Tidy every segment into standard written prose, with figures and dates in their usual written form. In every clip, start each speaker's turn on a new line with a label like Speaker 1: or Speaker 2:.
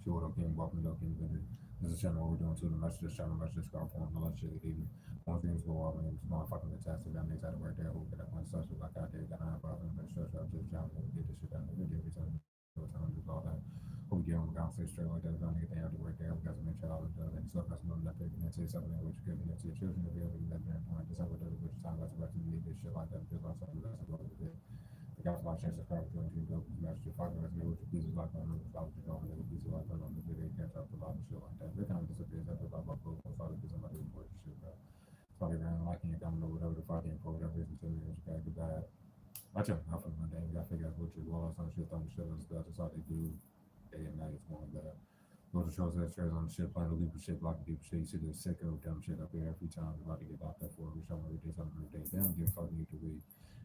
Speaker 1: She would have came walking up in the this is channel what we're doing too. The message this channel, message this car form, all that shit. Even once things go all in, it's going fucking fantastic. That makes out right there. Who get up on social like I did, got 9 and structure. I'm just trying to get this shit done. We did every time. Just all that. Who we get on the conversation straight like that. Don't nigga thing out to work there. We got to make sure all of the stuff that's not left there. You can say something which you could to your children to be able to get that very point. December 30th, which time that's about to need this shit like that. Just like something that's a little bit. The guys watch chance to start doing two dope match your fucking resume with your pieces like on the about your own little pieces like on the video catch up a lot of shit like that. They kind of disappears after about my book. It's probably because somebody report the shit, bro. Probably around like you don't know whatever the fucking for whatever reason to me. You gotta get that. Watch out now for one day. You gotta figure out what your laws on shit on the shit on stuff. That's all they do day and night. It's going bad. Most of the shows that shares on the shit, playing illegal shit, blocking people shit. You see this sicko dumb shit up here every time. They're about to get locked up for every time every day, something every day. They don't give a fuck you to read.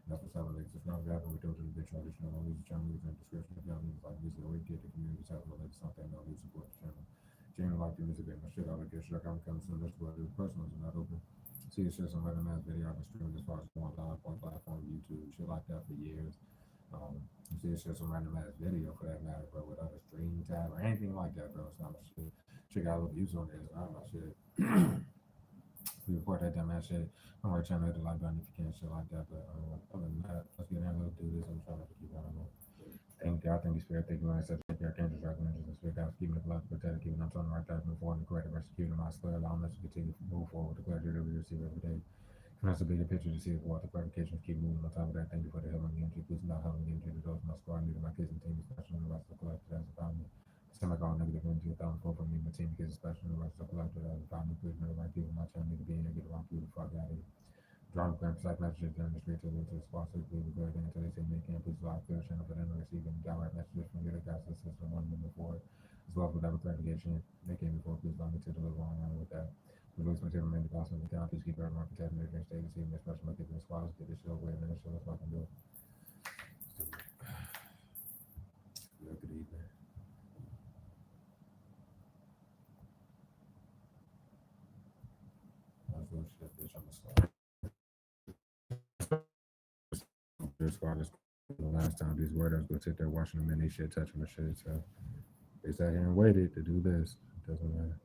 Speaker 1: That's what's happening. It's not happening with those in the big traditional music channel, music and description of y'all music like music or get the community type of like something no need support the channel. Genuine like the music and my shit all that good shit. I'm coming soon. That's what I do. Personals are not open. See the shit some random ass video I can stream as far as going live on platform, YouTube, shit like that for years. You see it's just some random ass video for that matter, bro, without a stream tab or anything like that, bro. It's not my shit. Shit got a little views on it. It's not my shit. We report that dumb ass shit. I'm right trying to hit the like button if you can, shit like that. But other than that, let's get in. Let's do this. I'm trying to keep on. Thank God, thank you, Spirit. Thank you, Lord. Such a care, cancer, drug engines, and Spirit. God, keeping the blood, protect, keeping us on the right path, move forward, and correct, executing my spirit, allowing us to continue to move forward, declare that we receive every day. And that's a bigger picture to see if what the clarifications keep moving on top of that. Thank you for the healing energy. Please not healing energy to those in my squad, me, my kids and team, especially in the rest of the collective as a family. Send like all negative energy, 1,000 from me, my team, kids, especially in the rest of the collective as a family. Please know the right people, my channel, need to be in there, get the wrong people, the fuck out of here. Driving grants like messages during the street to the sponsors, we will go ahead until they say make can please live clear channel for them to receive and direct messages from your guys' system one minute before, as well as whatever clarification they came before, please allow me to deliver online with that. Release material remain the gospel of the God, please keep everyone protected and stay to see me, especially my kids and squads, get this show away and then show us what I can do. Good evening. That's real shit, bitch. I'm gonna start. This squad is the last time these worders go sit there watching them and they shit touching the shit. So they sat here and waited to do this. It doesn't matter.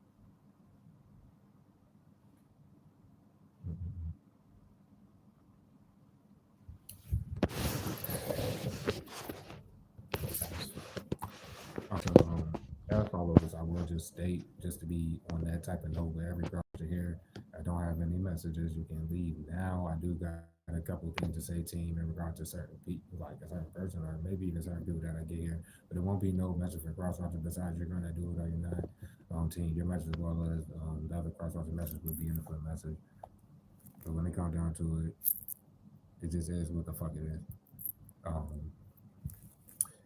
Speaker 1: Also, as followers, I will just state, just to be on that type of note, where every girl to hear, I don't have any messages you can leave now. I do got a couple of things to say, team, in regard to certain people, like a certain person, or maybe even certain people that I get here. But it won't be no message for crosswalker besides you're gonna do it or you're not. Team, your message as well as the other crosswalker message will be in the full message. But when it comes down to it, it just is what the fuck it is.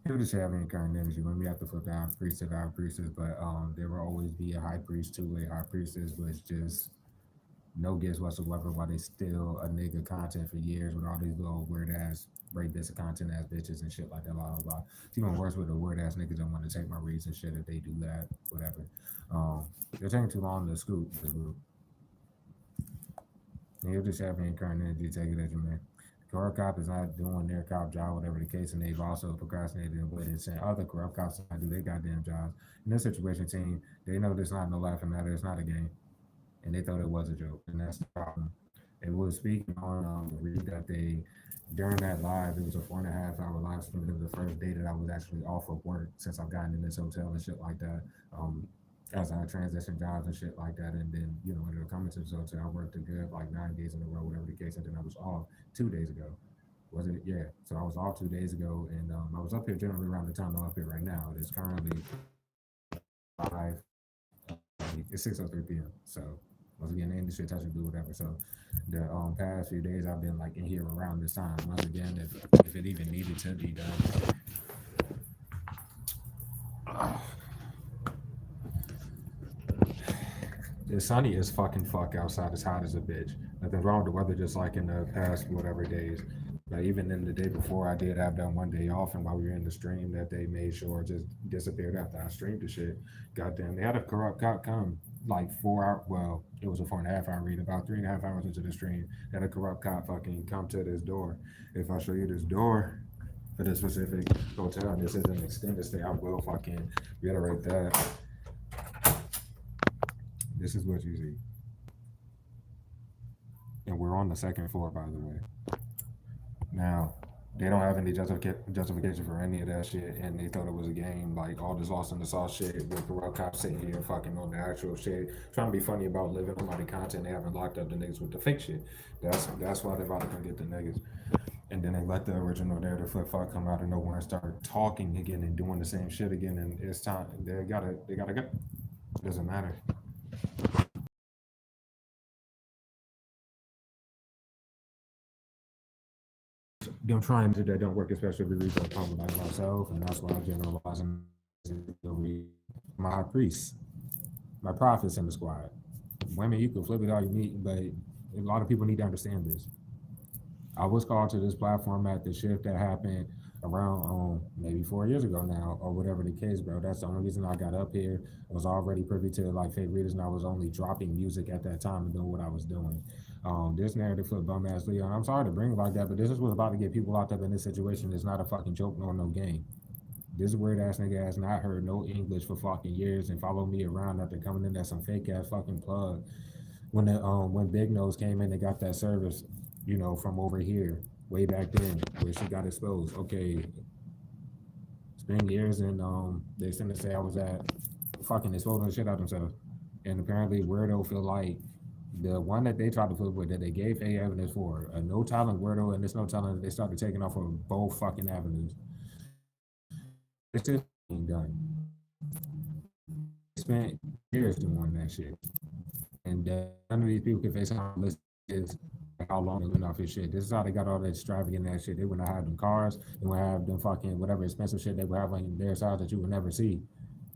Speaker 1: He would just have any kind of energy. When we have to flip the high priest to the high priestess, but there will always be a high priest to a high priestess, which just no gifts whatsoever while they still a nigga content for years with all these little weird ass rapist content ass bitches and shit like that, blah blah blah. It's even worse with the weird ass niggas don't want to take my reads and shit if they do that, whatever. They're taking too long to scoop the group. And you'll just have any current energy, take it as you may. Corrupt cop is not doing their cop job, whatever the case, and they've also procrastinated and waited, saying other corrupt cops not do their goddamn jobs. In this situation, team, they know this not no laughing matter, it's not a game, and they thought it was a joke, and that's the problem. It was speaking on the read that they during that live, it was a 4.5 hour live stream. It was the first day that I was actually off of work since I've gotten in this hotel and shit like that. As I transition jobs and shit like that, and then when it coming to this hotel, I worked a good like 9 days in a row, whatever the case, and then I was off 2 days ago. Was it? Yeah. So I was off 2 days ago, and I was up here generally around the time I'm up here right now. It is currently 5. It's 6:03 p.m. So once again, ain't the shit touch and do whatever. So the past few days I've been like in here around this time. Once again, if it even needed to be done. It's sunny as fucking fuck outside. It's hot as a bitch. Nothing wrong with the weather, just like in the past whatever days. Like even in the day before, I did have done one day off, and while we were in the stream, that day made sure it just disappeared after I streamed the shit. Goddamn, they had a corrupt cop come like 4 hours. Well, it was a 4.5 hour read. About 3.5 hours into the stream, they had a corrupt cop fucking come to this door. If I show you this door, for this specific hotel. And this is an extended stay. I will fucking reiterate that. This is what you see. And we're on the second floor, by the way. Now, they don't have any justification for any of that shit, and they thought it was a game, like all this lost in the sauce shit with corrupt cops sitting here fucking on the actual shit, trying to be funny about living on the content. They haven't locked up the niggas with the fake shit. That's why they're about to come get the niggas. And then they let the original narrative flip flop come out of nowhere and start talking again and doing the same shit again. And it's time they gotta go. It doesn't matter. Them trying to that don't work, especially with retail people like myself, and that's why I'm generalizing my high priests, my prophets in the squad. Women, you can flip it all you need, but a lot of people need to understand this. I was called to this platform at the shift that happened around maybe 4 years ago now, or whatever the case, bro. That's the only reason I got up here. I was already privy to like fake readers, and I was only dropping music at that time and doing what I was doing. This narrative for bum ass Leon. I'm sorry to bring it like that, but this is what's about to get people locked up in this situation. It's not a fucking joke nor no game. This weird ass nigga has not heard no English for fucking years and followed me around after coming in as some fake ass fucking plug. When Big Nose came in and got that service, from over here way back then where she got exposed. Okay, it's been years, and they sent to say I was at fucking exposing the shit out themselves. And apparently weirdo feel like the one that they tried to flip with that they gave a evidence for a no talent weirdo, and there's no talent, they started taking off on both fucking avenues. It's just being done. They spent years doing that shit, and none of these people can face how list is how long they went off his shit. This is how they got all that extravagant ass shit. They would not have them cars, they would have them fucking whatever expensive shit they would have on their side that you would never see.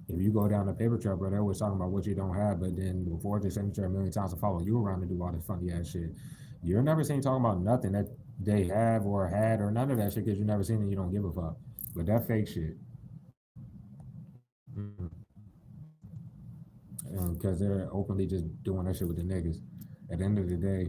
Speaker 1: If you go down the paper trail, bro, they're always talking about what you don't have, but then before they signature a million times to follow you around and do all this funny ass shit. You're never seen talking about nothing that they have or had or none of that shit because you never seen it and you don't give a fuck. But that fake shit. Because they're openly just doing that shit with the niggas. At the end of the day,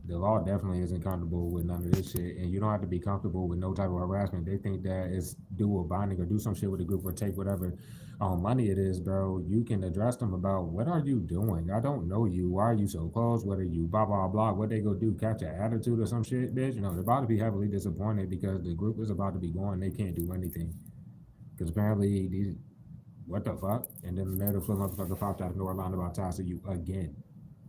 Speaker 1: the law definitely isn't comfortable with none of this shit, and you don't have to be comfortable with no type of harassment. They think that it's do a binding or do some shit with the group or take whatever money it is, bro. You can address them about what are you doing? I don't know you. Why are you so close? What are you? Blah blah blah. What they go do? Catch an attitude or some shit, bitch? They're about to be heavily disappointed because the group is about to be going. They can't do anything because apparently these what the fuck? And then the narrative flip motherfucker popped out of nowhere lying about Tasha you again.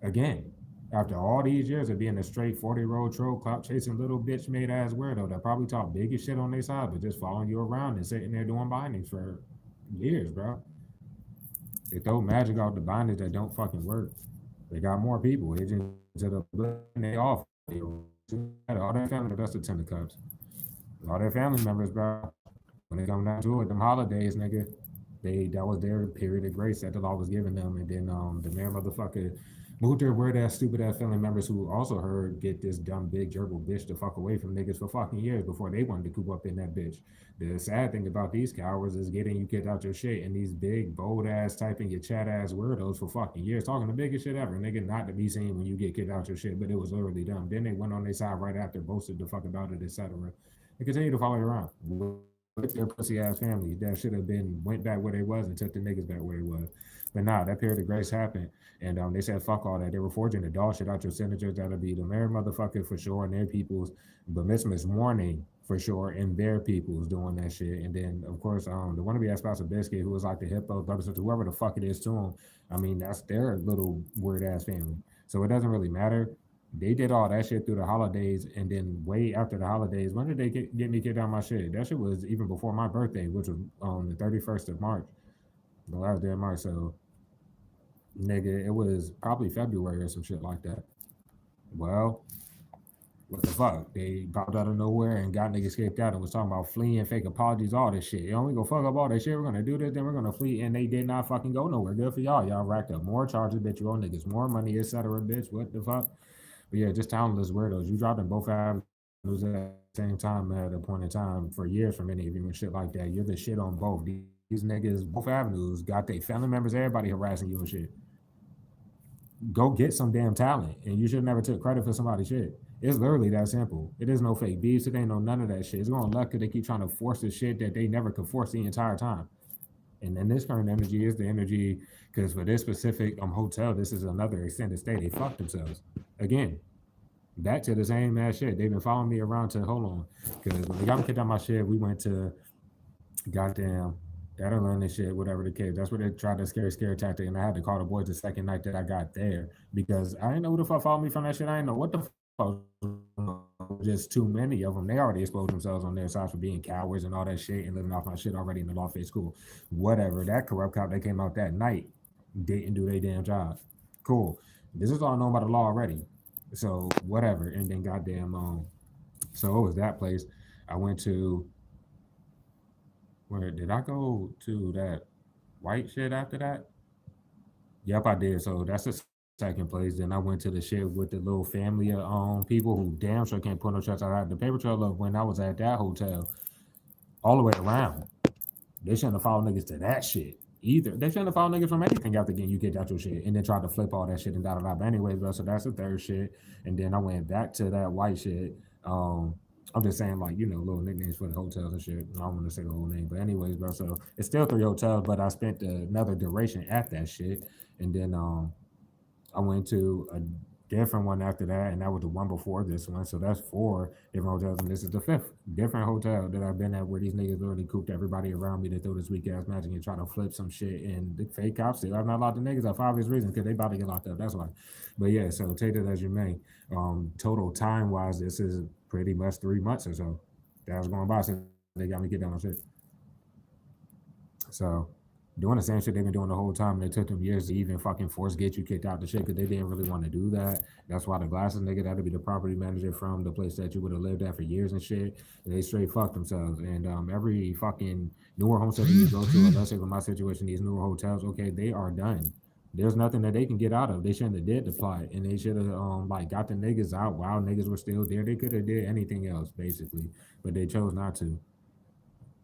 Speaker 1: Again. After all these years of being a straight 40-year-old troll, clout chasing little bitch made ass weirdo that probably talk biggest shit on their side, but just following you around and sitting there doing bindings for years, bro. They throw magic out the bindings that don't fucking work. They got more people. They just to the they off. All their family that's the tender cups. All their family members, bro. When they come down to it, them holidays, nigga, that was their period of grace that the law was giving them, and then the mayor motherfucker moved their weird ass stupid ass family members who also heard get this dumb big gerbil bitch to fuck away from niggas for fucking years before they wanted to coop up in that bitch. The sad thing about these cowards is getting you kicked out your shit, and these big bold ass typing your chat ass weirdos for fucking years talking the biggest shit ever, nigga, not to be seen when you get kicked out your shit, but it was literally dumb. Then they went on their side right after, boasted the fuck about it, etc. They continue to follow you around with their pussy ass families that should have been went back where they was and took the niggas back where they was. But nah, that period of grace happened, and they said fuck all that. They were forging the dog shit out your signatures. That'll be the married motherfucker for sure, and their peoples. But Miss Warning for sure, and their peoples doing that shit. And then of course, the wannabe ass spouse of Biscuit, who was like the hippo brother, sister, whoever the fuck it is to them. I mean, that's their little weird ass family. So it doesn't really matter. They did all that shit through the holidays, and then way after the holidays, when did they get me kicked out my shit? That shit was even before my birthday, which was on the 31st of March, the last day of March. So, nigga, it was probably February or some shit like that. Well, what the fuck? They popped out of nowhere and got niggas kicked out and was talking about fleeing, fake apologies, all this shit. We gonna fuck up all that shit. We're gonna do this, then we're gonna flee, and they did not fucking go nowhere. Good for y'all. Y'all racked up more charges, bitch. You owe niggas more money, etc. Bitch, what the fuck? But yeah, just talentless weirdos. You dropped in both avenues at the same time at a point in time for years for many of you and shit like that. You're the shit on both. These niggas, both avenues, got their family members, everybody harassing you and shit. Go get some damn talent, and you should never took credit for somebody's shit. It's literally that simple. It is no fake beefs. It ain't no none of that shit. It's going luck because they keep trying to force the shit that they never could force the entire time. And then this current energy is the energy because for this specific hotel, this is another extended stay. They fucked themselves again. Back to the same ass shit. They've been following me around to hold on because when they got me kicked out my shit, we went to goddamn that learn this shit, whatever the case. That's what they tried to scare tactic, and I had to call the boys the second night that I got there because I didn't know who the fuck followed me from that shit. I didn't know what the fuck. Just too many of them. They already exposed themselves on their side for being cowards and all that shit and living off my shit already in the law face school. Whatever. That corrupt cop that came out that night didn't do their damn job. Cool. This is all known by the law already. So whatever. And then goddamn so it was that place. I went to where did I go to that white shit after that? Yep, I did. So that's the second place. Then I went to the shit with the little family of people who damn sure can't put no shots out. The paper trail of when I was at that hotel, all the way around. They shouldn't have followed niggas to that shit either. They shouldn't have followed niggas from anything after getting you kicked out your shit and then tried to flip all that shit and da da da. But anyways, bro, so that's the third shit. And then I went back to that white shit. I'm just saying, like, little nicknames for the hotels and shit. I don't want to say the whole name. But anyways, bro, so it's still 3 hotels, but I spent another duration at that shit. And then I went to a different one after that, and that was the one before this one. So that's 4 different hotels, and this is the 5th different hotel that I've been at where these niggas literally cooped everybody around me to throw this weak ass magic and try to flip some shit. And the fake cops still have not locked the niggas up for obvious reasons because they about to get locked up. That's why. But yeah, so take that as you may. Total time wise, this is pretty much 3 months or so that was going by since they got me get down on shit. So doing the same shit they've been doing the whole time. And it took them years to even fucking force get you kicked out the shit because they didn't really want to do that. That's why the glasses nigga had to be the property manager from the place that you would have lived at for years and shit. And they straight fucked themselves. And every fucking newer homestead you go to, let's say with my situation, these newer hotels, okay, they are done. There's nothing that they can get out of. They shouldn't have did the plot, and they should have like got the niggas out while niggas were still there. They could have did anything else basically, but they chose not to.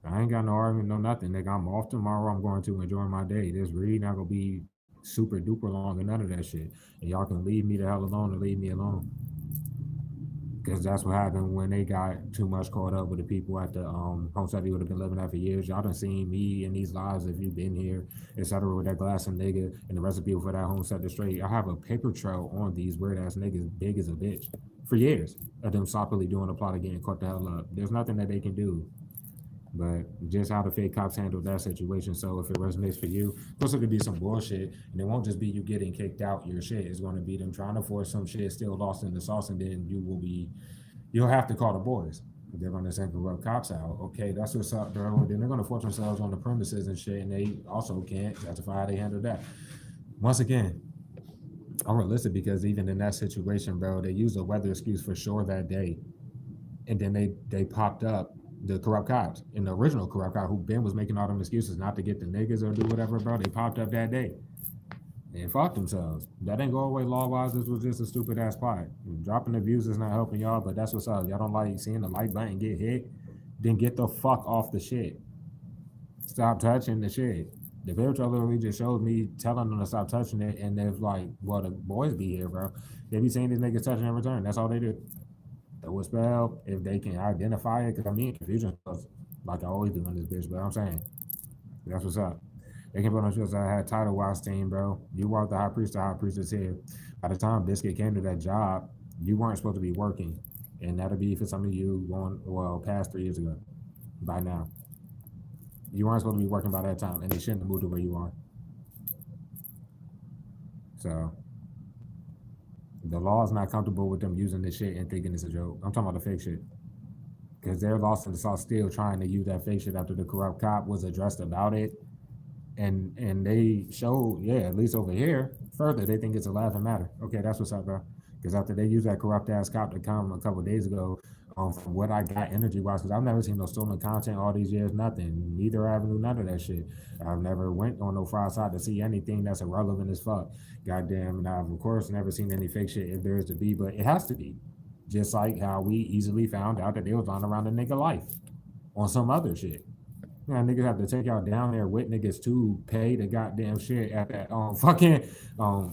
Speaker 1: I ain't got no argument, no nothing. Nigga, I'm off tomorrow. I'm going to enjoy my day. This read not gonna be super duper long and none of that shit. And y'all can leave me the hell alone and leave me alone. Because that's what happened when they got too much caught up with the people at the homestead they would have been living at for years. Y'all done seen me in these lives if you've been here, etc. with that glass and nigga and the rest of people for that homestead the straight. I have a paper trail on these weird ass niggas big as a bitch for years of them sloppily doing the plot again, caught the hell up. There's nothing that they can do. But just how the fake cops handled that situation. So if it resonates for you, plus it could be some bullshit, and it won't just be you getting kicked out your shit. It's going to be them trying to force some shit still lost in the sauce, and then you'll have to call the boys. They're going to send corrupt cops out. Okay, that's what's up, bro. Then they're going to force themselves on the premises and shit, and they also can't justify how they handle that. Once again, I'm realistic because even in that situation, bro, they used a weather excuse for sure that day, and then they popped up the corrupt cops and the original corrupt cop who Ben was making all them excuses not to get the niggas or do whatever, bro. They popped up that day and fucked themselves. That didn't go away law wise. This was just a stupid ass plot. Dropping the views is not helping y'all, but that's what's up. Y'all don't like seeing the like button get hit, then get the fuck off the shit. Stop touching the shit. The virtual literally just showed me telling them to stop touching it, and they're like, well, the boys be here, bro. They be saying these niggas touching in return. That's all they do. Throw a spell if they can identify it, because I mean, confusion spells, like I always do in this bitch, but I'm saying, that's what's up. They can put on shows. I had title Weinstein, bro. You are the high priest is here. By the time Biscuit came to that job, you weren't supposed to be working. And that'll be for some of you going, well, past 3 years ago, by now. You weren't supposed to be working by that time, and they shouldn't have moved to where you are. So, the law is not comfortable with them using this shit and thinking it's a joke. I'm talking about the fake shit. Because they're lost in the sauce still trying to use that fake shit after the corrupt cop was addressed about it. And they showed, yeah, at least over here, further, they think it's a laughing matter. Okay, that's what's up, bro. Because after they used that corrupt ass cop to come a couple of days ago, from what I got energy wise, because I've never seen no stolen content all these years, nothing. Neither avenue, none of that shit. I've never went on no far side to see anything that's irrelevant as fuck. Goddamn, and I've of course never seen any fake shit if there is to be, but it has to be. Just like how we easily found out that they was on around a nigga life on some other shit. You know, niggas have to take y'all down there with niggas to pay the goddamn shit at that fucking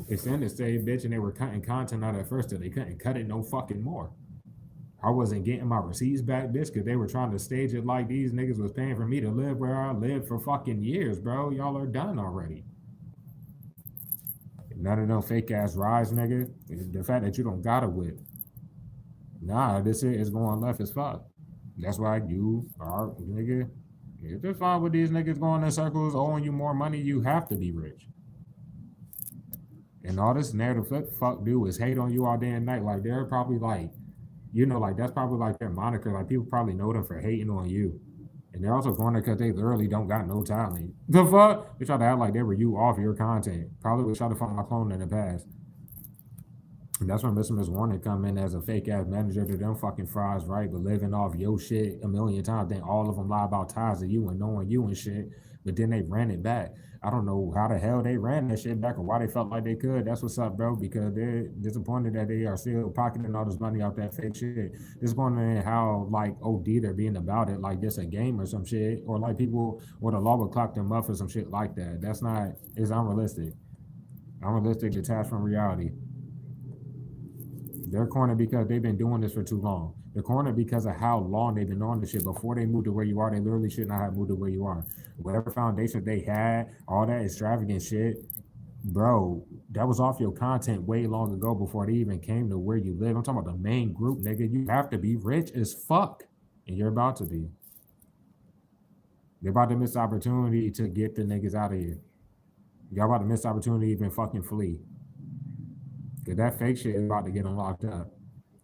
Speaker 1: extended stay, bitch, and they were cutting content out at first till they couldn't cut it no fucking more. I wasn't getting my receipts back, bitch, because they were trying to stage it like these niggas was paying for me to live where I lived for fucking years, bro. Y'all are done already. None of them fake ass rides, nigga. The fact that you don't got a whip. Nah, this shit is going left as fuck. That's why you are, nigga. If it's fine with these niggas going in circles, owing you more money, you have to be rich. And all this narrative fuck do is hate on you all day and night. Like they're probably like, like that's probably like their moniker. Like people probably know them for hating on you. And they're also going there because they literally don't got no talent. The fuck? They try to act like they were you off your content. Probably was trying to find my clone in the past. And that's when Mr. Miss Warner come in as a fake ass manager to them fucking fries, right? But living off your shit a million times. Then all of them lie about ties to you and knowing you and shit. But then they ran it back. I don't know how the hell they ran that shit back or why they felt like they could. That's what's up, bro. Because they're disappointed that they are still pocketing all this money off that fake shit. Disappointed in how like OD they're being about it, like this a game or some shit, or like people or the law would clock them up for some shit like that. That's not. It's unrealistic. Unrealistic, detached from reality. They're cornered because they've been doing this for too long. They're cornered because of how long they've been on this shit. Before they moved to where you are, they literally should not have moved to where you are. Whatever foundation they had, all that extravagant shit, bro, that was off your content way long ago before they even came to where you live. I'm talking about the main group, nigga. You have to be rich as fuck. And you're about to be. They're about to miss the opportunity to get the niggas out of here. Y'all about to miss the opportunity to even fucking flee. Cause that fake shit is about to get them locked up.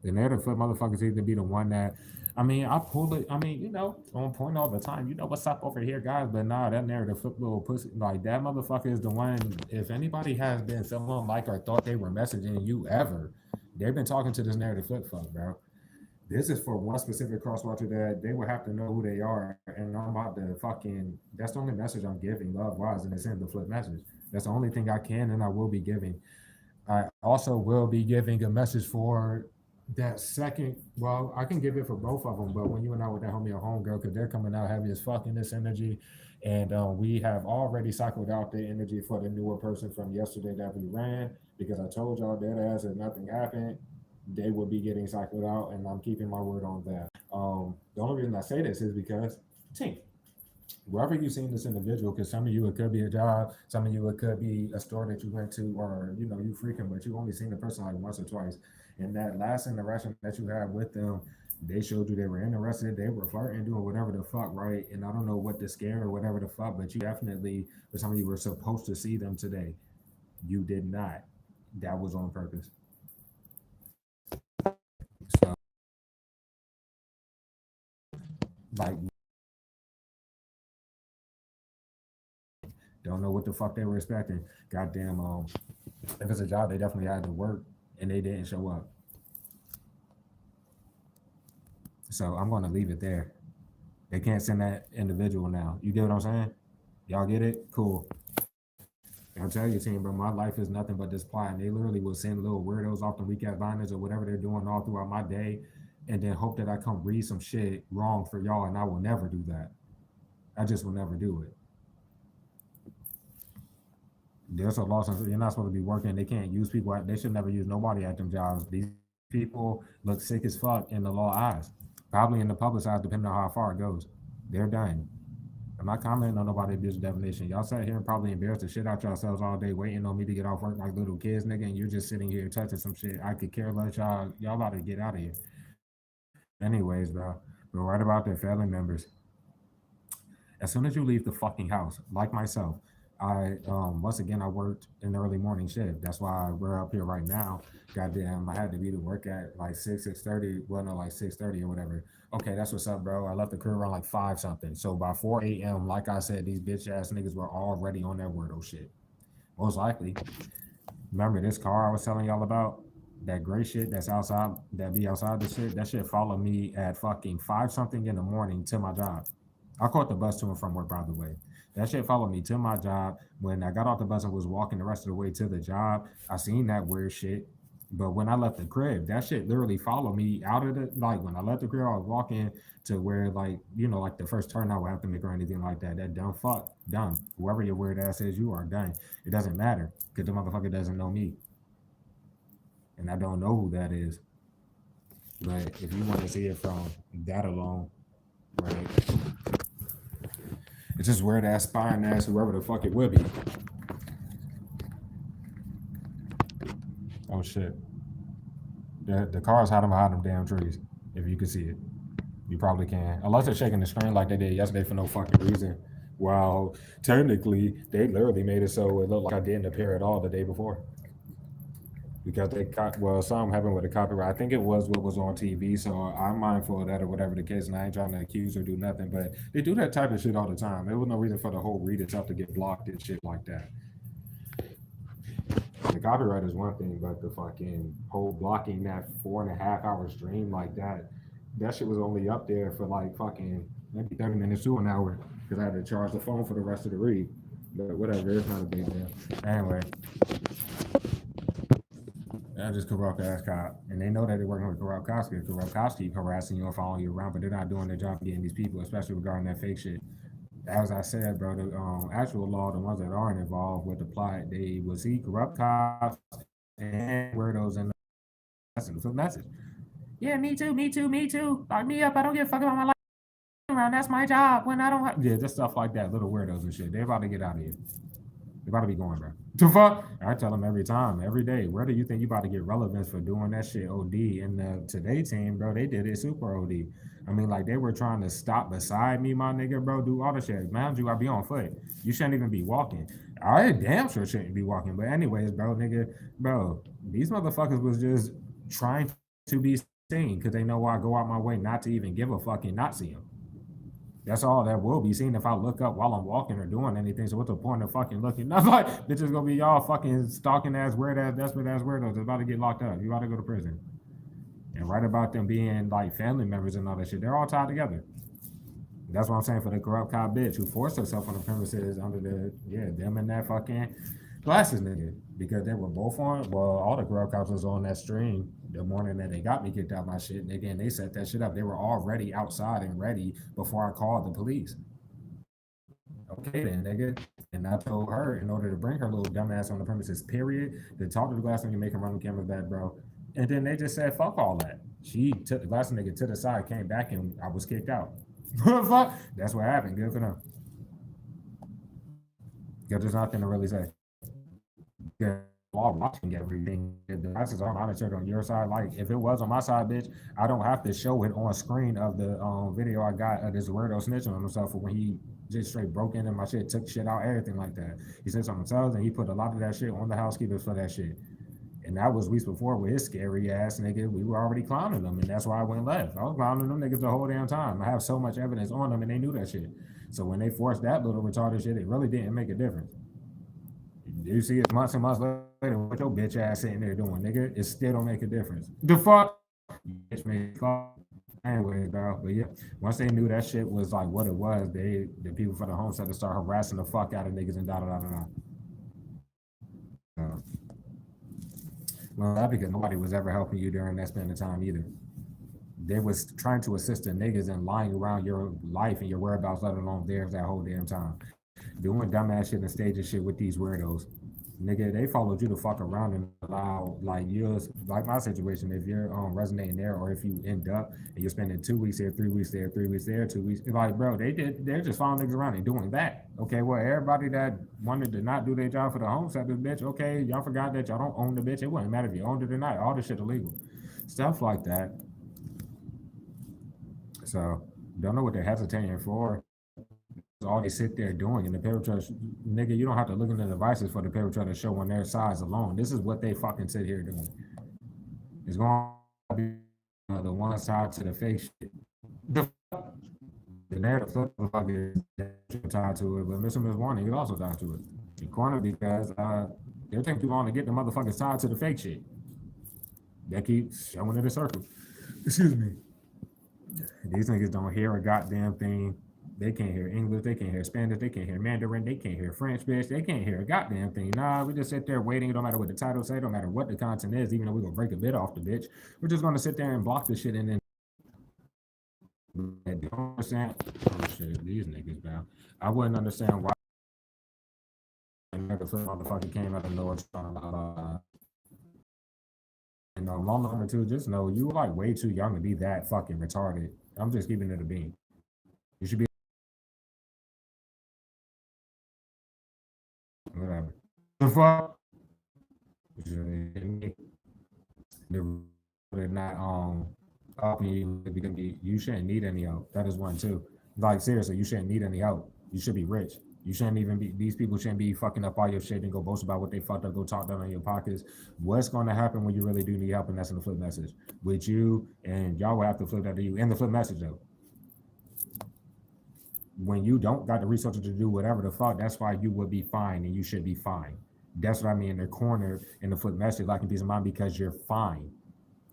Speaker 1: The narrative flip motherfuckers seem to be the one that, I mean, I pull it. I mean, on point all the time. You know what's up over here, guys? But nah, that narrative flip little pussy, like that motherfucker is the one. If anybody has been feeling like or thought they were messaging you ever, they've been talking to this narrative flip fuck, bro. This is for one specific crosswatcher that they will have to know who they are, and I'm about to fucking. That's the only message I'm giving, love wise, and it's in the flip message. That's the only thing I can and I will be giving. I also will be giving a message for that second. Well, I can give it for both of them, but when you and I with that homie or homegirl, because they're coming out heavy as fuck in this energy, and we have already cycled out the energy for the newer person from yesterday that we ran, because I told y'all dead ass if nothing happened, they will be getting cycled out, and I'm keeping my word on that. The only reason I say this is because team. Wherever you've seen this individual, because some of you it could be a job, some of you it could be a store that you went to, or you freaking, but you only seen the person like once or twice. And that last interaction that you had with them, they showed you they were interested, they were flirting, doing whatever the fuck, right? And I don't know what the scare or whatever the fuck, but you definitely, for some of you were supposed to see them today. You did not. That was on purpose. So, like, don't know what the fuck they were expecting. Goddamn, if it's a job, they definitely had to work, and they didn't show up. So I'm going to leave it there. They can't send that individual now. You get what I'm saying? Y'all get it? Cool. I'll tell you, team, bro, my life is nothing but this plot. And they literally will send little weirdos off the weak ass binders or whatever they're doing all throughout my day, and then hope that I come read some shit wrong for y'all, and I will never do that. I just will never do it. There's a law. You're not supposed to be working. They can't use people. They should never use nobody at them jobs. These people look sick as fuck in the law eyes. Probably in the public eyes, depending on how far it goes. They're done. I'm not commenting on nobody's bitch definition. Y'all sat here and probably embarrassed the shit out yourselves all day waiting on me to get off work like little kids, nigga, and you're just sitting here touching some shit. I could care less. Y'all about to get out of here. Anyways, bro, we're right about their family members. As soon as you leave the fucking house, like myself, I once again I worked in the early morning shift. That's why we're up here right now. Goddamn, I had to be to work at like 6:30. Well, no, like 6:30 or whatever. Okay, that's what's up, bro. I left the crew around like 5 something. So by 4 a.m., like I said, these bitch ass niggas were already on that Wordle shit. Most likely. Remember this car I was telling y'all about? That gray shit that's outside, that be outside the shit, that shit followed me at fucking 5 something in the morning to my job. I caught the bus to and from work, by the way. That shit followed me to my job. When I got off the bus and was walking the rest of the way to the job, I seen that weird shit. But when I left the crib, that shit literally followed me out of the, like when I left the crib, I was walking to where like, like the first turn I would have to make or anything like that. That dumb fuck, dumb. Whoever your weird ass is, you are done. It doesn't matter because the motherfucker doesn't know me. And I don't know who that is. But if you want to see it from that alone, right, it's just weird ass spying ass whoever the fuck it will be. Oh shit. The car's hiding behind them damn trees. If you can see it, you probably can. Unless they're shaking the screen like they did yesterday for no fucking reason. Well, technically, they literally made it so it looked like I didn't appear at all the day before. Because they caught, well, something happened with the copyright. I think it was what was on TV, so I'm mindful of that or whatever the case, and I ain't trying to accuse or do nothing, but they do that type of shit all the time. There was no reason for the whole read itself to get blocked and shit like that. The copyright is one thing, but the fucking whole blocking that 4.5 hour stream like that shit was only up there for like fucking maybe 30 minutes to an hour because I had to charge the phone for the rest of the read. But whatever, it's not a big deal. Anyway, that's just corrupt ass cop. And they know that they're working with corrupt cops because corrupt cops keep harassing you and following you around, but they're not doing their job getting these people, especially regarding that fake shit. As I said, bro, the actual law, the ones that aren't involved with the plot, they will see corrupt cops and weirdos in the message. Yeah, me too, me too, me too. Lock me up. I don't give a fuck about my life around. That's my job. When I don't have, yeah, just stuff like that. Little weirdos and shit. They're about to get out of here. They're about to be going, bro. The fuck? I tell them every time, every day. Where do you think you about to get relevance for doing that shit? OD and the today team, bro. They did it super OD. I mean, like they were trying to stop beside me, my nigga, bro. Do all the shit. Mind you, I be on foot. You shouldn't even be walking. I damn sure shouldn't be walking. But anyways, bro, nigga, bro, these motherfuckers was just trying to be seen because they know I go out my way not to even give a fucking not see them. That's all that will be seen if I look up while I'm walking or doing anything. So what's the point of fucking looking? Not like bitches gonna be y'all fucking stalking ass weird ass desperate ass weirdos that's about to get locked up. You about to go to prison. And right about them being like family members and all that shit, they're all tied together. That's what I'm saying for the corrupt cop bitch who forced herself on the premises under the them and that fucking glasses nigga because they were both on. Well, all the corrupt cops was on that stream the morning that they got me kicked out my shit. And again, they set that shit up. They were already outside and ready before I called the police. Okay then, nigga. And I told her in order to bring her little dumbass on the premises, period, to talk to the glass nigga, make him run the cameras back, bro. And then they just said, fuck all that. She took the glass nigga to the side, came back, and I was kicked out. That's what happened. Good for them. Because there's nothing to really say. Yeah, all watching everything. The devices are monitored on your side. Like if it was on my side, bitch, I don't have to show it on screen of the video I got of this weirdo snitching on himself for when he just straight broke into my shit, took shit out, everything like that. He said something else and he put a lot of that shit on the housekeepers for that shit. And that was weeks before with his scary ass nigga. We were already clowning them, and that's why I went left. I was clowning them niggas the whole damn time. I have so much evidence on them, and they knew that shit. So when they forced that little retarded shit, it really didn't make a difference. You see it months and months later, what your bitch ass sitting there doing, nigga? It still don't make a difference. The fuck? Bitch made fuck. Anyway, bro, but yeah, once they knew that shit was like what it was, the people for the homestead start harassing the fuck out of niggas and da da da da da. Well, that because nobody was ever helping you during that span of time either. They was trying to assist the niggas and lying around your life and your whereabouts, let alone theirs that whole damn time. Doing dumbass shit and staging shit with these weirdos. Nigga, they followed you to fuck around and allow like yours, like my situation. If you're resonating there, or if you end up and you're spending 2 weeks here, 3 weeks there, 3 weeks there, 2 weeks, like bro, they're just following niggas around and doing that. Okay, well everybody that wanted to not do their job for the homestead, this bitch. Okay, y'all forgot that y'all don't own the bitch. It wouldn't matter if you owned it or not. All this shit illegal, stuff like that. So don't know what they're hesitating for. All they sit there doing in the paper trail, nigga, you don't have to look into the devices for the paper trail to show on their size alone. This is what they fucking sit here doing. It's going to be the one side to the fake shit. The narrative is tied to it, but Mr. Miss Warning is also tied to it. The corner because they're taking too long to get the motherfuckers tied to the fake shit. They keep showing it a circle. Excuse me. These niggas don't hear a goddamn thing. They can't hear English. They can't hear Spanish. They can't hear Mandarin. They can't hear French, bitch. They can't hear a goddamn thing. Nah, we just sit there waiting. It don't matter what the title say. Don't matter what the content is. Even though we're going to break a bit off the bitch. We're just going to sit there and block the shit and then. Oh shit, these niggas, man. I wouldn't understand why. Motherfucker came out of nowhere. law number two, just know you like way too young to be that fucking retarded. I'm just keeping it a bean. You should be whatever. The fuck? They're not helping you because you shouldn't need any help. That is one too. Like seriously, you shouldn't need any help. You should be rich. You shouldn't even be. These people shouldn't be fucking up all your shit and go boast about what they fucked up. Go talk down on your pockets. What's going to happen when you really do need help? And that's in the flip message with you, and y'all will have to flip that to you in the flip message though. When you don't got the resources to do whatever the fuck, that's why you would be fine and you should be fine. That's what I mean. They're cornered in the flip message, lacking peace of mind because you're fine.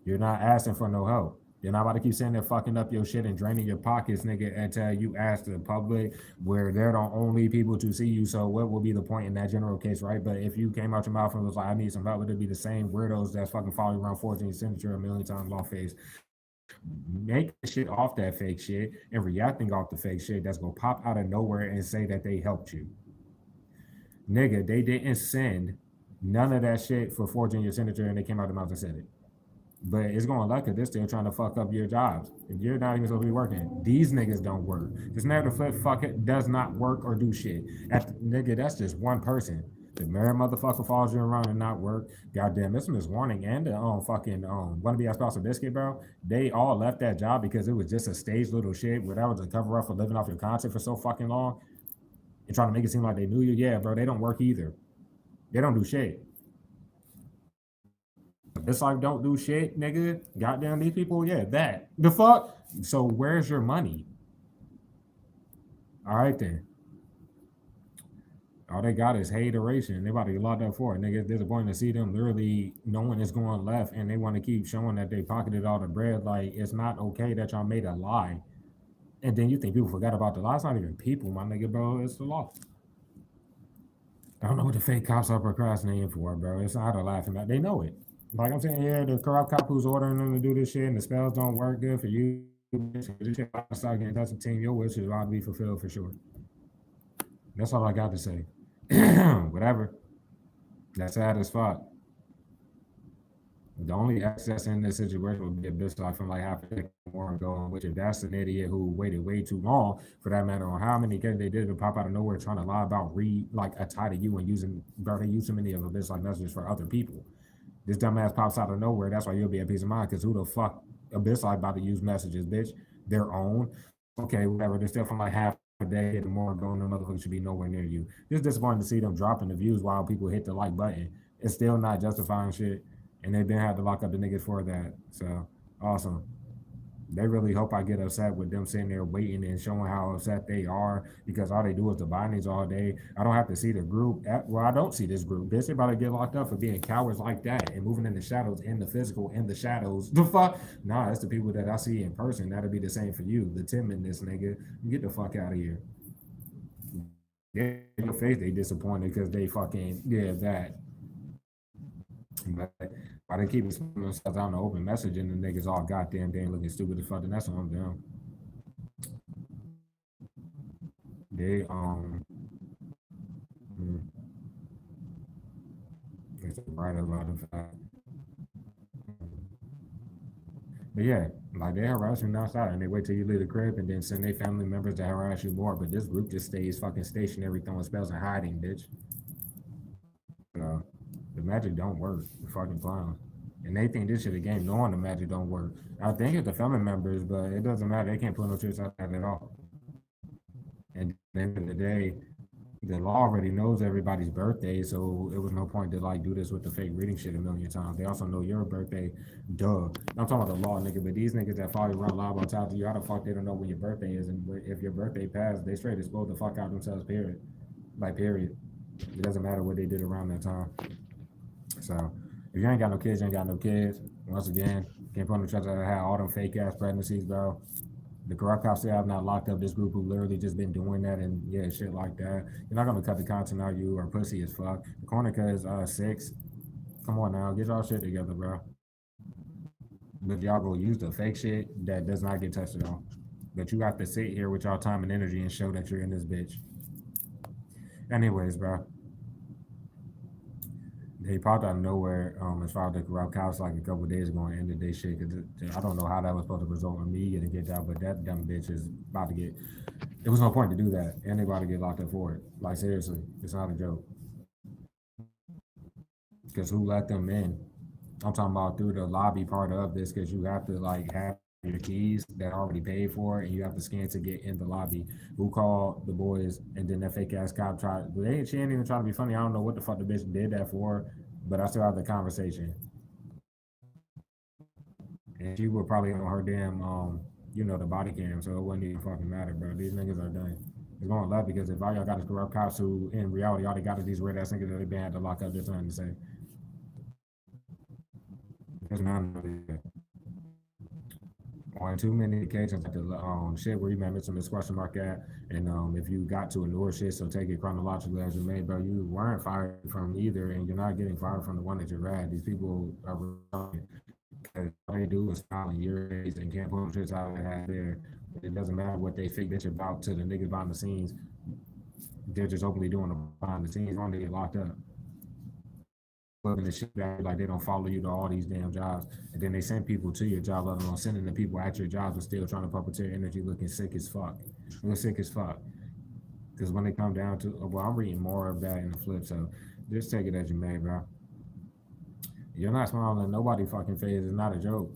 Speaker 1: You're not asking for no help. You're not about to keep sitting there fucking up your shit and draining your pockets, nigga, until you ask the public where they're the only people to see you. So what will be the point in that general case, right? But if you came out your mouth and was like, I need some help, it'd be the same weirdos that's fucking following around 14 signature a million times off face. Make the shit off that fake shit and reacting off the fake shit that's gonna pop out of nowhere and say that they helped you. Nigga, they didn't send none of that shit for forging your signature and they came out of the mouth and said it. But it's going to luck because they're still trying to fuck up your jobs. If you're not even supposed to be working, these niggas don't work. This narrative flip fuck it does not work or do shit. Nigga, that's just one person. The married motherfucker follows you around and not work. Goddamn, this Miss Warning and the fucking wanna be our spouse of Biscuit, bro. They all left that job because it was just a staged little shit where that was a cover up for living off your content for so fucking long and trying to make it seem like they knew you. Yeah, bro, they don't work either. They don't do shit. This life don't do shit, nigga. Goddamn these people, yeah, that. The fuck? So where's your money? All right then. All they got is hateration. They about to get locked up for it. Nigga, it's disappointing to see them literally knowing it's going left and they want to keep showing that they pocketed all the bread. Like, it's not okay that y'all made a lie. And then you think people forgot about the lie. It's not even people, my nigga, bro. It's the law. I don't know what the fake cops are procrastinating for, bro. It's not a laughing at. They know it. Like I'm saying, yeah, the corrupt cop who's ordering them to do this shit and the spells don't work good for you. Start getting touch the team. Your wish is about to be fulfilled for sure. That's all I got to say. Whatever. That's sad as fuck. The only excess in this situation would be a bitch like from like half a second more ago, which if that's an idiot who waited way too long for that matter on how many cases they did to pop out of nowhere trying to lie about like a tie to you and using, bro, they use so many of a bitch like messages for other people. This dumbass pops out of nowhere. That's why you'll be at peace of mind because who the fuck a bitch like about to use messages, bitch? Their own. Okay, whatever. They're still from like half a day and more ago and the motherfucker should be nowhere near you. It's disappointing to see them dropping the views while people hit the like button. It's still not justifying shit. And they've been had to lock up the niggas for that. So awesome. They really hope I get upset with them sitting there waiting and showing how upset they are because all they do is the bindings all day. I don't have to see the group. Well, I don't see this group. Bitch, they about to get locked up for being cowards like that and moving in the shadows, in the physical, in the shadows. The fuck? Nah, it's the people that I see in person. That'll be the same for you. The timidness, nigga. Get the fuck out of here. Yeah, in your face, they disappointed because they fucking, yeah, that. But why they keep themselves out on the open message and the niggas all goddamn damn looking stupid as fuck, and that's what I'm doing. They it's right about the fact. But yeah, like they harass you outside and they wait till you leave the crib and then send their family members to harass you more. But this group just stays fucking stationary, throwing spells and hiding, bitch. The magic don't work. The fucking clowns. And they think this shit a game knowing the magic don't work. I think it's the family members, but it doesn't matter. They can't pull no tricks out of that at all. And at the end of the day, the law already knows everybody's birthday, so it was no point to like do this with the fake reading shit a million times. They also know your birthday, duh. I'm talking about the law, nigga, but these niggas that follow you around lie about time to you, how the fuck they don't know when your birthday is, and if your birthday passed, they straight explode the fuck out themselves, period. Like, period. It doesn't matter what they did around that time. So if you ain't got no kids, you ain't got no kids. Once again, can't put no trust that I had all them fake ass pregnancies, bro. The corrupt cops say I've not locked up this group who literally just been doing that and yeah, shit like that. You're not gonna cut the content out. You are pussy as fuck. The corner cuz 6. Come on now, get y'all shit together, bro. But y'all go use the fake shit that does not get touched at all. But you have to sit here with y'all time and energy and show that you're in this bitch. Anyways, bro. He popped out of nowhere as far as the corrupt cops like a couple of days ago and ended their shit. Cause I don't know how that was supposed to result in me getting kicked out, but that dumb bitch is about to get. There was no point to do that, and they about to get locked up for it. Like seriously, it's not a joke. Cause who let them in? I'm talking about through the lobby part of this, cause you have to like have your keys that already paid for, and you have to scan to get in the lobby. Who called the boys, and then that fake ass cop tried. She ain't even trying to be funny. I don't know what the fuck the bitch did that for, but I still have the conversation. And she would probably on her damn the body cam, so it wouldn't even fucking matter, bro. These niggas are done. It's going left because if all y'all got is corrupt cops who in reality all they got is these weird ass niggas that they been had to lock up, there's nothing to say. There's none of that. On too many occasions, like the shit where you might miss this question mark at, and if you got to a newer shit, so take it chronologically as you made, bro. You weren't fired from either, and you're not getting fired from the one that you're at. These people are because all they do is file in your days and can't put shit out they have there. It doesn't matter what they fake bitch about to the niggas behind the scenes. They're just openly doing the behind the scenes on they get locked up. Loving the shit back like they don't follow you to all these damn jobs, and then they send people to your job, let alone sending the people at your jobs and still trying to puppeteer energy, looking sick as fuck. Looking sick as fuck. Because when they come down to, well, I'm reading more of that in the flip, so just take it as you may, bro. You're not smiling in nobody fucking face. It's not a joke.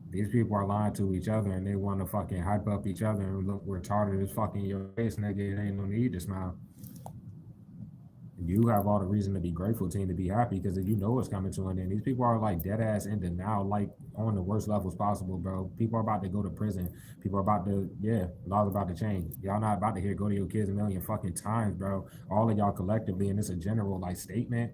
Speaker 1: These people are lying to each other and they want to fucking hype up each other and look retarded as fucking your face, nigga. It ain't no need to smile. You have all the reason to be grateful, team, to be happy because you know it's coming to an end. These people are like dead ass in denial, like on the worst levels possible, bro. People are about to go to prison. People are about to, laws about to change. Y'all not about to hear go to your kids a million fucking times, bro. All of y'all collectively, and it's a general like statement.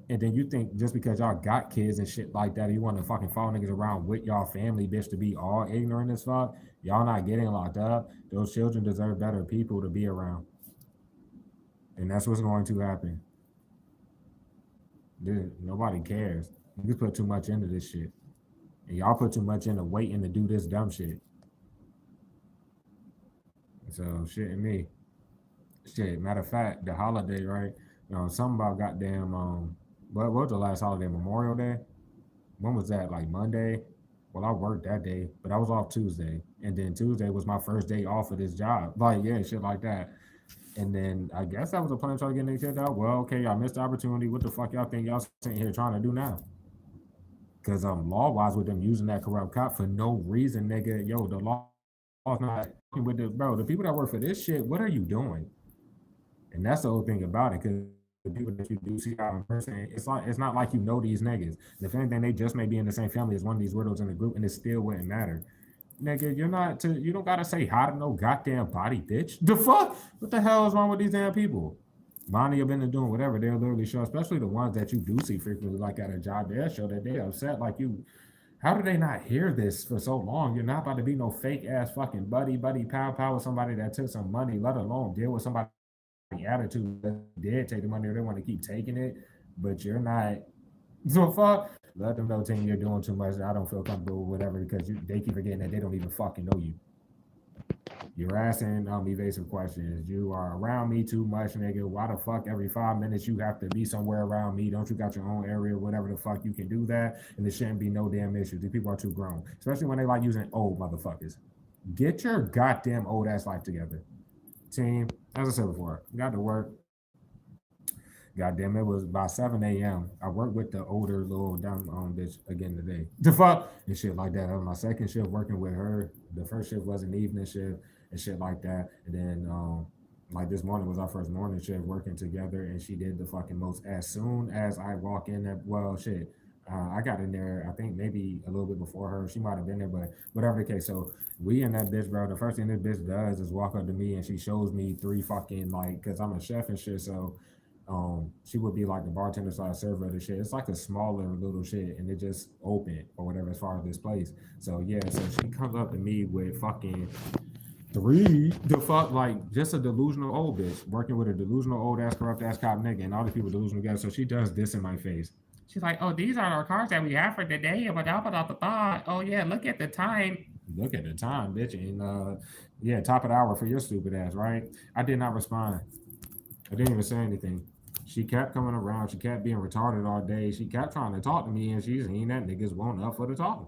Speaker 1: And then you think just because y'all got kids and shit like that, you want to fucking follow niggas around with y'all family, bitch, to be all ignorant as fuck. Y'all not getting locked up. Those children deserve better people to be around. And that's what's going to happen. Dude, nobody cares. You put too much into this shit. And y'all put too much into waiting to do this dumb shit. So shit and me. Shit. Matter of fact, the holiday, right? Something about goddamn what was the last holiday? Memorial Day? When was that? Like Monday? Well, I worked that day, but I was off Tuesday. And then Tuesday was my first day off of this job. Like, yeah, shit like that. And then I guess that was a plan trying to get niggas kicked out. Well, okay, y'all missed the opportunity. What the fuck y'all think y'all sitting here trying to do now? Because law wise with them using that corrupt cop for no reason, nigga. Yo, the law's not with the bro. The people that work for this shit, what are you doing? And that's the whole thing about it. Because the people that you do see out in person, it's not like you know these niggas. If anything, they just may be in the same family as one of these weirdos in the group, and it still wouldn't matter. Nigga, you don't gotta say hi to no goddamn body, bitch. The fuck? What the hell is wrong with these damn people? Minding your business doing whatever, they'll literally show, especially the ones that you do see frequently, like at a job, they'll show that they upset. Like you, how do they not hear this for so long? You're not about to be no fake ass fucking buddy, pow with somebody that took some money, let alone deal with somebody attitude that did take the money or they want to keep taking it, but you're not. So fuck, let them know, team, you're doing too much. I don't feel comfortable with whatever because they keep forgetting that they don't even fucking know you. You're asking evasive questions. You are around me too much, nigga. Why the fuck every 5 minutes you have to be somewhere around me? Don't you got your own area, whatever the fuck you can do that? And there shouldn't be no damn issues. These people are too grown, especially when they like using old motherfuckers. Get your goddamn old ass life together, team. As I said before, got to work. Goddamn, it was by 7 a.m. I worked with the older little dumb bitch again today. The fuck and shit like that. That was my second shift working with her. The first shift was an evening shift and shit like that. And then like this morning was our first morning shift working together, and she did the fucking most. As soon as I walk in, that well, shit. I got in there, I think maybe a little bit before her. She might have been there, but whatever the case. So we in that bitch, bro. The first thing this bitch does is walk up to me and she shows me three fucking like, cause I'm a chef and shit. So she would be like the bartender side server of the shit. It's like a smaller little shit, and it just open or whatever as far as this place. So yeah, so she comes up to me with fucking three the fuck like just a delusional old bitch working with a delusional old ass corrupt ass cop nigga, and all these people delusional together. So she does this in my face. She's like, "Oh, these are our cars that we have for today." Oh yeah, look at the time. Look at the time, bitch, and yeah, top of the hour for your stupid ass, right? I did not respond. I didn't even say anything. She kept coming around. She kept being retarded all day. She kept trying to talk to me, and she seen that niggas won't up for the talking.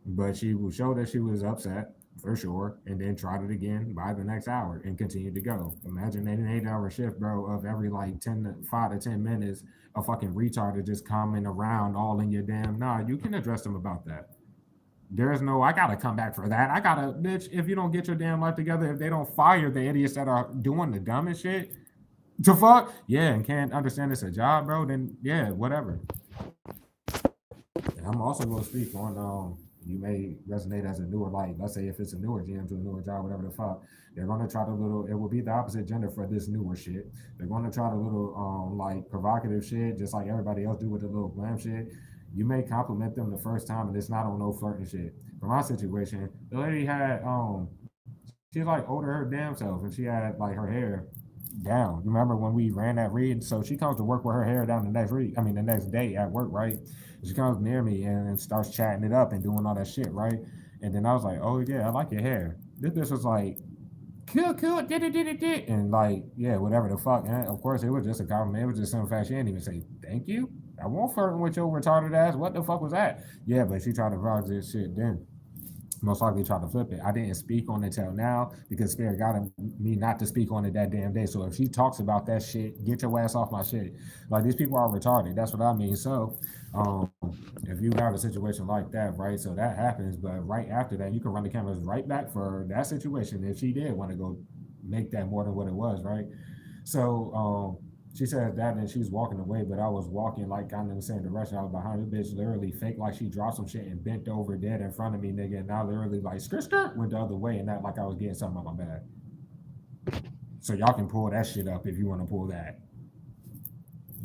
Speaker 1: But she would show that she was upset for sure, and then tried it again by the next hour and continued to go. Imagine an 8 hour shift, bro, of every like 5 to 10 minutes, a fucking retard is just coming around all in your damn. Nah, you can address them about that. There's no, I gotta come back for that. I gotta, bitch, if you don't get your damn life together, if they don't fire the idiots that are doing the dumbest shit, to fuck, yeah, and can't understand it's a job, bro, then yeah, whatever. And I'm also going to speak on you may resonate as a newer like let's say if it's a newer GM to a newer job, whatever the fuck, they're going to try to little it will be the opposite gender for this newer shit. They're going to try to little like provocative shit just like everybody else do with the little glam shit. You may compliment them the first time and it's not on no flirting shit. For my situation, the lady had she's like older her damn self and she had like her hair down. You remember when we ran that read? So she comes to work with her hair down the next read. I mean the next day at work, right? She comes near me and starts chatting it up and doing all that shit, right? And then I was like, oh yeah, I like your hair. This bitch was like, cool, did, and like, yeah, whatever the fuck. And of course, it was just a compliment. It was just some fact. She didn't even say thank you. I won't flirting with your retarded ass. What the fuck was that? Yeah, but she tried to rock this shit then most likely try to flip it. I didn't speak on it till now because Spirit got me not to speak on it that damn day. So if she talks about that shit, get your ass off my shit. Like these people are retarded. That's what I mean. So if you have a situation like that, right? So that happens, but right after that, you can run the cameras right back for that situation if she did want to go make that more than what it was, right? So she said that and she was walking away, but I was walking like kind of in the same direction. I was behind this bitch, literally fake like she dropped some shit and bent over dead in front of me, nigga. And I literally like skirt went the other way and that like I was getting something on my bag. So y'all can pull that shit up if you want to pull that.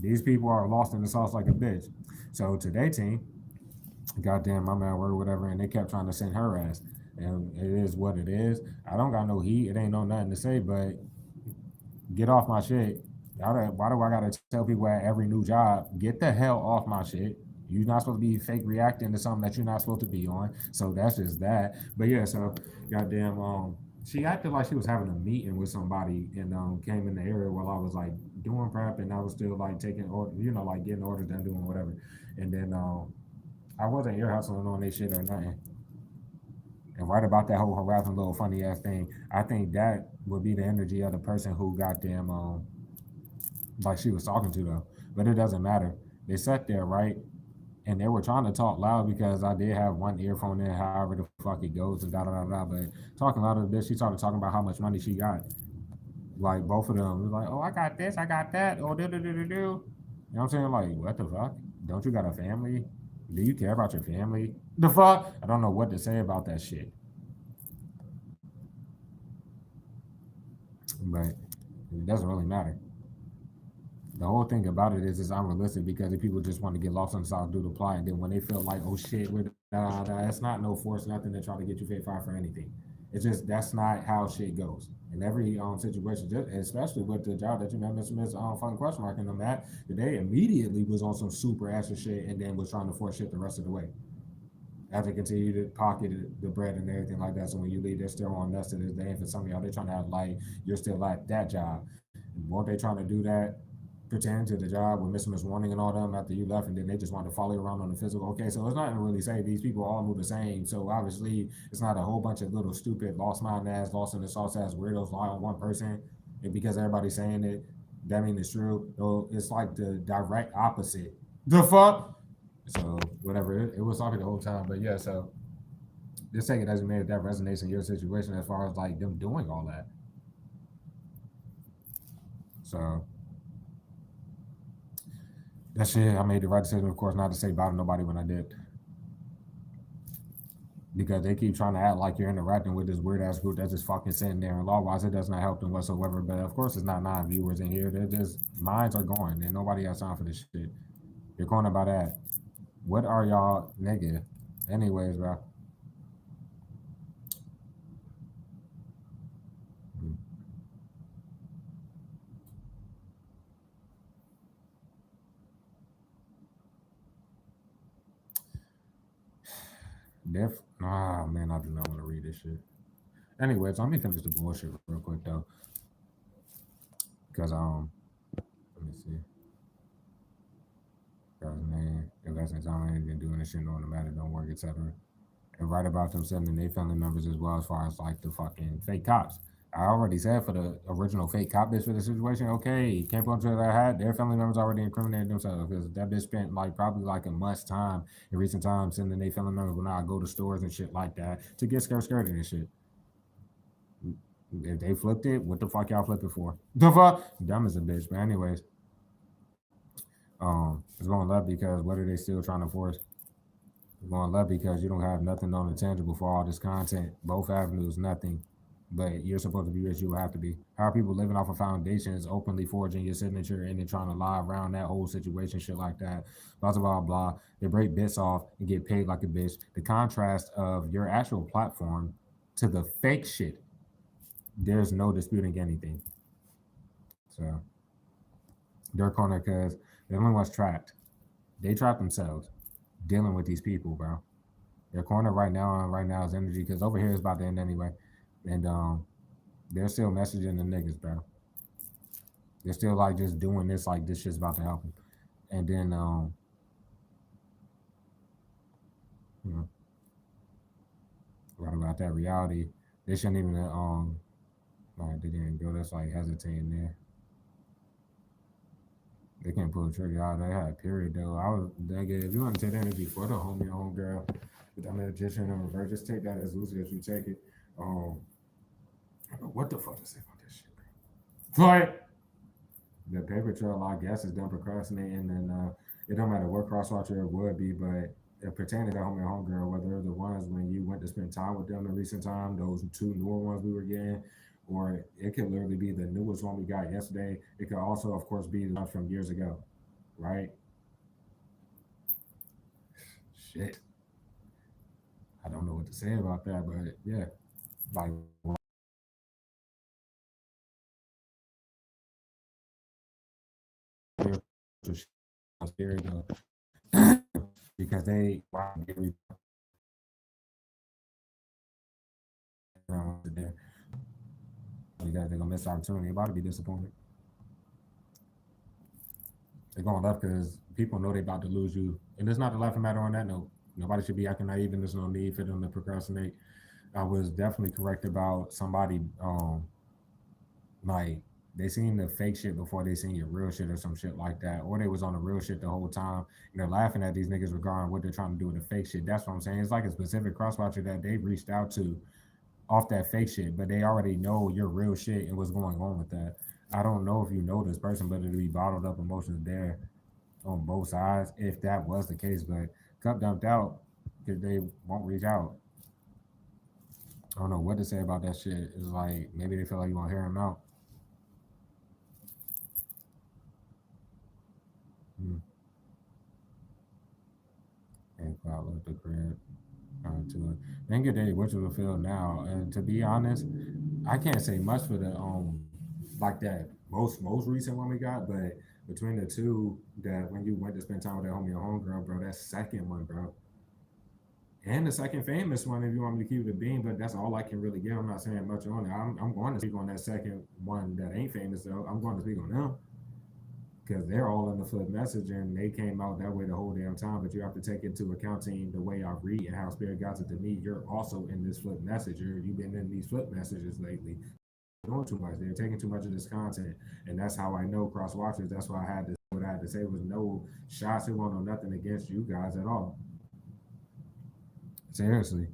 Speaker 1: These people are lost in the sauce like a bitch. So today team, goddamn, I'm at work or whatever, and they kept trying to send her ass. And it is what it is. I don't got no heat. It ain't no nothing to say, but get off my shit. Why do I gotta tell people at every new job, get the hell off my shit? You're not supposed to be fake reacting to something that you're not supposed to be on. So that's just that. But yeah, so goddamn, she acted like she was having a meeting with somebody and came in the area while I was like doing prep and I was still like taking order, like getting orders done, doing whatever. And then I wasn't ear hustling on this shit or nothing. And right about that whole harassing little funny ass thing, I think that would be the energy of the person who got them like she was talking to them. But it doesn't matter. They sat there, right? And they were trying to talk loud because I did have one earphone in, however the fuck it goes and da da da da. But talking loud a bit, she started talking about how much money she got. Like both of them was like, oh, I got this, I got that, oh, do do do do do. You know what I'm saying? Like, what the fuck? Don't you got a family? Do you care about your family? The fuck? I don't know what to say about that shit. But it doesn't really matter. The whole thing about it is it's unrealistic because the people just want to get lost on the south do the plot, and then when they feel like, oh shit, we're it's not no force, nothing to try to get you fit fire for anything. It's just that's not how shit goes. In every situation, just, especially with the job that you met Mr. Smith's fucking question mark in them at, they immediately was on some super ass shit and then was trying to force shit the rest of the way. As they continue to pocket the bread and everything like that. So when you leave, they're still on us to this day. And for some of y'all, they're trying to have like you're still at that job. Weren't they trying to do that pretend to the job with Miss Warning and all them after you left, and then they just want to follow you around on the physical. Okay, so it's not to really say these people all move the same. So obviously, it's not a whole bunch of little stupid, lost mind ass, lost in the sauce ass weirdos lie on one person, and because everybody's saying it, that means it's true. So it's like the direct opposite. The fuck. So whatever, it was talking the whole time, but yeah. So just take it as you may if that resonates in your situation as far as like them doing all that. So that shit, I made the right decision, of course, not to say bye to nobody when I did. Because they keep trying to act like you're interacting with this weird ass group that's just fucking sitting there. And law wise, it does not help them whatsoever. But of course, it's not non-viewers in here. They're just minds are going, and nobody has time for this shit. You're going about that. What are y'all nigga? Anyways, bro. Man, I do not want to read this shit. Anyways, let me finish the bullshit real quick though, because let Let's see. Because man, investing time and doing this shit knowing the matter don't work, etc. And write about them sending their family members as well as far as like the fucking fake cops. I already said for the original fake cop bitch for the situation, okay, can't put to their hat. Their family members already incriminated themselves because that bitch spent like probably like a month's time in recent times sending their family members when I go to stores and shit like that to get skirted and shit. If they flipped it, what the fuck y'all flip it for? The fuck? Dumb as a bitch. But anyways, it's going left because what are they still trying to force? It's going left because you don't have nothing on the tangible for all this content. Both avenues, nothing. But you're supposed to be rich, you will have to be. How are people living off of foundations, openly forging your signature and then trying to lie around that whole situation, shit like that? Blah, blah, blah, blah. They break bits off and get paid like a bitch. The contrast of your actual platform to the fake shit, there's no disputing anything. So, their corner, because they're the only ones trapped. They trapped themselves dealing with these people, bro. Their corner right now is energy because over here is about to end anyway. And they're still messaging the niggas, bro. They're still like just doing this, like this shit's about to help them. And then you know, right about that reality, they shouldn't even like they didn't go, that's like hesitating there. They can't pull the trigger out. They had a period though. I was nigga, if you want to take that energy for the home girl with that magician in reverse, just take that as loosely as you take it. I don't know what the fuck to say about this shit, bro. Like the paper trail, I guess, is done procrastinating, and it don't matter what crosswatcher it would be, but it pertaining to homegirl, whether they're the ones when you went to spend time with them in recent time, those two newer ones we were getting, or it could literally be the newest one we got yesterday. It could also, of course, be the one from years ago, right? Shit. I don't know what to say about that, but yeah, like scary though, because they there. Because they're gonna miss opportunity. They're about to be disappointed. They're going left because people know they're about to lose you, and it's not the laughing matter on that note. Nobody should be acting naive, and there's no need for them to procrastinate. I was definitely correct about somebody like they seen the fake shit before they seen your real shit or some shit like that, or they was on the real shit the whole time. And they're laughing at these niggas regarding what they're trying to do with the fake shit. That's what I'm saying. It's like a specific crosswatcher that they reached out to off that fake shit, but they already know your real shit and what's going on with that. I don't know if you know this person, but it'll be bottled up emotions there on both sides if that was the case. But cup dumped out because they won't reach out. I don't know what to say about that shit. It's like maybe they feel like you want to hear them out. And cloud left the crib. To it. Then get day, which will feel now. And to be honest, I can't say much for the like that most recent one we got, but between the two that when you went to spend time with that homie or homegirl, bro, that second one, bro. And the second famous one, if you want me to keep it being, but that's all I can really give. I'm not saying much on it. I'm going to speak on that second one that ain't famous though. I'm going to speak on them because they're all in the flip message and they came out that way the whole damn time. But you have to take into accounting the way I read and how spirit got it to me. You're also in this flip message. You've been in these flip messages lately. Doing too much. They're taking too much of this content, and that's how I know cross watchers. That's why I had to. What I had to say was no shots. It won't know nothing against you guys at all. Seriously,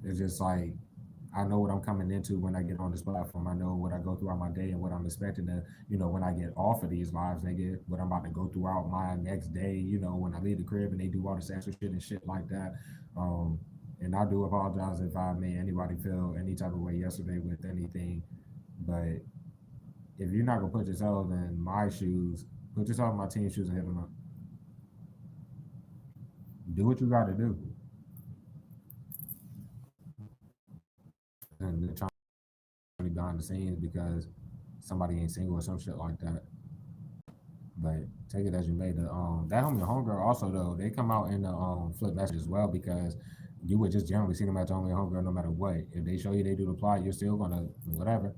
Speaker 1: it's just like I know what I'm coming into when I get on this platform. I know what I go throughout my day and what I'm expecting to, when I get off of these lives, they get what I'm about to go throughout my next day, when I leave the crib and they do all this extra shit and shit like that. And I do apologize if I made anybody feel any type of way yesterday with anything. But if you're not gonna put yourself in my shoes, put yourself in my team's shoes and hit them up. Do what you gotta do. And they're trying to be behind the scenes because somebody ain't single or some shit like that. But take it as you may. The that homie homegirl also though, they come out in the flip message as well because you would just generally see them at the homie homegirl no matter what. If they show you they do the plot, you're still gonna whatever.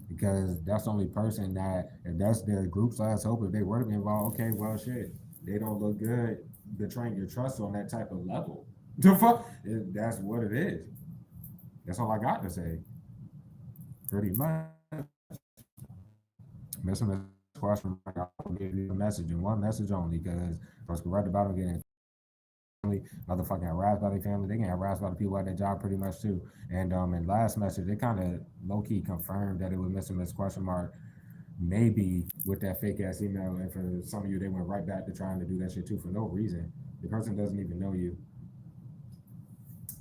Speaker 1: because that's the only person that, if that's their group's last hope, if they were to be involved, okay, well, shit, they don't look good betraying your trust on that type of level. The fuck? That's what it is. That's all I got to say. Pretty much. Missing this question, I will give you a message and one message only because I was correct about them getting family, motherfucking harassed by their family. They get harassed by the people at their job pretty much too. And last message, they kind of low key confirmed that it was missing this question mark. Maybe with that fake ass email, and for some of you, they went right back to trying to do that shit too for no reason. The person doesn't even know you,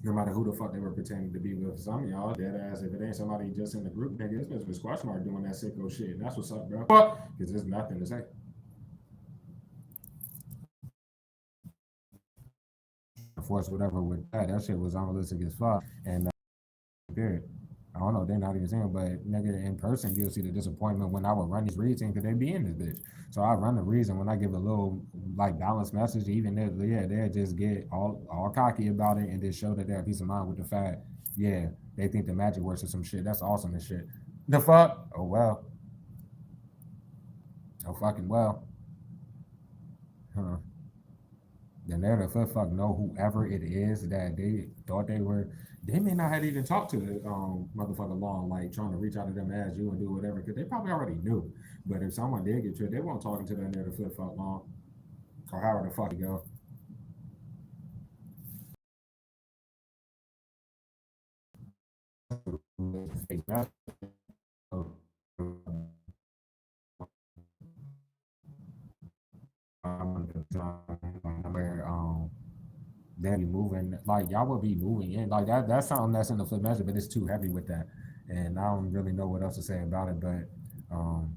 Speaker 1: no matter who the fuck they were pretending to be with. Some of y'all dead ass. If it ain't somebody just in the group, nigga, it's Mr. Squash Mark doing that sicko shit. And that's what's up, bro. Because there's nothing to say. Force whatever with that. That shit was unrealistic as fuck. And period. I don't know, they're not even saying, but nigga, in person, you'll see the disappointment when I would run these reads because they be in this bitch. So I run the reads, and when I give a little like balanced message, even if yeah, they'll just get all cocky about it and just show that they have peace of mind with the fact, yeah, they think the magic works or some shit. That's awesome and shit. The fuck? Oh well. Oh fucking well. Huh. Then they're the fuck know whoever it is that they thought they were. They may not have even talked to the motherfucker long, like trying to reach out to them as you and do whatever, because they probably already knew. But if someone did get tricked, they won't talking to them there to flip fuck long or however the fuck it go. Where they'll be moving, like y'all will be moving in, like that's something that's in the flip measure, but it's too heavy with that, and I don't really know what else to say about it. But um,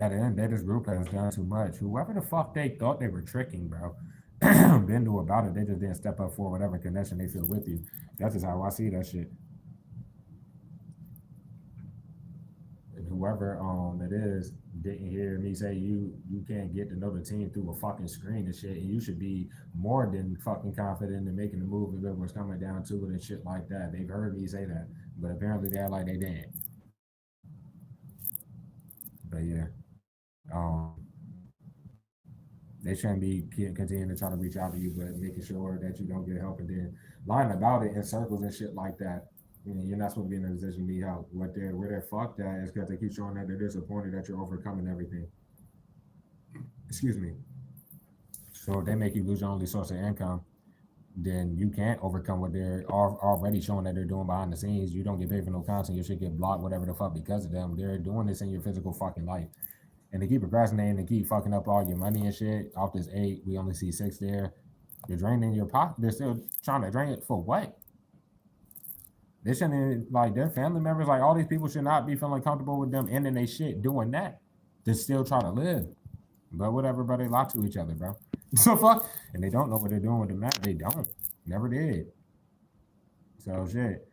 Speaker 1: at the end, this group has done too much. Whoever the fuck they thought they were tricking, bro, been knew about it. They just didn't step up for whatever connection they feel with you. That's just how I see that shit. And whoever it is didn't hear me say you can't get to know the team through a fucking screen and shit, and you should be more than fucking confident in making the move if it was coming down to it and shit like that. They've heard me say that, but apparently they act like they didn't. But yeah, um, they shouldn't be continuing to try to reach out to you, but making sure that you don't get help and then lying about it in circles and shit like that. You know, you're not supposed to be in a position to need help. Where they're fucked at is because they keep showing that they're disappointed that you're overcoming everything. Excuse me. So if they make you lose your only source of income, then you can't overcome what they're already showing that they're doing behind the scenes. You don't get paid for no content. Your shit get blocked, whatever the fuck, because of them. They're doing this in your physical fucking life. And they keep procrastinating and keep fucking up all your money and shit. Off this 8, we only see 6 there. They're draining your pocket. They're still trying to drain it for what? They shouldn't, like, their family members, like, all these people should not be feeling comfortable with them ending their shit doing that. They still try to live. But whatever, bro, they lie to each other, bro. So fuck. And they don't know what they're doing with the map. They don't. Never did. So shit.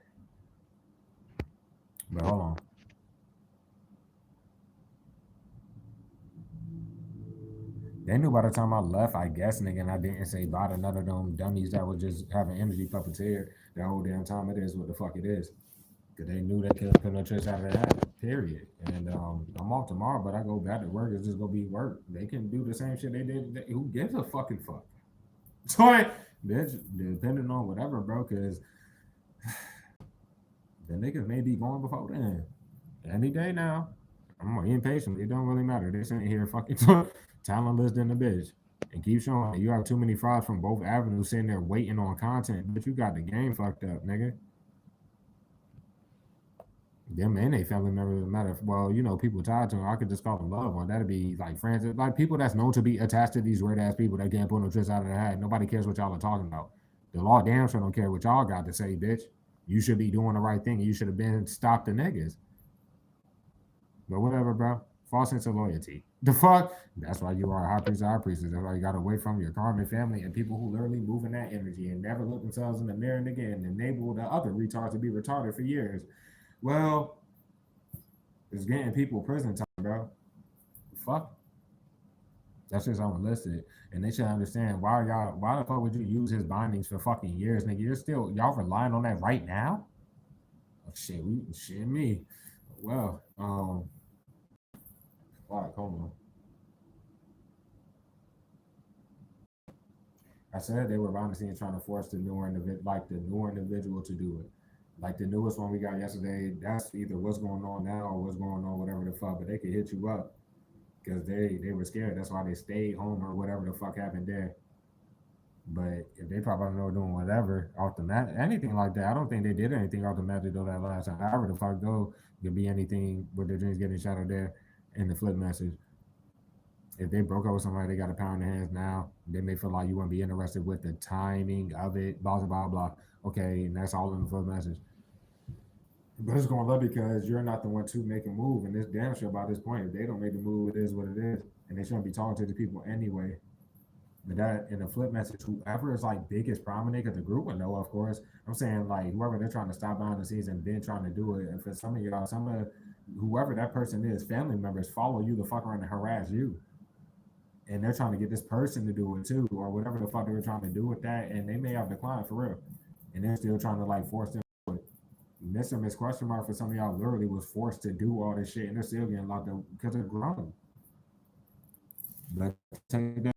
Speaker 1: But hold on. They knew by the time I left, I guess, nigga, and I didn't say bye to none of them dummies that was just having energy puppeteer the whole damn time. It is what the fuck it is. Because they knew they could put no tricks out of that, period. And I'm off tomorrow, but I go back to work. It's just going to be work. They can do the same shit they did. Who gives a fucking fuck? So, bitch, depending on whatever, bro, because the niggas may be going before then. Any day now. I'm impatient. It don't really matter. They sitting here fucking talentless than the bitch. And keep showing you have too many frauds from both avenues sitting there waiting on content. But you got the game fucked up, nigga. Them and they family members doesn't matter. Well, you know, people tied to them, I could just call them loved one. That'd be like friends, like people that's known to be attached to these weird ass people that can't pull no tricks out of their hat. Nobody cares what y'all are talking about. The law damn sure don't care what y'all got to say, bitch. You should be doing the right thing. You should have been stopped the niggas. But whatever, bro. False sense of loyalty. The fuck? That's why you are a high priest of high priests. That's why you got away from your karmic family and people who literally move in that energy and never look themselves in the mirror and again and enable the other retards to be retarded for years. Well, it's getting people prison time, bro. Fuck. That's just unrealistic. And they should understand why the fuck would you use his bindings for fucking years, nigga? Y'all relying on that right now? Oh, shit, me. Well, fuck, hold on. I said they were behind the scenes trying to force the newer individual to do it. Like the newest one we got yesterday, that's either what's going on now or what's going on, whatever the fuck. But they could hit you up because they were scared. That's why they stayed home or whatever the fuck happened there. But if they probably know doing whatever off the mat, anything like that, I don't think they did anything off the magic though that last time. However the fuck though, could be anything with their dreams getting shot there in the flip message. If they broke up with somebody, they got a pound in their hands now. They may feel like you wouldn't be interested with the timing of it, blah blah blah blah. Okay, and that's all in the flip message. But it's going to love because you're not the one to make a move, and this damn sure by this point, if they don't make the move, it is what it is, and they shouldn't be talking to the people anyway. But that in the flip message, whoever is like biggest prominent, because the group would know, of course. I'm saying like whoever they're trying to stop behind the scenes and then trying to do it. And for some of y'all, some of whoever that person is, family members follow you the fuck around and harass you, and they're trying to get this person to do it too, or whatever the fuck they were trying to do with that, and they may have declined for real, and they're still trying to like force them. Mr. Miss Question Mark for some of y'all literally was forced to do all this shit, and they're still getting locked up because they're grown. But take that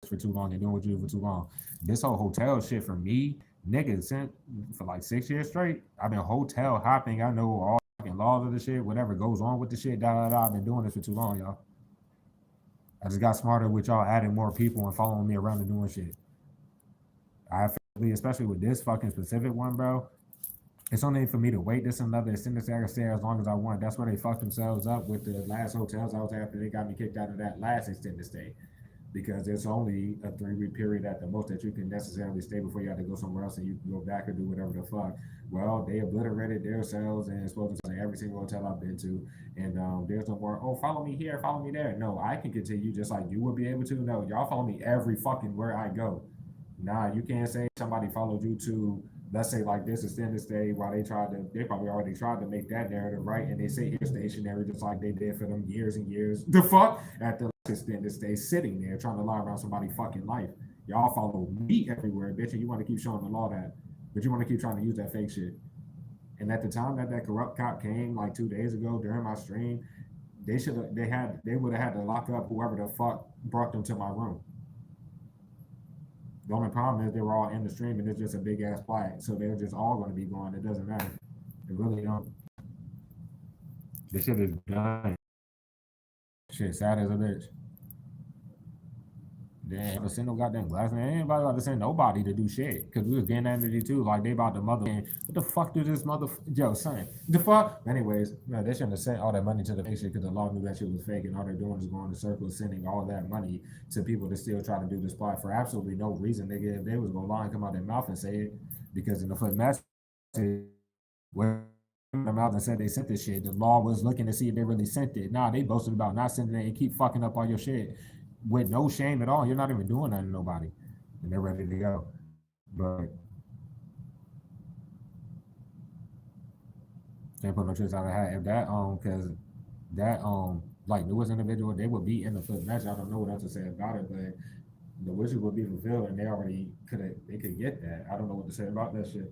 Speaker 1: for too long and doing what you do for too long. This whole hotel shit for me, nigga, sent for like 6 years straight. I've been hotel hopping. I know all fucking laws of the shit, whatever goes on with the shit. Da da da. I've been doing this for too long, y'all. I just got smarter with y'all adding more people and following me around and doing shit. I feel, especially with this fucking specific one, bro. It's only for me to wait this another extended stay as long as I want. That's where they fucked themselves up with the last hotels I was after they got me kicked out of that last extended stay. Because it's only a 3 week period at the most that you can necessarily stay before you have to go somewhere else and you can go back or do whatever the fuck. Well, they obliterated their cells and exposed to every single hotel I've been to. And there's no more, oh, follow me here, follow me there. No, I can continue just like you would be able to. No, y'all follow me every fucking where I go. Nah, you can't say somebody followed you to, let's say like this extended stay while they probably already tried to make that narrative right, and they say you're stationary just like they did for them years and years. The fuck at the extended stay, sitting there trying to lie around somebody's fucking life. Y'all follow me everywhere, bitch, and you want to keep showing the law that, but you want to keep trying to use that fake shit. And at the time that that corrupt cop came like 2 days ago during my stream, they would have had to lock up whoever the fuck brought them to my room. The only problem is they were all in the stream and it's just a big ass plot. So they're just all going to be gone. It doesn't matter. It really don't. This shit is done. Shit, sad as a bitch. Damn, send no goddamn glass. Man, ain't anybody about to send nobody to do shit. Cause we was getting energy too. Like they about to mother. Man, what the fuck do this mother? Yo, son, the fuck. Anyways, no, they shouldn't have sent all that money to the fake shit because the law knew that shit was fake, and all they're doing is going in circles, sending all that money to people to still try to do this plot for absolutely no reason. Nigga, if they was gonna lie and come out their mouth and say it, because in the flip message, where their mouth and said they sent this shit, the law was looking to see if they really sent it. Nah, they boasted about not sending it and keep fucking up all your shit with no shame at all. You're not even doing nothing to nobody, and they're ready to go. But can't put no tricks out of the hat. If that because that like newest individual, they would be in the flip match. I don't know what else to say about it, but the wishes would be fulfilled, and they already could get that. I don't know what to say about that shit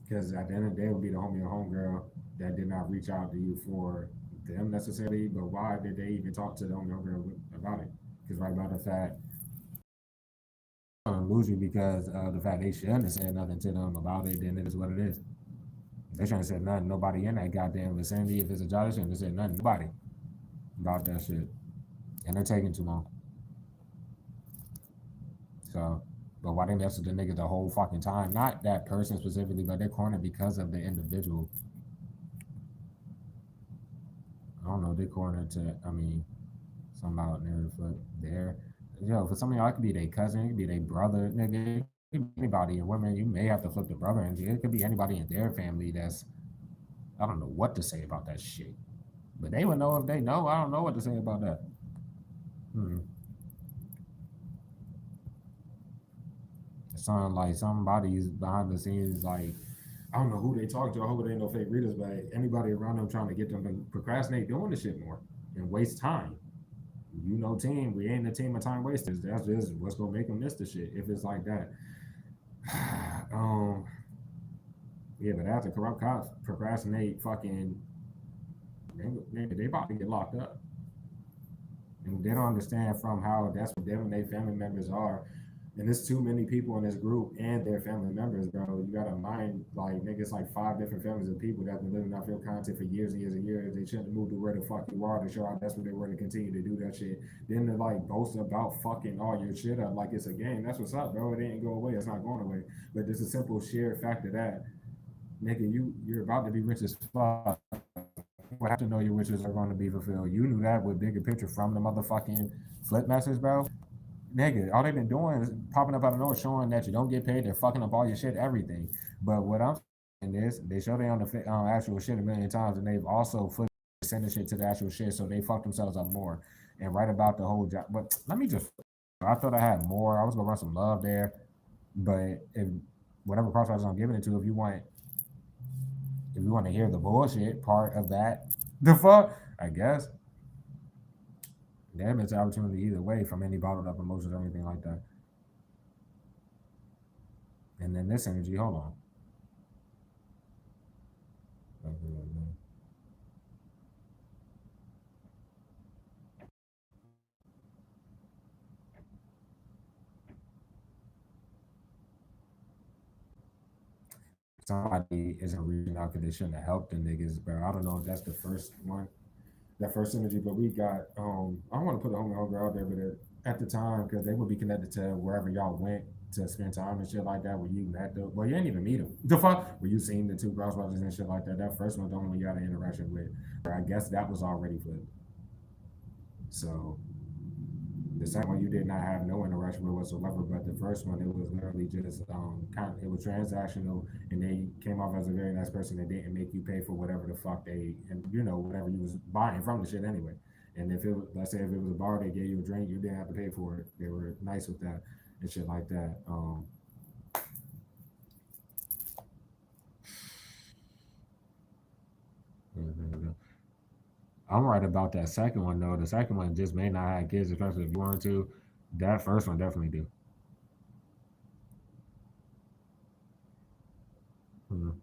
Speaker 1: because at the end of the day, it would be the homie or homegirl that did not reach out to you for them necessarily. But why did they even talk to the homie or homegirl about it? Because right about the fact lose you because of the fact they shouldn't have said nothing to them about it, then it is what it is. They shouldn't have said nothing. Nobody in that goddamn vicinity. If it's a job, they shouldn't have said nothing. Nobody about that shit. And they're taking too long. So, but why they mess with the nigga the whole fucking time? Not that person specifically, but they're cornered because of the individual. I don't know. They cornered to, I mean, some out there. Yo, for some of y'all, it could be their cousin, it could be their brother, nigga. It could be anybody. And women, you may have to flip the brother into it. It could be anybody in their family that's, I don't know what to say about that shit. But they would know if they know. I don't know what to say about that. It sounds like somebody's behind the scenes, like, I don't know who they talk to. I hope it ain't no fake readers, but anybody around them trying to get them to procrastinate doing the shit more and waste time. You know, team, we ain't a team of time wasters. That's just what's gonna make them miss the shit if it's like that. Yeah, but after corrupt cops procrastinate, fucking, they about to get locked up. And they don't understand from how that's what them and their family members are. And there's too many people in this group and their family members, bro. You gotta mind, like, niggas, like 5 different families of people that's been living off your content for years and years and years. They shouldn't have moved to where the fuck you are to show out that's what they were to continue to do that shit. Then to, like, boast about fucking all your shit up like it's a game. That's what's up, bro. It ain't go away. It's not going away. But there's a simple sheer fact of that, nigga, you're about to be rich as fuck. You have to know your wishes are going to be fulfilled. You knew that with bigger picture from the motherfucking flip message, bro. Nigga, all they've been doing is popping up out of nowhere showing that you don't get paid. They're fucking up all your shit, everything. But what I'm saying is, they show they on the actual shit a million times, and they've also flipped sending shit to the actual shit, so they fuck themselves up more. And right about the whole job. But let me just, I thought I had more. I was gonna run some love there, but if whatever crosswise I'm giving it to, if you want to hear the bullshit part of that, the fuck, I guess. Damn, it's an opportunity either way from any bottled up emotions or anything like that. And then this energy, hold on. Somebody isn't reaching out because they shouldn't have helped the niggas, but I don't know if that's the first one, that first energy. But we got, I don't want to put a homie homegirl out there, but at the time, because they would be connected to wherever y'all went to spend time and shit like that, where you met the, well, you didn't even meet them. The fuck? Where you seen the two crosswalkers and shit like that. That first one, the only one you had an interaction with, or I guess that was already flipped. So the second one you did not have no interaction with whatsoever, but the first one it was literally just kind of, it was transactional, and they came off as a very nice person that didn't make you pay for whatever the fuck they, and whatever you was buying from the shit anyway. And if it was, let's say if it was a bar, they gave you a drink, you didn't have to pay for it. They were nice with that and shit like that. I'm right about that second one though. The second one just may not have kids, especially if you wanted to. That first one definitely do. Mhm.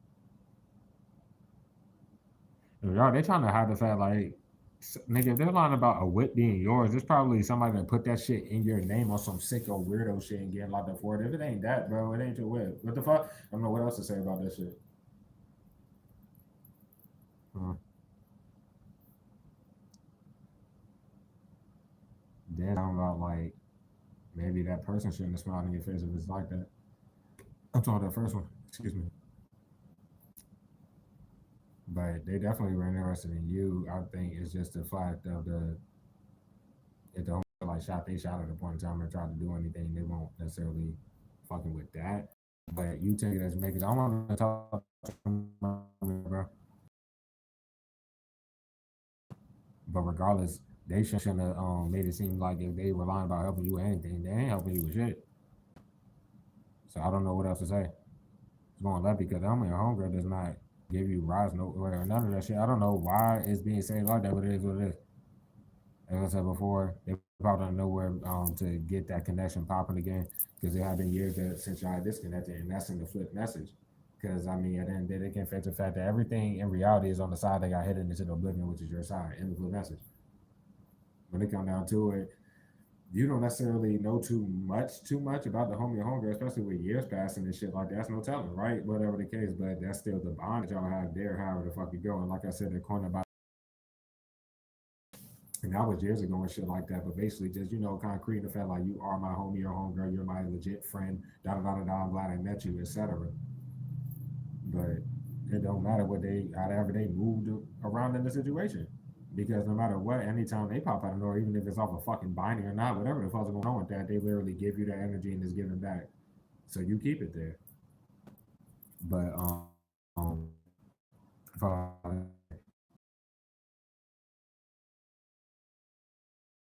Speaker 1: Y'all, they trying to hide the fact like, nigga, if they're lying about a whip being yours, there's probably somebody that put that shit in your name on some sicko weirdo shit and getting locked up for it. If it ain't that, bro, it ain't your whip. What the fuck? I don't know what else to say about that shit. Uh, then I'm about like maybe that person shouldn't have smiled in your face if it's like that. I'm talking about that first one. Excuse me. But they definitely were interested in you. I think it's just the fact of the, if the whole like shot they shot at a point in time and tried to do anything, they won't necessarily fucking with that. But you take it as makers. I want to talk to them, bro. But regardless, they shouldn't have made it seem like if they were lying about helping you with anything, they ain't helping you with shit. So I don't know what else to say. It's going left because I'm your homegirl does not give you rise no or none of that shit. I don't know why it's being said like that, but it is what it is. As I said before, they probably don't know where to get that connection popping again because there have been years that since y'all disconnected, and that's in the flip message. Because I mean, at the end of the day, they can fix the fact that everything in reality is on the side that got hidden into the oblivion, which is your side in the flip message. When it come down to it, you don't necessarily know too much about the homie or homegirl, especially with years passing and shit like that. That's no telling, right? Whatever the case, but that's still the bond that y'all have there, however the fuck you go. And like I said, the corner about, and that was years ago and shit like that. But basically, just kind of creating the fact like you are my homie or homegirl, you're my legit friend. Da da da da da. I'm glad I met you, etc. But it don't matter what they, however they moved around in the situation. Because no matter what, anytime they pop out of nowhere, even if it's off a fucking binding or not, whatever the fuck's going on with that, they literally give you that energy and is giving back. So you keep it there. But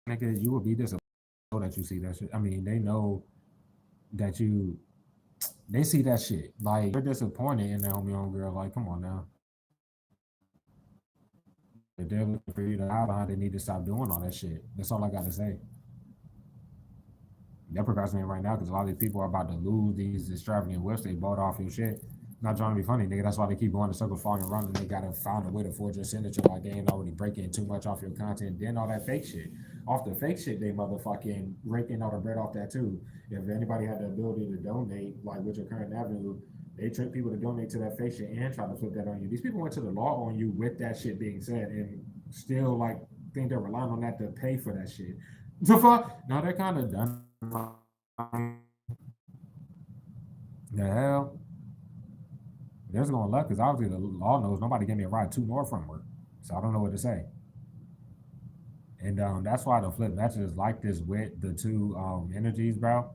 Speaker 1: nigga, you will be disappointed that you see that shit. I mean, they know that they see that shit. Like you're disappointed in that homie on girl. Like, come on now. If they're looking for you to hide behind, they need to stop doing all that shit. That's all I got to say. They're procrastinating right now because a lot of these people are about to lose these extravagant whips they bought off your shit. Not trying to be funny, nigga. That's why they keep going to circle, falling around, and they gotta find a way to forge your signature. Like they ain't already breaking too much off your content. Then all that fake shit, off the fake shit, they motherfucking raking all the bread off that too. If anybody had the ability to donate, like with your current avenue, they trick people to donate to that fake shit and try to flip that on you. These people went to the law on you with that shit being said, and still like think they're relying on that to pay for that shit. The fuck? No, they're kind of done. The hell? There's going luck because obviously the law knows nobody gave me a ride to nor from work, so I don't know what to say. And that's why the flip matches like this with the two energies, bro.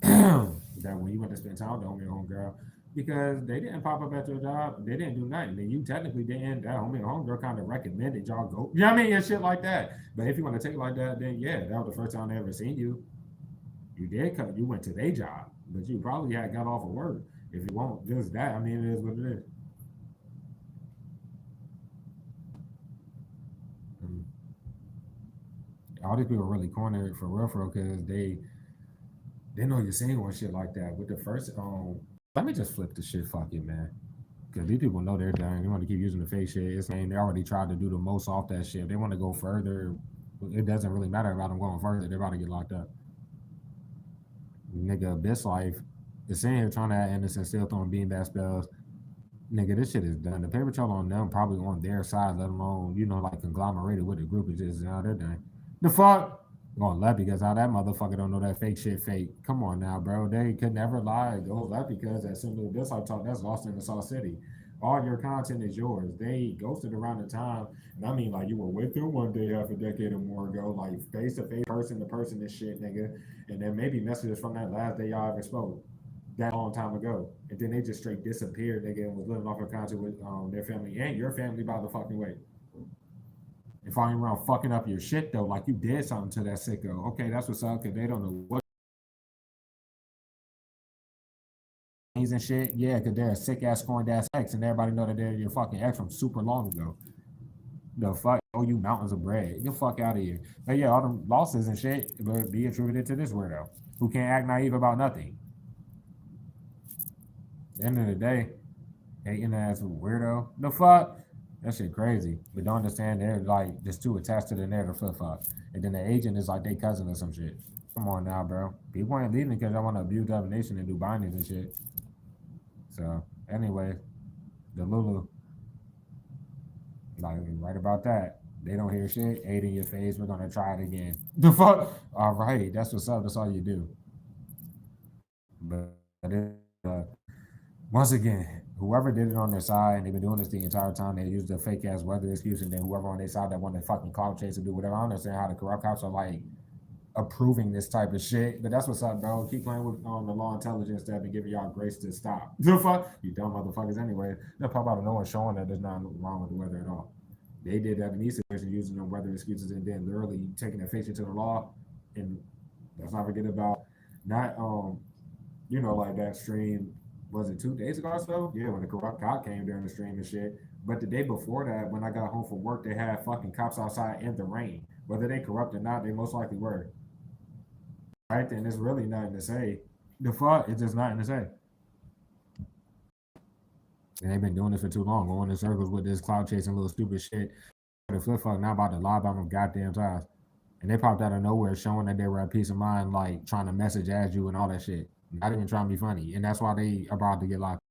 Speaker 1: That when you went to spend time with the homie and homegirl, because they didn't pop up at your job, they didn't do nothing. And you technically didn't. That homie and homegirl kind of recommended y'all go. You know what I mean? And shit like that. But if you want to take it like that, then yeah, that was the first time they ever seen you. You did cut. You went to their job, but you probably had got off of work. If you won't just that, I mean, it is what it is. Mm. All these people are really cornered for real, because they know you're single and shit like that. With the first, let me just flip the shit, fuck it, man. Because these people know they're done. They want to keep using the fake shit. It's saying they already tried to do the most off that shit. If they want to go further, it doesn't really matter about them going further. They're about to get locked up. Nigga, Abyss Life is sitting here trying to act innocent, still throwing beanbag spells. Nigga, this shit is done. The paper trail on them probably on their side, let alone, like conglomerated with the group. Is just now they're done. The fuck? I'm going left because how that motherfucker don't know that fake shit fake. Come on now, bro. They could never lie. It goes left because that simple this like talk that's lost in the Saw City. All your content is yours. They ghosted around the time, and I mean like you were with them one day half a decade or more ago, like face to face, person to person and shit, nigga. And then maybe messages from that last day y'all ever spoke that long time ago. And then they just straight disappeared, nigga, and was living off of content with their family and your family by the fucking way. And following around fucking up your shit though, like you did something to that sicko. Okay, that's what's up, cause they don't know what things and shit. Yeah, cause they're a sick ass scorned ass ex, and everybody know that they're your fucking ex from super long ago. The fuck owe you mountains of bread. Get the fuck out of here. But yeah, all the losses and shit but be attributed to this weirdo who can't act naive about nothing. At the end of the day, hating ass weirdo. The fuck? That shit crazy. But don't understand they're like just too attached to the narrative flip flop. And then the agent is like they cousin or some shit. Come on now, bro. People ain't leaving because I want to abuse the nation and do bindings and shit. So anyway, the Lulu, like right about that. They don't hear shit. Eight in your face. We're gonna try it again. The fuck? All right, that's what's up. That's all you do. But once again, whoever did it on their side, and they've been doing this the entire time, they used a fake ass weather excuse, and then whoever on their side that wanted to fucking cloud chase and do whatever. I don't understand how the corrupt cops are like approving this type of shit. But that's what's up, bro. Keep playing with the law intelligence that been giving y'all grace to stop. The fuck? You dumb motherfuckers anyway. They'll pop out of no one showing that there's nothing wrong with the weather at all. They did that in these situations using them weather excuses and then literally taking that face into the law. And let's not forget about not like that stream, was it 2 days ago or so? Yeah, when the corrupt cop came during the stream and shit. But the day before that, when I got home from work, they had fucking cops outside in the rain. Whether they corrupt or not, they most likely were. Right then, there's really nothing to say. The fuck, it's just nothing to say. And they've been doing this for too long, going in circles with this cloud chasing little stupid shit. The flip fuck now about to lie about them goddamn times. And they popped out of nowhere showing that they were at peace of mind, like trying to message as you and all that shit. Not even trying to be funny. And that's why they are about to get locked.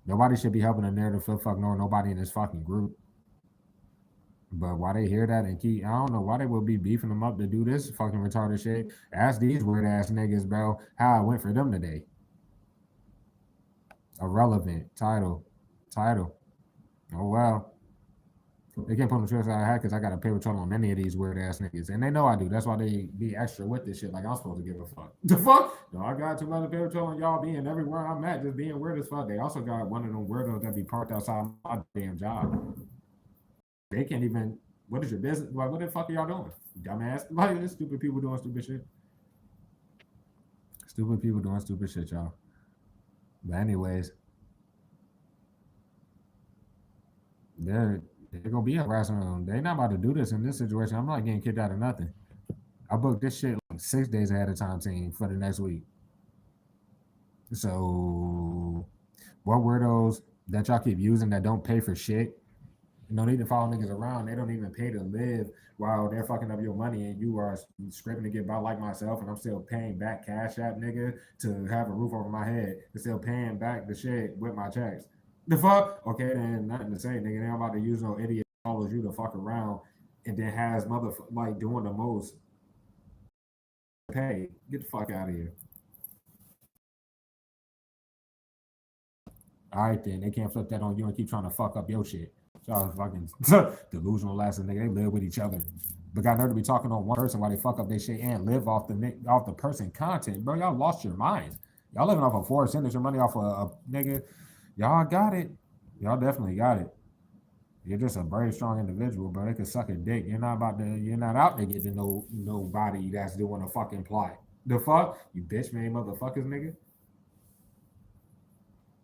Speaker 1: Nobody should be helping a narrative flip fuck nor nobody in this fucking group. But why they hear that and keep, I don't know why they would be beefing them up to do this fucking retarded shit. Ask these weird ass niggas, bro, how it went for them today. Irrelevant. Title. Oh, well. They can't put on the trust I had because I got a paper trail on many of these weird ass niggas. And they know I do. That's why they be extra with this shit. Like I'm supposed to give a fuck. The fuck? No, I got too much paper trail on y'all being everywhere I'm at, just being weird as fuck. They also got one of them weirdos that be parked outside my damn job. They can't even. What is your business? Like, what the fuck are y'all doing? Dumbass. Like, this stupid people doing stupid shit. Stupid people doing stupid shit, y'all. But anyways, they're gonna be harassing them. They're not about to do this in this situation. I'm not getting kicked out of nothing. I booked this shit like 6 days ahead of time, team, for the next week. So What weirdos that y'all keep using that don't pay for shit? No need to follow niggas around. They don't even pay to live while they're fucking up your money and you are scraping to get by like myself and I'm still paying back Cash App, nigga, to have a roof over my head. And still paying back the shit with my checks. The fuck? Okay, then nothing to say, nigga. They ain't about to use no idiot that follows you to fuck around and then has like doing the most pay. Get the fuck out of here. All right, then they can't flip that on you and keep trying to fuck up your shit. Y'all fucking delusional asses, nigga. They live with each other, but got nerve to be talking on one person while they fuck up their shit and live off the person content, bro. Y'all lost your minds. Y'all living off of forced your money off of a nigga. Y'all got it. Y'all definitely got it. You're just a brave, strong individual, bro. They could suck a dick. You're not about to. You're not out to get to know nobody that's doing a fucking plot. The fuck, you bitch made motherfuckers, nigga.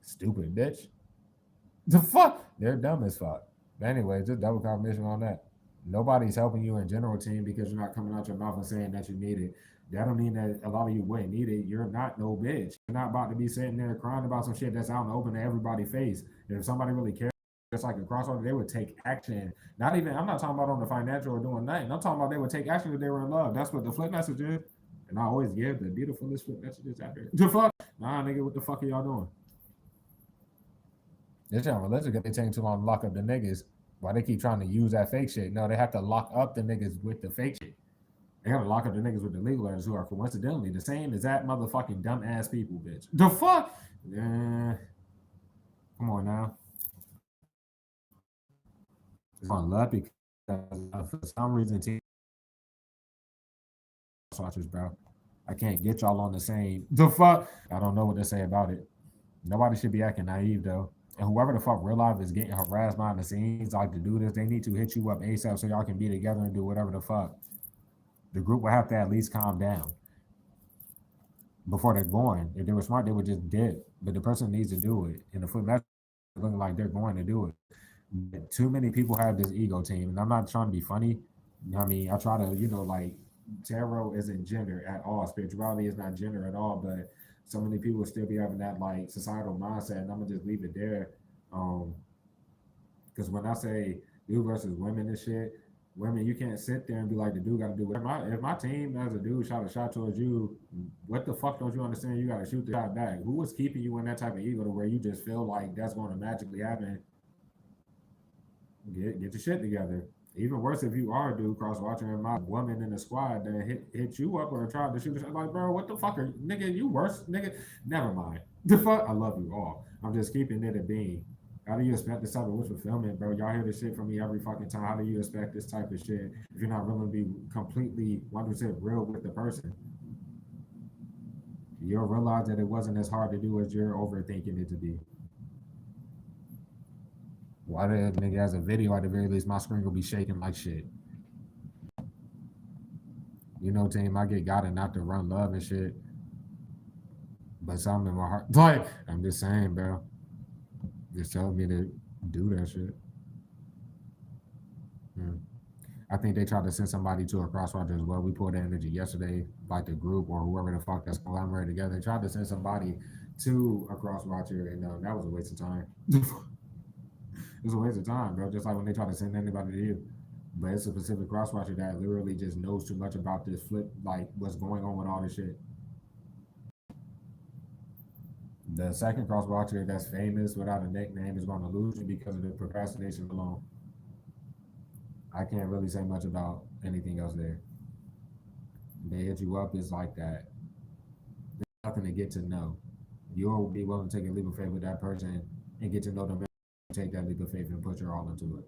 Speaker 1: Stupid bitch. The fuck? They're dumb as fuck. But anyway, just double confirmation on that. Nobody's helping you in general, team, because you're not coming out your mouth and saying that you need it. That don't mean that a lot of you wouldn't need it. You're not no bitch. You're not about to be sitting there crying about some shit that's out in the open to everybody's face. If somebody really cares, just like a crossover, they would take action. Not even, I'm not talking about on the financial or doing nothing. I'm talking about they would take action if they were in love. That's what the flip message is. And I always give the beautifulest flip messages out there. The fuck? Nah, nigga, what the fuck are y'all doing? This young religion because they taking too long to lock up the niggas. Why they keep trying to use that fake shit? No, they have to lock up the niggas with the fake shit. They gotta lock up the niggas with the legal letters who are coincidentally the same as that motherfucking dumb ass people, bitch. The fuck? Come on now. It's on love because for some reason, watchers, bro. I can't get y'all on the same. The fuck? I don't know what to say about it. Nobody should be acting naive though. And whoever the fuck real life is getting harassed behind the scenes, like to do this, they need to hit you up ASAP so y'all can be together and do whatever the fuck. The group will have to at least calm down before they're going. If they were smart, they would just dip. But the person needs to do it. And the foot match looking like they're going to do it. But too many people have this ego team, and I'm not trying to be funny. I mean, I try to, like tarot isn't gender at all. Spirituality is not gender at all, but so many people still be having that like societal mindset, and I'm gonna just leave it there. Because when I say dude versus women and shit, women, you can't sit there and be like the dude got to do whatever. If my team as a dude shot a shot towards you, what the fuck don't you understand? You got to shoot the shot back. Who was keeping you in that type of ego to where you just feel like that's going to magically happen? Get your shit together. Even worse if you are a dude cross watching and my woman in the squad that hit you up or tried to shoot the shot. Like, bro, what the fuck are nigga? You worse, nigga. Never mind. The fuck. I love you all. I'm just keeping it a being. How do you expect this type of wish fulfillment, bro? Y'all hear this shit from me every fucking time. How do you expect this type of shit if you're not willing to be completely 100% real with the person? You'll realize that it wasn't as hard to do as you're overthinking it to be. Why the nigga has a video at the very least, my screen will be shaking like shit. Team, I get got it not to run love and shit. But something in my heart, like, I'm just saying, bro. Just telling me to do that shit. I think they tried to send somebody to a crosswatcher as well. We pulled the energy yesterday, like the group or whoever the fuck that's conglomerated together. They tried to send somebody to a crosswatcher, and that was a waste of time. It was a waste of time, bro. Just like when they try to send anybody to you. But it's a specific crosswatcher that literally just knows too much about this flip, like what's going on with all this shit. The second crosswatcher that's famous without a nickname is going to lose you because of the procrastination alone. I can't really say much about anything else there. They hit you up, it's like that. There's nothing to get to know. You'll be willing to take a leap of faith with that person and get to know them. Take that leap of faith and put your all into it.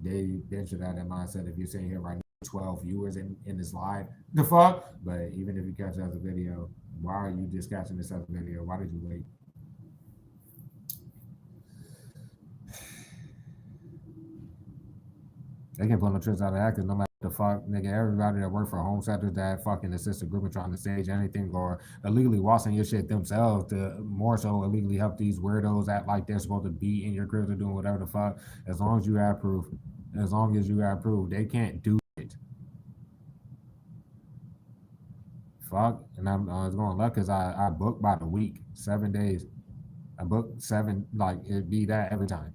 Speaker 1: They venture that in mindset. If you're sitting here right now, 12 viewers in this live, the fuck? But even if you catch it as a video, why are you just catching this as a video? Why did you wait? They can pull no tricks out of that because no matter the fuck, nigga, everybody that work for home sectors that fucking assist the group and trying to stage anything or illegally watching your shit themselves to more so illegally help these weirdos act like they're supposed to be in your crib or doing whatever the fuck. As long as you have proof, they can't do it. Fuck, and I'm it's going left because I booked by the week, 7 days. A book 7, like it'd be that every time.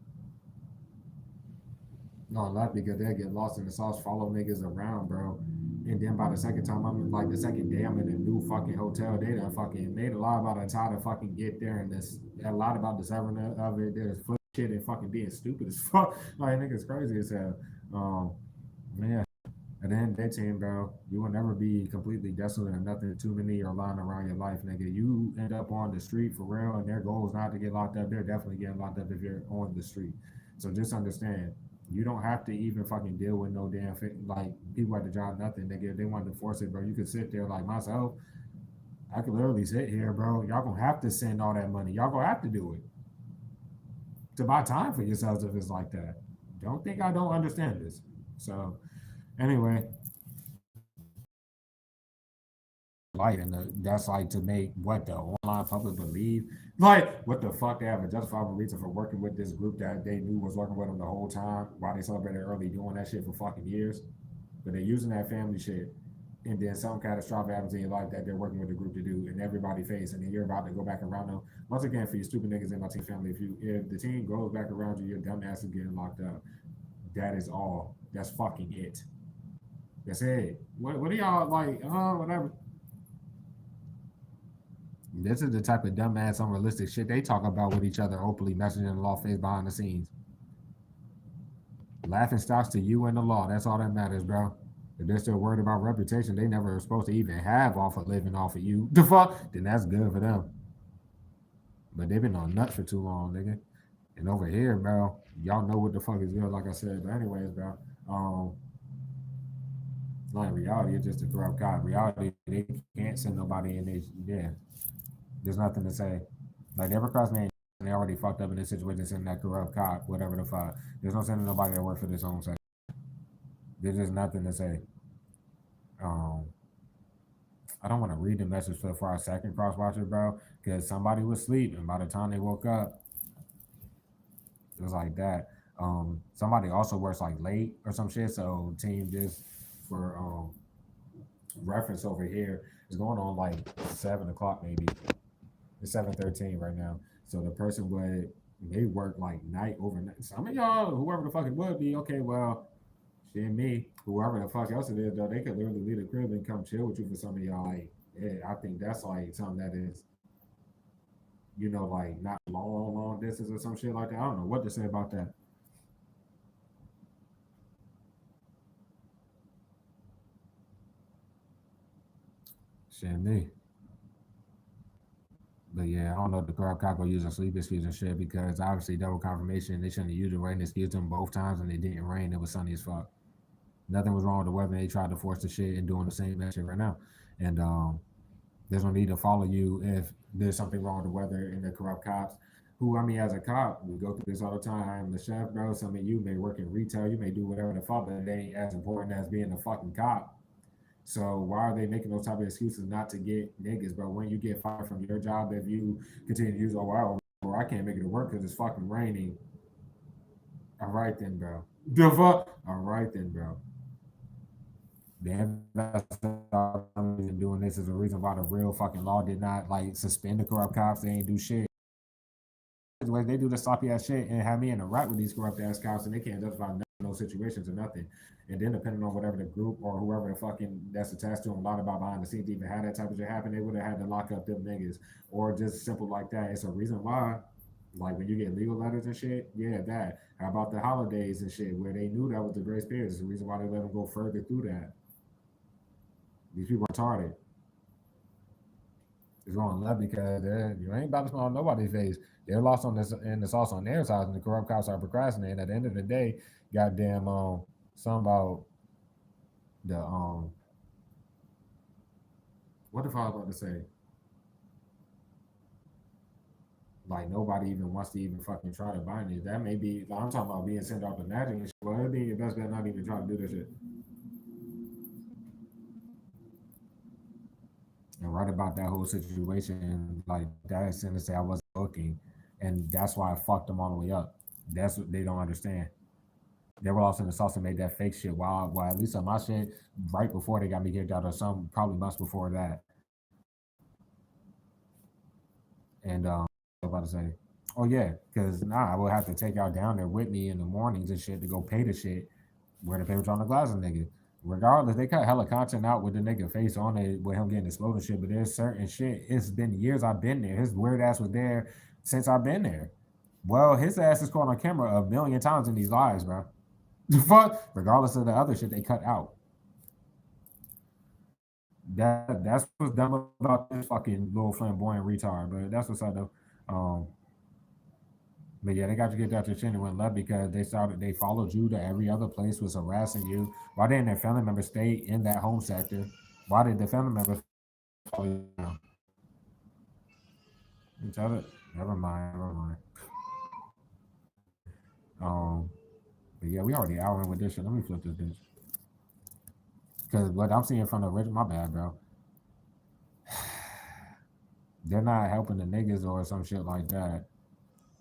Speaker 1: No, not because they get lost in the sauce, follow niggas around, bro. And then by the second time, I'm like the second day I'm in a new fucking hotel. They done fucking made a lot about the time to fucking get there, and this a lot about the severing of it. There's foot shit and fucking being stupid as fuck. Like niggas crazy as hell. Yeah. At the end of that team, bro, you will never be completely desolate and nothing too many are lying around your life, nigga. You end up on the street for real, and their goal is not to get locked up. They're definitely getting locked up if you're on the street. So just understand, you don't have to even fucking deal with no damn like people at the job, nothing, nigga. If they wanted to force it, bro, you could sit there like myself. I could literally sit here, bro. Y'all gonna have to send all that money. Y'all gonna have to do it to buy time for yourselves if it's like that. Don't think I don't understand this. So anyway, light and that's like to make what the online public believe, like what the fuck, they have a justifiable reason for working with this group that they knew was working with them the whole time while they celebrated early doing that shit for fucking years, but they're using that family shit, and then some catastrophic happens in your life that they're working with the group to do, and everybody face, and then you're about to go back around them once again. For you stupid niggas in my team family, if the team goes back around you, your dumb ass is getting locked up. That is all. That's fucking it. That's it. What are y'all like? Whatever. This is the type of dumbass, unrealistic shit they talk about with each other, openly messaging the law face behind the scenes. Laughing stocks to you and the law. That's all that matters, bro. If they're still worried about reputation they never were supposed to even have off of living off of you, the fuck, then that's good for them. But they've been on nuts for too long, nigga. And over here, bro, y'all know what the fuck is good, like I said. But anyways, bro, like reality is just a corrupt cop. Reality, they can't send nobody in. Yeah, there's nothing to say. Like they ever crossed me, and they already fucked up in this situation, sending that corrupt cop, whatever the fuck. There's no sending nobody that work for this home site. There's just nothing to say. Um, I don't want to read the message for our second cross watcher, bro, because somebody was asleep, and by the time they woke up, it was like that. Somebody also works like late or some shit. So team just for reference over here is going on like 7 o'clock maybe. It's 7:13 right now. So the person would they work like night overnight. Some of y'all, whoever the fuck it would be, okay, well, shit me, whoever the fuck else it is, though, they could literally leave the crib and come chill with you for some of y'all. Like, yeah, I think that's like something that is, like not long distance or some shit like that. I don't know what to say about that. Shit me. But yeah, I don't know if the crowd Capo using sleep excuse and shit because obviously double confirmation they shouldn't have used the rain excuse them both times and it didn't rain. It was sunny as fuck. Nothing was wrong with the weather. They tried to force the shit and doing the same shit right now. And there's no need to follow you if there's something wrong with the weather and the corrupt cops. Who I mean, as a cop, we go through this all the time. I'm the chef, bro. Some of you may work in retail, you may do whatever the fuck, but it ain't as important as being a fucking cop. So why are they making those type of excuses not to get niggas, bro? When you get fired from your job, if you continue to use, oh wow, or I can't make it to work because it's fucking raining. All right then, bro. The fuck. All right then, bro. That's doing this is the reason why the real fucking law did not like suspend the corrupt cops. They ain't do shit. They do the sloppy ass shit and have me in a rut with these corrupt ass cops, and they can't justify no situations or nothing. And then depending on whatever the group or whoever the fucking that's attached to them, a lot about behind the scenes, even had that type of shit happen, they would have had to lock up them niggas or just simple like that. It's a reason why. Like when you get legal letters and shit, yeah, that. How about the holidays and shit where they knew that was the grace period? It's the reason why they let them go further through that. These people are retarded. It's going left because you ain't about to smile on nobody's face. They're lost on this and it's also on their side, and the corrupt cops are procrastinating. At the end of the day, goddamn, something about the what the fuck I was about to say? Like nobody even wants to even fucking try to bind it. That may be. Like, I'm talking about being sent off the magic and shit. Well, it'd be your best bet not even try to do this shit. And right about that whole situation, like that sent to say I wasn't looking, and that's why I fucked them all the way up. That's what they don't understand. They were also in the sauce and made that fake shit. While at least on my shit, right before they got me kicked out, or some probably months before that. And what was I about to say? Oh yeah, because I will have to take y'all down there with me in the mornings and shit to go pay the shit. Wear the papers on the glasses, nigga. Regardless, they cut hella content out with the nigga face on it with him getting exploded and shit. But there's certain shit. It's been years I've been there. His weird ass was there since I've been there. Well, his ass is caught on camera a million times in these lives, bro. The fuck? Regardless of the other shit they cut out. That's what's dumb about this fucking little flamboyant retard. But that's what's up though. Um, but yeah, they got to get out your chin and went left because they followed you to every other place, was harassing you. Why didn't their family members stay in that home sector? Why did the family members follow you down? Each other? Never mind, never mind. Um, but yeah, we already out with this shit. Let me flip this bitch. Because what I'm seeing from the original, my bad, bro. They're not helping the niggas or some shit like that.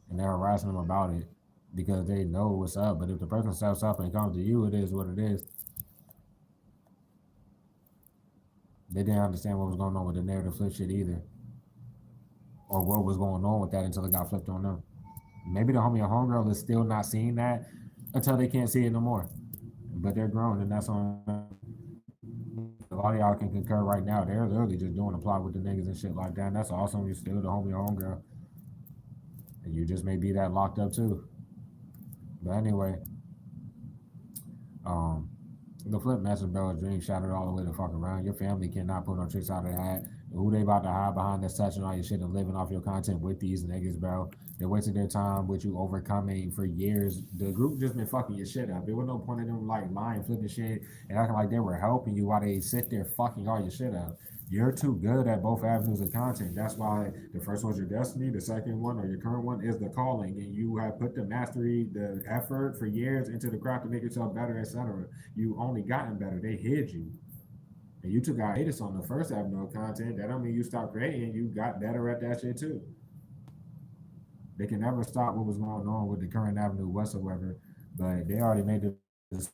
Speaker 1: And they're harassing them about it because they know what's up. But if the person steps up and comes to you, it is what it is. They didn't understand what was going on with the narrative flip shit either, or what was going on with that until it got flipped on them. Maybe the homie or homegirl is still not seeing that until they can't see it no more. But they're grown, and that's on. A lot of y'all can concur right now. They're literally just doing a plot with the niggas and shit like that. And that's awesome. You're still the homie or homegirl, and you just may be that locked up too. But anyway, um, the flip message, bro, dream shattered all the way the fuck around. Your family cannot put no tricks out of the hat. Who they about to hide behind that's touching all your shit and living off your content with these niggas, bro. They wasted their time with you overcoming for years. The group just been fucking your shit up. There was no point in them like lying, flipping shit, and acting like they were helping you while they sit there fucking all your shit up. You're too good at both avenues of content. That's why the first one's your destiny, the second one or your current one is the calling, and you have put the mastery, the effort for years into the craft to make yourself better, etc. You only gotten better. They hid you. And you took hiatus on the first avenue of content. That don't mean you stopped creating. You got better at that shit too. They can never stop what was going on with the current avenue whatsoever. But they already made the.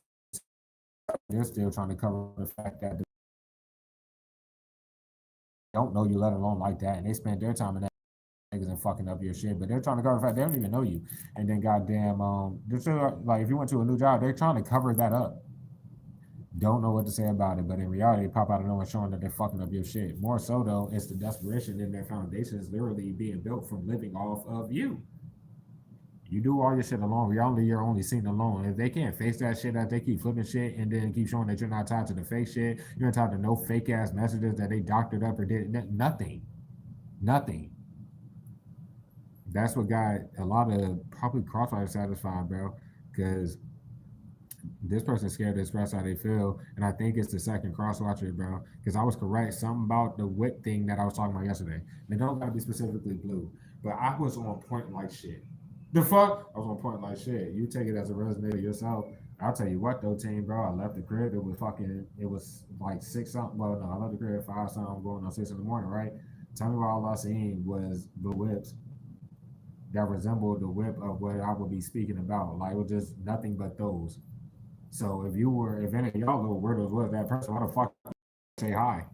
Speaker 1: They're still trying to cover the fact that they don't know you, let alone like that, and they spend their time in that niggas and fucking up your shit. But they're trying to cover the fact they don't even know you. And then goddamn, they're still, like if you went to a new job, they're trying to cover that up. Don't know what to say about it, but in reality, they pop out of nowhere showing that they're fucking up your shit. More so though, it's the desperation in their foundation is literally being built from living off of you. You do all your shit alone. Reality, you're only seen alone. If they can't face that shit, that they keep flipping shit and then keep showing that you're not tied to the fake shit, you're not tied to no fake ass messages that they doctored up or did nothing, nothing. That's what got a lot of probably crossfire satisfied, bro. Because this person's scared to express how they feel, and I think it's the second crosswatcher, bro. Because I was correct, something about the whip thing that I was talking about yesterday. They don't gotta be specifically blue, but I was on point like shit. The fuck, I was on point like shit. You take it as a resonator yourself. I'll tell you what though, team, bro. I left the crib. It was like six something. Well, no, I left the crib at five something. I'm going on 6 in the morning, right? Tell me what all I seen was the whips that resembled the whip of what I would be speaking about. Like it was just nothing but those. So if any of y'all know where those was that person, why the fuck say hi?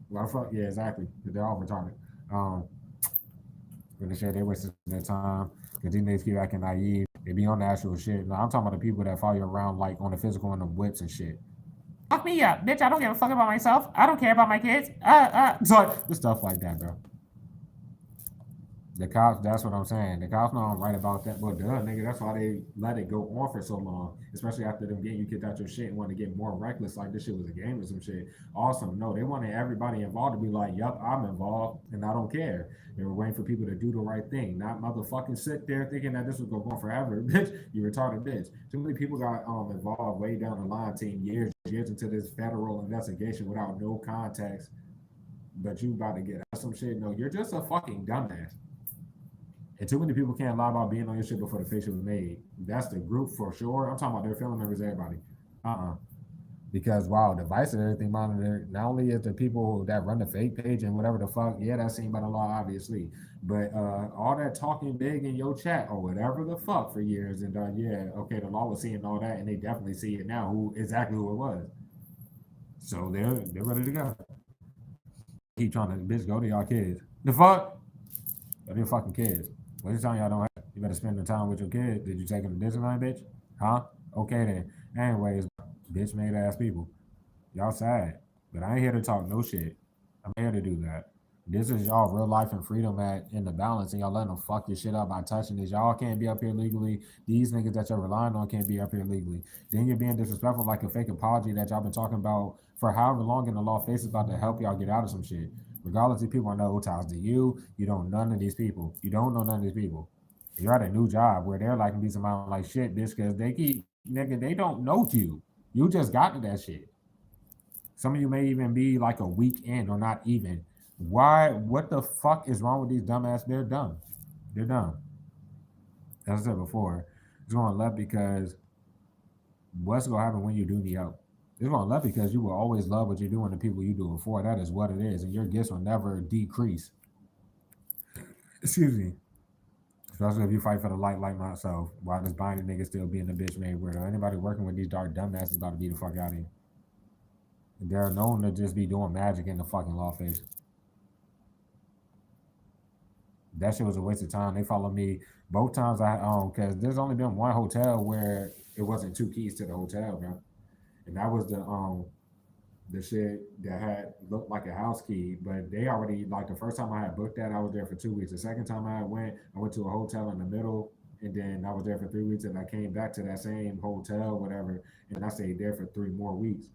Speaker 1: Why the fuck? Yeah, exactly. They're all retarded. Um, when they say they wasting their time, because these niggas keep acting naive. They be on the actual shit. Now, I'm talking about the people that follow you around like on the physical and the whips and shit. Fuck me up, bitch. I don't give a fuck about myself. I don't care about my kids. So the stuff like that, bro. The cops, that's what I'm saying. The cops know I'm right about that. But duh, nigga, that's why they let it go on for so long. Especially after them getting you kicked out your shit and want to get more reckless like this shit was a game or some shit. Awesome. No, they wanted everybody involved to be like, yup, I'm involved and I don't care. They were waiting for people to do the right thing. Not motherfucking sit there thinking that this was going to go on forever. Bitch, you retarded bitch. Too many people got involved way down the line, team, years into this federal investigation without no context. But you about to get some shit. No, you're just a fucking dumbass. And too many people can't lie about being on your shit before the fake shit was made. That's the group for sure. I'm talking about their family members, everybody. Because wow, devices and everything monitored. Not only is the people that run the fake page and whatever the fuck, yeah, that's seen by the law, obviously. But all that talking big in your chat or whatever the fuck for years, and yeah, okay, the law was seeing all that, and they definitely see it now. Who it was. So they're ready to go. Keep trying to bitch go to y'all kids. The fuck. But they're fucking kids. What you telling y'all don't have? You better spend the time with your kids. Did you take them to Disneyland, bitch? Huh? Okay then. Anyways, bitch made ass people. Y'all sad. But I ain't here to talk no shit. I'm here to do that. This is y'all real life and freedom at in the balance, and y'all letting them fuck your shit up by touching this. Y'all can't be up here legally. These niggas that you're relying on can't be up here legally. Then you're being disrespectful like a fake apology that y'all been talking about for however long in the law face is about to help y'all get out of some shit. Regardless, these people are no ties to you. You don't none of these people. You don't know none of these people. You're at a new job where they're like be somebody like shit, bitch, because they keep nigga, they don't know you. You just got to that shit. Some of you may even be like a week in or not even. Why? What the fuck is wrong with these dumbass? They're dumb. They're dumb. As I said before, it's going left because what's going to happen when you do need help? It's going left because you will always love what you do and the people you do it for. That is what it is. And your gifts will never decrease. Excuse me. Especially if you fight for the light like myself, while this binding nigga still being a bitch made weirdo. Anybody working with these dark dumbasses about to be the fuck out of here. They're known to just be doing magic in the fucking law face. That shit was a waste of time. They followed me both times because there's only been one hotel where it wasn't 2 keys to the hotel, bro. And that was the shit that had looked like a house key, but they already like the first time I had booked that, I was there for 2 weeks. The second time I went to a hotel in the middle, and then I was there for 3 weeks, and I came back to that same hotel, whatever, and I stayed there for 3 more weeks.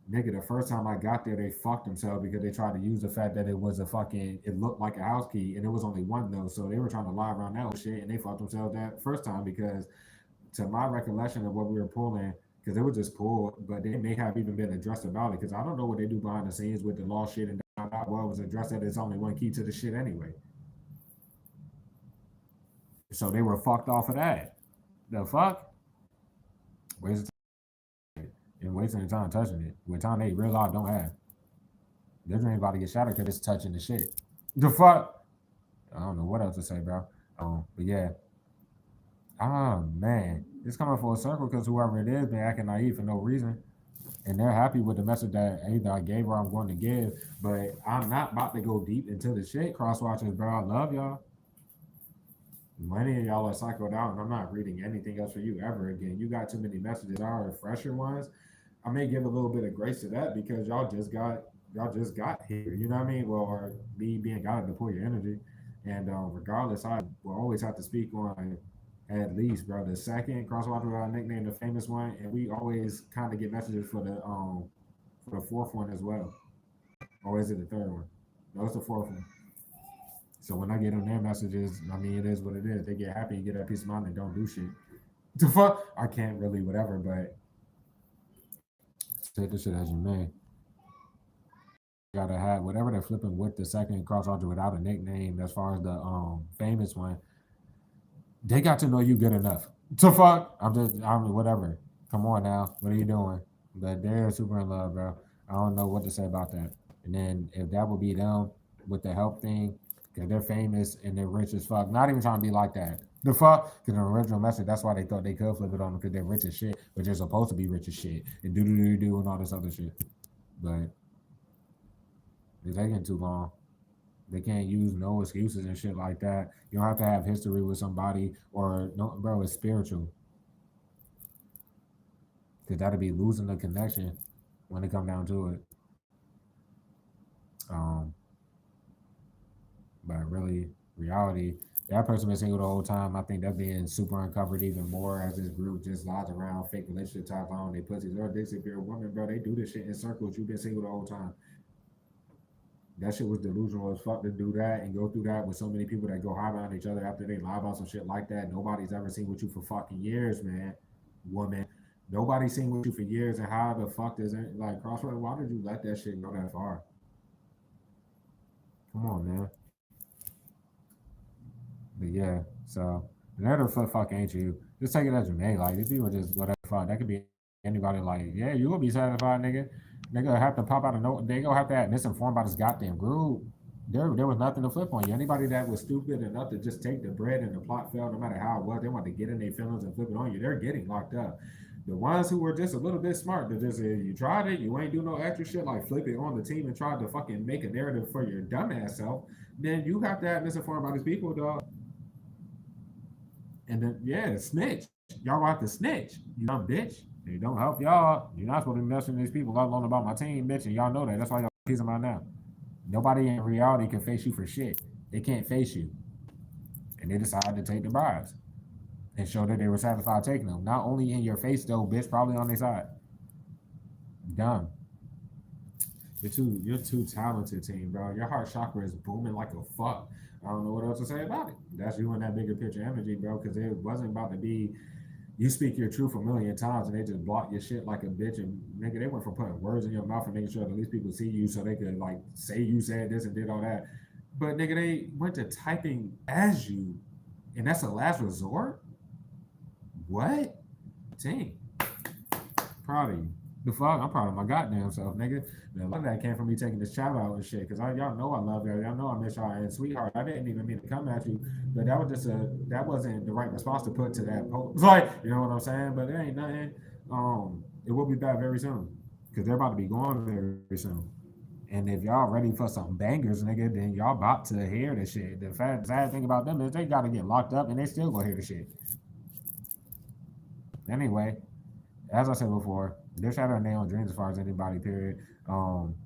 Speaker 1: Nigga, the first time I got there, they fucked themselves because they tried to use the fact that it looked like a house key, and it was only one though, so they were trying to lie around that whole shit, and they fucked themselves that first time because, to my recollection of what we were pulling, because it was just pulled, but they may have even been addressed about it, because I don't know what they do behind the scenes with the law shit, and well, it was addressed that there's only one key to the shit anyway. So they were fucked off of that. The fuck? Wasting and wasting the time touching it. With time they real life don't have. This ain't about to get shattered because it's touching the shit. The fuck? I don't know what else to say, bro. But yeah. Man. It's coming full circle because whoever it is been acting naive for no reason. And they're happy with the message that either I gave or I'm going to give. But I'm not about to go deep into the shit. Crosswatchers, bro. I love y'all. Many of y'all are cycled out, and I'm not reading anything else for you ever again. You got too many messages. Our fresher ones, I may give a little bit of grace to that because y'all just got here. You know what I mean? Well, or me being guided to pull your energy, and regardless, I will always have to speak on at least, bro. The second crosswalker I nicknamed the famous one, and we always kind of get messages for the fourth one as well. Or is it the third one? No, it's the fourth one. So when I get on their messages, I mean, it is what it is. They get happy and get that peace of mind and don't do shit. The fuck? I can't really whatever, but take the shit as you may. Gotta have whatever they're flipping with the second crosswalker without a nickname. As far as the famous one, they got to know you good enough. The fuck? I'm whatever. Come on now. What are you doing? But they're super in love, bro. I don't know what to say about that. And then if that would be them with the help thing, because they're famous and they're rich as fuck. Not even trying to be like that. The fuck? Because the original message, that's why they thought they could flip it on them because they're rich as shit, but they're supposed to be rich as shit and do and all this other shit. But it's taking too long. They can't use no excuses and shit like that. You don't have to have history with somebody or no, bro. It's spiritual because that'll be losing the connection when it come down to it. Um, but really, reality, that person been single the whole time. I think they're being super uncovered even more as this group just lies around fake relationship talk on they pussies or dicks. If you're a woman, bro, they do this shit in circles. You've been single the whole time. That shit was delusional as fuck to do that and go through that with so many people that go high on each other after they lie about some shit like that. Nobody's ever seen with you for fucking years, man. Woman. Nobody's seen with you for years, and how the fuck does it like Crossroad? Why did you let that shit go that far? Come on, man. But yeah, so another flip fuck ain't you. Just take it as you may. Like these people just whatever fuck. That could be anybody. Like yeah, you will be satisfied, nigga. They gonna have to pop out of no. They gonna have to have misinformed about this goddamn group. There was nothing to flip on you. Anybody that was stupid enough to just take the bread and the plot fell, no matter how it was, they want to get in their feelings and flip it on you. They're getting locked up. The ones who were just a little bit smart, that just you tried it, you ain't do no extra shit like flip it on the team and tried to fucking make a narrative for your dumbass self, then you got that misinformed by these people, dog. And then yeah, snitch. Y'all gonna have to snitch, you dumb bitch. It don't help y'all. You're not supposed to be messing with these people, let alone about my team, bitch, and y'all know that. That's why y'all piece them out now. Nobody in reality can face you for shit. They can't face you. And they decided to take the bribes and show that they were satisfied taking them. Not only in your face though, bitch, probably on their side. Dumb. You're too talented, team, bro. Your heart chakra is booming like a fuck. I don't know what else to say about it. That's you and that bigger picture energy, bro. Because it wasn't about to be you speak your truth a million times and they just block your shit like a bitch. And nigga, they went from putting words in your mouth and making sure that at least people see you so they could like say you said this and did all that. But nigga, they went to typing as you, and that's a last resort. What? Team, proud of you. The fuck, I'm proud of my goddamn self, nigga. A lot of that came from me taking this child out and shit, cause y'all know I love y'all. Y'all know I miss y'all. And sweetheart, I didn't even mean to come at you, but that wasn't the right response to put to that post. Like, you know what I'm saying? But it ain't nothing. It will be back very soon, cause they're about to be going very soon. And if y'all ready for some bangers, nigga, then y'all about to hear the shit. The sad thing about them is they gotta get locked up and they still gonna hear the shit. Anyway, as I said before, they're shattering their own dreams as far as anybody, period. Um,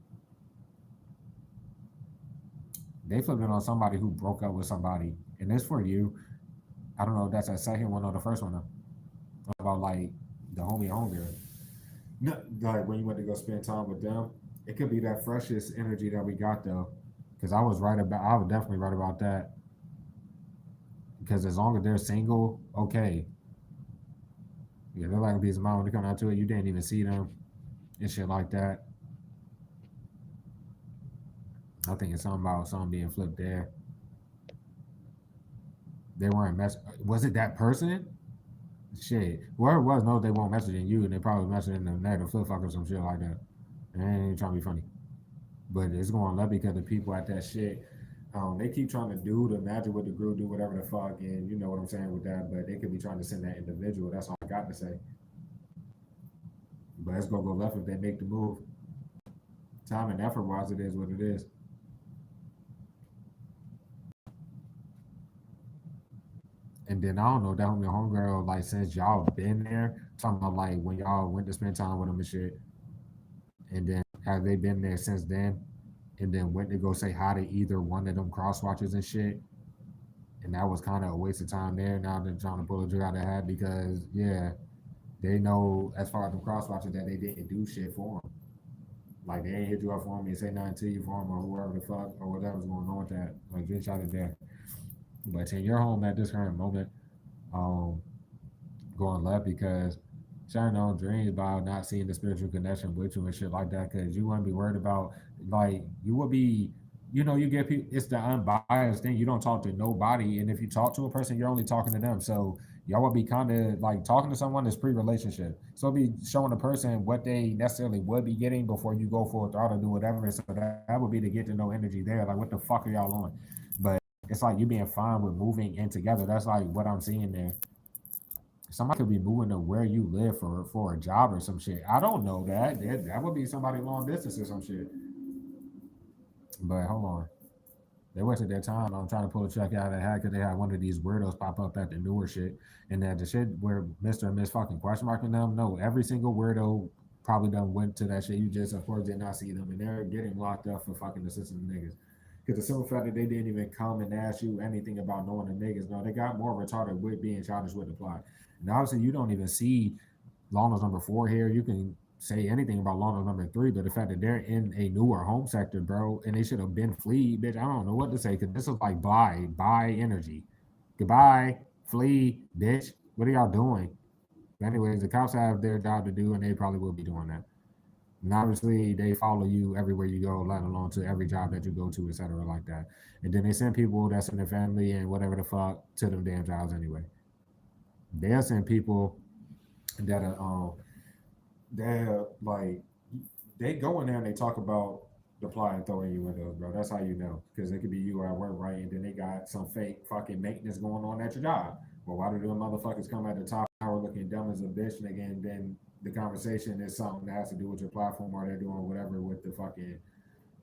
Speaker 1: they flipped it on somebody who broke up with somebody. And this for you. I don't know if that's that second one or the first one though. About like the homie homegirl. No, like when you went to go spend time with them, it could be that freshest energy that we got though. Because I was definitely right about that. Because as long as they're single, okay. Yeah, they're like a piece of mind when they come out to it. You didn't even see them and shit like that. I think it's something about something being flipped there. They weren't Was it that person? Shit. Whoever it was knows they won't messaging you and they probably messaging the negative flip fuck or some shit like that. And they ain't trying to be funny. But it's going left because the people at that shit, they keep trying to do the magic with the group, do whatever the fuck, and you know what I'm saying with that. But they could be trying to send that individual. That's all I got to say. But it's gonna go left if they make the move. Time and effort wise, it is what it is. And then I don't know that homie homegirl, like since y'all been there, talking about like when y'all went to spend time with them and shit, and then have they been there since then? And then went to go say hi to either one of them cross watchers and shit. And that was kind of a waste of time there. Now they're trying to pull a jig out of the hat because yeah, they know as far as the cross watchers that they didn't do shit for them. Like they ain't hit you up for me and say nothing to you for them or whoever the fuck or whatever's going on with that. Like get shot at there. But in your home at this current moment, um, going left because sharing their own dreams about not seeing the spiritual connection with you and shit like that. Because you wouldn't be worried about like you would be. You know, you get people. It's the unbiased thing. You don't talk to nobody, and if you talk to a person, you're only talking to them. So y'all would be kind of like talking to someone that's pre-relationship. So be showing a person what they necessarily would be getting before you go for a thought or do whatever. So that would be the get to know energy there. Like, what the fuck are y'all on? But it's like you being fine with moving in together. That's like what I'm seeing there. Somebody could be moving to where you live for a job or some shit. I don't know that would be somebody long distance or some shit. But hold on, they wasted their time on trying to pull a check out of the hat because they had one of these weirdos pop up at the newer shit, and that the shit where Mister and Miss fucking question marking them. No, every single weirdo probably done went to that shit. You just of course did not see them, and they're getting locked up for fucking assisting the niggas. Because the simple fact that they didn't even come and ask you anything about knowing the niggas, no, they got more retarded with being childish with the plot. And obviously, you don't even see Longest number 4 here. You can say anything about Longest number 3, but the fact that they're in a newer home sector, bro, and they should have been flee, bitch. I don't know what to say because this is like buy energy. Goodbye, flee, bitch. What are y'all doing? But anyways, the cops have their job to do, and they probably will be doing that. And obviously, they follow you everywhere you go, let alone to every job that you go to, etc., like that. And then they send people that's in their family and whatever the fuck to them damn jobs anyway. They'll send people that are they're like they go in there and they talk about the plot and throwing you windows, bro. That's how you know. Because it could be you at work, right? And then they got some fake fucking maintenance going on at your job. Well, why do the motherfuckers come at the top hour looking looking dumb as a bitch, nigga, and then the conversation is something that has to do with your platform or they're doing whatever with the fucking.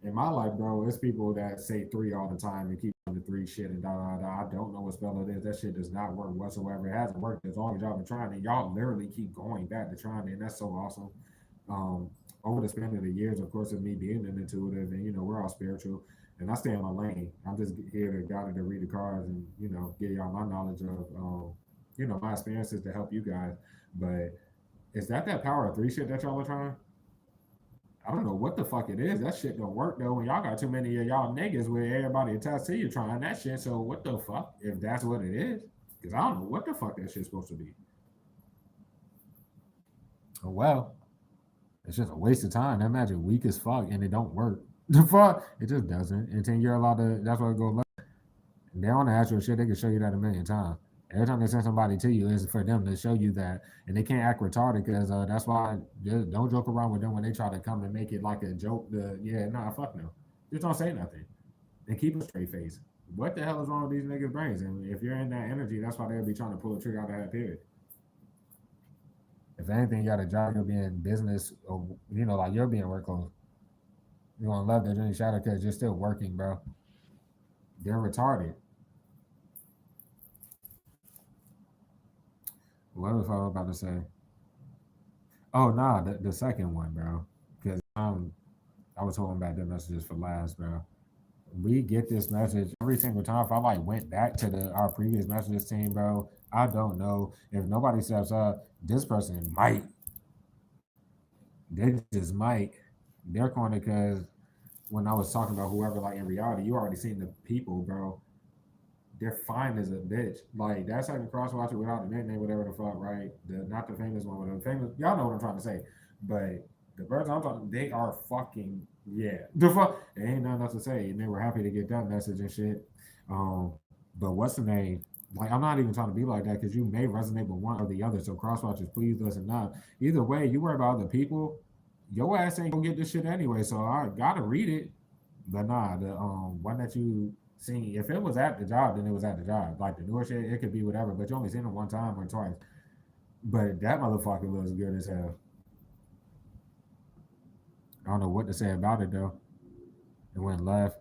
Speaker 1: In my life, bro, it's people that say three all the time and keep on the three shit and da da da. I don't know what spell it is. That shit does not work whatsoever. It hasn't worked as long as y'all been trying, and y'all literally keep going back to trying, and that's so awesome. Um, Over the span of the years, of course, of me being an intuitive, and we're all spiritual, and I stay in my lane. I'm just here to guide to read the cards and give y'all my knowledge of my experiences to help you guys. But is that power of three shit that y'all are trying? I don't know what the fuck it is. That shit don't work though. When y'all got too many of y'all niggas with everybody attached to you trying that shit. So what the fuck if that's what it is? Because I don't know what the fuck that shit's supposed to be. Oh well, it's just a waste of time. That magic weak as fuck and it don't work. The fuck it just doesn't. And then you're allowed to. That's why it goes. They on the actual shit. They can show you that a million times. Every time they send somebody to you, it's for them to show you that, and they can't act retarded because that's why just don't joke around with them when they try to come and make it like a joke. Nah, fuck no, just don't say nothing and keep a straight face. What the hell is wrong with these niggas' brains? And if you're in that energy, that's why they'll be trying to pull a trigger out of that period. If anything, you got a job, you'll be in business, or like you're being work clothes. You're gonna love that Johnny Shadow because you're still working, bro. They're retarded. What was I about to say? Oh nah, the second one, bro. Because I was holding back the messages for last, bro. We get this message every single time. If I like went back to our previous messages team, bro, I don't know if nobody steps up. This person might. They just might. They're corner because when I was talking about whoever, like in reality, you already seen the people, bro. They're fine as a bitch. Like that second crosswatcher without the nickname, whatever the fuck, right? Not the famous one, but the famous. Y'all know what I'm trying to say. But the birds I'm talking, they are fucking yeah. The fuck, there ain't nothing else to say, and they were happy to get that message and shit. But what's the name? Like I'm not even trying to be like that because you may resonate with one or the other. So crosswatchers, please listen up. Either way, you worry about other people. Your ass ain't gonna get this shit anyway. So I gotta read it. But nah, the one that you seen, if it was at the job, then it was at the job. Like the newer shit, it could be whatever, but you only seen it one time or twice. But that motherfucker looks good as hell. I don't know what to say about it though. It went left.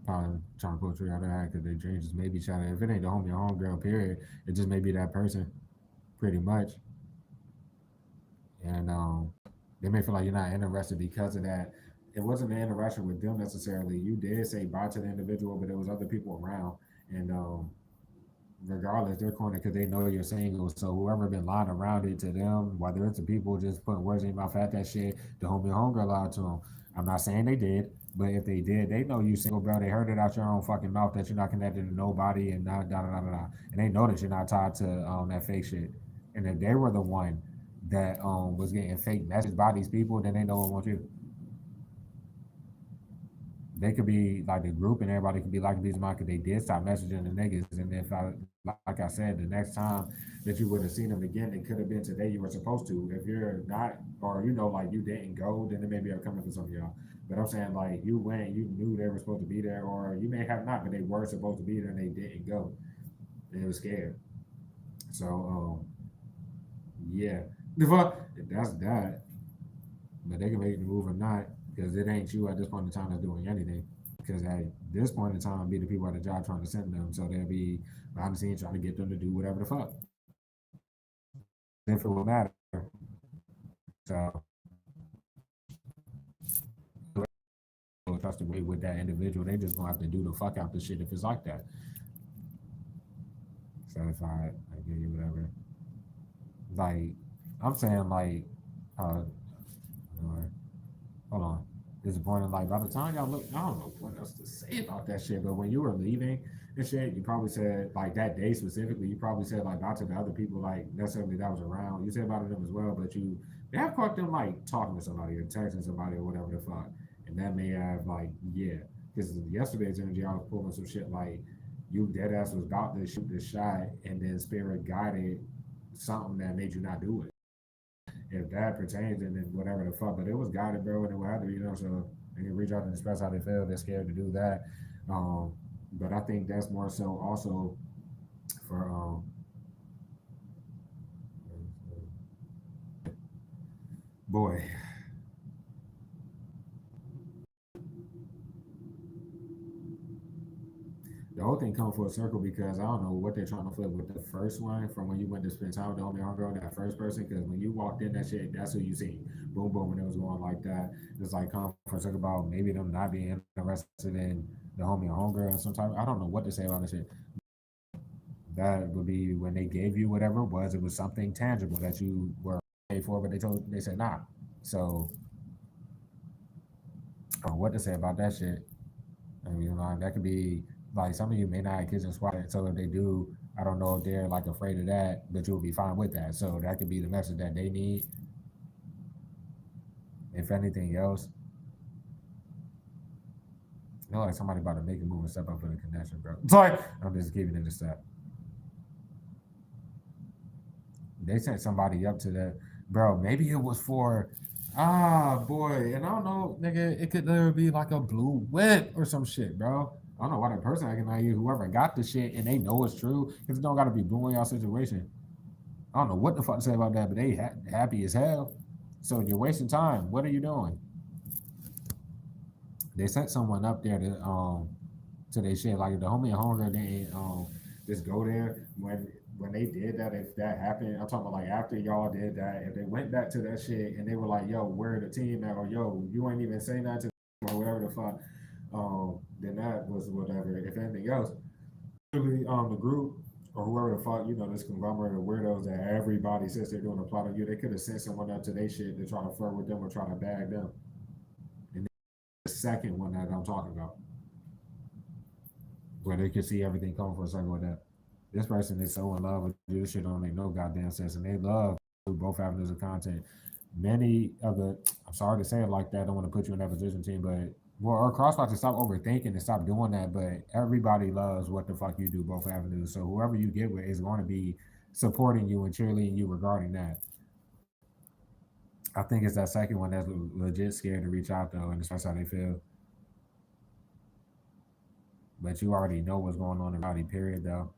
Speaker 1: Probably trying to pull a trigger out of that because their dreams just maybe trying to. If it ain't the homie or homegirl, period, it just may be that person, pretty much. And they may feel like you're not interested because of that. It wasn't an interaction with them necessarily. You did say bye to the individual, but there was other people around, and regardless, they're corny because they know you're single. So whoever been lying around it to them, whether it's the people just putting words in your mouth at that shit, the homie or homegirl lied to them. I'm not saying they did, but if they did, they know you single, bro. They heard it out your own fucking mouth that you're not connected to nobody and da da da da da. And they know that you're not tied to that fake shit. And if they were the one that was getting fake messages by these people, then they know what want you. They could be like the group and everybody could be like these because they did stop messaging the niggas. And if I, like I said, the next time that you would have seen them again, it could have been today you were supposed to. If you're not, or like you didn't go, then it may be coming for some of y'all. But I'm saying like you went, you knew they were supposed to be there, or you may have not, but they were supposed to be there and they didn't go. And they were scared. So yeah, that's that. But they can make the move or not because it ain't you at this point in time that's doing anything. Because at this point in time, be the people at the job trying to send them, so they'll be behind the scenes trying to get them to do whatever the fuck. If it will matter. So trust the way with that individual, they just gonna have to do the fuck out the shit if it's like that. Certified, I give you whatever. Like I'm saying, like, hold on. Disappointing. Like by the time y'all look, I don't know what else to say about that shit. But when you were leaving and shit, you probably said like that day specifically. You probably said like not to the other people like necessarily that was around. You said about them as well, but you may have caught them like talking to somebody or texting somebody or whatever the fuck, and that may have like because yesterday's energy I was pulling some shit like you dead ass was about to shoot the shot and then spirit guided something that made you not do it. If that pertains and then whatever the fuck, but it was guided, bro, and it would have to, so they can reach out and express how they feel. They're scared to do that. But I think that's more so also for Boy, the whole thing come full circle because I don't know what they're trying to flip with the first one from when you went to spend time with the homie on girl, that first person. Because when you walked in, that shit, that's who you see. Boom, boom, and it was going like that. It's like come full circle about maybe them not being interested in the homie or homegirl and some type. I don't know what to say about this shit. That would be when they gave you whatever it was something tangible that you were paid for, but they said nah. So I don't know what to say about that shit. I mean, you know, that could be like some of you may not have kids in squad, so if they do, I don't know if they're like afraid of that, but you'll be fine with that. So that could be the message that they need. If anything else, you know, like somebody about to make a move and step up for the connection, bro. Sorry, I'm just keeping it a step. They sent somebody up to that, bro. Maybe it was for, boy, and I don't know, nigga. It could literally be like a blue whip or some shit, bro. I don't know why that person acting like you, whoever got the shit and they know it's true, because it don't gotta be blue in y'all situation. I don't know what the fuck to say about that, but they happy as hell. So you're wasting time. What are you doing? They sent someone up there to their shit. Like the homie and homegirl didn't just go there when they did that. If that happened, I'm talking about like after y'all did that. If they went back to that shit and they were like, "Yo, where the team at?" or "Yo, you ain't even saying that to," or whatever the fuck, then that was whatever. If anything else, really, the group or whoever the fuck, you know, this conglomerate of weirdos that everybody says they're doing a plot on you, they could have sent someone up to their shit to try to flirt with them or try to bag them. And the second one that I'm talking about, where they could see everything coming for a second with that. This person is so in love with you, this shit don't make no goddamn sense. And they love both avenues of content. Many of the, I'm sorry to say it like that, I don't want to put you in that position, team, but well, our crosswatch to stop overthinking and stop doing that. But everybody loves what the fuck you do, both avenues. So whoever you get with is going to be supporting you and cheerleading you regarding that. I think it's that second one that's legit scared to reach out though and express how they feel. But you already know what's going on in reality, period though.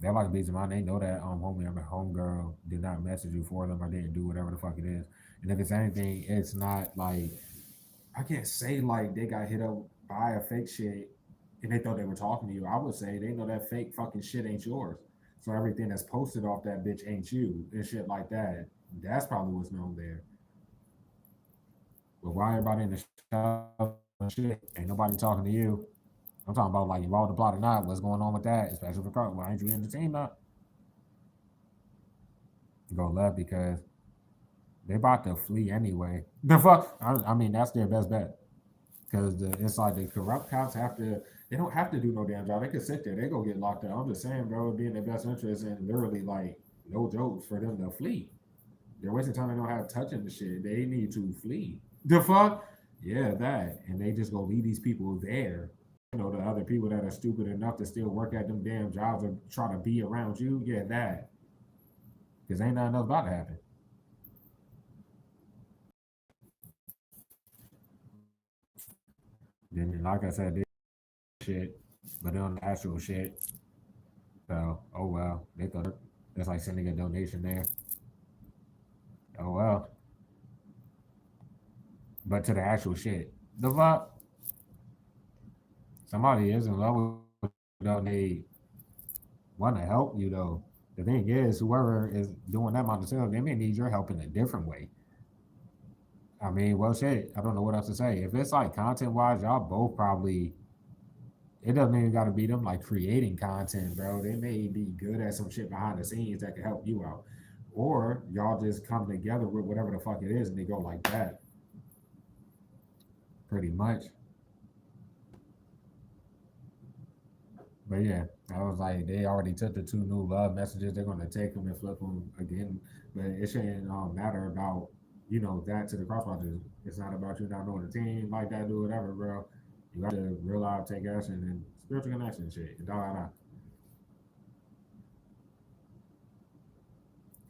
Speaker 1: They're like beats mine. They know that homie, I'm a homegirl did not message you for them or didn't do whatever the fuck it is. And if it's anything, it's not like I can't say like they got hit up by a fake shit and they thought they were talking to you. I would say they know that fake fucking shit ain't yours. So everything that's posted off that bitch ain't you and shit like that. That's probably what's known there. But why everybody in the show shit? Ain't nobody talking to you. I'm talking about like you all the plot or not. What's going on with that? Especially for Carl. Why ain't you in the team now? Go left because they about to flee anyway. The fuck? I mean, that's their best bet. Because it's like the corrupt cops have to, they don't have to do no damn job. They could sit there. They go get locked up. I'm just saying, bro, it'd be in their best interest and literally like no jokes for them to flee. They're wasting time. They don't have touching the shit. They need to flee. The fuck? Yeah, that. And they just go leave these people there. You know, the other people that are stupid enough to still work at them damn jobs or try to be around you. Yeah, that. Because ain't nothing else about to happen. Then, like I said, this shit, but on the actual shit. So, oh well, they thought that's like sending a donation there. Oh well, but to the actual shit, the fuck, somebody is in love with you, though, and they want to help you though. The thing is, whoever is doing that amount of sales, they may need your help in a different way. I mean, well, shit, I don't know what else to say. If it's like content wise, y'all both probably. It doesn't even got to be them like creating content, bro. They may be good at some shit behind the scenes that could help you out, or y'all just come together with whatever the fuck it is, and they go like that. Pretty much. But yeah, I was like, they already took the two new love messages. They're gonna take them and flip them again. But it shouldn't matter about that to the crosswatchers. It's not about you not knowing the team like that, do whatever, bro. You got to real life take action and spiritual connection shit. And da da da.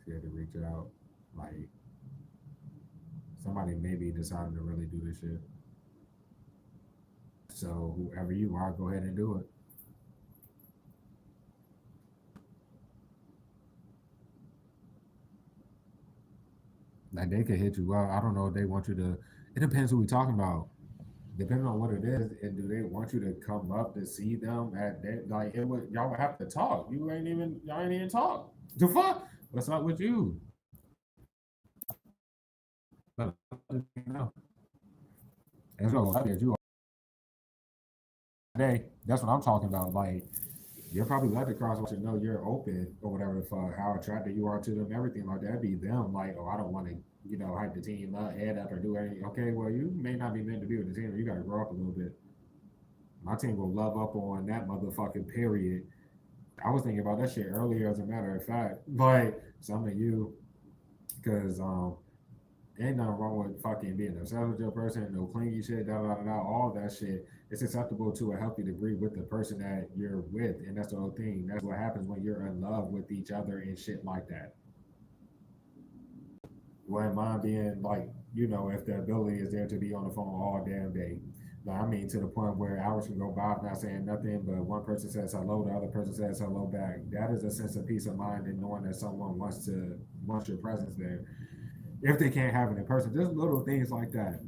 Speaker 1: Scared to reach out, like somebody maybe deciding to really do this shit. So whoever you are, go ahead and do it. Like they could hit you up. I don't know if they want you to. It depends who we talking about. Depending on what it is, and do they want you to come up to see them at that? Like it would, y'all would have to talk. Y'all ain't even talk. The fuck? What's up with you? That's what I did. You day. That's what I'm talking about. Like you'll probably let the cross watcher know you're open or whatever the fuck, how attracted you are to them, everything like that. Be them like, oh, I don't want to, hype the team up, head up, or do anything. Okay, well, you may not be meant to be with the team. You got to grow up a little bit. My team will love up on that motherfucking period. I was thinking about that shit earlier, as a matter of fact. But some of you, because ain't nothing wrong with fucking being obsessed with your person, no clingy shit, da da da da, all that shit. It's acceptable to a healthy degree with the person that you're with, and that's the whole thing. That's what happens when you're in love with each other and shit like that. Wouldn't mind being like, if the ability is there to be on the phone all damn day. But I mean, to the point where hours can go by not saying nothing, but one person says hello, the other person says hello back. That is a sense of peace of mind and knowing that someone wants your presence there. If they can't have it in person, just little things like that.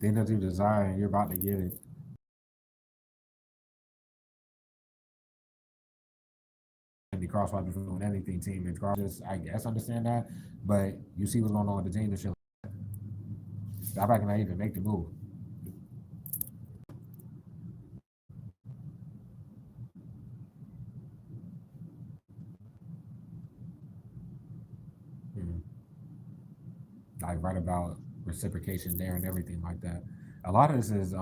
Speaker 1: Things that you desire and you're about to get it. And the crosswise between anything team and cross, just I guess understand that, but you see what's going on with the team and shit. Stop acting like even make the move. Mm-hmm. Like right about reciprocation there and everything like that. A lot of this is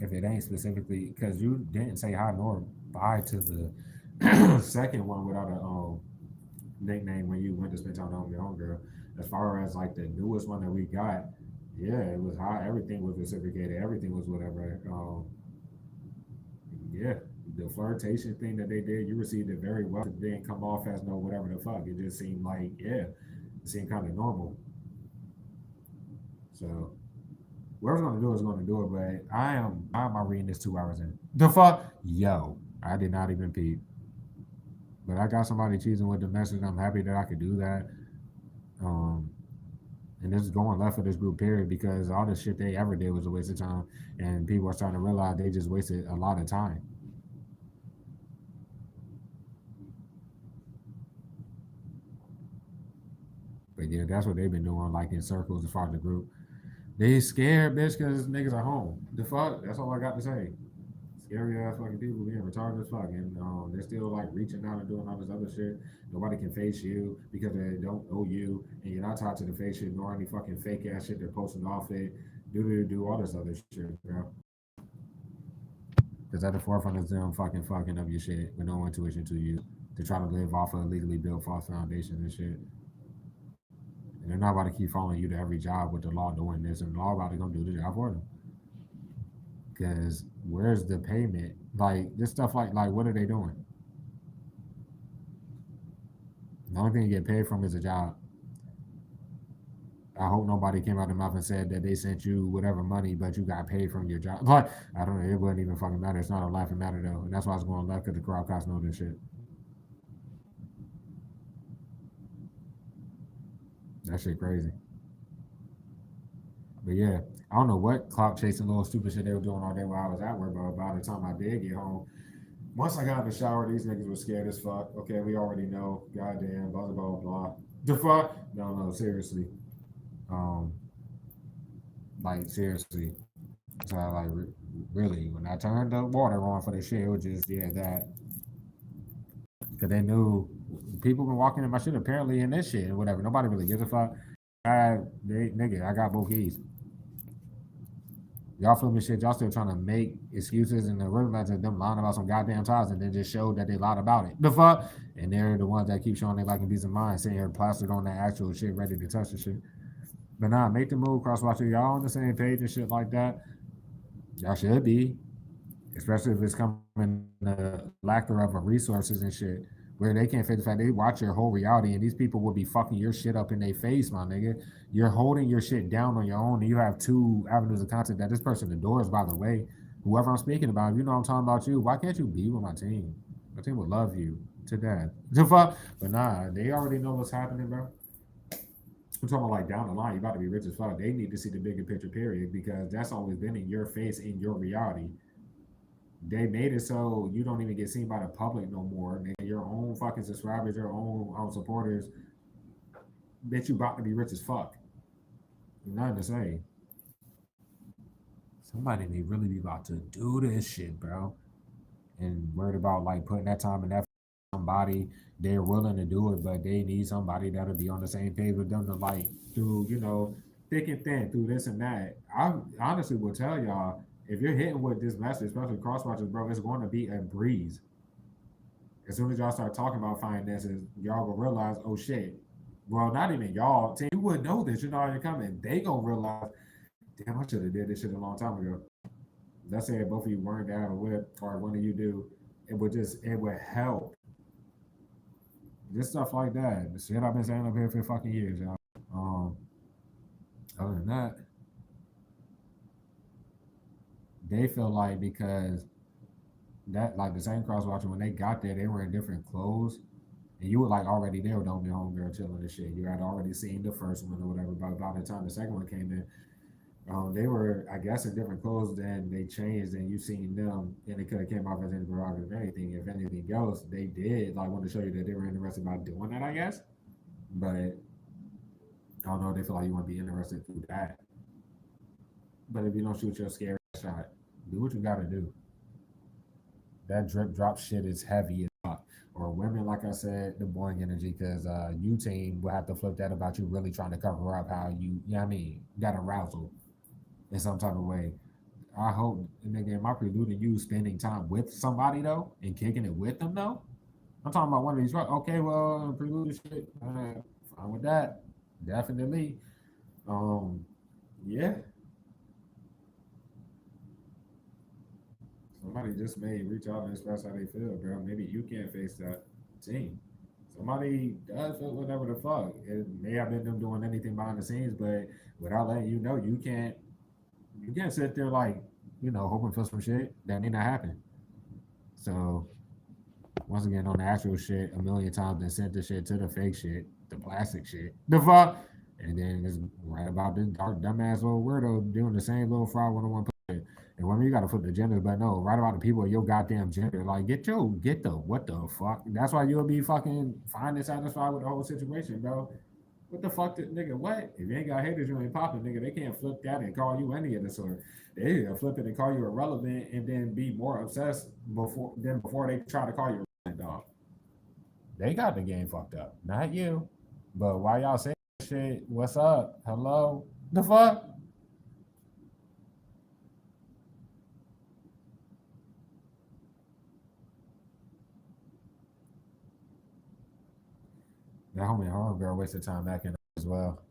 Speaker 1: if it ain't specifically because you didn't say hi nor bye to the second one without a nickname when you went to spend time on your own girl. As far as like the newest one that we got, yeah, it was high. Everything was reciprocated. Everything was whatever. Yeah, the flirtation thing that they did, you received it very well. It didn't come off as no whatever the fuck. It just seemed like it seemed kind of normal. So whoever's gonna do it is gonna do it. But I'm reading this 2 hours in. The fuck, yo, I did not even peep. But I got somebody choosing with the message. I'm happy that I could do that. Um, and this is going left for this group period because all the shit they ever did was a waste of time, and people are starting to realize they just wasted a lot of time. But yeah, that's what they've been doing, like in circles as far as the group. They scared, bitch, because niggas are home. The fuck? That's all I got to say. Scary ass fucking people being retarded as fuck, and they're still like reaching out and doing all this other shit. Nobody can face you because they don't know you, and you're not taught to the face shit nor any fucking fake ass shit they're posting off it. Do all this other shit, bro. Because at the forefront is them fucking up your shit with no intuition to you to try to live off of legally built false foundations and shit. And they're not about to keep following you to every job with the law doing this, and the law about to go do the job for them. Because where's the payment? Like this stuff, like what are they doing? The only thing you get paid from is a job. I hope nobody came out of their mouth and said that they sent you whatever money, but you got paid from your job. Like I don't know, it wouldn't even fucking matter. It's not a laughing matter though, and that's why I was going left because the crowd cops know this shit. That shit crazy. But yeah, I don't know what clout chasing little stupid shit they were doing all day while I was at work, but by the time I did get home, once I got in the shower, these niggas were scared as fuck. Okay, we already know. Goddamn, blah blah blah. The fuck? No, seriously. Um, like seriously. So like really, when I turned the water on for the shit, it was just that because they knew people been walking in my shit apparently in this shit and whatever. Nobody really gives a fuck. I got both keys. Y'all feel me? Shit, y'all still trying to make excuses and the real matter them lying about some goddamn ties and then just showed that they lied about it. The fuck? And they're the ones that keep showing they like a piece of mind, sitting here plastered on that actual shit, ready to touch the shit. But nah, make the move, crosswatcher. Y'all on the same page and shit like that. Y'all should be, especially if it's coming the lack thereof of resources and shit, where they can't face the fact they watch your whole reality, and these people will be fucking your shit up in their face, my nigga. You're holding your shit down on your own, and you have 2 avenues of content that this person adores, by the way. Whoever I'm speaking about, if you know I'm talking about you, why can't you be with my team? My team would love you to death. The fuck? But nah, they already know what's happening, bro. I'm talking about like down the line, you about to be rich as fuck. They need to see the bigger picture, period, because that's always been in your face in your reality. They made it so you don't even get seen by the public no more. Nigga, your own fucking subscribers, your own supporters, bet you about to be rich as fuck. Nothing to say. Somebody may really be about to do this shit, bro. And worried about like putting that time and effort somebody, they're willing to do it, but they need somebody that'll be on the same page with them to like through, thick and thin, through this and that. I honestly will tell y'all, if you're hitting with this message, especially cross watchers, bro, it's going to be a breeze. As soon as y'all start talking about finances, y'all will realize, oh shit. Well, not even y'all, you wouldn't know this, you know how you're coming. They gonna realize, damn, I should have did this shit a long time ago. Let's say both of you weren't down with, or one of you do, it would help. Just stuff like that. The shit I've been saying up here for fucking years, y'all. Um, Other than that, they feel like because that like the same cross watcher when they got there, they were in different clothes. And you were like already there with the homegirl chilling and shit. You had already seen the first one or whatever, but by the time the second one came in, they were, I guess, in different clothes. Then they changed, and you seen them, and it could have came off as interrogative or anything. If anything else, they did like want to show you that they were interested about doing that, I guess. But I don't know. They feel like you want to be interested through that. But if you don't shoot your scary shot, do what you got to do. That drip drop shit is heavy as fuck. Or women, like I said, the boring energy, because you team will have to flip that about you really trying to cover up how you know what I mean, got arousal in some type of way. I hope, nigga, am I preluding you spending time with somebody though and kicking it with them though? I'm talking about one of these. Okay, well, prelude shit. Fine with that. Definitely. Um, yeah. Somebody just may reach out and express how they feel, bro. Maybe you can't face that team. Somebody does feel whatever the fuck. It may have been them doing anything behind the scenes, but without letting you know, you can't sit there like, hoping for some shit that may not happen. So once again, on the actual shit, a million times and sent the shit to the fake shit, the plastic shit, the fuck, and then it's right about this dark dumbass little weirdo doing the same little fraud 101 shit. And when you gotta flip the genders, but no, right about the people of your goddamn gender, like get the what the fuck. That's why you'll be fucking fine and satisfied with the whole situation, bro. What the fuck, nigga? What? If you ain't got haters, you ain't popping, nigga. They can't flip that and call you any of the sort. They flip it and call you irrelevant, and then be more obsessed before they try to call you a dog. They got the game fucked up, not you. But why y'all say shit? What's up? Hello? The fuck? That homegirl wasted time acting as well.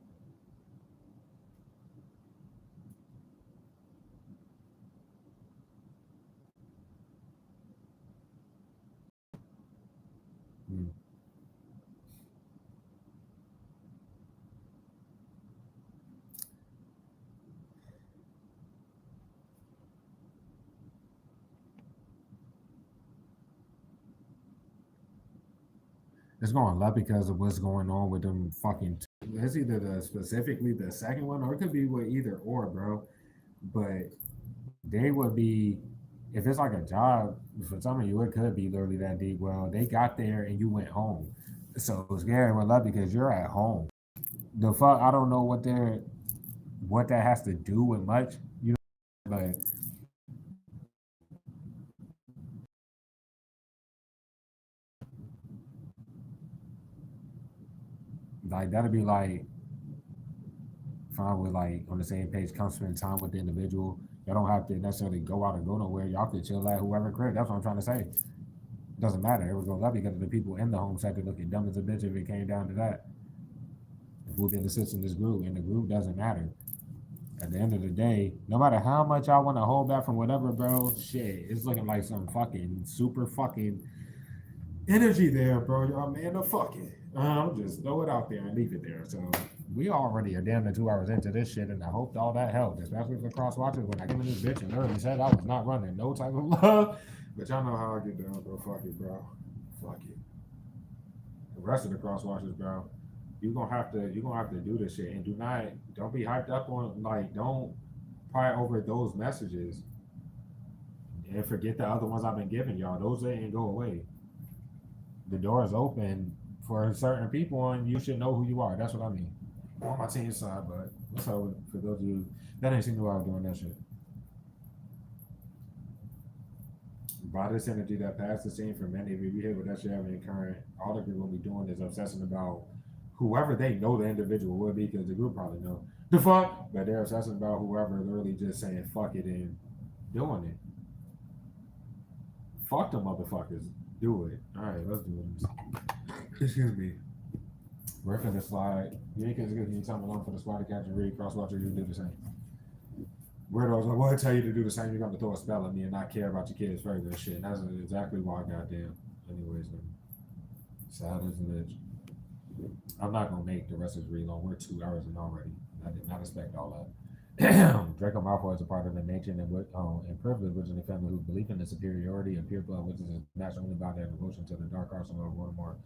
Speaker 1: Mm. It's going left because of what's going on with them fucking. It's either specifically the second one, or it could be with either or, bro. But they would be, if it's like a job for some of you, it could be literally that deep. Well, they got there and you went home, so it's scary with love because you're at home. The fuck, I don't know what that has to do with much, but like that'd be like fine with like on the same page, come spend time with the individual. Y'all don't have to necessarily go out and go nowhere. Y'all could chill at whoever crib. That's what I'm trying to say. Doesn't matter. It was gonna love because of the people in the home sector looking dumb as a bitch if it came down to that. Who didn't assist in this group, and the group doesn't matter. At the end of the day, no matter how much y'all want to hold back from whatever, bro, shit, it's looking like some fucking super fucking energy there, bro. Y'all man, the fuck it. I'll just throw it out there and leave it there. So we already are damn near 2 hours into this shit, and I hope all that helped, especially for cross watchers. When I came in this bitch and early said I was not running no type of love, but y'all know how I get down, bro. Fuck it, bro. Fuck it. The rest of the cross watchers, bro. you're gonna have to do this shit, and don't be hyped up on, like, don't pry over those messages and forget the other ones I've been giving y'all. Those ain't go away. The door is open for certain people, and you should know who you are. That's what I mean. I'm on my team side, but what's up for those of you that ain't seen me while I was doing that shit? By this energy that passed the scene for many of you, we hit with that shit having current. All the group will be doing is obsessing about whoever they know the individual would be, because the group probably know the fuck, but they're obsessing about whoever literally just saying fuck it and doing it. Fuck them motherfuckers. Do it. All right, let's do it. Excuse me. We're finna slide. You can give me time alone for the slide to catch and read. Crosswatcher, you do the same. Weirdos, I want to tell you to do the same. You're going to throw a spell at me and not care about your kids further and shit. And that's exactly why, goddamn. Anyways, man. Sad as it is. I'm not going to make the rest of this read long. We're 2 hours in already. I did not expect all that. Draco Malfoy is a part of the nature and privilege, which is a family whose belief in the superiority of pure blood, which is a natural only by their devotion to the dark arts of Voldemort.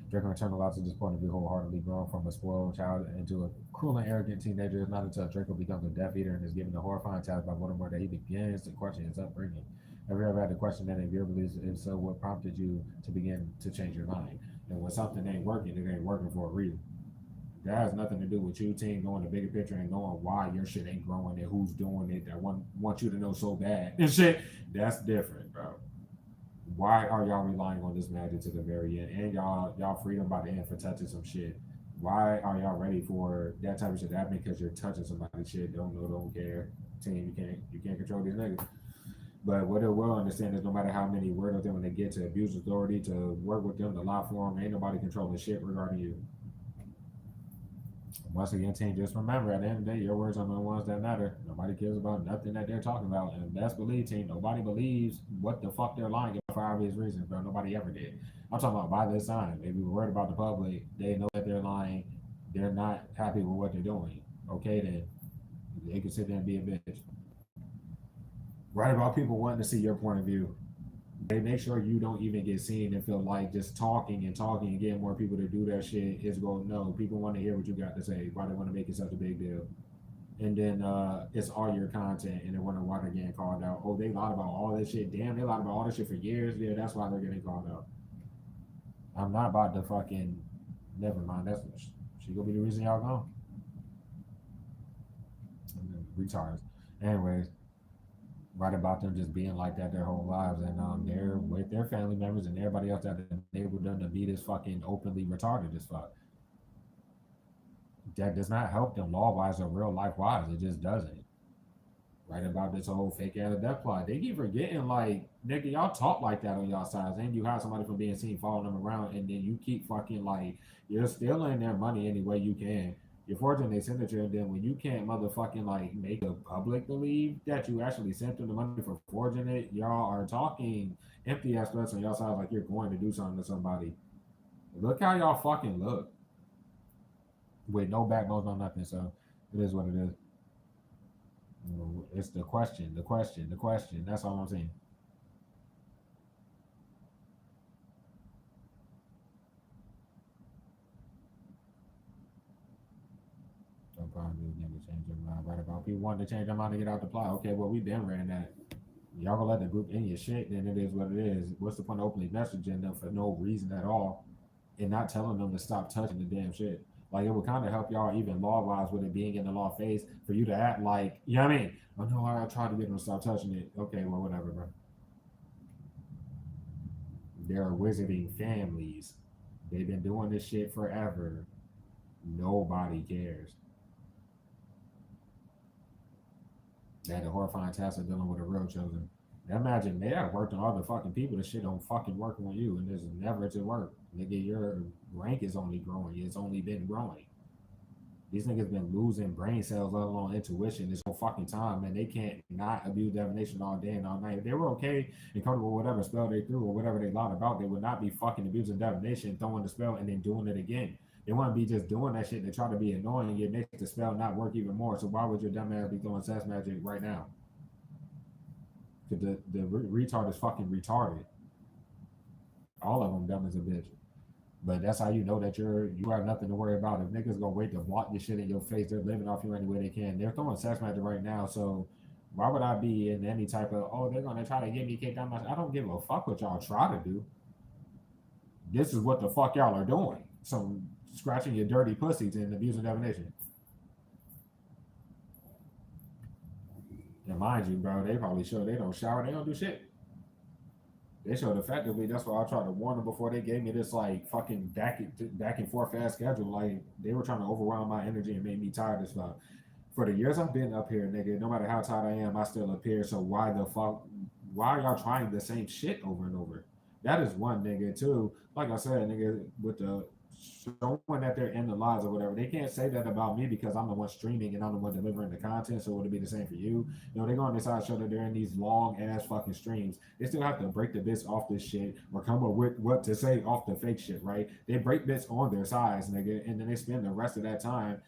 Speaker 1: Draco internalized at this point to be wholeheartedly grown from a spoiled child into a cruel and arrogant teenager. It's not until Draco becomes a Death Eater and is given the horrifying task by Voldemort that he begins to question his upbringing. Have you ever had to question that if your beliefs? If so, what prompted you to begin to change your mind? And when something ain't working, it ain't working for a reason. That has nothing to do with you, team, knowing the bigger picture and knowing why your shit ain't growing and who's doing it. I want you to know so bad and shit. That's different, bro. Why are y'all relying on this magic to the very end? And y'all freedom by the end for touching some shit. Why are y'all ready for that type of shit to happen? Because you're touching somebody's shit. Don't know, don't care. Team, you can't control these niggas. But what they will understand is no matter how many weirdos them when they get to abuse authority, to work with them, to lie for them, ain't nobody controlling shit regarding you. Once again, team, just remember at the end of the day, your words are the ones that matter. Nobody cares about nothing that they're talking about. And best believe, team, nobody believes what the fuck they're lying about for obvious reasons, bro. Nobody ever did. I'm talking about by this time. If we were worried about the public, they know that they're lying. They're not happy with what they're doing. Okay, then they can sit there and be a bitch. Write about people wanting to see your point of view. They make sure you don't even get seen and feel like just talking and talking and getting more people to do that shit is going, no, people want to hear what you got to say. Why they want to make it such a big deal? And then it's all your content, and they wonder why they're getting called out. Oh, they lied about all this shit. Damn, they lied about all this shit for years. Yeah, that's why they're getting called out. I'm not about to fucking. Never mind. That's she gonna be the reason y'all gone. Retards. Anyways, write about them just being like that their whole lives, and they're with their family members and everybody else that enabled them to be this fucking openly retarded as fuck. That does not help them law wise or real life wise. It just doesn't. Write about this whole fake ass death plot. They keep forgetting, like, nigga, y'all talk like that on y'all sides, and you hide somebody from being seen following them around, and then you keep fucking like you're stealing their money any way you can. You're forging their signature, and then when you can't motherfucking like make the public believe that you actually sent them the money for forging it, y'all are talking empty ass threats on y'all sides like you're going to do something to somebody. Look how y'all fucking look with no backbone, no nothing. So it is what it is. It's the question, the question, the question. That's all I'm saying. Don't probably again to change your mind. Right about people wanting to change their mind to get out the plot. Okay, well we been ran that. Y'all gonna let the group in your shit, then it is what it is. What's the point of openly messaging them for no reason at all and not telling them to stop touching the damn shit? Like it would kind of help y'all even law wise with it being in the law phase for you to act like, you know what I mean? Oh no, I tried to get them to stop touching it. Okay, well whatever, bro. They're wizarding families. They've been doing this shit forever. Nobody cares. They had a horrifying task of dealing with the real children. Imagine they have worked on other fucking people. This shit don't fucking work on you, and there's never to work. Nigga, your rank is only growing. It's only been growing. These niggas been losing brain cells, let alone intuition, this whole fucking time, and they can't not abuse divination all day and all night. If they were okay and comfortable with whatever spell they threw or whatever they lied about, they would not be fucking abusing divination, throwing the spell, and then doing it again. They want to be just doing that shit. They try to be annoying. It makes the spell not work even more. So why would your dumb ass be throwing sass magic right now? Because the retard is fucking retarded. All of them dumb as a bitch. But that's how you know that you have nothing to worry about. If niggas gonna wait to block your shit in your face, they're living off you any way they can. They're throwing sex magic right now, so why would I be in any type of they're gonna try to get me kicked out my I don't give a fuck what y'all try to do. This is what the fuck y'all are doing. Some scratching your dirty pussies and abusing definition. And mind you, bro, they probably show they don't shower, they don't do shit. They showed effectively. That's why I tried to warn them before they gave me this like fucking back and forth fast schedule. Like they were trying to overwhelm my energy and make me tired as fuck. For the years I've been up here, nigga, no matter how tired I am, I still appear. So why the fuck? Why are y'all trying the same shit over and over? That is one, nigga. Two, like I said, nigga, with the showing that they're in the lives or whatever, they can't say that about me because I'm the one streaming and I'm the one delivering the content. So would it be the same for you? You know, they go on this side show that they're in these long ass fucking streams. They still have to break the bits off this shit or come up with what to say off the fake shit, right? They break bits on their sides, nigga, and then they spend the rest of that time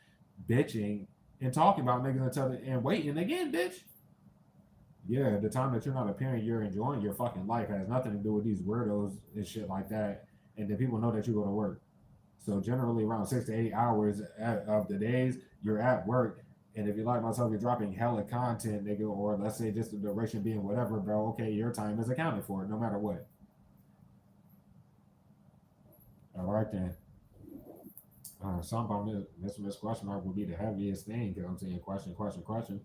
Speaker 1: bitching and talking about niggas and waiting again, bitch. Yeah, the time that you're not appearing, you're enjoying your fucking life has nothing to do with these weirdos and shit like that. And then people know that you go to work. So generally around 6 to 8 hours of the days you're at work. And if you like myself, you're dropping hella content, nigga, or let's say just the duration being whatever, bro. Okay, your time is accounted for, no matter what. All right then. Some about this question mark would be the heaviest thing because I'm saying question.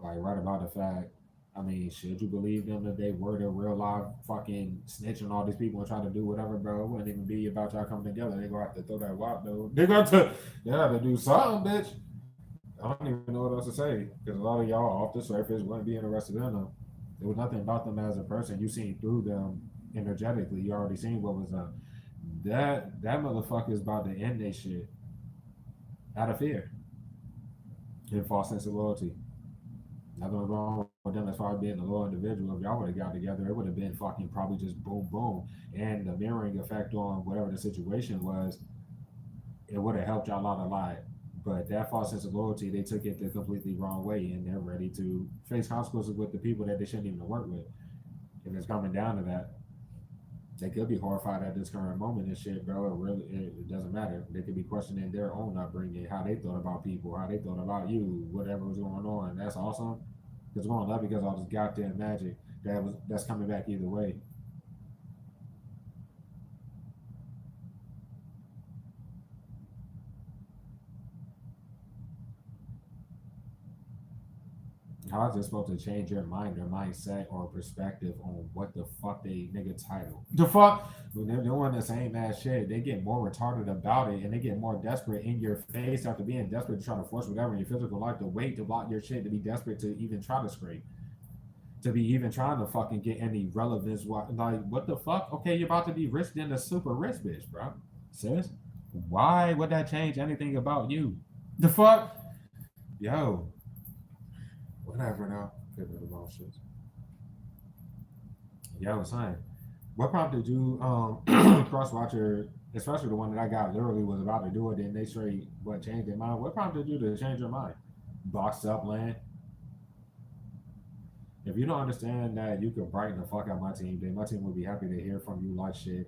Speaker 1: Like right about the fact. I mean, should you believe them that they were the real live fucking snitching all these people and trying to do whatever, bro? It wouldn't even be about y'all coming together. They gonna have to throw that wop, though. They have to do something, bitch. I don't even know what else to say because a lot of y'all off the surface wouldn't be interested in them. There was nothing about them as a person. You seen through them energetically. You already seen what was up. That motherfucker is about to end their shit out of fear and false sense of loyalty. Nothing was wrong with them as far as being a loyal individual. If y'all would have got together, it would have been fucking probably just boom, boom. And the mirroring effect on whatever the situation was, it would have helped y'all out a lot. But that false sense of loyalty, they took it the completely wrong way, and they're ready to face consequences with the people that they shouldn't even work with. If it's coming down to that, they could be horrified at this current moment and shit, bro. It doesn't matter. They could be questioning their own upbringing, how they thought about people, how they thought about you, whatever was going on. That's awesome. Because we're gonna love because all this goddamn magic that's coming back either way. How is it supposed to change your mind or mindset or perspective on what the fuck they nigga title? The fuck? When they're doing the same ass shit, they get more retarded about it and they get more desperate in your face after being desperate to try to force whatever in your physical life to wait to block your shit to be desperate to even try to scrape. To be even trying to fucking get any relevance. Like, what the fuck? Okay, you're about to be rich than the super rich bitch, bro. Sis, why would that change anything about you? The fuck? Yo, whatever now. Figure the wrong shit. Yeah, I was saying. What prompted you cross watcher, especially the one that I got literally was about to do it, and they straight what changed their mind? What prompted you to change your mind? Boxed up land. If you don't understand that you could brighten the fuck out my team, then my team would be happy to hear from you like shit.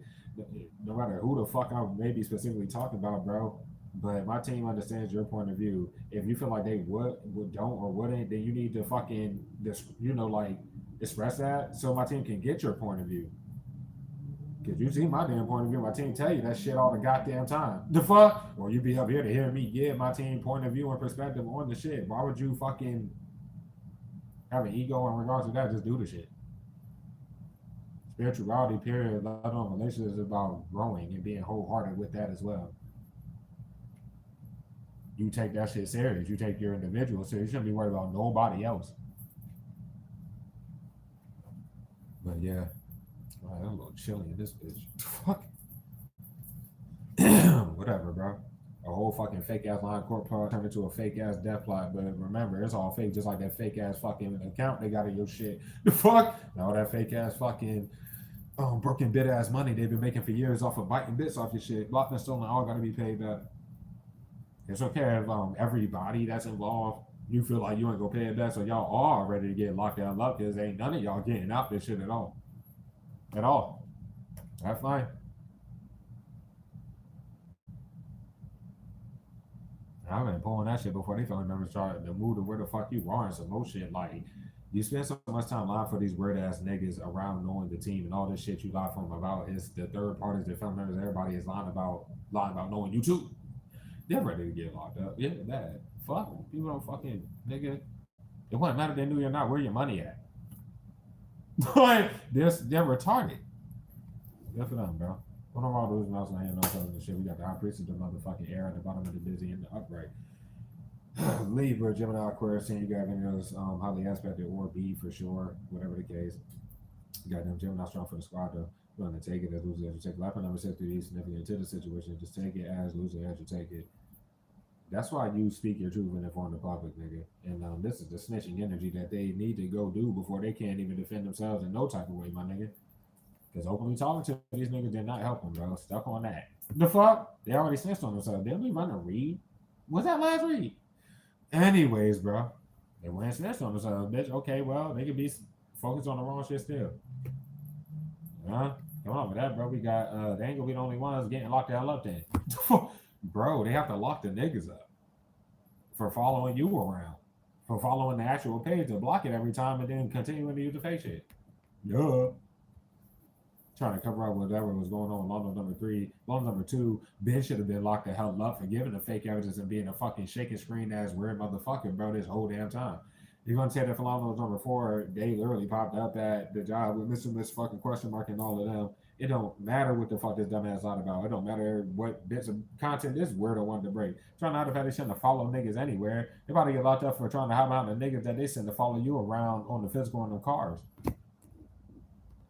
Speaker 1: No matter who the fuck I may be specifically talking about, bro. But my team understands your point of view. If you feel like they would don't or wouldn't, then you need to fucking like express that so my team can get your point of view. Cause you see my damn point of view, my team tell you that shit all the goddamn time. The fuck? Or you be up here to hear me give my team point of view and perspective on the shit. Why would you fucking have an ego in regards to that? Just do the shit. Spirituality, period, let alone relationships is about growing and being wholehearted with that as well. You take that shit serious. You take your individual serious. You shouldn't be worried about nobody else. But yeah, wow, that's a little chilly in this bitch. Fuck. Whatever, bro. A whole fucking fake ass line court plot turned into a fake ass death plot. But remember, it's all fake, just like that fake ass fucking account they got in your shit. The fuck? Now that fake ass fucking broken bit ass money they've been making for years off of biting bits off your shit. Blocked and stolen, all gotta be paid back. It's okay if everybody that's involved, you feel like you ain't gonna pay it back, so y'all are ready to get locked down low because ain't none of y'all getting out this shit at all. At all. That's fine. I've been pulling that shit before they family members started to move to where the fuck you are and some more shit. Like, you spend so much time lying for these weird ass niggas around knowing the team and all this shit you lie for them about is the third parties, the family members, everybody is lying about knowing you too. They're ready to get locked up. Yeah, that. Fuck 'em. People don't fucking nigga. It wouldn't matter if they knew you're not where your money at. Like, they're retarded. Good for them, bro. What am I losing mouse and hand no telling the shit? We got the high priest of the motherfucking air at the bottom of the busy and the upright. Libra, Gemini, Aquarius, and you got Venus, highly aspected or B for sure, whatever the case. You got them Gemini strong for the squad though. You're gonna take it as loser as you take it. Life number 63 is significant to the situation. Just take it as loser as you take it. That's why you speak your truth and inform the public, nigga. And this is the snitching energy that they need to go do before they can't even defend themselves in no type of way, my nigga. Because openly talking to these niggas did not help them, bro. Stuck on that. The fuck? They already snitched on themselves. Didn't we run a read? Was that last read? Anyways, bro. They went snitched on themselves, bitch. Okay, well, they could be focused on the wrong shit still. Huh? Come on with that, bro. We got, they ain't gonna be the only ones getting locked the hell up then. Bro, they have to lock the niggas up for following you around, for following the actual page to block it every time and then continuing to use the fake shit. Yeah. Trying to cover up whatever was going on. Law number 3, law number 2. Ben should have been locked the hell up for giving the fake evidence and being a fucking shaking screen ass weird motherfucker, bro, this whole damn time. You're gonna say that for law number 4, they literally popped up at the job with Mr. Miss fucking question mark and all of them. It don't matter what the fuck this dumbass lied about. It don't matter what bits of content this weirdo wanted to break. Trying to hide the fact they shouldn't follow niggas anywhere. They about to get locked up for trying to hide behind the niggas that they send to follow you around on the physical in the cars.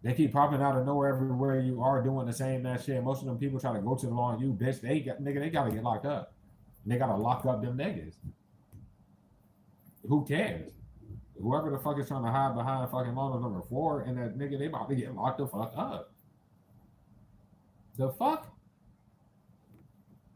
Speaker 1: They keep popping out of nowhere everywhere you are doing the same that shit. Most of them people try to go to the law on you, bitch. They gotta get locked up. And they gotta lock up them niggas. Who cares? Whoever the fuck is trying to hide behind fucking law number 4 and that nigga, they about to get locked the fuck up. The fuck?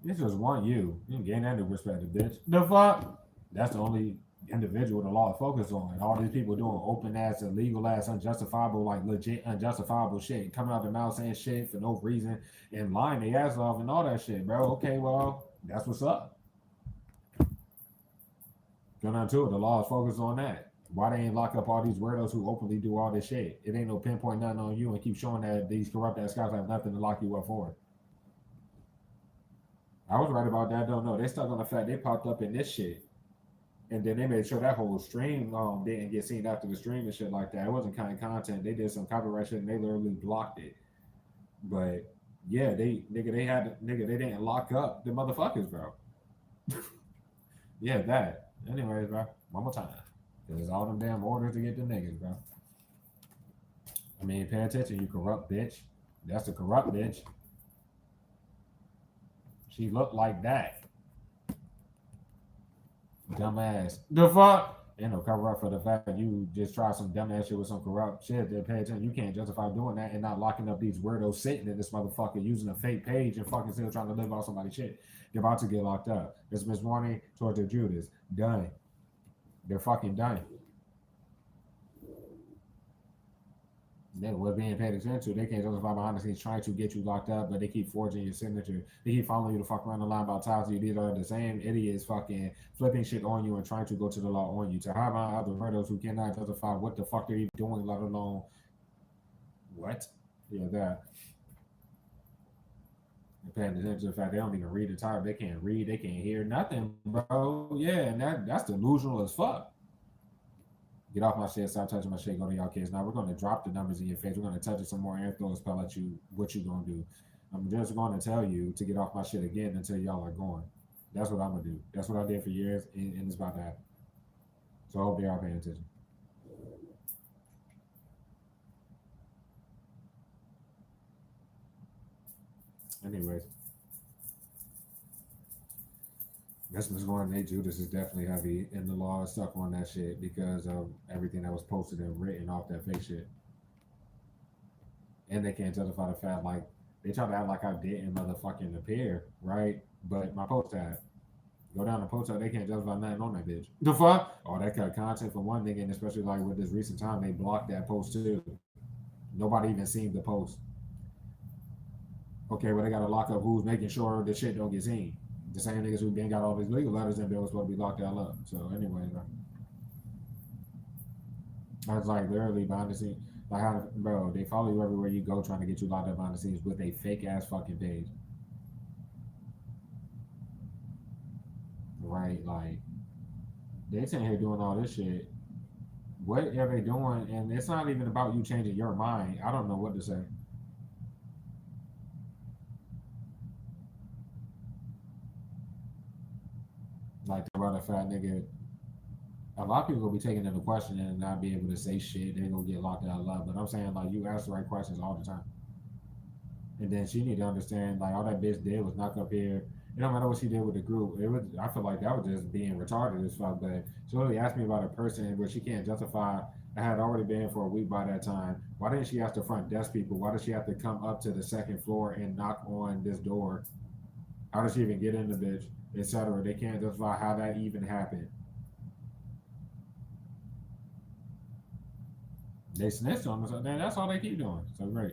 Speaker 1: This just want you. You can gain that new respect, bitch. The fuck? That's the only individual the law focus on. All these people doing open ass, illegal ass, unjustifiable, like legit unjustifiable shit, coming out their mouth saying shit for no reason and lying their ass off and all that shit, bro. Okay, well, that's what's up. Go down to it. The law is focused on that. Why they ain't lock up all these weirdos who openly do all this shit? It ain't no pinpoint nothing on you and keep showing that these corrupt ass cops have nothing to lock you up for. I was right about that. Don't know. They stuck on the fact they popped up in this shit. And then they made sure that whole stream didn't get seen after the stream and shit like that. It wasn't kind of content. They did some copyright shit and they literally blocked it. But yeah, they didn't lock up the motherfuckers, bro. Yeah, that. Anyways, bro, one more time. Because all them damn orders to get the niggas, bro. I mean, pay attention, you corrupt bitch. That's a corrupt bitch. She looked like that. Dumbass. The fuck? Ain't no cover up for the fact that you just try some dumbass shit with some corrupt shit. Then pay attention. You can't justify doing that and not locking up these weirdos sitting in this motherfucker using a fake page and fucking still trying to live off somebody's shit. They're about to get locked up. It's Miss Warning towards the Judas. Done. They're fucking done. They were being paid attention to. They can't justify behind the scenes trying to get you locked up, but they keep forging your signature. They keep following you to fuck around the line about ties to you. These are the same idiots fucking flipping shit on you and trying to go to the law on you. To hide behind other murders who cannot justify what the fuck they're even doing, let alone what? Yeah, that. They're paying attention to the fact they don't even read the title. They can't read, they can't hear nothing, bro. Yeah, and that's delusional as fuck. Get off my shit, stop touching my shit, go to y'all kids. Now we're gonna drop the numbers in your face. We're gonna touch it some more and throw a spell at you. What you gonna do? I'm just gonna tell you to get off my shit again until y'all are going. That's what I'm gonna do. That's what I did for years, and it's about to happen. So I hope they are paying attention. Anyways, that's what's going on. Judas is definitely heavy, and the law is stuck on that shit because of everything that was posted and written off that fake shit. And they can't justify the fact like they try to act like I didn't motherfucking appear, right? But my post tab, go down the post tab, they can't justify nothing on that bitch. The fuck? Oh, that kind of content for one thing, and especially like with this recent time, they blocked that post too. Nobody even seen the post. Okay, well they gotta lock up who's making sure the shit don't get seen. The same niggas who been got all these legal letters and they was supposed to be locked the hell up. So anyway, I was like literally behind the scenes. Like how bro, they follow you everywhere you go trying to get you locked up behind the scenes with a fake ass fucking page. Right? Like they sitting here doing all this shit. What are they doing? And it's not even about you changing your mind. I don't know what to say. Like about a fat nigga. A lot of people will be taking into question and not be able to say shit. They're gonna get locked out of love. But I'm saying like you ask the right questions all the time. And then she need to understand like all that bitch did was knock up here. It don't matter what she did with the group. It was I feel like that was just being retarded as fuck. But she really asked me about a person where she can't justify. I had already been for a week by that time. Why didn't she ask the front desk people? Why did she have to come up to the second floor and knock on this door? How did she even get in the bitch? Etc. They can't justify how that even happened. They snitched on us. That's all they keep doing. So great.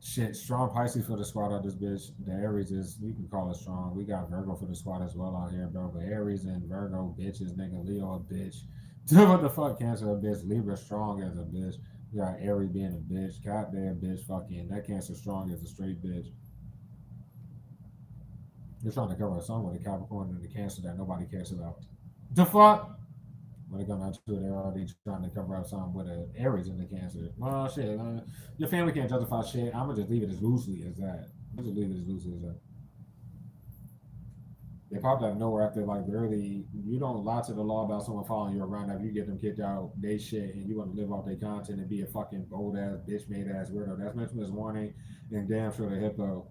Speaker 1: Shit, strong Pisces for the squad of this bitch. The Aries is, you can call it strong. We got Virgo for the squad as well out here, bro. But Aries and Virgo bitches, nigga. Leo a bitch. What the fuck? Cancer a bitch. Libra strong as a bitch. We got Aries being a bitch. Goddamn bitch. Fucking that Cancer strong as a straight bitch. They're trying to cover a song with a Capricorn and the Cancer that nobody cares about. The fuck? When it comes down to it, they're already trying to cover up something with an Aries in the Cancer. Well, shit, your family can't justify shit. I'm gonna just leave it as loosely as that. Just leave it as loosely as that. They popped out of nowhere after like really, you don't lie to the law about someone following you around after you get them kicked out, they shit, and you want to live off their content and be a fucking bold ass bitch made ass weirdo. That's Mental Warning and damn sure the hippo.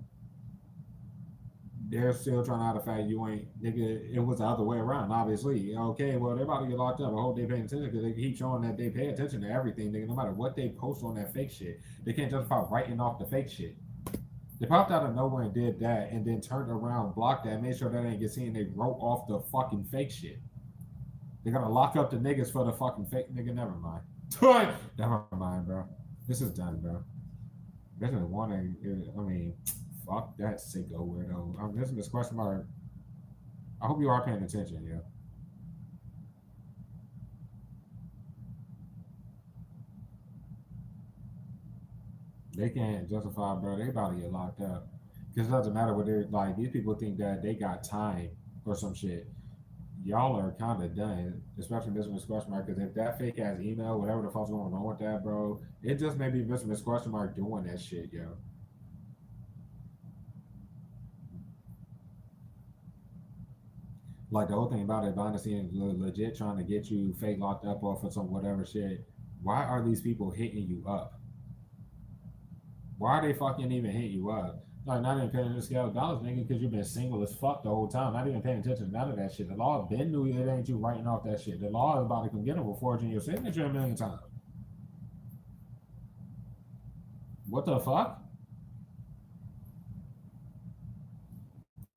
Speaker 1: They're still trying to hide the fact you ain't nigga. It was the other way around, obviously. Okay, well they're about to get locked up. I hope they paying attention because they keep showing that they pay attention to everything, nigga. No matter what they post on that fake shit, they can't justify writing off the fake shit. They popped out of nowhere and did that, and then turned around, blocked that, made sure that ain't get seen. They wrote off the fucking fake shit. They're gonna lock up the niggas for the fucking fake nigga. Never mind. Never mind, bro. This is done, bro. This is one. I mean, fuck that sicko weirdo. This is this question mark. I hope you are paying attention, yeah. They can't justify, bro. They about to get locked up. Because it doesn't matter what they're like. These people think that they got time or some shit. Y'all are kind of done, especially Mr. Miss Question Mark. Because if that fake ass email, whatever the fuck's going on with that, bro, it just may be Mr. Miss Question Mark doing that shit, yo. Like the whole thing about it, behind the scenes, legit trying to get you fake locked up off of some whatever shit. Why are these people hitting you up? Why are they fucking even hitting you up? Like not even paying the scale of dollars, nigga, because you've been single as fuck the whole time. Not even paying attention to none of that shit. The law been knew it ain't you writing off that shit. The law is about to come get them for forging your signature a million times. What the fuck?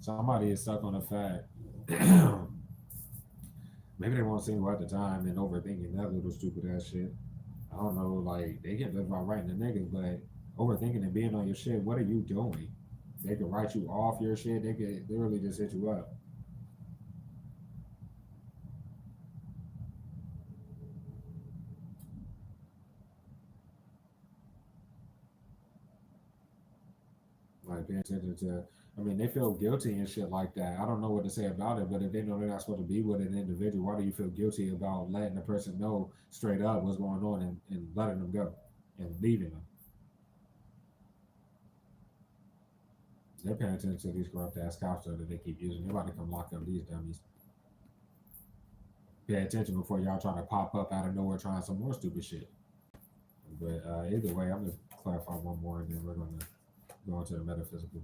Speaker 1: Somebody is stuck on the fact. Maybe they weren't single at the time and overthinking that little stupid ass shit. I don't know, like they get live about writing the niggas, but overthinking and being on your shit, what are you doing? They could write you off your shit. They could literally just hit you up. Like paying attention to. I mean, they feel guilty and shit like that. I don't know what to say about it, but if they know they're not supposed to be with an individual, why do you feel guilty about letting the person know straight up what's going on and letting them go and leaving them? They're paying attention to these corrupt ass cops that they keep using. They're about to come lock up these dummies. Pay attention before y'all trying to pop up out of nowhere trying some more stupid shit. But either way, I'm gonna clarify one more, and then we're gonna go into the metaphysical.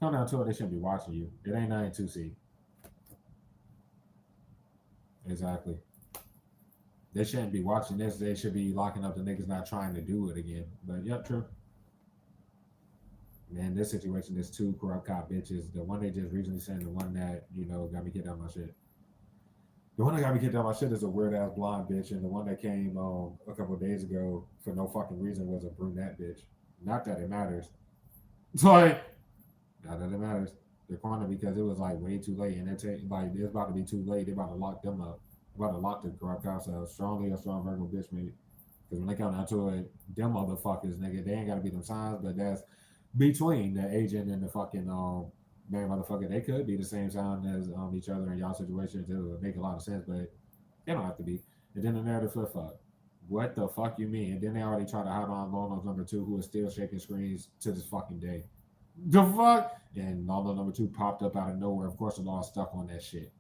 Speaker 1: Come down to it, they shouldn't be watching you. It ain't 9-2C. Exactly. They shouldn't be watching this. They should be locking up the niggas not trying to do it again. But yep, true. Man, this situation is two corrupt cop bitches. The one they just recently sent, the one that got me kicked out my shit. The one that got me kicked out my shit is a weird ass blonde bitch, and the one that came a couple of days ago for no fucking reason was a brunette bitch. Not that it matters. It's like Not that it matters. They're cornered because it was like way too late, and like it's about to be too late. They're about to lock them up. They're about to lock the corrupt cops up. Strongly a strong Virgo bitch maybe. Because when they come down to it, them motherfuckers, nigga, they ain't gotta be them signs, but that's between the agent and the fucking man motherfucker. They could be the same sign as each other in y'all situations. It would make a lot of sense, but they don't have to be. And then the narrative flip flop. What the fuck you mean? And then they already try to hide on Lono's number two, who is still shaking screens to this fucking day. The fuck? And Lono number two popped up out of nowhere. Of course, the law is stuck on that shit.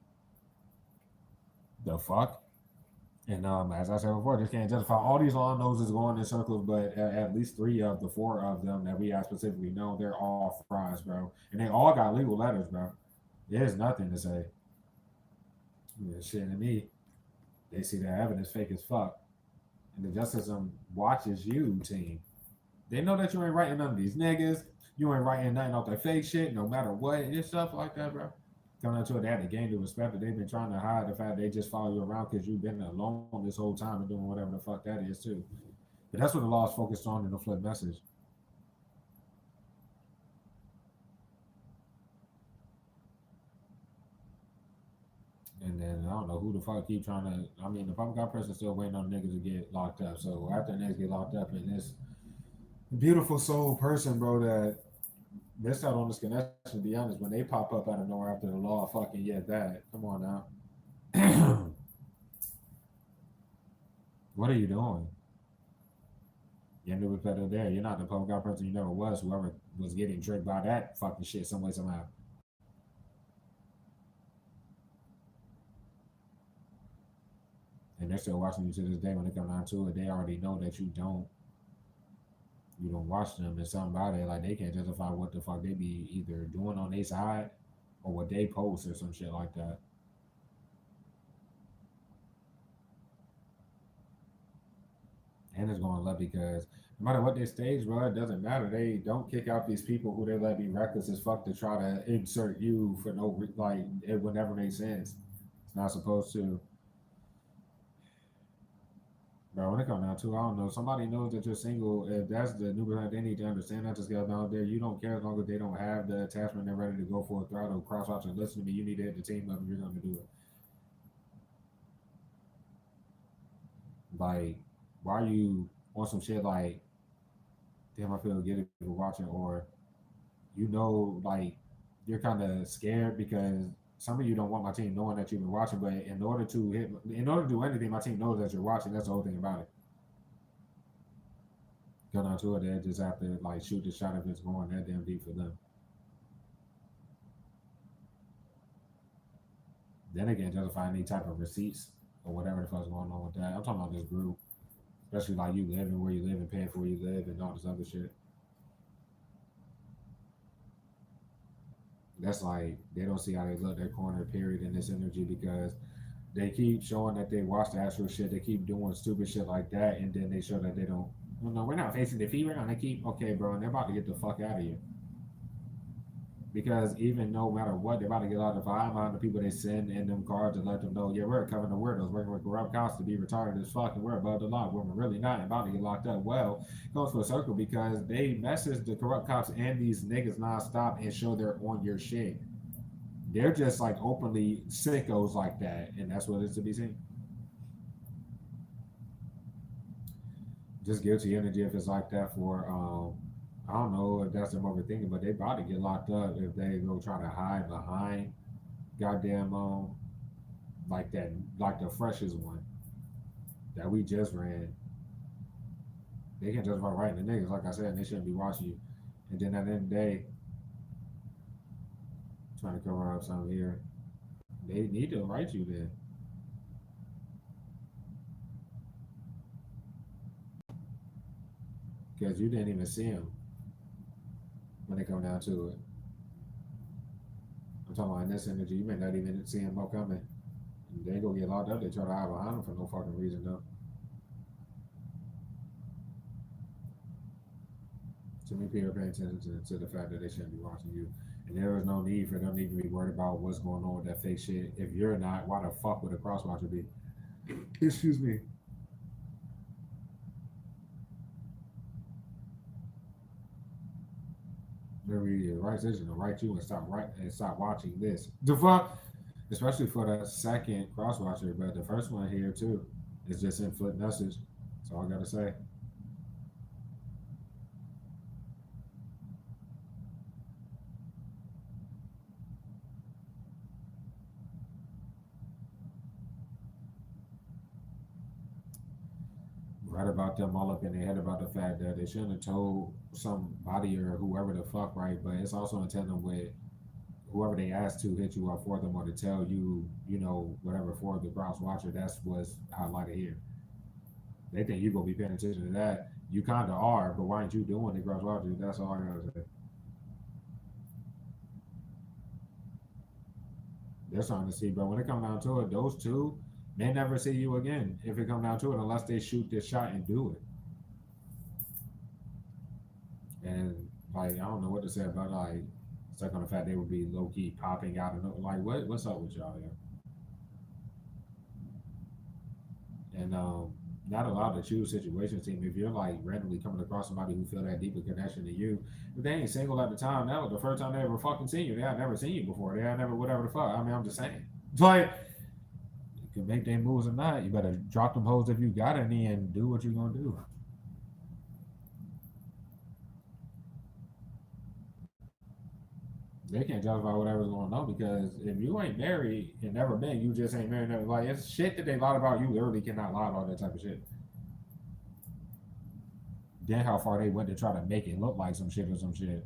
Speaker 1: The fuck? And as I said before, just can't justify all these long noses going in circles, but at least three of the four of them that we have specifically know, they're all fries, bro. And they all got legal letters, bro. There's nothing to say. Yeah, shit to me, they see the evidence fake as fuck. And the justice system watches you, team. They know that you ain't writing none of these niggas. You ain't writing nothing off that fake shit, no matter what. It's stuff like that, bro. Coming out to it, they had to gain the respect that they've been trying to hide the fact they just follow you around because you've been alone this whole time and doing whatever the fuck that is, too. But that's what the law is focused on in the flip message. And then I don't know who the fuck keep trying to. I mean, the public got person still waiting on niggas to get locked up. So after niggas get locked up, and this beautiful soul person, bro, that missed out on this connection. To be honest, when they pop up out of nowhere after the law, fucking yeah, that. Come on now. What are you doing? You end up with better there. You're not the public art person you never was. Whoever was getting tricked by that fucking shit some way somehow. And they're still watching you to this day. When they come down to it, they already know that you don't watch them. There's something about it like they can't justify what the fuck they be either doing on their side or what they post or some shit like that. And it's going to let because no matter what they stage, bro, it doesn't matter. They don't kick out these people who they let be reckless as fuck to try to insert you for like it would never make sense. It's not supposed to. Bro, when it comes down to, I don't know, somebody knows that you're single. If that's the new brand, they need to understand that. Just get out there. You don't care as long as they don't have the attachment. They're ready to go for a throttle, cross watch, and listen to me. You need to hit the team up if you're going to do it. Like, why are you on some shit like, damn, I feel guilty for watching, or like, you're kind of scared because some of you don't want my team knowing that you've been watching, but in order to do anything, my team knows that you're watching. That's the whole thing about it. Go down to it, they just have to like shoot the shot if it's going that damn deep for them. Then they can't justify any type of receipts or whatever the fuck's going on with that. I'm talking about this group, especially like you living where you live and paying for where you live and all this other shit. That's like they don't see how they look their corner period in this energy because they keep showing that they watch the actual shit. They keep doing stupid shit like that, and then they show that they don't. Well, no, we're not facing defeat. We're gonna keep okay, bro. And they're about to get the fuck out of here because even no matter what, they're about to get out of the vibe on the people they send in them cards and let them know, yeah, we're covering the weirdos, working with corrupt cops to be retarded as fuck, and we're above the law. When we're really not about to get locked up. Well, it goes full circle because they message the corrupt cops and these niggas nonstop and show they're on your shit. They're just like openly sickos like that, and that's what it's to be seen. Just guilty energy if it's like that for I don't know if that's them overthinking, but they about to get locked up if they go try to hide behind goddamn like that like the freshest one that we just ran. They can justify writing the niggas, like I said, they shouldn't be watching you. And then at the end of the day, trying to cover up something here. They need to write you then. Because you didn't even see them when they come down to it. I'm talking about in this energy, you may not even see them coming. They go get locked up, they try to hide behind them for no fucking reason though. Too many people are paying attention to the fact that they shouldn't be watching you. And there is no need for them to even be worried about what's going on with that fake shit. If you're not, why the fuck would a crosswatcher be? Excuse me. Maybe the right decision to write you and stop watching this. The fuck, especially for the second cross watcher, but the first one here too is just in flip message. That's all I gotta say. Right about them all up in their head about the fact that they shouldn't have told somebody or whoever the fuck, right? But it's also in tandem with whoever they asked to hit you up for them or to tell you, whatever for the cross watcher. That's what's highlighted here. They think you gonna be paying attention to that. You kind of are, but why aren't you doing the cross watcher? That's all I gotta say. They're starting to see, but when it comes down to it, those two may never see you again if it comes down to it, unless they shoot this shot and do it. And like I don't know what to say about like stuck on the fact they would be low key popping out and like what's up with y'all? Yeah? And not allowed to choose situations. Team, if you're like randomly coming across somebody who feel that deeper connection to you, if they ain't single at the time, that was the first time they ever fucking seen you. They had never seen you before. They had never whatever the fuck. I mean, I'm just saying. It's like you can make their moves or not. You better drop them hoes if you got any and do what you're gonna do. They can't justify whatever's going on because if you ain't married and never been, you just ain't married. Never like it's shit that they lied about. You literally cannot lie about that type of shit. Then how far they went to try to make it look like some shit or some shit.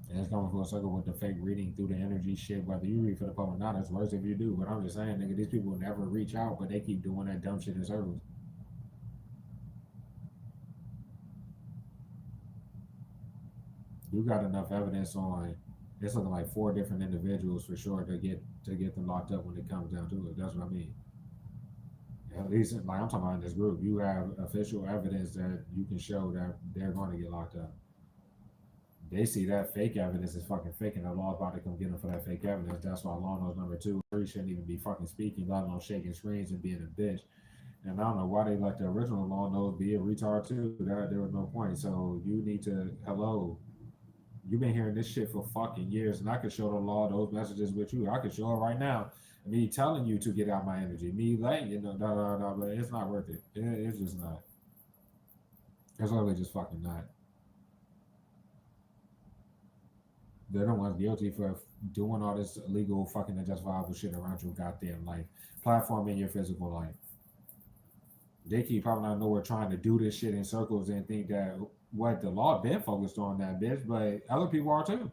Speaker 1: And it's coming full circle with the fake reading through the energy shit. Whether you read for the public or not, it's worse if you do. But I'm just saying, nigga, these people never reach out, but they keep doing that dumb shit in circles. You got enough evidence on it's looking like four different individuals for sure to get them locked up when it comes down to it. That's what I mean. At least, like I'm talking about in this group, you have official evidence that you can show that they're going to get locked up. They see that fake evidence is fucking fake, and the law's about to come get them for that fake evidence. That's why law knows number two, three shouldn't even be fucking speaking, let alone shaking screens and being a bitch. And I don't know why they let the original law knows be a retard too. That there was no point. So you need to hello. You've been hearing this shit for fucking years, and I could show the law those messages with you. I could show it right now. Me telling you to get out my energy, me letting you know, but it's not worth it. It's just not. It's literally just fucking not. They're the ones guilty for doing all this illegal, fucking unjustifiable shit around your goddamn life, platform in your physical life. They keep popping out of nowhere trying to do this shit in circles and think that what the law been focused on that bitch, but other people are too.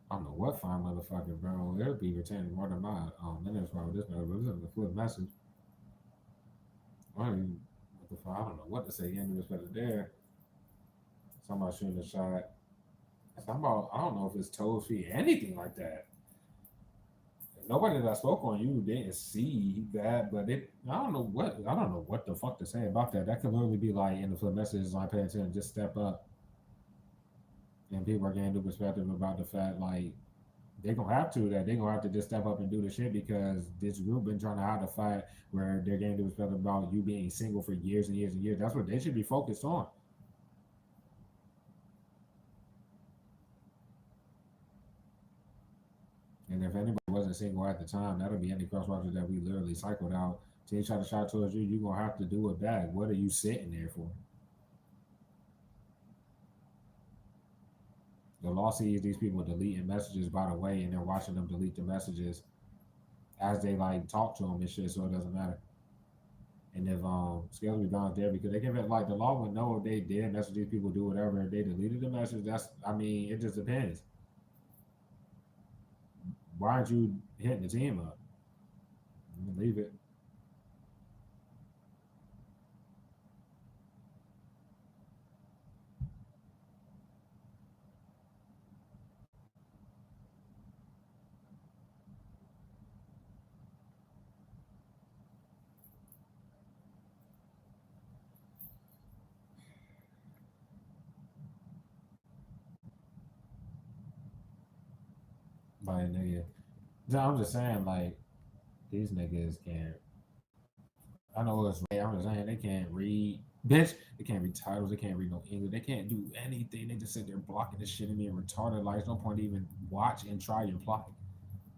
Speaker 1: I don't know what fine motherfucker, bro. They'll be retaining more than my minutes from this matter, but this is a flip message. I mean, what the fuck? I don't know what to say. Any respect there. Somebody shooting a shot. Somebody, I don't know if it's toes feet, anything like that. Nobody that spoke on you didn't see that, but I don't know what the fuck to say about that. That could literally be like in the flip message, like pay attention, just step up, and people are getting new perspective about the fact like they gonna have to just step up and do the shit because this group been trying to hide the fact where they're getting new perspective about you being single for years and years and years. That's what they should be focused on. And if anybody wasn't single at the time, that'll be any crosswalkers that we literally cycled out. Till you try to shot towards you, you're gonna have to do it back. What are you sitting there for? The law sees these people deleting messages by the way, and they're watching them delete the messages as they like talk to them and shit, so it doesn't matter. And if scales will be balanced there because they give it like the law would know if they did message these people do whatever if they deleted the message. That's I mean it just depends. Why aren't you hitting the team up? Leave it. Like nigga, no, I'm just saying like these niggas can't. I know it's right. I'm just saying they can't read. Bitch, they can't read titles. They can't read no English. They can't do anything. They just sit there blocking this shit and being retarded. Like, there's no point to even watch and try your plot.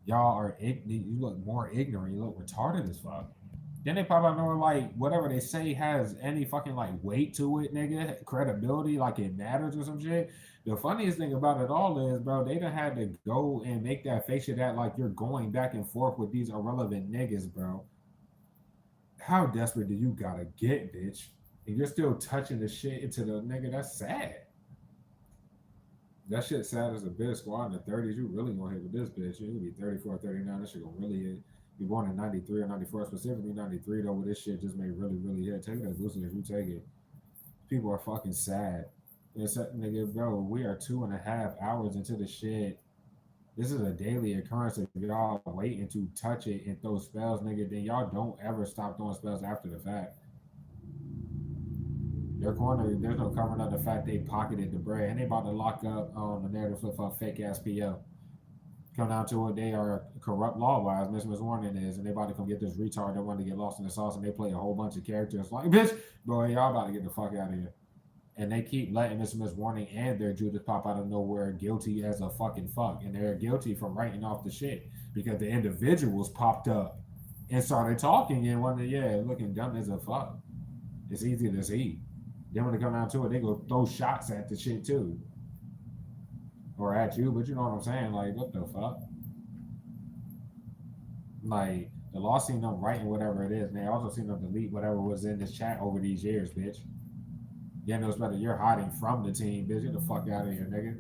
Speaker 1: Y'all are you look more ignorant. You look retarded as fuck. Then they probably know like whatever they say has any fucking like weight to it, nigga, credibility, like it matters or some shit. The funniest thing about it all is, bro, they done had to go and make that fake shit act like you're going back and forth with these irrelevant niggas, bro. How desperate do you gotta get, bitch? And you're still touching the shit into the nigga. That's sad. That shit sad as a bitch. Squad in the 30s. You really gonna hit with this bitch. You gonna be 34, 39. That shit gonna really hit. You born in 93 or 94, specifically 93 though, where this shit just may really, really hit. Take it as loosely as you take it. People are fucking sad. It's nigga, bro, we are 2.5 hours into the shit. This is a daily occurrence. If y'all waiting to touch it and throw spells, nigga, then y'all don't ever stop throwing spells after the fact. Their corner, there's no covering up the fact they pocketed the bread, and they about to lock up the narrative flip up fake ass PO. Come down to it, they are corrupt law wise. Miss Warning is, and they about to come get this retard that wanted to get lost in the sauce, and they play a whole bunch of characters like bitch, boy, y'all about to get the fuck out of here. And they keep letting Miss Warning and their Judas pop out of nowhere guilty as a fucking fuck, and they're guilty from writing off the shit because the individuals popped up and started talking and wanted, yeah, looking dumb as a fuck. It's easy to see. Then when they come down to it, they go throw shots at the shit too. Or at you, but you know what I'm saying? Like, what the fuck? Like, the law seen them writing whatever it is, and they also seen them delete whatever was in this chat over these years, bitch. Yeah, knows better. You're hiding from the team, bitch. Get the fuck out of here, nigga.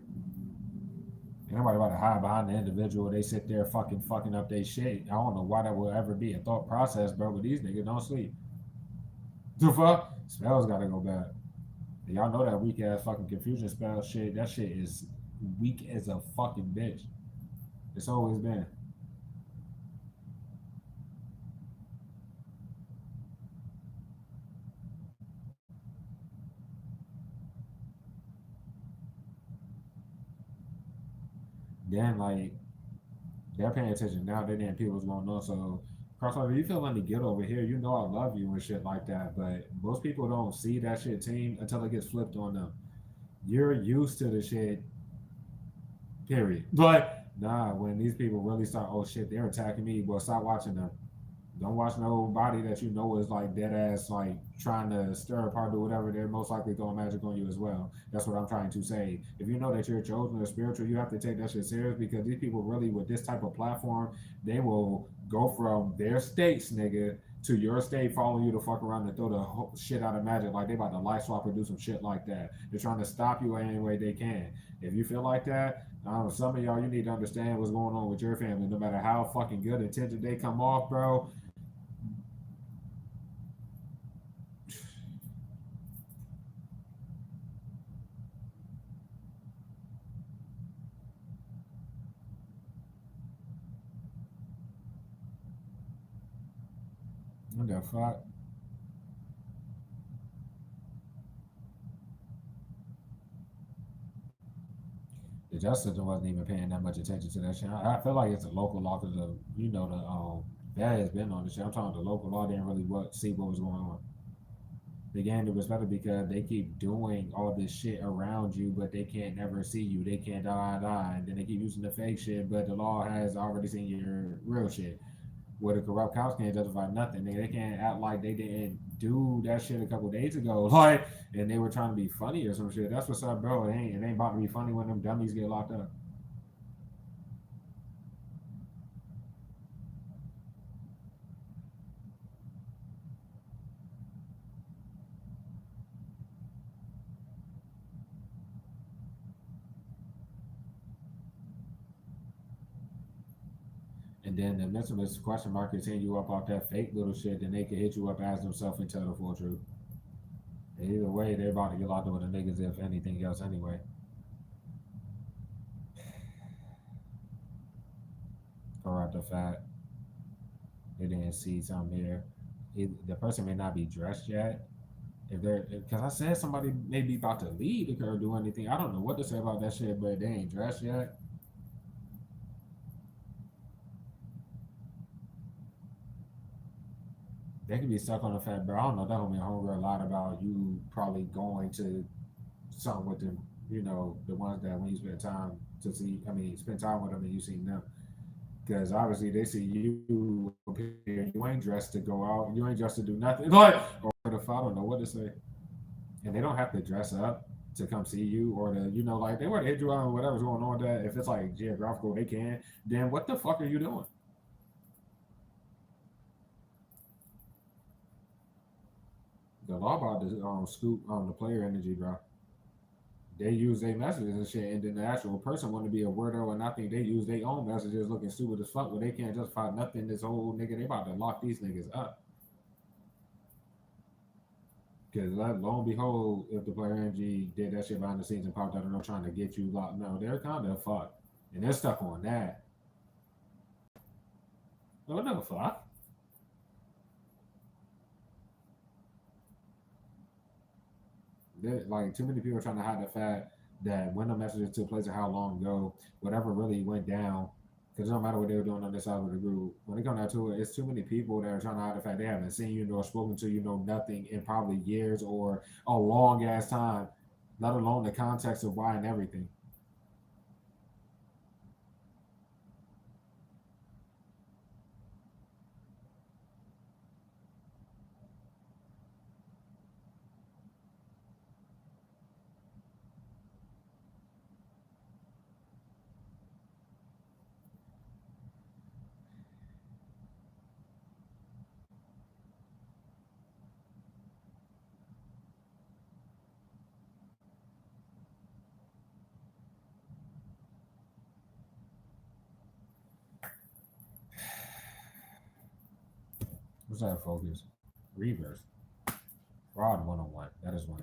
Speaker 1: Ain't nobody about to hide behind the individual. They sit there fucking up their shit. I don't know why that will ever be a thought process, bro, but these niggas don't sleep. The fuck? Spells gotta go back. Y'all know that weak ass fucking confusion spell shit. That shit is weak as a fucking bitch. It's always been. Then like they're paying attention now. They didn't people what's going on. So Crossover, you feel any guilt over here? You know I love you and shit like that. But most people don't see that shit team until it gets flipped on them. You're used to the shit. Period. But nah, when these people really start, oh shit, they're attacking me. Well, stop watching them. Don't watch nobody that you know is like dead ass, like trying to stir apart or whatever. They're most likely throwing magic on you as well. That's what I'm trying to say. If you know that you're chosen or spiritual, you have to take that shit serious because these people really, with this type of platform, they will go from their states, nigga, to your state, following you to fuck around and throw the shit out of magic like they about to life swap or do some shit like that. They're trying to stop you any way they can. If you feel like that, some of y'all, you need to understand what's going on with your family. No matter how fucking good intentioned they come off, bro, what the fuck? The justice wasn't even paying that much attention to that shit. I feel like it's a local law because the that has been on the shit. I'm talking the local law didn't really see what was going on. They gained the respect because they keep doing all this shit around you, but they can't never see you. They can't die, and then they keep using the fake shit, but the law has already seen your real shit. Where the corrupt cops can't justify nothing. They can't act like they didn't do that shit a couple days ago, like, and they were trying to be funny or some shit. That's what's up, bro. It ain't about to be funny when them dummies get locked up. And then the mentalist question mark is hitting you up off that fake little shit, then they can hit you up as themselves and tell the full truth. And either way, they're about to get locked up with the niggas if anything else anyway. Corrupt the fact they didn't see something here. The person may not be dressed yet. If they're, because I said somebody may be about to leave or do anything. I don't know what to say about that shit, but they ain't dressed yet. They could be stuck on the fact, bro. I don't know. That homie homegirl a lot about you probably going to something with them. You know, the ones that when you spend time to see, I mean, spend time with them and you see them. Because obviously they see you up here, you ain't dressed to go out, you ain't dressed to do nothing. Like, or the I don't know what to say. And they don't have to dress up to come see you or to, you know, like they were to hit you out or whatever's going on with that. If it's like geographical, they can. Then what the fuck are you doing? The law about to scoop on the player energy, bro. They use their messages and shit, and then the actual person want to be a weirdo, and I think they use their own messages looking stupid as fuck, but they can't justify nothing. This whole nigga, they about to lock these niggas up. Because lo and behold, if the player energy did that shit behind the scenes and popped out and they're trying to get you locked, no, they're kind of fucked, and they're stuck on that. What the fuck? Like too many people are trying to hide the fact that when the messages took place or how long ago, whatever really went down, because it don't matter what they were doing on this side of the group. When it comes down to it, it's too many people that are trying to hide the fact they haven't seen you nor spoken to you, know nothing in probably years or a long ass time, let alone the context of why and everything. What's that focus? Reverse. Fraud 101. That is one.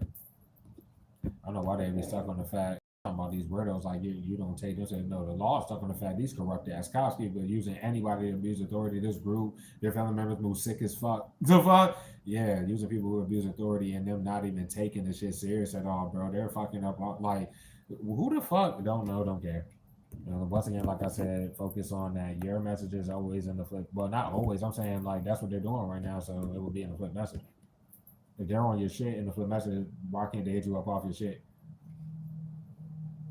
Speaker 1: I don't know why they be stuck on the fact talking about these weirdos like you don't take this. And no, the law is stuck on the fact these corrupt ass cops people using anybody to abuse authority. This group, their family members move sick as fuck. The fuck? Yeah, using people who abuse authority and them not even taking the shit serious at all, bro. They're fucking up. Like, who the fuck? Don't know, don't care. You know, once again, like I said, focus on that. Your message is always in the flip. Well, not always. I'm saying like that's what they're doing right now, so it will be in the flip message. If they're on your shit in the flip message, why can't they hit you up off your shit?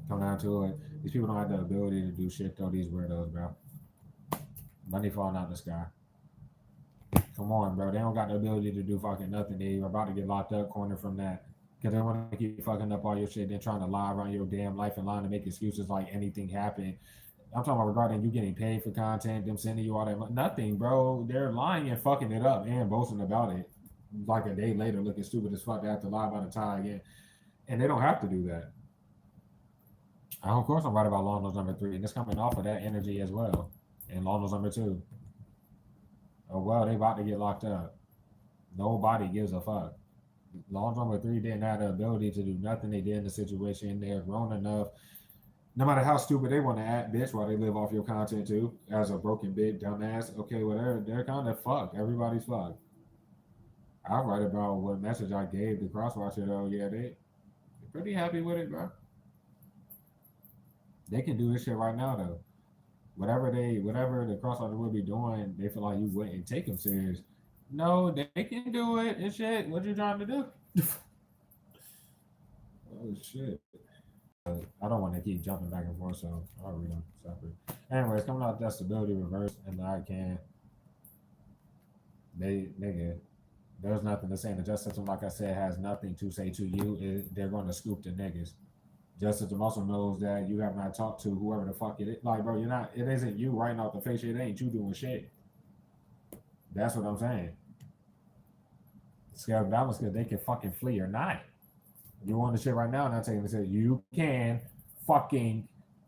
Speaker 1: Come down to it. These people don't have the ability to do shit though. These weirdos, bro. Money falling out the sky. Come on, bro. They don't got the ability to do fucking nothing. They are about to get locked up, cornered from that. Because they want to keep fucking up all your shit, then trying to lie around your damn life and lying to make excuses like anything happened. I'm talking about regarding you getting paid for content, them sending you all that money. Nothing, bro. They're lying and fucking it up and boasting about it. Like a day later, looking stupid as fuck. They have to lie about the tie again. And they don't have to do that. Of course, I'm right about Long Nose number 3, and it's coming off of that energy as well. And Long Nose number 2. Oh, well, they about to get locked up. Nobody gives a fuck. Long Nose number 3 didn't have the ability to do nothing they did in the situation. They're grown enough. No matter how stupid they want to act, bitch, while they live off your content too, as a broken big dumbass. Okay, well, they're kind of fucked. Everybody's fucked. I write about what message I gave the Crosswatcher though. Yeah, they're pretty happy with it, bro. They can do this shit right now though. Whatever the Crosswatcher will be doing, they feel like you wouldn't take them serious. No, they can do it and shit. What you trying to do? Oh shit. I don't want to keep jumping back and forth, so I'll read them separate. Anyways, coming out that stability reverse, and I can. They nigga, there's nothing to say. The justice system, like I said, has nothing to say to you. They're going to scoop the niggas. Justice system also knows that you have not talked to whoever the fuck it is. Like, bro, you're not. It isn't you writing off the face shit. It ain't you doing shit. That's what I'm saying. Scale balance because they can fucking flee or not. You on the shit right now, not taking the shit. You can fucking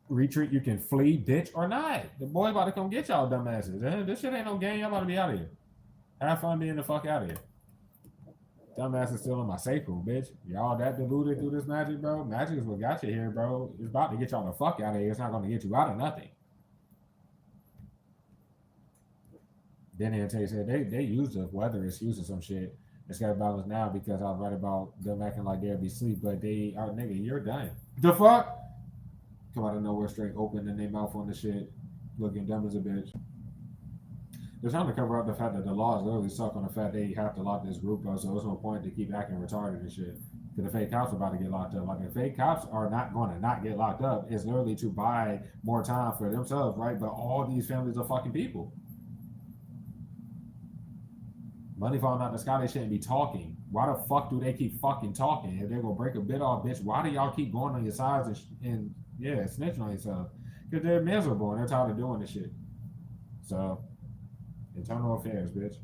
Speaker 1: retreat. You can flee, bitch, or not. The boy about to come get y'all dumbasses. This shit ain't no game. Y'all about to be out of here. Have fun being the fuck out of here. Dumbass is still in my safe room, bitch. Y'all that deluded through this magic, bro. Magic is what got you here, bro. It's about to get y'all the fuck out of here. It's not going to get you out of nothing. Then they tell you, they use the weather excuse or some shit. It's got balance now because I was right about them acting like they'd be asleep, but they are nigga, you're done. The fuck? Come out of nowhere straight open and they mouth on the shit, looking dumb as a bitch. They're trying to cover up the fact that the laws literally suck on the fact they have to lock this group up, so there's no point to keep acting retarded and shit. Because the fake cops are about to get locked up. Like, the fake cops are not going to not get locked up. It's literally to buy more time for themselves, right? But all these families are fucking people. Money falling out the sky, they shouldn't be talking. Why the fuck do they keep fucking talking? If they're gonna break a bit off, bitch, why do y'all keep going on your sides and yeah, snitching on yourself? Because they're miserable and they're tired of doing this shit. So, internal affairs, bitch.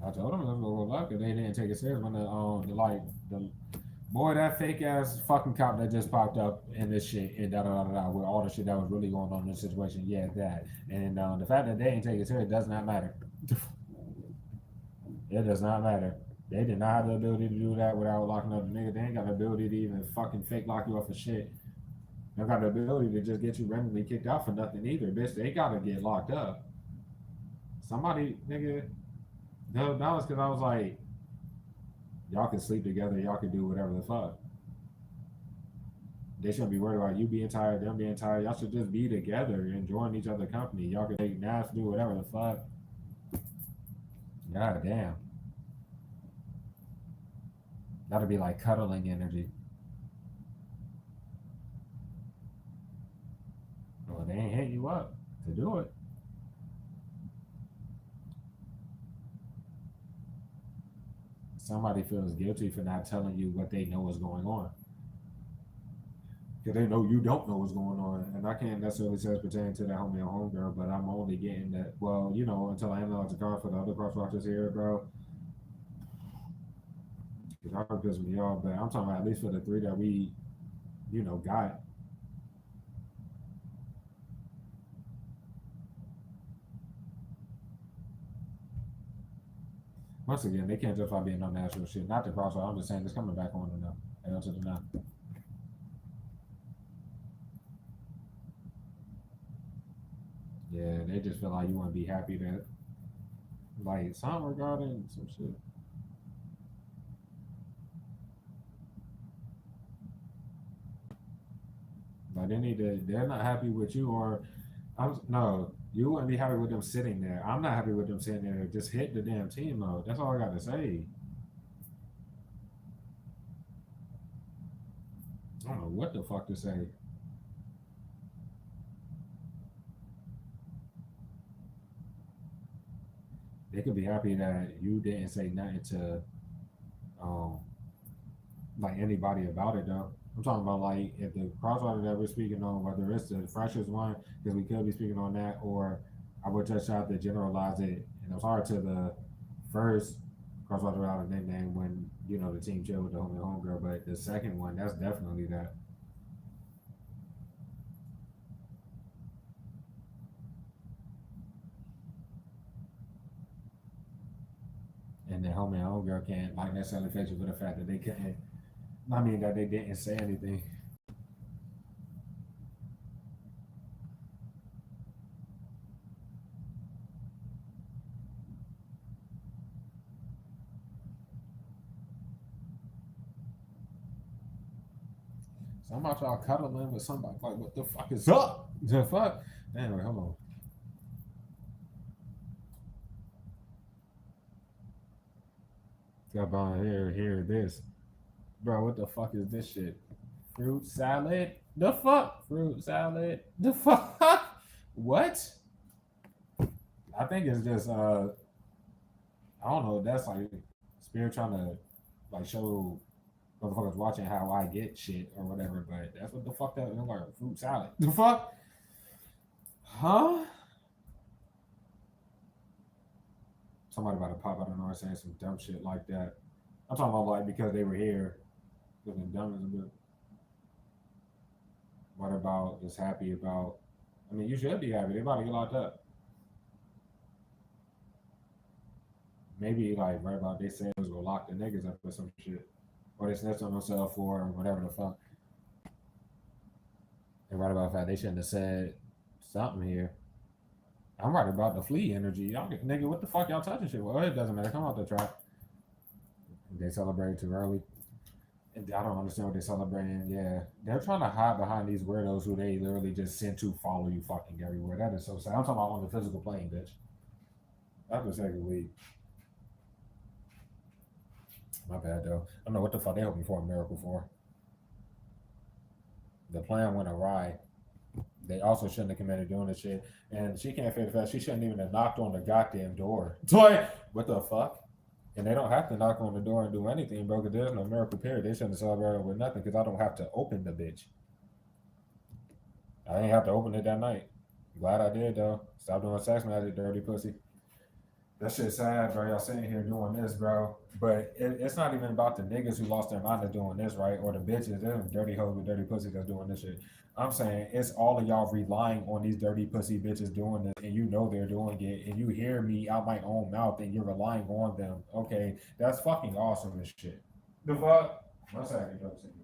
Speaker 1: I told them it was gonna go luck, and they didn't take it serious when the boy, that fake ass fucking cop that just popped up in this shit and da da da da with all the shit that was really going on in this situation. Yeah, that. And the fact that they didn't take it serious does not matter. It does not matter. They did not have the ability to do that without locking up the nigga. They ain't got the ability to even fucking fake lock you up for shit. They got the ability to just get you randomly kicked out for nothing either, bitch. They gotta get locked up. Somebody, nigga, that was because I was like, y'all can sleep together, y'all can do whatever the fuck. They shouldn't be worried about you being tired, them being tired. Y'all should just be together, enjoying each other's company. Y'all can take naps, do whatever the fuck. God damn. That'd be like cuddling energy. Well, they ain't hitting you up to do it. Somebody feels guilty for not telling you what they know is going on. Because they know you don't know what's going on. And I can't necessarily say it's pertaining to that homie or homegirl, but I'm only getting that, well, you know, until I analyze the car for the other crosswalkers here, bro. Because I piss me off, but I'm talking about at least for the three that we, you know, got. Once again, they can't justify being no natural shit. Not the crosswalk. I'm just saying it's coming back on enough. Hell to the now. Yeah, they just feel like you want to be happy that, like, something regarding some shit. Like, they're not happy with you, or, no, you wouldn't be happy with them sitting there. I'm not happy with them sitting there. Just hit the damn team mode. That's all I got to say. I don't know what the fuck to say. They could be happy that you didn't say nothing to, um, like, anybody about it though. I'm talking about like if the crosswalk that we're speaking on, whether it's the freshest one, because we could be speaking on that, or I would just have to generalize it, and it was hard to the first crosswalk without a nickname when you know the team chill with the homegirl, but the second one, that's definitely that. And the homegirl can't like necessarily face you for the fact that they can't. I mean that they didn't say anything. So I'm about y'all cuddling with somebody. Like, what the fuck is up? The fuck? Anyway, hold on. Got on here, this. Bro, what the fuck is this shit? Fruit salad? The fuck? Fruit salad? The fuck? What? I think it's just I don't know, that's like Spirit trying to like show motherfuckers watching how I get shit or whatever, but that's what the fuck that is like fruit salad. The fuck? Huh? Somebody about to pop out of nowhere saying some dumb shit like that. I'm talking about like because they were here. Looking dumb as a bit. What about just happy about? I mean, you should be happy. They about to get locked up. Maybe like right about they said it was gonna lock the niggas up or some shit, or they snitched on themselves for whatever the fuck. And right about that, they shouldn't have said something here. I'm right about the flea energy. Y'all get nigga, what the fuck y'all touching shit? Well, it doesn't matter. Come out the trap. They celebrated too early. And I don't understand what they're celebrating. Yeah, they're trying to hide behind these weirdos who they literally just send to follow you fucking everywhere. That is so sad. I'm talking about on the physical plane, bitch. That was every week. My bad though. I don't know what the fuck they hoping for a miracle for. The plan went awry. They also shouldn't have committed doing this shit. And she can't figure the fact she shouldn't even have knocked on the goddamn door. Like, what the fuck? And they don't have to knock on the door and do anything, bro, because there's no miracle period. They shouldn't have celebrated with nothing because I don't have to open the bitch. I ain't have to open it that night. Glad I did, though. Stop doing sex magic, dirty pussy. That shit's sad, bro. Y'all sitting here doing this, bro. But it's not even about the niggas who lost their mind that's doing this, right? Or the bitches, them dirty hoes with dirty pussy that's doing this shit. I'm saying it's all of y'all relying on these dirty pussy bitches doing this, and you know they're doing it, and you hear me out my own mouth, and you're relying on them. Okay, that's fucking awesome as shit. The fuck? One second, don't see me.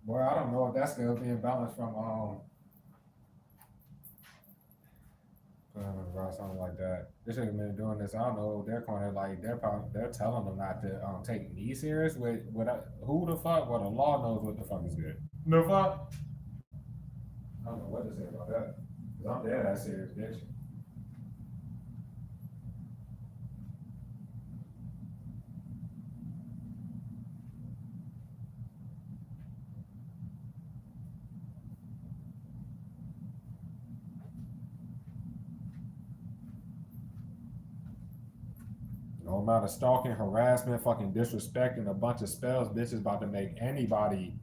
Speaker 1: Well, I don't know if that's still being balanced from or something like that. They should have been doing this. I don't know. They're kind of like they're telling them not to take me serious with who the fuck? Well, the law knows what the fuck is good. The fuck? I don't know what to say about that. Cause I'm dead that serious, bitch. No amount of stalking, harassment, fucking disrespect, and a bunch of spells, bitch, is about to make anybody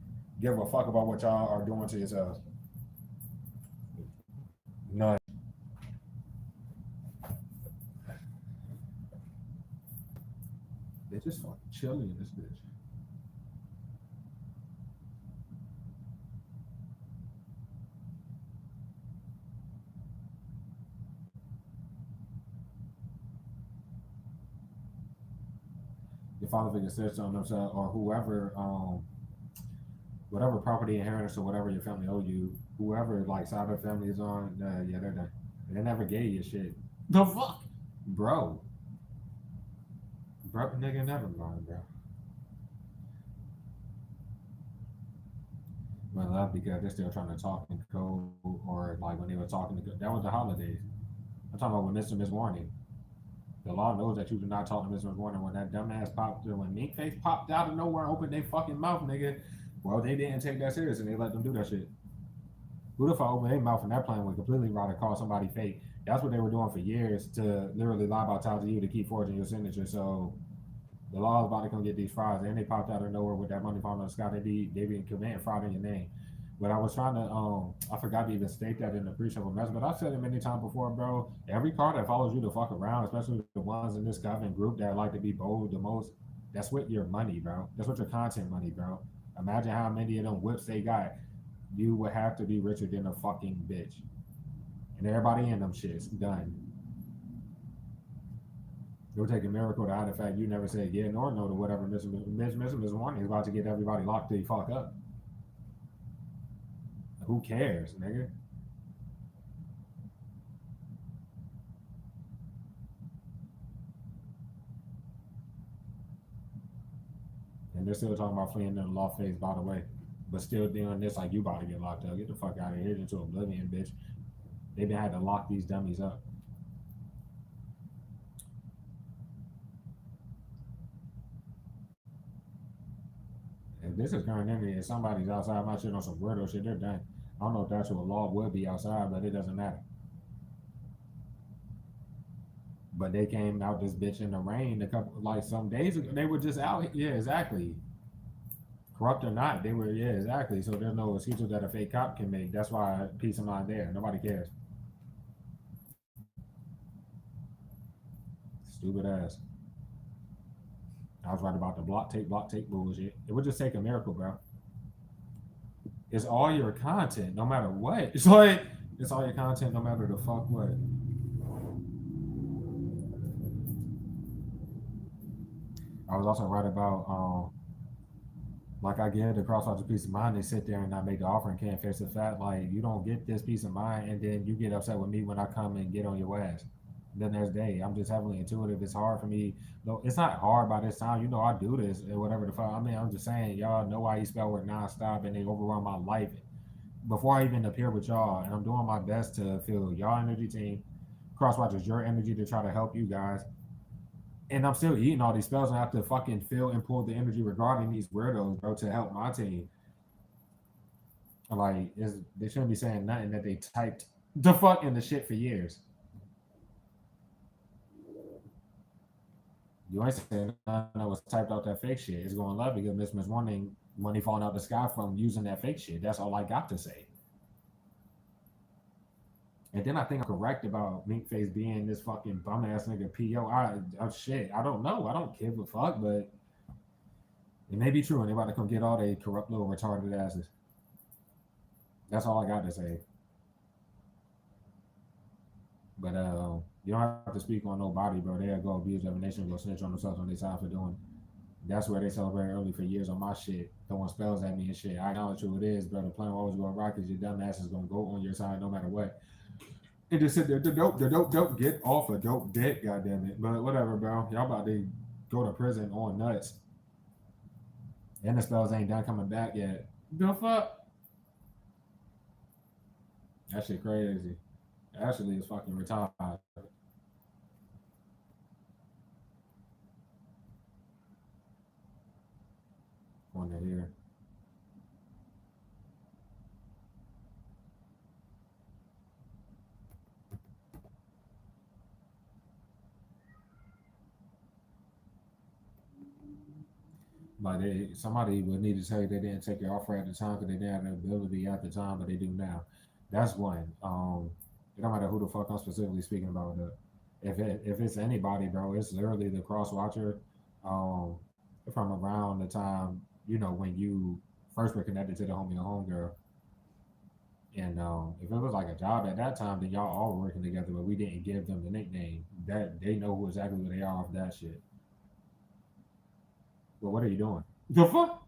Speaker 1: give a fuck about what y'all are doing to yourselves. None. Bitch is fucking chilly in this bitch. Your father figure said something themselves, or whoever, whatever property inheritance or whatever your family owe you, whoever like side of the family is on, yeah, they're done. They never gave you shit. The fuck, bro, bro, nigga, never mind, bro. Well, that's because they're still trying to talk in code, or like when they were talking, that was the holidays. I'm talking about when Mr. Miss Warning. The law knows that you do not talk to Mr. Miss Warning. When that dumbass popped, when Mink Face popped out of nowhere, and opened their fucking mouth, nigga. Well, they didn't take that serious and they let them do that shit. Who the fuck opened their mouth and that plan would completely rather call somebody fake? That's what they were doing for years to literally lie about talking to you to keep forging your signature. So the law is about to come get these frauds, and they popped out of nowhere with that money found on the sky. They be committing fraud in your name. But I was trying to I forgot to even state that in the pre-show message, but I've said it many times before, bro. Every car that follows you to fuck around, especially the ones in this Covenant group that like to be bold the most, that's with your money, bro. That's with your content money, bro. Imagine how many of them whips they got. You would have to be richer than a fucking bitch. And everybody in them shits done. It would take a miracle to hide the fact you never said yeah nor no to whatever Miss Warning is about to get everybody locked the fuck up. Who cares, nigga? And they're still talking about fleeing in the law phase, by the way. But still doing this like you about to get locked up. Get the fuck out of here into oblivion, bitch. They've been had to lock these dummies up. If this is current entity and somebody's outside my shit on some weirdo shit, they're done. I don't know if actual law would be outside, but it doesn't matter. But they came out this bitch in the rain a couple like some days ago. They were just out. Yeah, exactly. Corrupt or not, they were. Yeah, exactly. So there's no excuses that a fake cop can make. That's why peace of mind there. Nobody cares. Stupid ass. I was right about the block tape bullshit. It would just take a miracle, bro. It's all your content, no matter what. It's like it's all your content, no matter the fuck what. I was also right about like I get the crosswalk a peace of mind. They sit there and not make the offer and can't face the fact like you don't get this peace of mind, and then you get upset with me when I come and get on your ass. The next day, I'm just heavily intuitive. It's hard for me. No, it's not hard by this time. You know, I do this and whatever the fuck. I mean, I'm just saying, y'all know I spell work nonstop, and they overrun my life before I even appear with y'all. And I'm doing my best to feel y'all energy team. Crosswatch is your energy to try to help you guys. And I'm still eating all these spells and I have to fucking feel and pull the energy regarding these weirdos, bro, to help my team. Like, they shouldn't be saying nothing that they typed the fuck in the shit for years. You ain't saying nothing that was typed out that fake shit. It's going love because Miss Warning money falling out the sky from using that fake shit. That's all I got to say. And then I think I'm correct about Minkface being this fucking bum ass nigga PO. Shit, I don't know. I don't give a fuck, but it may be true, and they about to come get all they corrupt little retarded asses. That's all I got to say. But you don't have to speak on nobody, bro. They'll go abuse every nation, go snitch on themselves on their time for doing. That's where they celebrate early for years on my shit, throwing spells at me and shit. I acknowledge who it is, bro. The plan always going rock because your dumb ass is gonna go on your side no matter what. And just sit there, the dope, get off a dope dick, goddamn it. But whatever, bro. Y'all about to go to prison on nuts. And the spells ain't done coming back yet. The fuck? That shit crazy. Ashley is fucking retired. On the here. Like somebody would need to say they didn't take your offer at the time because they didn't have the ability at the time, but they do now. That's one. It don't matter who the fuck I'm specifically speaking about. If it's anybody, bro, it's literally the cross watcher. Um, from around the time when you first were connected to the homie or homegirl. And if it was like a job at that time, then y'all all were working together, but we didn't give them the nickname. That they know who exactly who they are off that shit. But what are you doing? The fuck?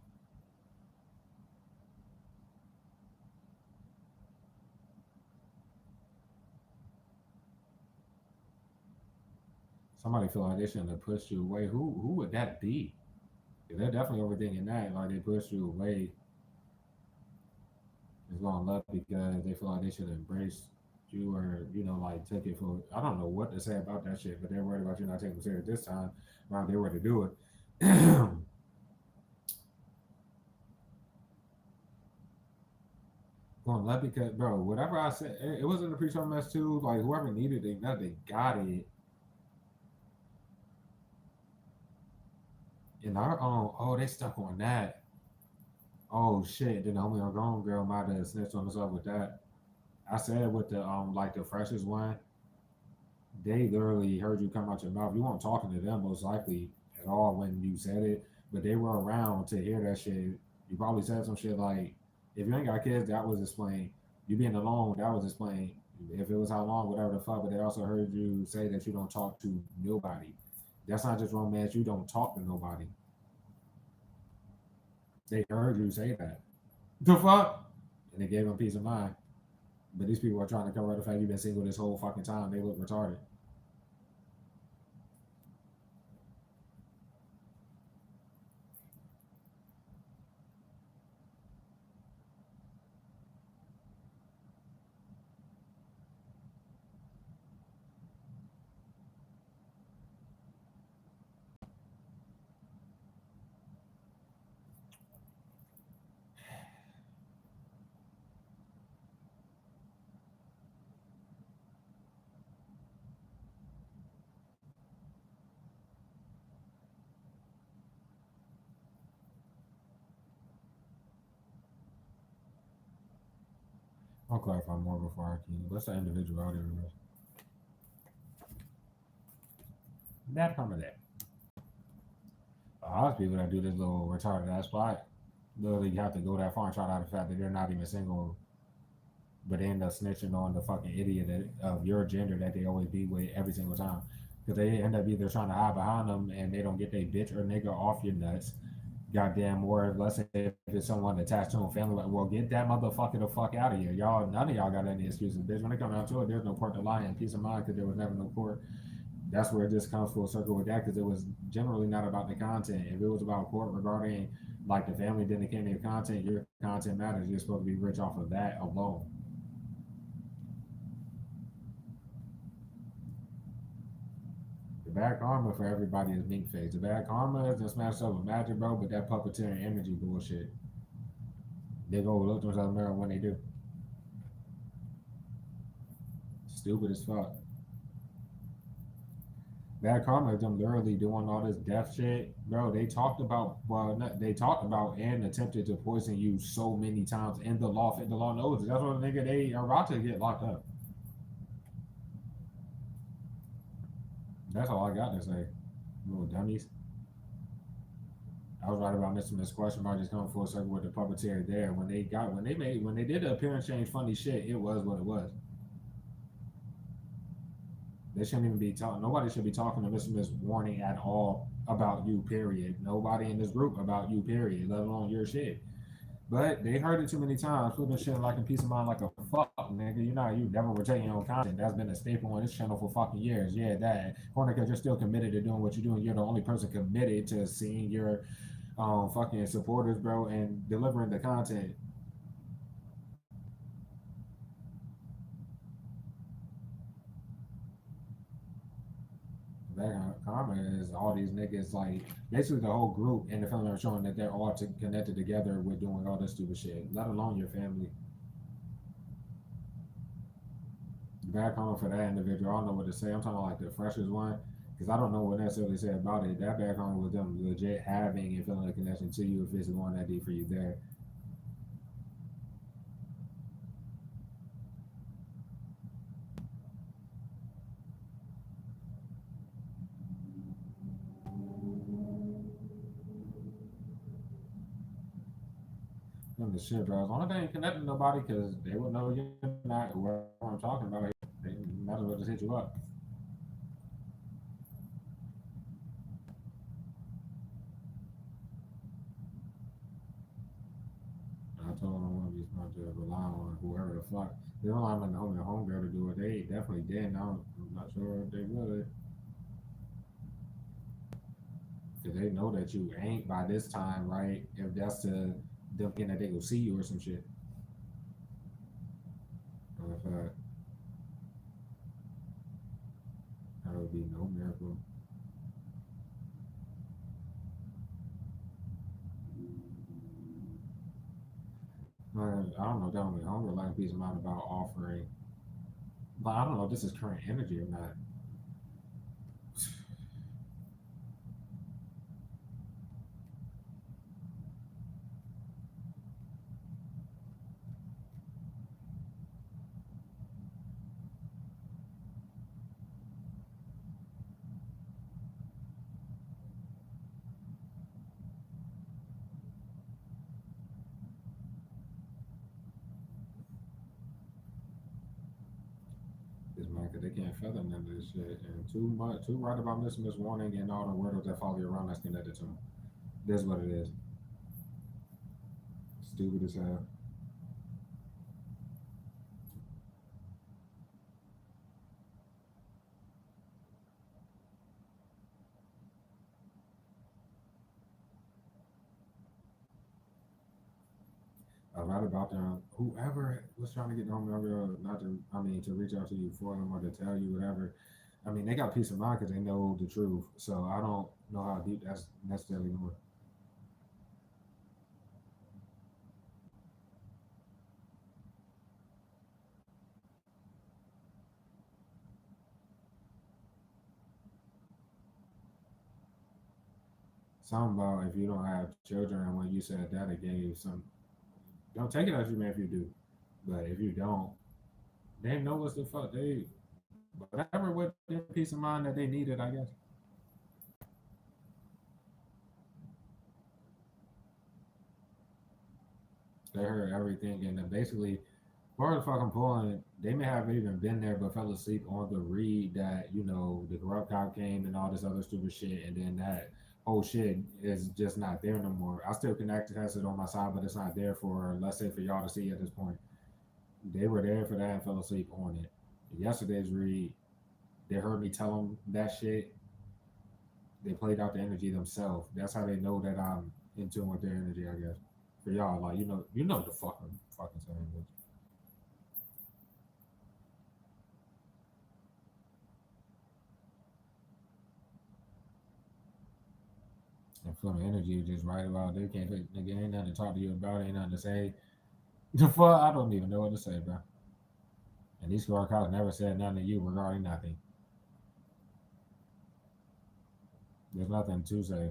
Speaker 1: Somebody feel like they shouldn't have pushed you away. Who would that be? They're definitely overthinking that. Like they pushed you away. It's going left because they feel like they should embrace you or like take it for. I don't know what to say about that shit, but they're worried about you not taking them serious this time. Around they were to do it. Going left because bro, whatever I said, it was in the pre-show mess too. Like whoever needed it, now they got it. And our own, oh, they stuck on that. Oh shit! Then the homie on grown girl might have snitched on us up with that. I said with the like the freshest one, they literally heard you come out your mouth. You weren't talking to them most likely at all when you said it, but they were around to hear that shit. You probably said some shit like, "If you ain't got kids, that was explained. You being alone, that was explained. If it was how long, whatever the fuck." But they also heard you say that you don't talk to nobody. That's not just romance. You don't talk to nobody. They heard you say that. The fuck? And they gave him peace of mind. But these people are trying to cover up the fact you've been single this whole fucking time. They look retarded. I'll clarify more before I can. What's the individuality of this? Bad karma that. A lot of people that do this little retarded ass plot literally have to go that far and try to hide the fact that they're not even single, but they end up snitching on the fucking idiot of your gender that they always be with every single time. Because they end up either trying to hide behind them and they don't get their bitch or nigga off your nuts. Goddamn, or let's say if it's someone attached to a family, like, well, get that motherfucker the fuck out of here. Y'all, none of y'all got any excuses, bitch. When it comes down to it, there's no court to lie in. Peace of mind, because there was never no court. That's where it just comes full circle with that, because it was generally not about the content. If it was about court regarding like the family dedicating your content, your content matters. You're supposed to be rich off of that alone. The bad karma for everybody is mink face. The bad karma is the smash up with magic, bro, but that puppeteering energy bullshit. They go look themselves in the mirror when they do. Stupid as fuck. Bad karma is them literally doing all this death shit, bro. They talked about, well, not, they talked about and attempted to poison you so many times in the law. The law knows it. That's what nigga they are about to get locked up. That's all I got to say. Little dummies. I was right about Mr. Miss Question Mark just coming full circle with the puppeteer there. When they did the appearance change funny shit, it was what it was. They shouldn't even be talking. Nobody should be talking to Mr. Miss Warning at all about you. Period. Nobody in this group about you. Period. Let alone your shit. But they heard it too many times. Flipping shit like a piece of mind like a fuck, nigga. You never were taking your own content. That's been a staple on this channel for fucking years. Yeah, that. Corner, because you're still committed to doing what you're doing. You're the only person committed to seeing your fucking supporters, bro, and delivering the content. That karma is all these niggas, like basically the whole group in the film are showing that they're all connected together with doing all this stupid shit, let alone your family. Bad karma for that individual. I don't know what to say. I'm talking about like the freshest one because I don't know what necessarily say about it. That bad karma was them legit having and feeling a connection to you if it's going that deep for you there. Them the shit, bro. As long as they ain't connecting to nobody, because they would know you're not whoever I'm talking about. They might as well just hit you up. I told them I want to be smart to rely on whoever the fuck. They don't rely on the home girl to do it. They definitely did. I'm not sure if they would. Because they know that you ain't by this time, right? If that's the them thinking that they go see you or some shit. That would be no miracle. I don't know if that would be hunger like peace of mind about offering. But I don't know if this is current energy or not. bitches, man, because they can't feather none of this shit. And too right about missing this warning and all the weirdos that follow you around that's connected to them. This is what it is. Stupid as hell. I read about them. Whoever was trying to get the homie girl, not to, I mean, to reach out to you for them or to tell you whatever. I mean, they got peace of mind because they know the truth. So I don't know how deep that's necessarily going. Something about if you don't have children, and when you said that, it gave you some. Don't take it as you may if you do, but if you don't, they know what's the fuck they whatever with their peace of mind that they needed, I guess. They heard everything, and then basically, part of the fucking pulling, they may have even been there but fell asleep on the read that the corrupt cop came and all this other stupid shit, and then that whole shit is just not there no more. I still can access it on my side, but it's not there for, let's say, for y'all to see at this point. They were there for that and fell asleep on it. Yesterday's read, they heard me tell them that shit. They played out the energy themselves. That's how they know that I'm in tune with their energy, I guess. For y'all, like you know the fucking saying is. And feeling energy is just right about they can't nigga ain't nothing to talk to you about, ain't nothing to say. The fuck I don't even know what to say, bro. And these squad cops never said nothing to you regarding nothing. There's nothing to say.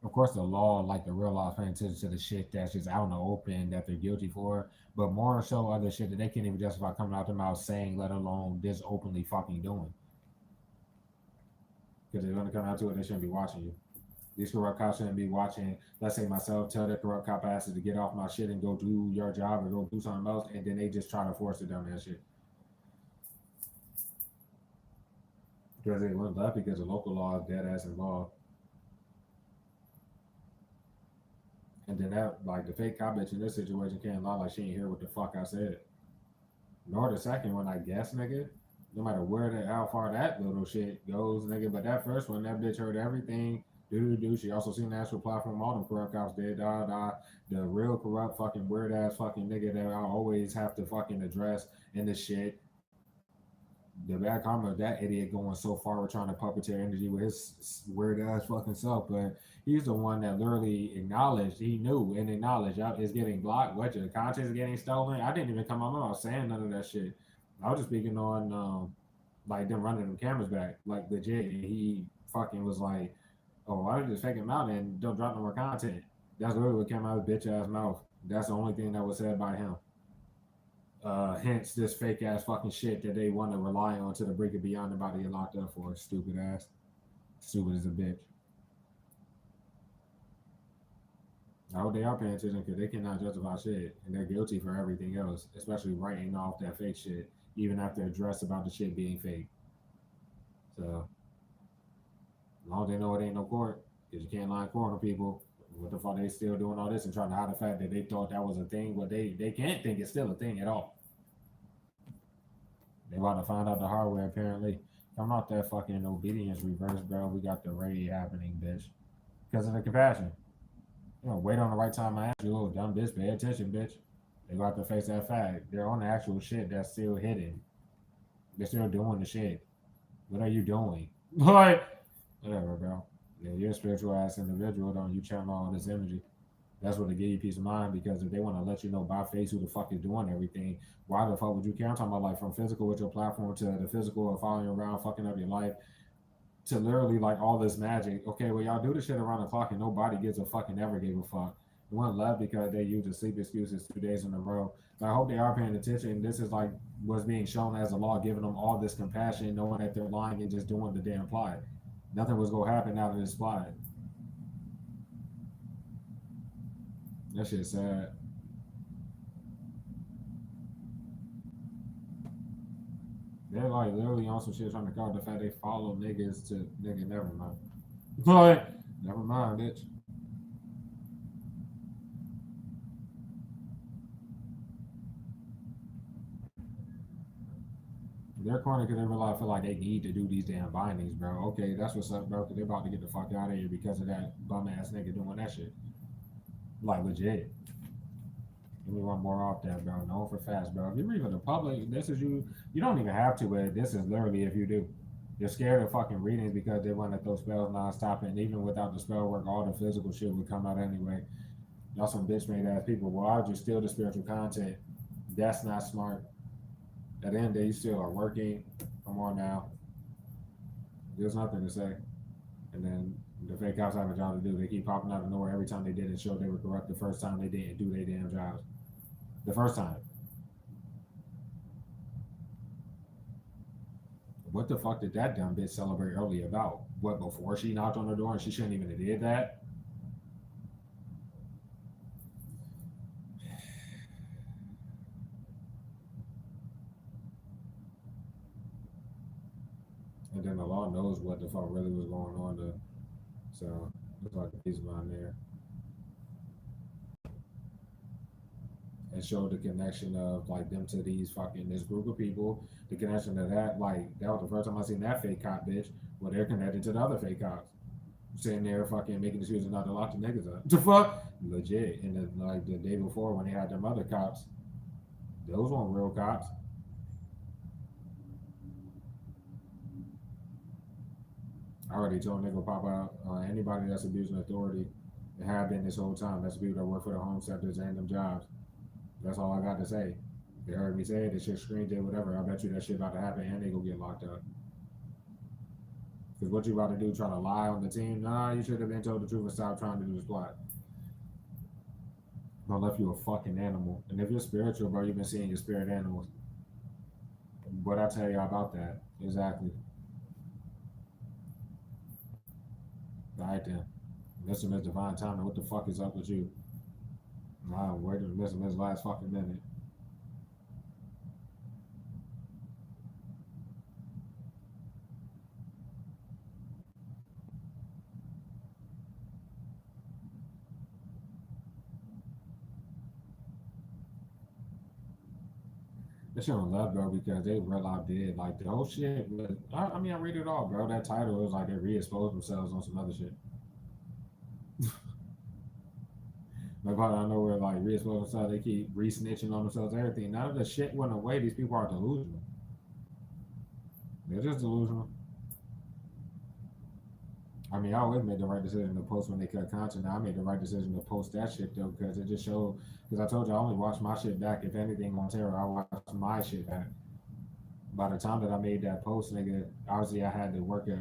Speaker 1: Of course, the law, like the real law, is paying attention to the shit that's just out in the open that they're guilty for, but more so other shit that they can't even justify coming out their mouth saying, let alone this openly fucking doing. Because they're gonna come out to it, they shouldn't be watching you. These corrupt cops shouldn't be watching. Let's say myself, tell the corrupt cop asses to get off my shit and go do your job or go do something else, and then they just try to force it down that shit. Because they went left because the local law is dead ass involved. And then that, like the fake cop bitch in this situation can't lie like she ain't hear what the fuck I said. Nor the second one, I guess, nigga. No matter where the how far that little shit goes, nigga. But that first one, that bitch heard everything. Do. She also seen the actual platform all them corrupt cops did. The real corrupt fucking weird ass fucking nigga that I always have to fucking address in this shit. The bad karma of that idiot going so far with trying to puppeteer energy with his weird ass fucking self, but he's the one that literally acknowledged he knew and acknowledged it's getting blocked. What your content is getting stolen? I didn't even come out saying none of that shit. I was just speaking on like them running them cameras back, like legit. He fucking was like, "Oh, why don't you just fake him out and don't drop no more content?" That's literally what came out of his bitch ass mouth. That's the only thing that was said by him. Hence this fake ass fucking shit that they want to rely on to the brink of beyond about to get locked up for. Stupid ass. Stupid as a bitch. I hope they are paying attention because they cannot justify shit and they're guilty for everything else, especially writing off that fake shit, even after addressed about the shit being fake. So, as long as they know it ain't no court, because you can't lie in court on people, what the fuck they still doing all this and trying to hide the fact that they thought that was a thing, but they can't think it's still a thing at all. They want to find out the hard way, apparently. Come out that fucking obedience reverse, bro. We got the raid happening, bitch. Because of the compassion. Wait on the right time I ask you, oh, dumb bitch, pay attention, bitch. They got to face that fact. They're on the actual shit that's still hidden. They're still doing the shit. What are you doing? Like, whatever, bro. Yeah, you're a spiritual ass individual, don't you channel all this energy. That's what they give you peace of mind because if they want to let you know by face who the fuck is doing everything, why the fuck would you care? I'm talking about like from physical with your platform to the physical of following you around, fucking up your life, to literally like all this magic. Okay, well y'all do this shit around the clock and nobody gives a fuck and never gave a fuck. One left because they use the sleep excuses 2 days in a row. But I hope they are paying attention. This is like what's being shown as a law, giving them all this compassion, knowing that they're lying and just doing the damn plot. Nothing was gonna happen out of this plot. That shit's sad. They're like literally on some shit trying to cover the fact they follow niggas to nigga. Never mind. But never mind, bitch. They're corny because they realize feel like they need to do these damn bindings, bro. Okay, that's what's up, bro. Because they're about to get the fuck out of here because of that bum ass nigga doing that shit. Like legit. Give me one more off that, bro. Known for fast, bro. If you're reading the public, this is you. You don't even have to, but this is literally if you do. You're scared of fucking readings because they want to throw spells nonstop, and even without the spell work, all the physical shit would come out anyway. Y'all some bitch made ass people. Why would you steal the spiritual content? That's not smart. At the end of the day, you still are working. Come on now. There's nothing to say. And then the fake cops have a job to do. They keep popping out of nowhere every time they didn't show they were corrupt the first time they didn't do their damn jobs. The first time. What the fuck did that dumb bitch celebrate early about? What, before she knocked on the door and she shouldn't even have did that? And then the law knows what the fuck really was going on. So it's like a piece of mind there. And showed the connection of like them to these fucking this group of people. The connection to that, like that was the first time I seen that fake cop bitch. Well, they're connected to the other fake cops. Sitting there fucking making excuses not to lock the niggas up. The fuck? Legit. And then like the day before when they had them other cops, those weren't real cops. I already told nigga pop out anybody that's abusing authority and have been this whole time. That's the people that work for the home sectors and them jobs. That's all I got to say. They heard me say it, this shit screen did whatever. I bet you that shit about to happen and they gonna get locked up. Because what you about to do, trying to lie on the team? Nah, you should have been told the truth and stop trying to do this plot. But left you a fucking animal. And if you're spiritual, bro, you've been seeing your spirit animals. What I tell you about that? Exactly. All right then. Mr. Miss Divine Timing, what the fuck is up with you? Wow, where did Mr. Miss last fucking minute? This shit on love, bro, because they real out dead. Like the whole shit was, I mean, I read it all, bro. That title was like they re-exposed themselves on some other shit. Like out of nowhere, like re-exposed themselves, they keep re-snitching on themselves, everything. None of the shit went away. These people are delusional. They're just delusional. I mean, I always made the right decision to post when they cut content. Now I made the right decision to post that shit though, because it just showed. Because I told you I only watch my shit back. If anything on Terror, I watch my shit back. By the time that I made that post, nigga, obviously I had to work at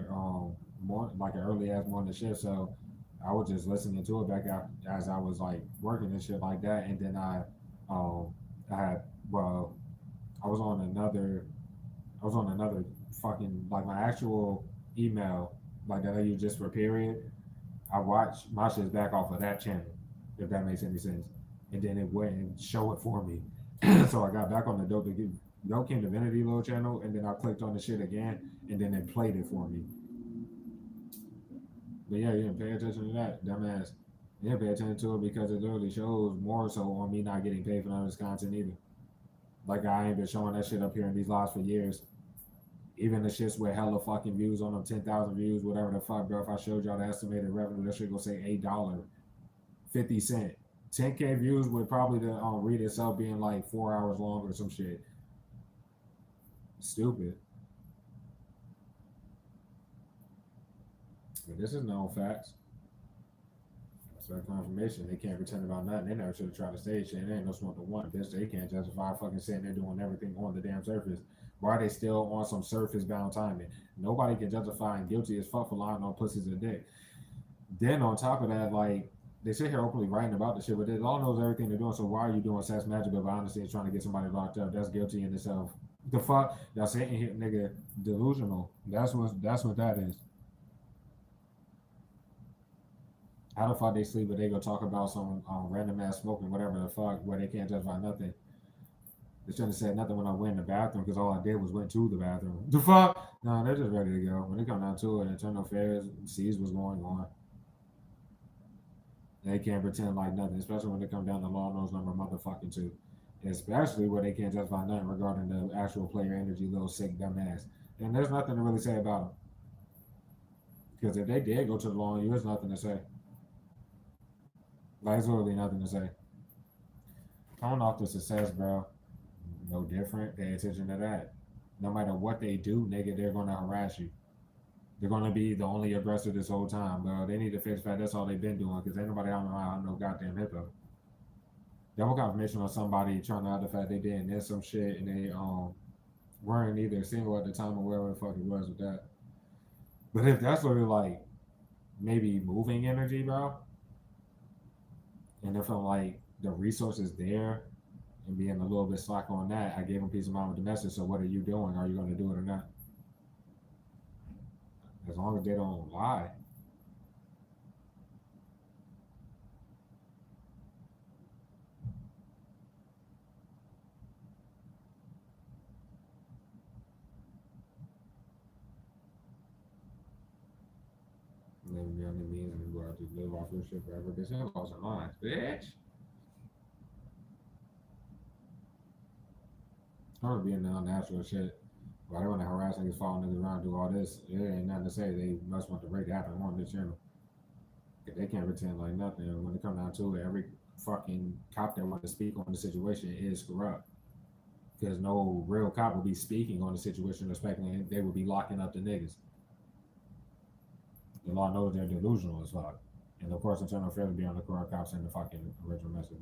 Speaker 1: more like an early ass morning shift, so I was just listening to it back as I was like working and shit like that, and then um I had well I was on another fucking like my actual email like that I use just for period. I watched my shit back off of that channel, if that makes any sense, and then it went and show it for me. So I got back on the Dope King Divinity little channel, and then I clicked on the shit again, and then it played it for me. But yeah, you didn't pay attention to that, dumbass. You didn't pay attention to it because it literally shows more so on me not getting paid for none of this content either. Like I ain't been showing that shit up here in these lives for years. Even the shits with hella fucking views on them, 10,000 views, whatever the fuck, bro. If I showed y'all the estimated revenue, that shit gonna say $8.50. 10K views with probably the read itself being like 4 hours long or some shit. Stupid. But this is known facts. That's confirmation. They can't pretend about nothing. They never should have tried to stage shit. They ain't no smoke to one. Bitch, they can't justify fucking saying they're doing everything on the damn surface. Why are they still on some surface bound timing? Nobody can justify and guilty as fuck for lying on pussies and dick. Then on top of that, like they sit here openly writing about the shit, but they all knows everything they're doing. So why are you doing sex magic but behind the scenes trying to get somebody locked up? That's guilty in itself. The fuck? Y'all sitting here, nigga, delusional. That's what that is. How the fuck they sleep but they go talk about some random ass smoking whatever the fuck where they can't justify nothing. They shouldn't have said nothing when I went in the bathroom because all I did was went to the bathroom. The fuck? No, they're just ready to go. When they come down to it, internal affairs sees what's going on. They can't pretend like nothing, especially when they come down to law knows number motherfucking two. Especially where they can't justify nothing regarding the actual player energy, little sick dumbass. And there's nothing to really say about them. Because if they did go to the law on you, there's nothing to say. Like, there's literally nothing to say. Coming off the success, bro, no different. Pay attention to that. No matter what they do, nigga, they're gonna harass you. They're gonna be the only aggressor this whole time, bro. They need to fix that. That's all they've been doing because ain't nobody out around no goddamn hippo. Double confirmation on somebody trying to hide the fact they didn't did some shit and they weren't either single at the time or whatever the fuck it was with that. But if that's literally like maybe moving energy, bro, and if I'm like the resources there and being a little bit slack on that, I gave them peace of mind with the message. So what are you doing? Are you going to do it or not? As long as they don't lie. Living beyond the means and go out to live off your shit forever. Bitch, that lost our minds, bitch. Or being unnatural shit. Why they want to harass niggas, follow niggas around, do all this? It ain't nothing to say. They must want the rape to happen on this channel. They can't pretend like nothing. When it comes down to it, every fucking cop that wants to speak on the situation is corrupt. Because no real cop will be speaking on the situation, respecting they will be locking up the niggas. The law knows they're delusional as fuck. And of course, internal affairs will be on the corrupt cops and the fucking original message.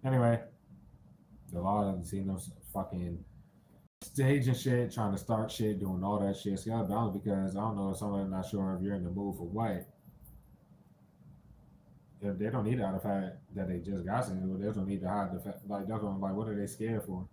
Speaker 1: Anyway, the law doesn't see no fucking staging shit, trying to start shit, doing all that shit. It's got to balance because I don't know if somebody's not sure if you're in the mood for what. If they don't need to hide the fact that they just got single, they don't need to hide the fact. Like, that's what I'm like, what are they scared for?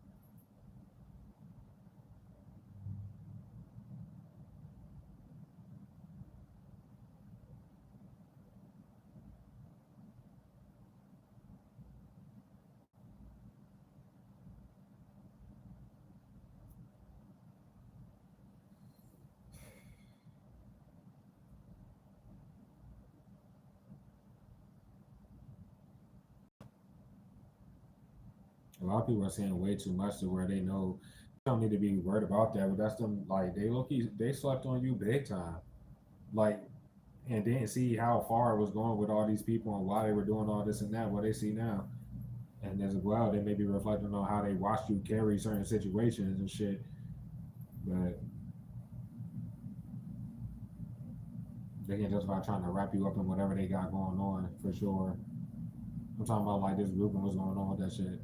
Speaker 1: A lot of people are saying way too much to where they know they don't need to be worried about that, but that's them like they slept on you big time. Like and didn't see how far it was going with all these people and why they were doing all this and that, what they see now. And as well, they may be reflecting on how they watched you carry certain situations and shit. But they can justify trying to wrap you up in whatever they got going on for sure. I'm talking about like this group and what's going on with that shit.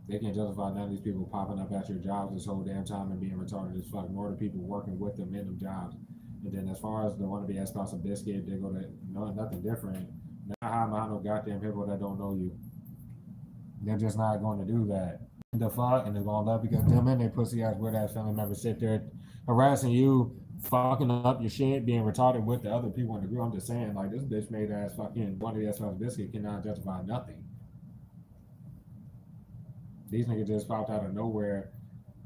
Speaker 1: They can't justify none of these people popping up at your jobs this whole damn time and being retarded as fuck, nor the people working with them in them jobs. And then as far as the one to be spouse of biscuit, they go to nothing different. Not how am no goddamn people that don't know you. They're just not going to do that. The fuck, and they're going to love because them and their pussy ass weird ass family members sit there harassing you, fucking up your shit, being retarded with the other people in the group. I'm just saying, like, this bitch made ass fucking one of the spouse of biscuit cannot justify nothing. These niggas just popped out of nowhere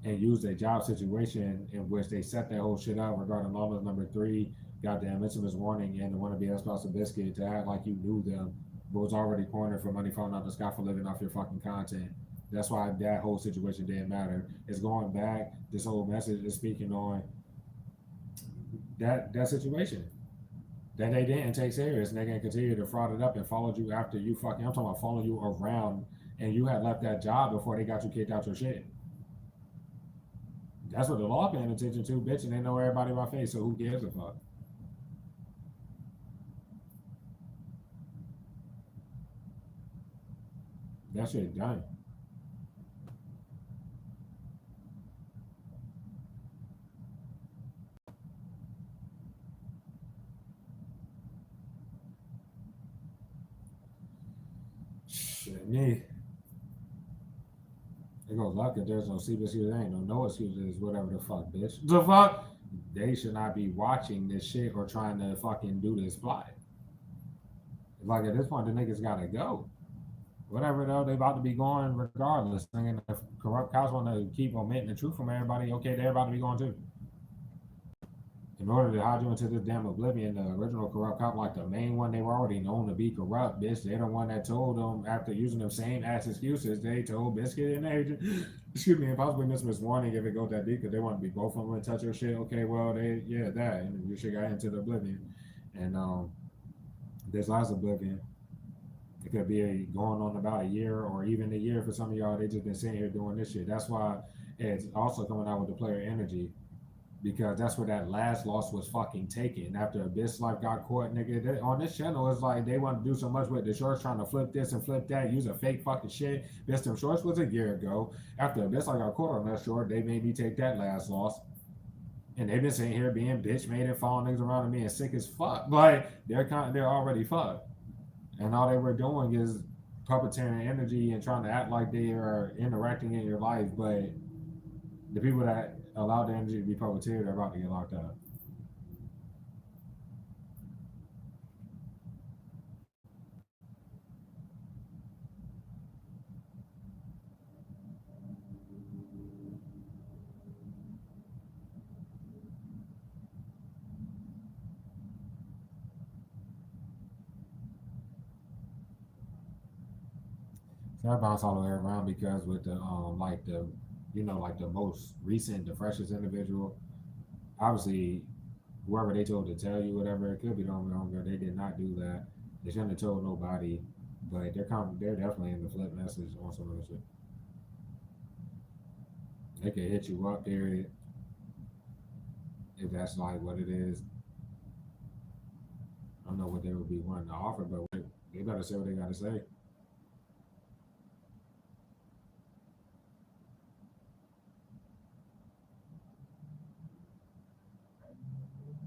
Speaker 1: and used a job situation in which they set that whole shit up regarding lawless number 3, goddamn intimate warning, and the one to be spouse of biscuit to act like you knew them, but was already cornered for money falling out the sky for living off your fucking content. That's why that whole situation didn't matter. It's going back. This whole message is speaking on that situation that they didn't take serious, and they can continue to fraud it up and followed you after you fucking. I'm talking about following you around. And you had left that job before they got you kicked out your shit. That's what the law paying attention to, bitch, and they know everybody by face, so who gives a fuck? That shit done. Shit, me. It goes luck if there's no CBS, there ain't no excuses, whatever the fuck, bitch. The fuck? They should not be watching this shit or trying to fucking do this plot. Like at this point, the niggas gotta go. whatever though, they about to be going regardless. Thinking if corrupt cops want to keep omitting the truth from everybody, okay, they're about to be going too. In order to hide you into this damn oblivion, the original corrupt cop, like the main one, they were already known to be corrupt, bitch. They're the one that told them after using them same ass excuses, they told Biscuit and Agent, excuse me, and possibly Miss Warning if it goes that deep, because they want to be both of them and touch her shit. Okay, well, that, and your shit got into the oblivion. And there's lots of oblivion. It could be going on about a year or even a year for some of y'all. They just been sitting here doing this shit. That's why it's also coming out with the player energy, because that's where that last loss was fucking taken. After Abyss Life got caught, nigga, on this channel, it's like they want to do so much with the shorts, trying to flip this and flip that, use a fake fucking shit. Bitch, them shorts was a year ago. After Abyss Life got caught on that short, they made me take that last loss. And they've been sitting here being bitch made and following niggas around and being sick as fuck. But they're already fucked. And all they were doing is puppeteering energy and trying to act like they are interacting in your life, but the people that allow the energy to be puppeteered are about to get locked up. So I bounce all the way around because with the like the most recent, the freshest individual, obviously whoever they told to tell you whatever, it could be the homegirl. They did not do that. They shouldn't have told nobody, but they're definitely in the flip message on some of the shit. They could hit you up, period, if that's like what it is. I don't know what they would be wanting to offer, but they better say what they gotta say.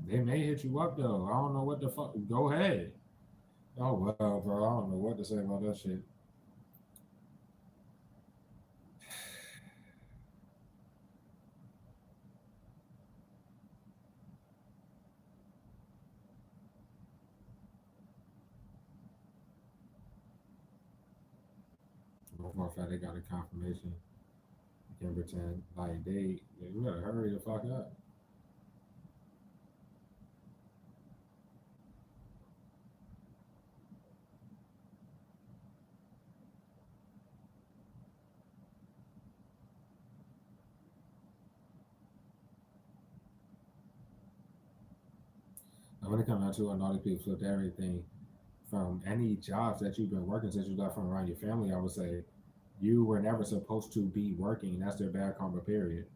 Speaker 1: They may hit you up though. I don't know what the fuck. Go ahead. Oh well, bro. I don't know what to say about that shit. For a fact, they got a confirmation. You can pretend like you better hurry the fuck up. And when it comes down to it, and all these people flipped everything from any jobs that you've been working since you left from around your family. I would say you were never supposed to be working. That's their bad karma. Period.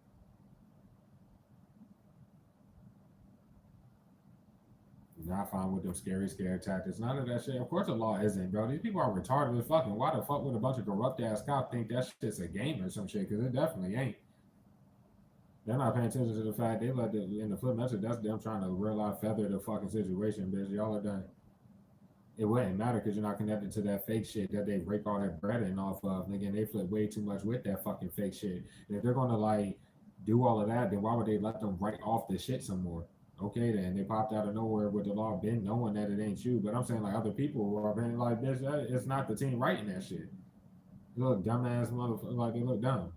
Speaker 1: Not fine with them scare tactics. None of that shit. Of course, the law isn't, bro. These people are retarded as fucking. Why the fuck would a bunch of corrupt ass cops think that shit's a game or some shit? Because it definitely ain't. They're not paying attention to the fact they let in the flip message. That's them trying to real life feather the fucking situation, bitch. Y'all are done. It wouldn't matter because you're not connected to that fake shit that they break all that bread in off of. And again, they flip way too much with that fucking fake shit. And if they're gonna like do all of that, then why would they let them write off the shit some more? Okay, then they popped out of nowhere with the law been knowing that it ain't you. But I'm saying like other people are being like, bitch, it's not the team writing that shit. They look dumbass motherfucker, like they look dumb.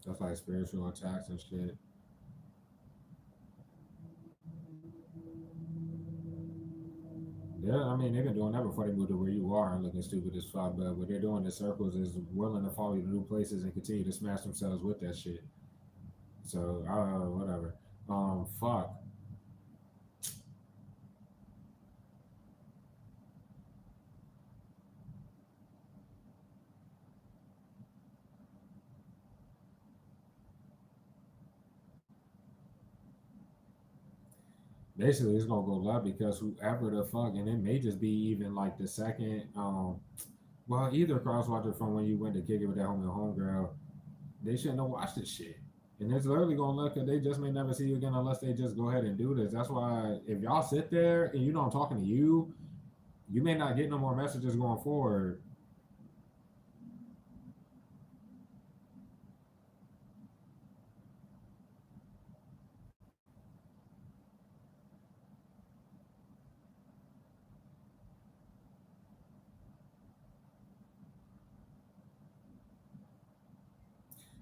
Speaker 1: That's like spiritual attacks and shit. Yeah, I mean they've been doing that before they moved to where you are and looking stupid as fuck. But what they're doing in circles is willing to follow you to new places and continue to smash themselves with that shit. So whatever. Fuck. Basically, it's gonna go left because whoever the fuck, and it may just be even like the second. Well, either crosswatcher from when you went to kick it with that homegirl, they shouldn't have watched this shit. And it's literally gonna look, cause they just may never see you again unless they just go ahead and do this. That's why if y'all sit there and you know I'm talking to you, You may not get no more messages going forward.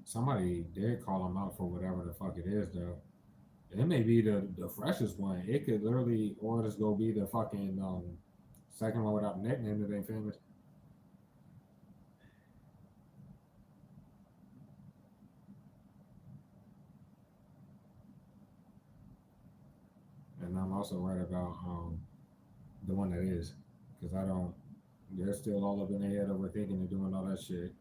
Speaker 1: Somebody did call him out for whatever the fuck it is though. It may be the freshest one. It could literally, or just go be the fucking second one without a nickname that ain't famous. And I'm also right about the one that is, because I don't. They're still all up in their head overthinking and doing all that shit.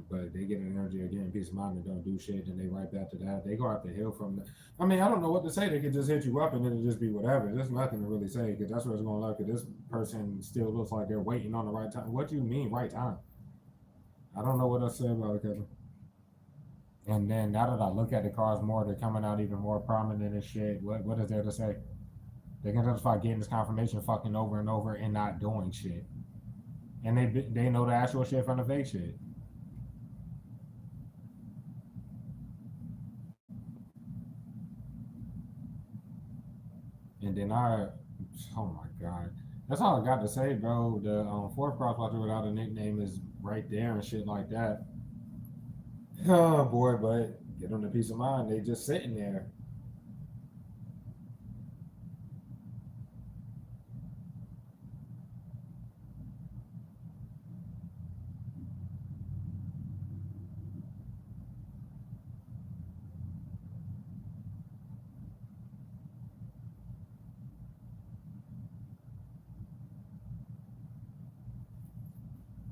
Speaker 1: But they get an energy of getting peace of mind and don't do shit, and they right back to that. They go out the hill from. I mean, I don't know what to say. They could just hit you up and it'll just be whatever. There's nothing to really say because that's what it's going to look. This person still looks like they're waiting on the right time. What do you mean right time? I don't know what else to say about it, cousin. And then now that I look at the cars more, they're coming out even more prominent and shit. What is there to say? They can justify getting this confirmation fucking over and over and not doing shit. And they know the actual shit from the fake shit. And then oh my god, that's all I got to say, bro. The fourth crosswalker without a nickname is right there and shit like that. Oh boy, but get them the peace of mind. They just sitting there.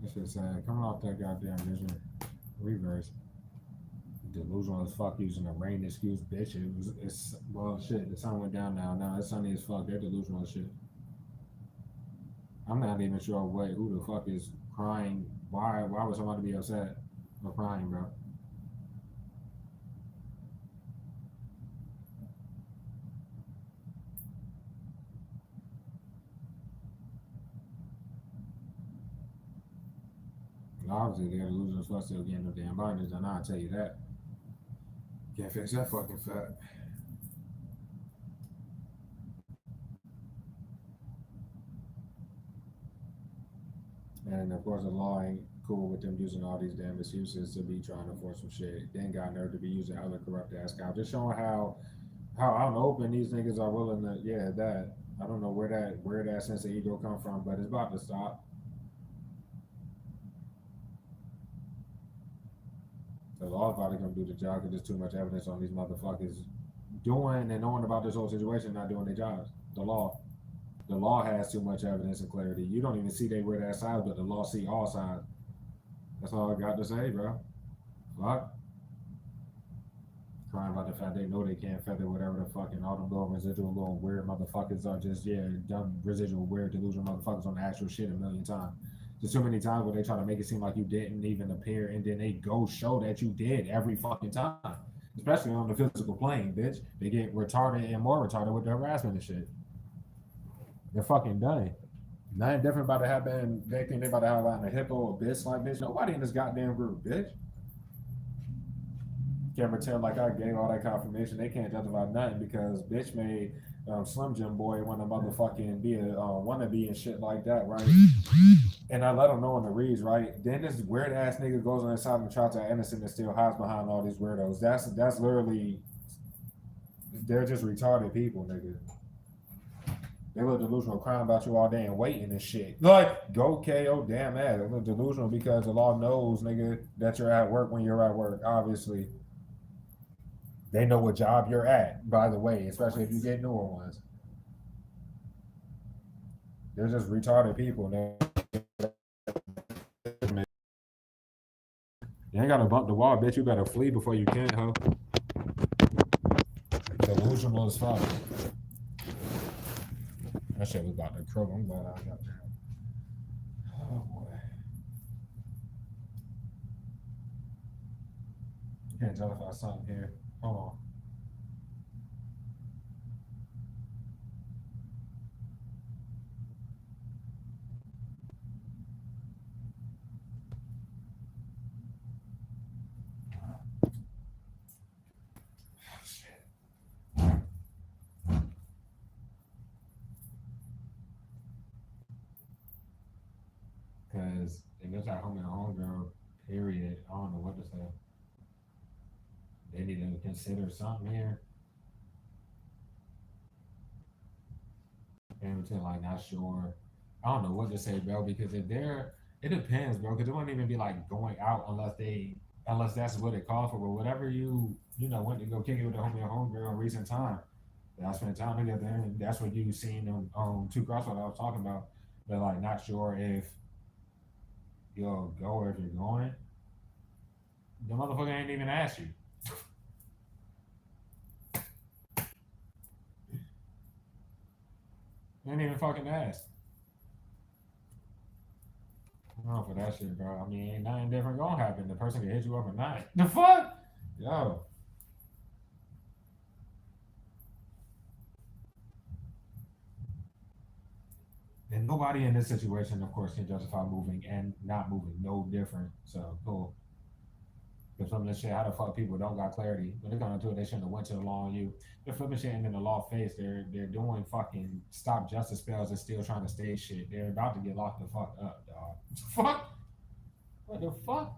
Speaker 1: That shit sad. Coming off that goddamn vision reverse. Delusional as fuck using a rain excuse, bitch. It's well shit. The sun went down now. Now it's sunny as fuck. They're delusional as shit. I'm not even sure who the fuck is crying. Why would somebody be upset or crying, bro? And obviously they're delusional as fuck still getting no damn binders, and I'll tell you that. Can't fix that fucking fact. And of course, the law ain't cool with them using all these damn excuses to be trying to force some shit. They ain't got nerve to be using other corrupt ass cops. Just showing how out and open these niggas are willing to. Yeah, that I don't know where that sense of ego come from, but it's about to stop. The law's about to come do the job because there's too much evidence on these motherfuckers doing and knowing about this whole situation, not doing their jobs. The law has too much evidence and clarity. You don't even see they wear that side, but the law see all sides. That's all I got to say, bro. Fuck. Crying about the fact they know they can't feather whatever the fucking all them little residual little weird motherfuckers are just dumb residual weird delusional motherfuckers on the actual shit a million times. There's too many times where they try to make it seem like you didn't even appear, and then they go show that you did every fucking time. Especially on the physical plane, bitch. They get retarded and more retarded with the harassment and shit. They're fucking done. Nothing different about to happen. They think they about to have out in a hippo or bitch like bitch. Nobody in this goddamn group, bitch. Can't pretend like I gave all that confirmation. They can't justify nothing because bitch made Slim Jim Boy want to motherfucking be a wannabe and shit like that, right? And I let them know in the reads, right? Then this weird ass nigga goes on inside and tries to innocent and still hides behind all these weirdos. That's literally they're just retarded people, nigga. They look delusional crying about you all day and waiting and shit. Like, go KO damn ass. They look delusional because the law knows, nigga, that you're at work when you're at work, obviously. They know what job you're at, by the way, especially if you get newer ones. They're just retarded people. You ain't gotta bump the wall, bitch. You better flee before you can, ho. Delusional as fuck. That shit was about to croak. I'm glad I got that. Oh boy. You can't tell if I something here. Hold on. Because if it's at home and homegirl, period, I don't know what to say. They need to consider something here. And until like not sure. I don't know what to say, bro, because if they're it depends, bro, because it wouldn't even be like going out unless that's what it called for. But whatever went to go kick it with a homie or homegirl in recent time. That I spent time together and that's what you seen them two cross what I was talking about. But like not sure if you'll go or if you're going. The motherfucker ain't even asked you. They ain't even fucking asked. No, for that shit, bro. I mean, ain't nothing different gonna happen. The person can hit you up at night. The fuck? Yo. And nobody in this situation, of course, can justify moving and not moving. No different. So cool. Because some of this shit, how the fuck people don't got clarity. When they're gonna do it, they shouldn't have went to the law on you. They're flipping shit and then the law face. They're doing fucking stop justice spells and still trying to stay shit. They're about to get locked the fuck up, dog. Fuck? What the fuck?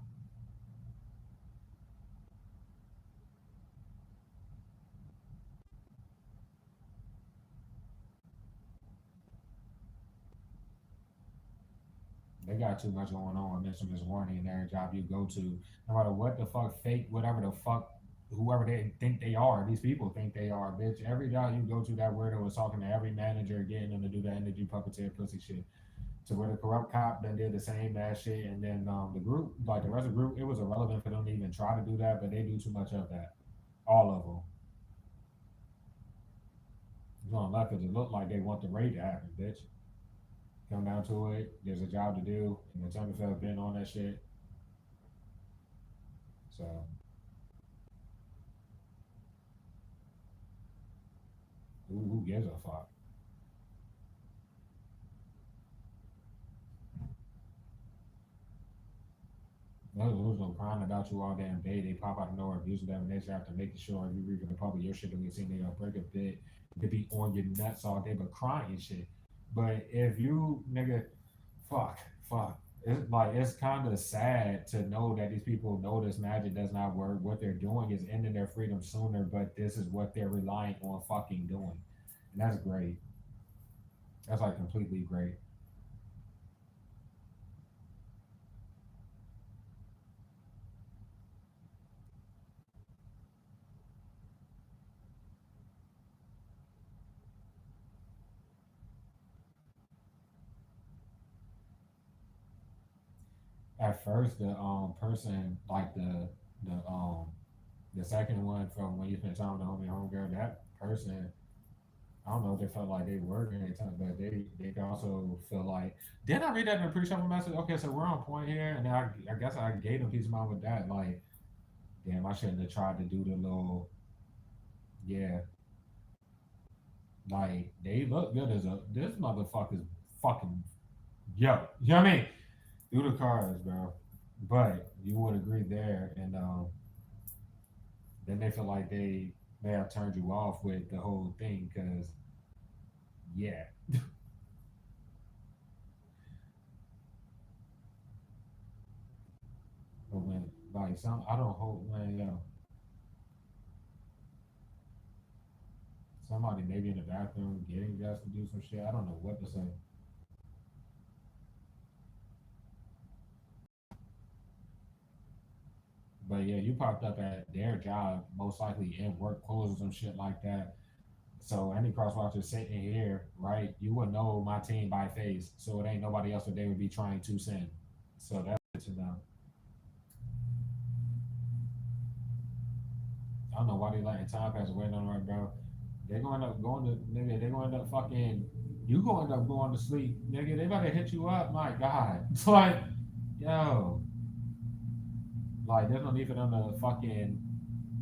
Speaker 1: They got too much going on. Mention this warning in every job you go to. No matter what the fuck, fake, whatever the fuck, whoever they think they are, these people think they are, bitch. Every job you go to, that weirdo was talking to every manager, getting them to do that energy puppeteer pussy shit. To where the corrupt cop then did the same bad shit, and then the group, like the rest of the group, it was irrelevant for them to even try to do that, but they do too much of that. All of them. It's on luck because it looked like they want the raid to happen, bitch. Come down to it, there's a job to do, and the Timberfeld been on that shit. So who gives a fuck? Who's no crying about you all damn day? They pop out of nowhere, abusing them, and they have to make sure if you read in the public, your shit don't get seen. They gonna break a bit. They be on your nuts all day, but crying shit. But if you nigga, fuck, fuck. It's like it's kind of sad to know that these people know this magic does not work. What they're doing is ending their freedom sooner, but this is what they're relying on fucking doing, and that's great. That's like completely great. At first, the person like the second one from when you spent time with the homie homegirl, that person, I don't know if they felt like they were getting time, but they can also feel like. Did I read that in a pre-shuffle message? Okay, so we're on point here, and then I guess I gave them peace of mind with that. Like, damn, I shouldn't have tried to do the little, yeah, like they look good as a this motherfucker's fucking yo. You know what I mean? Through the cards, bro. But you would agree there, and then they feel like they may have turned you off with the whole thing because yeah. But when like some I don't hold man, yo, somebody maybe in the bathroom getting dressed to do some shit. I don't know what to say. But yeah, you popped up at their job, most likely in work clothes or some shit like that. So any crosswalkers sitting here, right? You would know my team by face, so it ain't nobody else that they would be trying to send. So that's good to know. I don't know why they letting time pass away on right, bro. They're going up going to nigga. They're going to up fucking. You going up going to sleep, nigga. They about to hit you up. My God, it's like, yo, like there's no need for them to fucking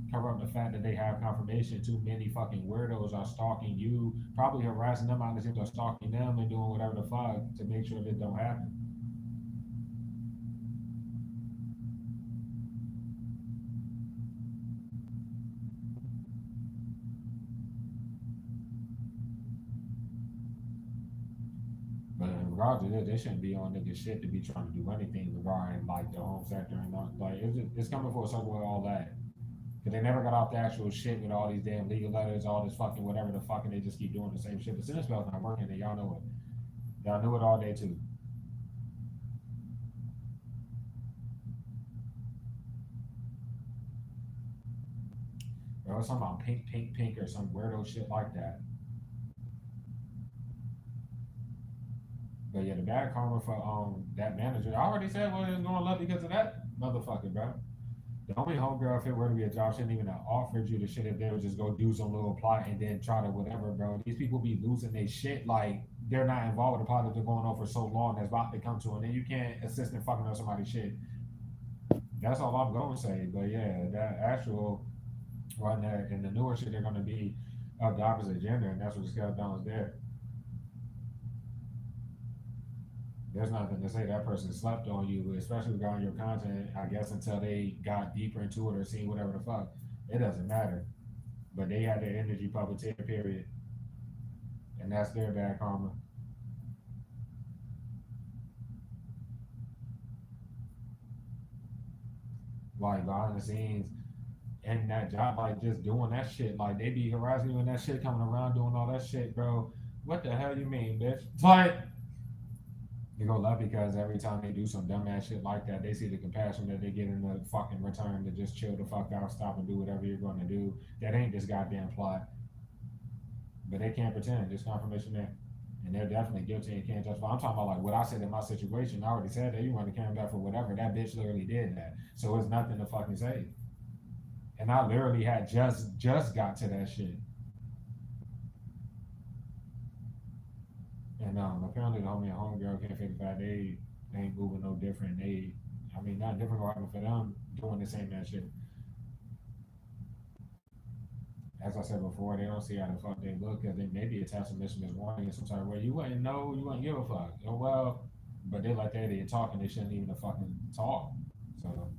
Speaker 1: cover up the fact that they have confirmation too many fucking weirdos are stalking you, probably harassing them out as if they're stalking them and doing whatever the fuck to make sure this don't happen. But regardless of this, they shouldn't be on nigga shit to be trying to do anything regarding like the home sector and all, like it's coming for a circle with all that. Cause they never got off the actual shit with all these damn legal letters, all this fucking whatever the fuck, and they just keep doing the same shit. The sentence spell's not working, and y'all know it. Y'all knew it all day too. Bro, something about pink, pink, pink, or some weirdo shit like that. But yeah, the bad karma for that manager. I already said what it was going to love because of that motherfucker, bro. The only homegirl, if it were to be a job, shouldn't even have offered you the shit if they would just go do some little plot and then try to whatever, bro. These people be losing their shit like they're not involved with a plot that's been going on for so long that's about to come to an end. You can't assist in fucking up somebody's shit. That's all I'm going to say. But yeah, that actual one there in the newer shit, they're going to be of the opposite gender, and that's what the scale balance there. There's nothing to say that person slept on you, especially regarding your content, I guess, until they got deeper into it or seen whatever the fuck. It doesn't matter. But they had their energy puppeteer, period. And that's their bad karma. Like behind the scenes in that job, like just doing that shit. Like they be harassing you and that shit, coming around doing all that shit, bro. What the hell you mean, bitch? It's like you go love because every time they do some dumbass shit like that, they see the compassion that they get in the fucking return to just chill the fuck out, stop and do whatever you're going to do. That ain't this goddamn plot. But they can't pretend. There's confirmation there. And they're definitely guilty and can't justify. I'm talking about like what I said in my situation. I already said that you want to carry back for whatever. That bitch literally did that. So it's nothing to fucking say. And I literally had just got to that shit. And apparently the homie and homegirl can't figure out they ain't moving no different. I mean, not different gonna happen for them doing the same that shit. As I said before, they don't see how the fuck they look because they maybe attach a mission as warning in some sort of way. You wouldn't know, you wouldn't give a fuck. Oh well, but they like that, they're talking, they shouldn't even fucking talk. So,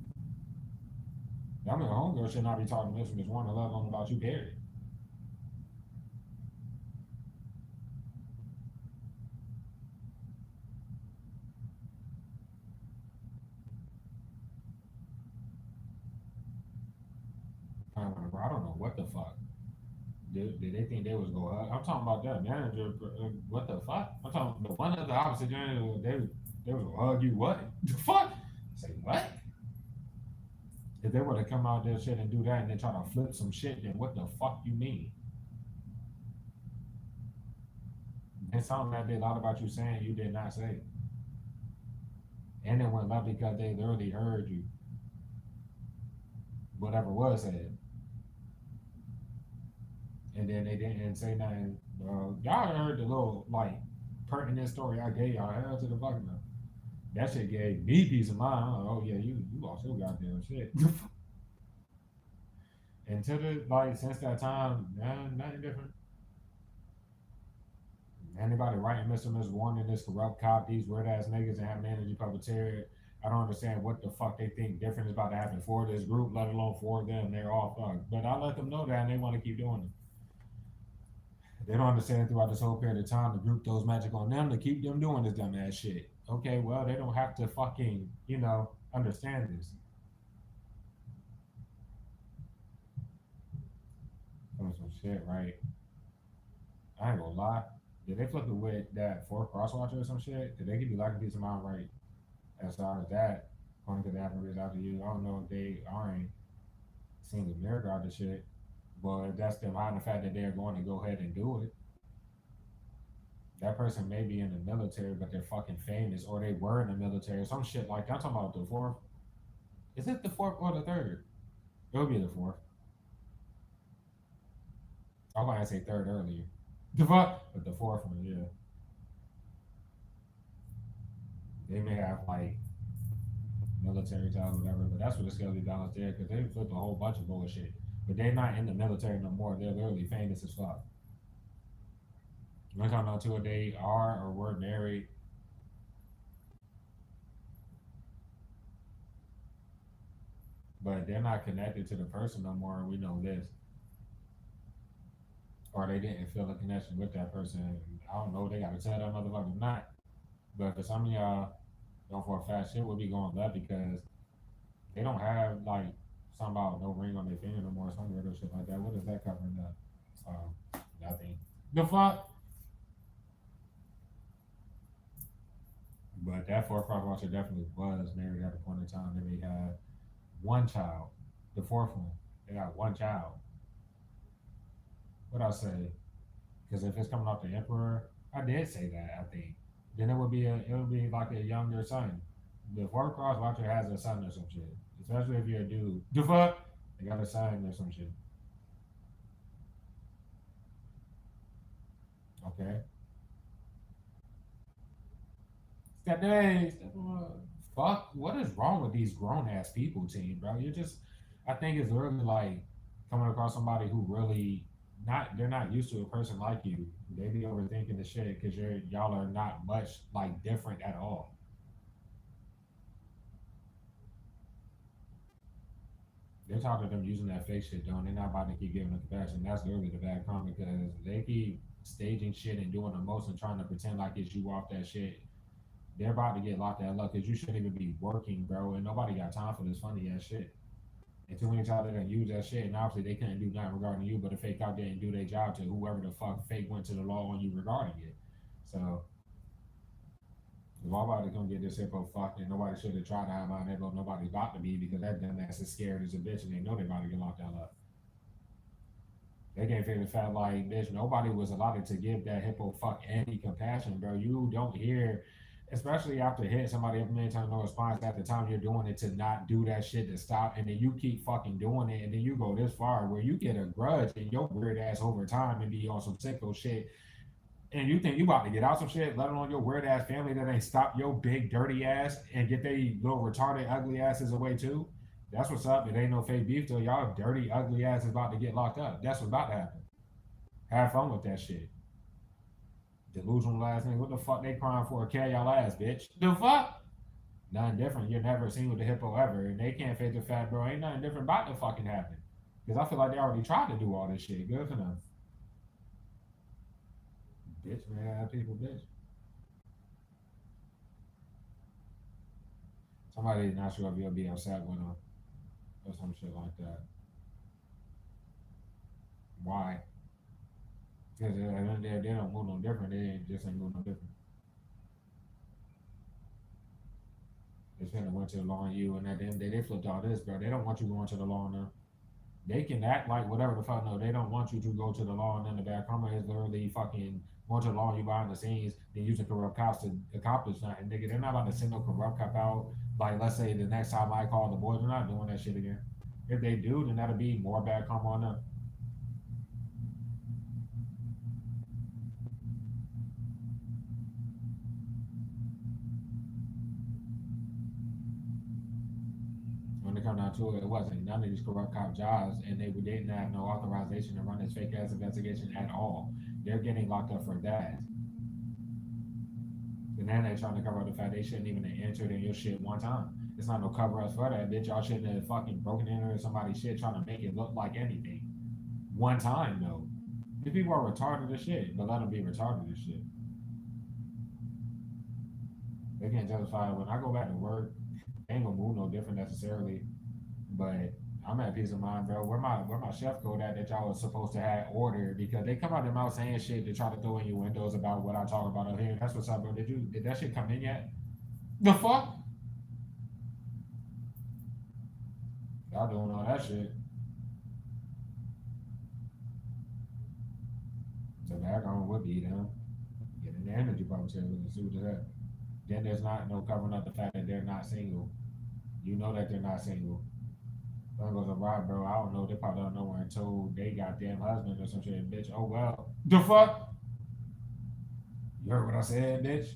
Speaker 1: I mean, a homegirl should not be talking to mission as warning, let alone about you, period. I don't know what the fuck. Did they think they was going? I'm talking about that manager. What the fuck? I'm talking the one of the opposite gender. They was gonna hug you. What the fuck? Say what? If they were to come out there shit and do that and then try to flip some shit, then what the fuck you mean? It's something that they lied about you saying you did not say, and it went left because they literally heard you. Whatever was said. And then they didn't say nothing. Y'all heard the little like pertinent story I gave y'all. Hell to the fucking no. That shit gave me peace of mind. Oh yeah, you lost your goddamn shit. And to the like since that time, nothing different. Anybody writing Mr. Miss Warning, this corrupt cop, these weird ass niggas and having energy puppeteer. I don't understand what the fuck they think different is about to happen for this group, let alone for them. They're all fucked. But I let them know that and they want to keep doing it. They don't understand throughout this whole period of time the group throws magic on them to keep them doing this dumb ass shit. Okay, well, they don't have to fucking, understand this. Some shit, right? I ain't gonna lie. Did they flip it with that fourth crosswatcher or some shit? Cause they could be liking piece of mind right as far as that. According to the haven't reached out to you. I don't know if they aren't seeing the mirror guard the shit. But that's them hiding the fact that they're going to go ahead and do it. That person may be in the military, but they're fucking famous, or they were in the military, or some shit like that. I'm talking about the fourth. Is it the fourth or the third? It'll be the fourth. I was going to say third earlier. The fuck? But the fourth one, yeah. They may have like military ties, whatever, but that's what it's gonna be balanced there because they flipped a whole bunch of bullshit. But they're not in the military no more. They're literally famous as fuck. We're talking about two, they are or were married. But they're not connected to the person no more. We know this. Or they didn't feel a connection with that person. I don't know if they got to tell that motherfucker not. But for some of y'all, don't for a fact shit would be going left because they don't have like something about no ring on their finger no more, some weirdo shit like that. What is that covering up? Nothing. The fuck? But that fourth rock watcher definitely was married at a point in time. They may have one child. The fourth one, they got one child. What I say? Because if it's coming off the emperor, I did say that. I think then it would be like a younger son. The fourth cross watcher has a son or some shit. Especially if you're a dude. The fuck? They got a son or some shit. Okay. Step days. Fuck. What is wrong with these grown ass people, team, bro? You're just. I think it's really like coming across somebody who really not. They're not used to a person like you. They be overthinking the shit because y'all are not much like different at all. They're talking to them using that fake shit, though. And they're not about to keep giving them compassion. That's literally the bad comment because they keep staging shit and doing the most and trying to pretend like it's you off that shit. They're about to get locked out because you shouldn't even be working, bro. And nobody got time for this funny ass shit. And too many times they're gonna use that shit, and obviously they couldn't do nothing regarding you, but the fake out didn't do their job to whoever the fuck fake went to the law on you regarding it. So if nobody gonna get this hippo fucked, and nobody should have tried to have on that, but nobody's about to be because that dumbass is scared as a bitch, and they know they about to get locked out up. They can't figure the fact like, bitch, nobody was allowed to give that hippo fuck any compassion, bro. You don't hear, especially after hitting somebody up many times, no response at the time you're doing it to not do that shit to stop, and then you keep fucking doing it, and then you go this far where you get a grudge and your weird ass over time and be on some sicko shit, and you think you about to get out some shit, let alone your weird ass family that ain't stop your big dirty ass and get they little retarded ugly asses away too. That's what's up. It ain't no fake beef though. Y'all dirty ugly ass is about to get locked up. That's what's about to happen. Have fun with that shit. Delusional ass nigga. What the fuck they crying for? Carry y'all ass, bitch. The fuck? Nothing different. You're never seen with the hippo ever, and they can't fake the fact, bro. Ain't nothing different about to fucking happen. Because I feel like they already tried to do all this shit. Good for them. Bitch, man, people, bitch. Somebody not sure if you'll be upset with them or some shit like that. Why? Because they don't move no different. They just ain't move no different. They finna went to the law on you, and at the end of the day, they flipped all this, bro. They don't want you going to the law on them. They can act like whatever the fuck. No, they don't want you to go to the law, and then the bad karma is literally fucking going to the law on you behind the scenes, then using corrupt cops to accomplish that. And nigga, they're not about to send no corrupt cop out. Like, let's say the next time I call the boys, they're not doing that shit again. If they do, then that'll be more bad karma on them. When it come down to it, it wasn't none of these corrupt cop jobs, and they didn't have no authorization to run this fake ass investigation at all. They're getting locked up for that. And then they're trying to cover up the fact they shouldn't even have entered in your shit one time. It's not no cover up for that, bitch. Y'all shouldn't have fucking broken into somebody's shit trying to make it look like anything. One time, though. These people are retarded as shit, but let them be retarded as shit. They can't justify it. When I go back to work, they ain't gonna move no different necessarily. But I'm at peace of mind, bro. Where my chef code at that y'all was supposed to have ordered because they come out their mouth saying shit to try to throw in your windows about what I talk about up here. That's what's up, bro. Did that shit come in yet? The fuck? Y'all doing all that shit. So background would be them. Getting the energy problem and see what that. Then there's not no covering up the fact that they're not single. You know that they're not single. Son goes, right, bro. I don't know. They probably don't know where and told they goddamn husband or some shit, bitch. Oh well. The fuck? You heard what I said, bitch?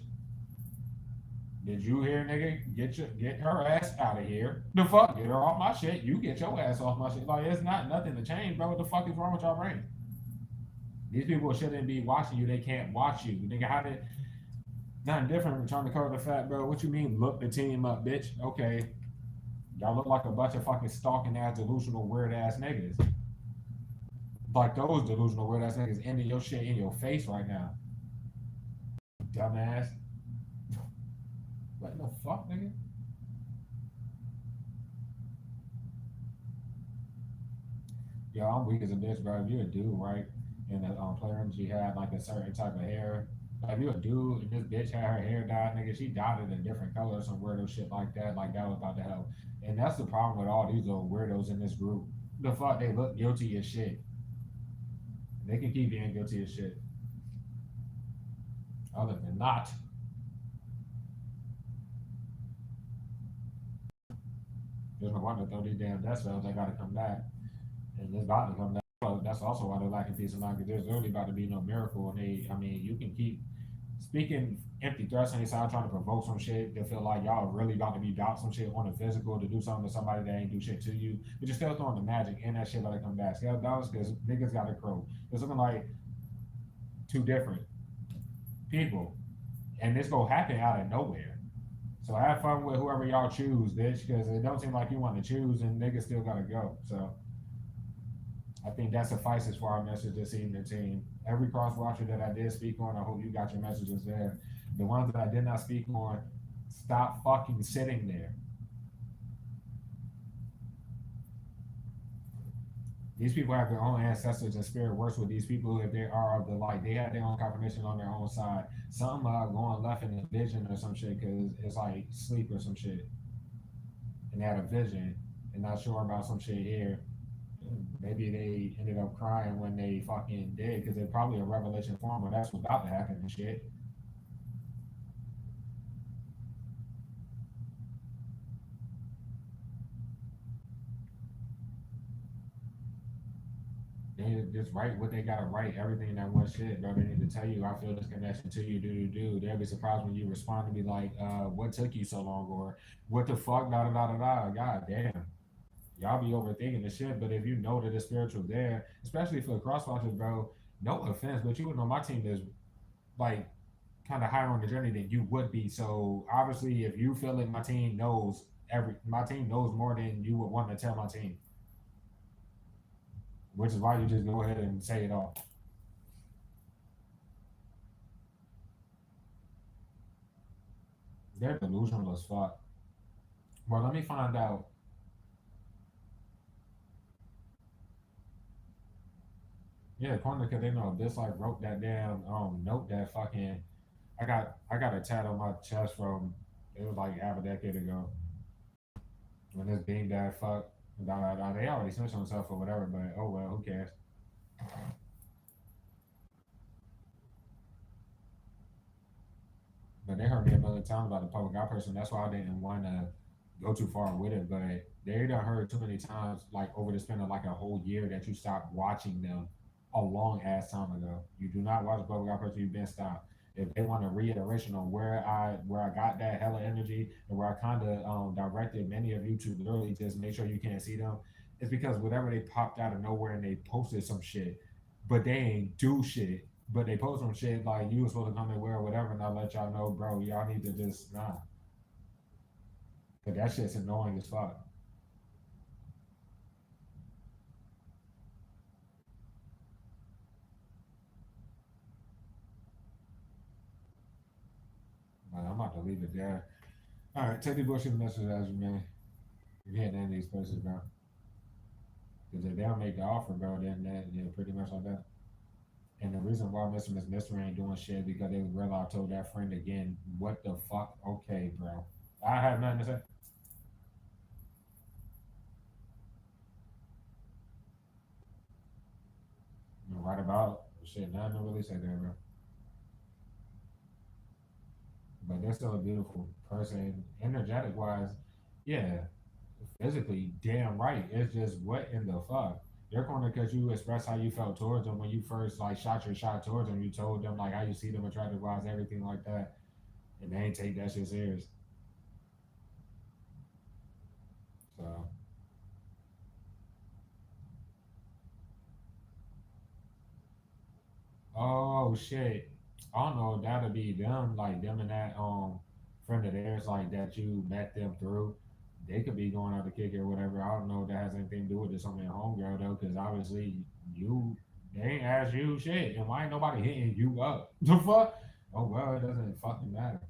Speaker 1: Did you hear, nigga? Get her ass out of here. The fuck? Get her off my shit. You get your ass off my shit. Like it's not nothing to change, bro. What the fuck is wrong with y'all brain? These people shouldn't be watching you. They can't watch you, nigga. How did nothing different from trying to cover the fact, bro? What you mean? Look the team up, bitch. Okay, y'all look like a bunch of fucking stalking ass, delusional, weird ass niggas. Like those delusional, weird ass niggas ending your shit in your face right now. Dumbass. What the fuck, nigga? Yo, I'm weak as a bitch, bro. If you a dude, right, and the player energy had like a certain type of hair, like if you a dude and this bitch had her hair dyed, nigga, she dyed it a different color or some weirdo shit like that was about to help. And that's the problem with all these little weirdos in this group. The fuck, they look guilty as shit. They can keep being guilty as shit. Other than not, there's no wonder throw these damn death spells, they gotta come back. And it's about to come back. Well, that's also why they're lacking peace of mind because there's literally about to be no miracle. And I mean, you can keep speaking empty threats on your side, trying to provoke some shit to feel like y'all are really about to be about some shit on the physical to do something to somebody that ain't do shit to you. But you're still throwing the magic and that shit about to come back. Scale balance because niggas got a crow. It's looking like two different people. And this gonna happen out of nowhere. So have fun with whoever y'all choose, bitch, because it don't seem like you want to choose and niggas still gotta go. So I think that suffices for our message this evening, team. Every cross watcher that I did speak on, I hope you got your messages there. The ones that I did not speak on, stop fucking sitting there. These people have their own ancestors and spirit works with these people if they are of the light. They have their own confirmation on their own side. Some going left in a vision or some shit because it's like sleep or some shit. And they had a vision and not sure about some shit here. Maybe they ended up crying when they fucking did because it's probably a revelation form where that's what's about to happen and shit. They just write what they gotta write, everything in that one shit, bro. They need to tell you, I feel this connection to you, do. They'll be surprised when you respond to me like, what took you so long, or what the fuck, da da da da da. God damn. Y'all be overthinking the shit, but if you know that the spiritual there, especially for the crosswatchers, bro, no offense, but you would know my team is like kind of higher on the journey than you would be. So obviously if you feel like my team knows more than you would want to tell my team. Which is why you just go ahead and say it all. They're delusional as fuck. Well, let me find out. Yeah, corner because they know this like wrote that damn note that fucking I got a tat on my chest from it was like half a decade ago when this being dad fuck. They already snitched on themselves or whatever, but oh well, who cares? But they heard me a million times about the public eye person. That's why I didn't want to go too far with it. But they done heard too many times, like over the span of like a whole year, that you stopped watching them a long ass time ago. You do not watch the public eye person. You've been stopped. If they want a reiteration on where I got that hella energy and where I kind of directed many of you to literally just make sure you can't see them, it's because whatever they popped out of nowhere and they posted some shit, but they ain't do shit, but they post some shit like you was supposed to come and wear whatever, and I let y'all know, bro, y'all need to just nah. Cause that shit's annoying as fuck. Like, I'm about to leave it there. All right, take the bullshit message as you may. You can't end these places, bro. Because if they don't make the offer, bro, then they're pretty much like that. And the reason why Mr. Miss Mystery ain't doing shit because they realized I told that friend again, what the fuck? Okay, bro. I have nothing to say. Right about shit, nothing to really say there, bro. But they're still a beautiful person, energetic wise. Yeah, physically, damn right. It's just what in the fuck? They're going to because you express how you felt towards them when you first like shot your shot towards them. You told them like how you see them attractive wise, everything like that, and they ain't take that shit serious. So, oh shit, I don't know. That'll be them, like them and that friend of theirs, like that you met them through. They could be going out to kick it or whatever. I don't know if that has anything to do with this on their homegirl though, because obviously you they ain't asked you shit, and why ain't nobody hitting you up? The fuck? Oh well, it doesn't fucking matter.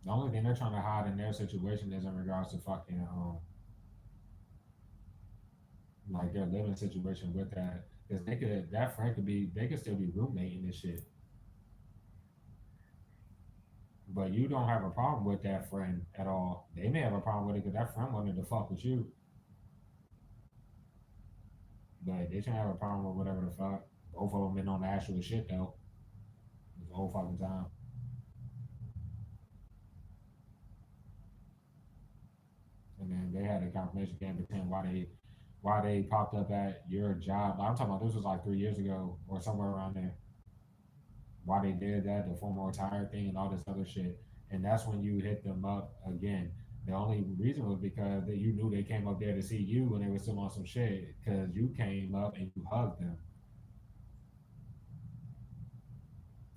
Speaker 1: The only thing they're trying to hide in their situation is in regards to fucking like their living situation with that. Because that friend could be, they could still be roommating this shit. But you don't have a problem with that friend at all. They may have a problem with it because that friend wanted to fuck with you. But they shouldn't have a problem with whatever the fuck. Both of them been on the actual shit though. The whole fucking time. And then they had a confirmation game pretend why they popped up at your job. I'm talking about this was like 3 years ago or somewhere around there. Why they did that, the former retired thing and all this other shit. And that's when you hit them up again. The only reason was because you knew they came up there to see you when they were still on some shit because you came up and you hugged them.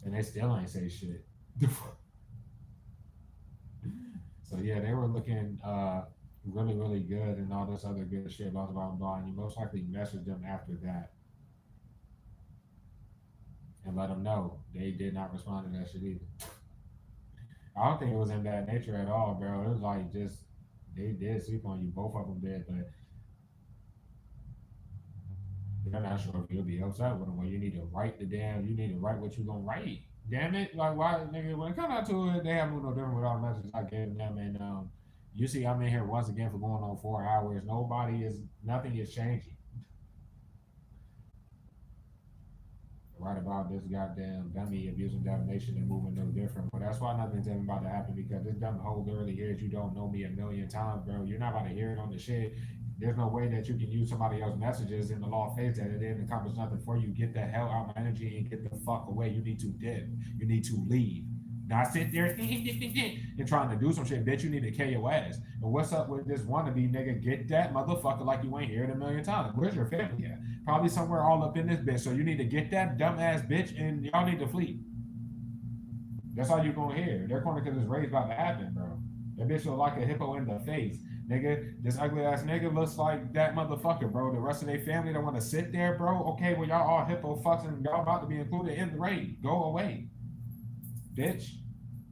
Speaker 1: And they still ain't say shit. So yeah, they were looking really, really good and all this other good shit, blah, blah, blah. And you most likely messaged them after that and let them know they did not respond to that shit either. I don't think it was in bad nature at all, bro. It was like just they did sleep on you. Both of them did, but they're not sure if you'll be upset with them. Well, you need to write you need to write what you gonna write. Damn it! Like why, nigga? When it comes out to it, they have no different with all the messages I gave them. And you see, I'm in here once again for going on 4 hours. Nothing is changing. Right about this goddamn dummy abusing defamation and moving no different. But that's why nothing's ever about to happen because this dumb hoe literally hears you don't know me a million times, bro. You're not about to hear it on the shit. There's no way that you can use somebody else's messages and the law phase that it didn't accomplish nothing for you. Get the hell out of my energy and get the fuck away. You need to dip. You need to leave. Not sit there and trying to do some shit. Bitch, you need to kill your ass. And what's up with this wannabe nigga? Get that motherfucker like you ain't heard it a million times. Where's your family at? Probably somewhere all up in this bitch. So you need to get that dumbass bitch and y'all need to flee. That's all you're gonna hear. They're going because this raid's about to happen, bro. That bitch look like a hippo in the face. Nigga, this ugly ass nigga looks like that motherfucker, bro. The rest of their family don't want to sit there, bro. Okay, well, y'all all hippo fucks and y'all about to be included in the raid. Go away, bitch.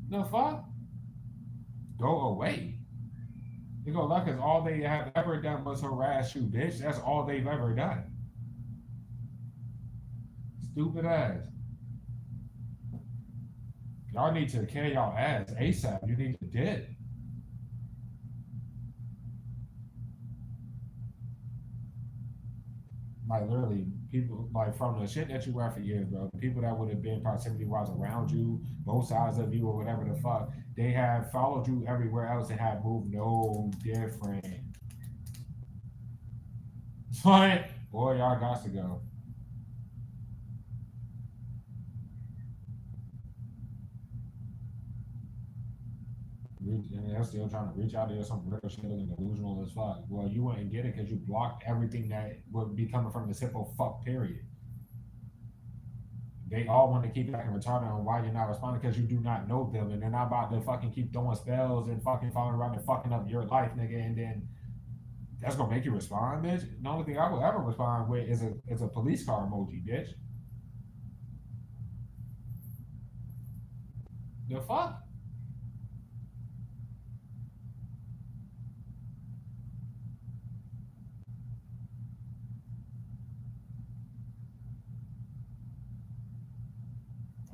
Speaker 1: The fuck? Go away. You go luck because all they have ever done was harass you, bitch. That's all they've ever done. Stupid ass. Y'all need to carry y'all ass ASAP. You need to dip. Like literally, people like from the shit that you were for years, bro. The people that would have been proximity wise around you, both sides of you, or whatever the fuck, they have followed you everywhere else and have moved no different. But boy, y'all got to go. And they're still trying to reach out to you some real shit looking delusional as fuck. Well, you wouldn't get it because you blocked everything that would be coming from the hippo fuck period. They all want to keep acting retarded on why you're not responding because you do not know them and they're not about to fucking keep throwing spells and fucking following around and fucking up your life, nigga, and then that's gonna make you respond, bitch. The only thing I will ever respond with is a police car emoji, bitch. The fuck?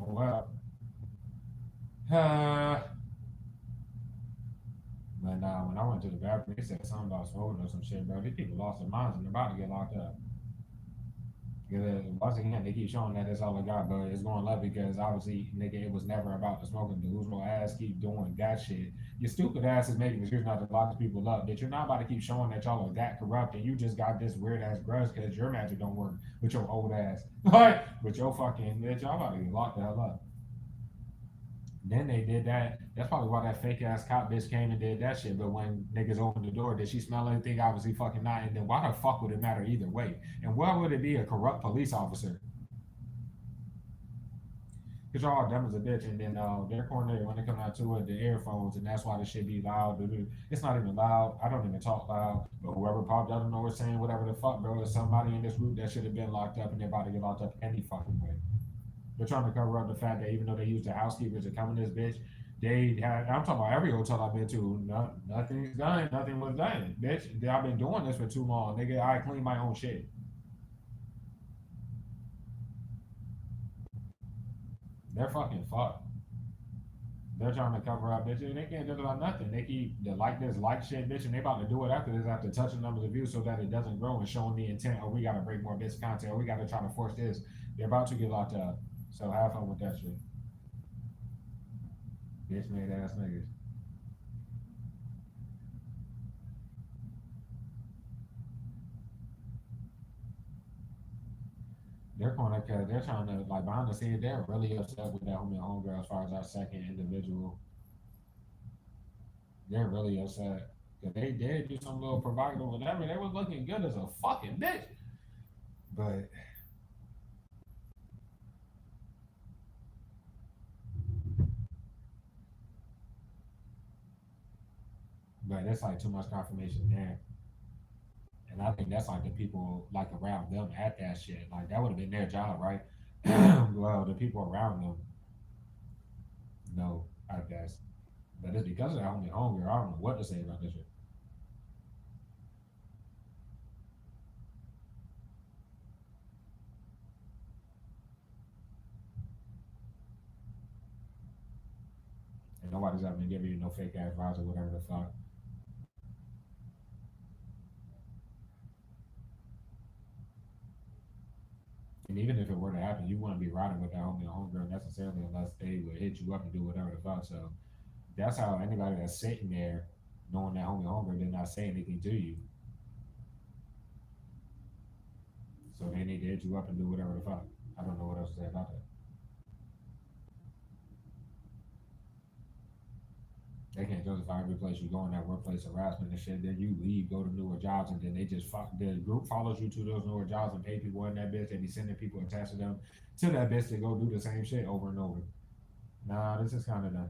Speaker 1: Oh well. But when I went to the bathroom, they said something about smoking or some shit, bro. These people lost their minds and they're about to get locked up. Because once again, they keep showing that that's all they got, but it's going left because obviously, nigga, it was never about the smoking. Delusional ass keep doing that shit. Your stupid ass is making excuse not to lock these people up. That you're not about to keep showing that y'all are that corrupt and you just got this weird ass grudge because your magic don't work with your old ass. Like, with your fucking bitch, y'all about to get locked the hell up. Then they did that. That's probably why that fake ass cop bitch came and did that shit. But when niggas opened the door, did she smell anything? Obviously fucking not. And then why the fuck would it matter either way? And why would it be a corrupt police officer? Because y'all are dumb as a bitch. And then their corner, when they come out to it, the earphones, and that's why the shit be loud. It's not even loud. I don't even talk loud. But whoever popped out of nowhere saying whatever the fuck, bro, is somebody in this group that should have been locked up and they're about to get locked up any fucking way. They're trying to cover up the fact that even though they used the housekeepers to come in this bitch, they had. I'm talking about every hotel I've been to. Nothing's done. Nothing was done. Bitch, I've been doing this for too long. Nigga, I clean my own shit. They're fucking fucked. They're trying to cover up, bitch. And they can't do about nothing. They keep the like shit, bitch, and they about to do it after this, after touching numbers of views so that it doesn't grow and showing the intent. Oh, we gotta break more bitch content. Or we gotta try to force this. They're about to get locked up. So have fun with that shit. Bitch made ass niggas. They're going to, they're trying to, like, behind the scenes, they're really upset with that homegirl as far as our second individual. They're really upset. Because they did do some little provocative whatever. They was looking good as a fucking bitch. But it's like too much confirmation there. And I think that's like the people like around them at that shit. Like that would have been their job, right? Well, the people around them know, I guess. But it's because of that homegirl. I don't know what to say about this shit. And nobody's ever been giving you no fake ass vibes or whatever the fuck. And even if it were to happen, you wouldn't be riding with that homegirl necessarily unless they would hit you up and do whatever the fuck. So that's how anybody that's sitting there knowing that homegirl did not say anything to you. So they need to hit you up and do whatever the fuck. I don't know what else to say about that. They can't justify every place you go in that workplace harassment and shit. Then you leave, go to newer jobs, and then they just fuck. The group follows you to those newer jobs and pay people in that bitch. They be sending people attached to them to that bitch to go do the same shit over and over. Nah, this is kind of done.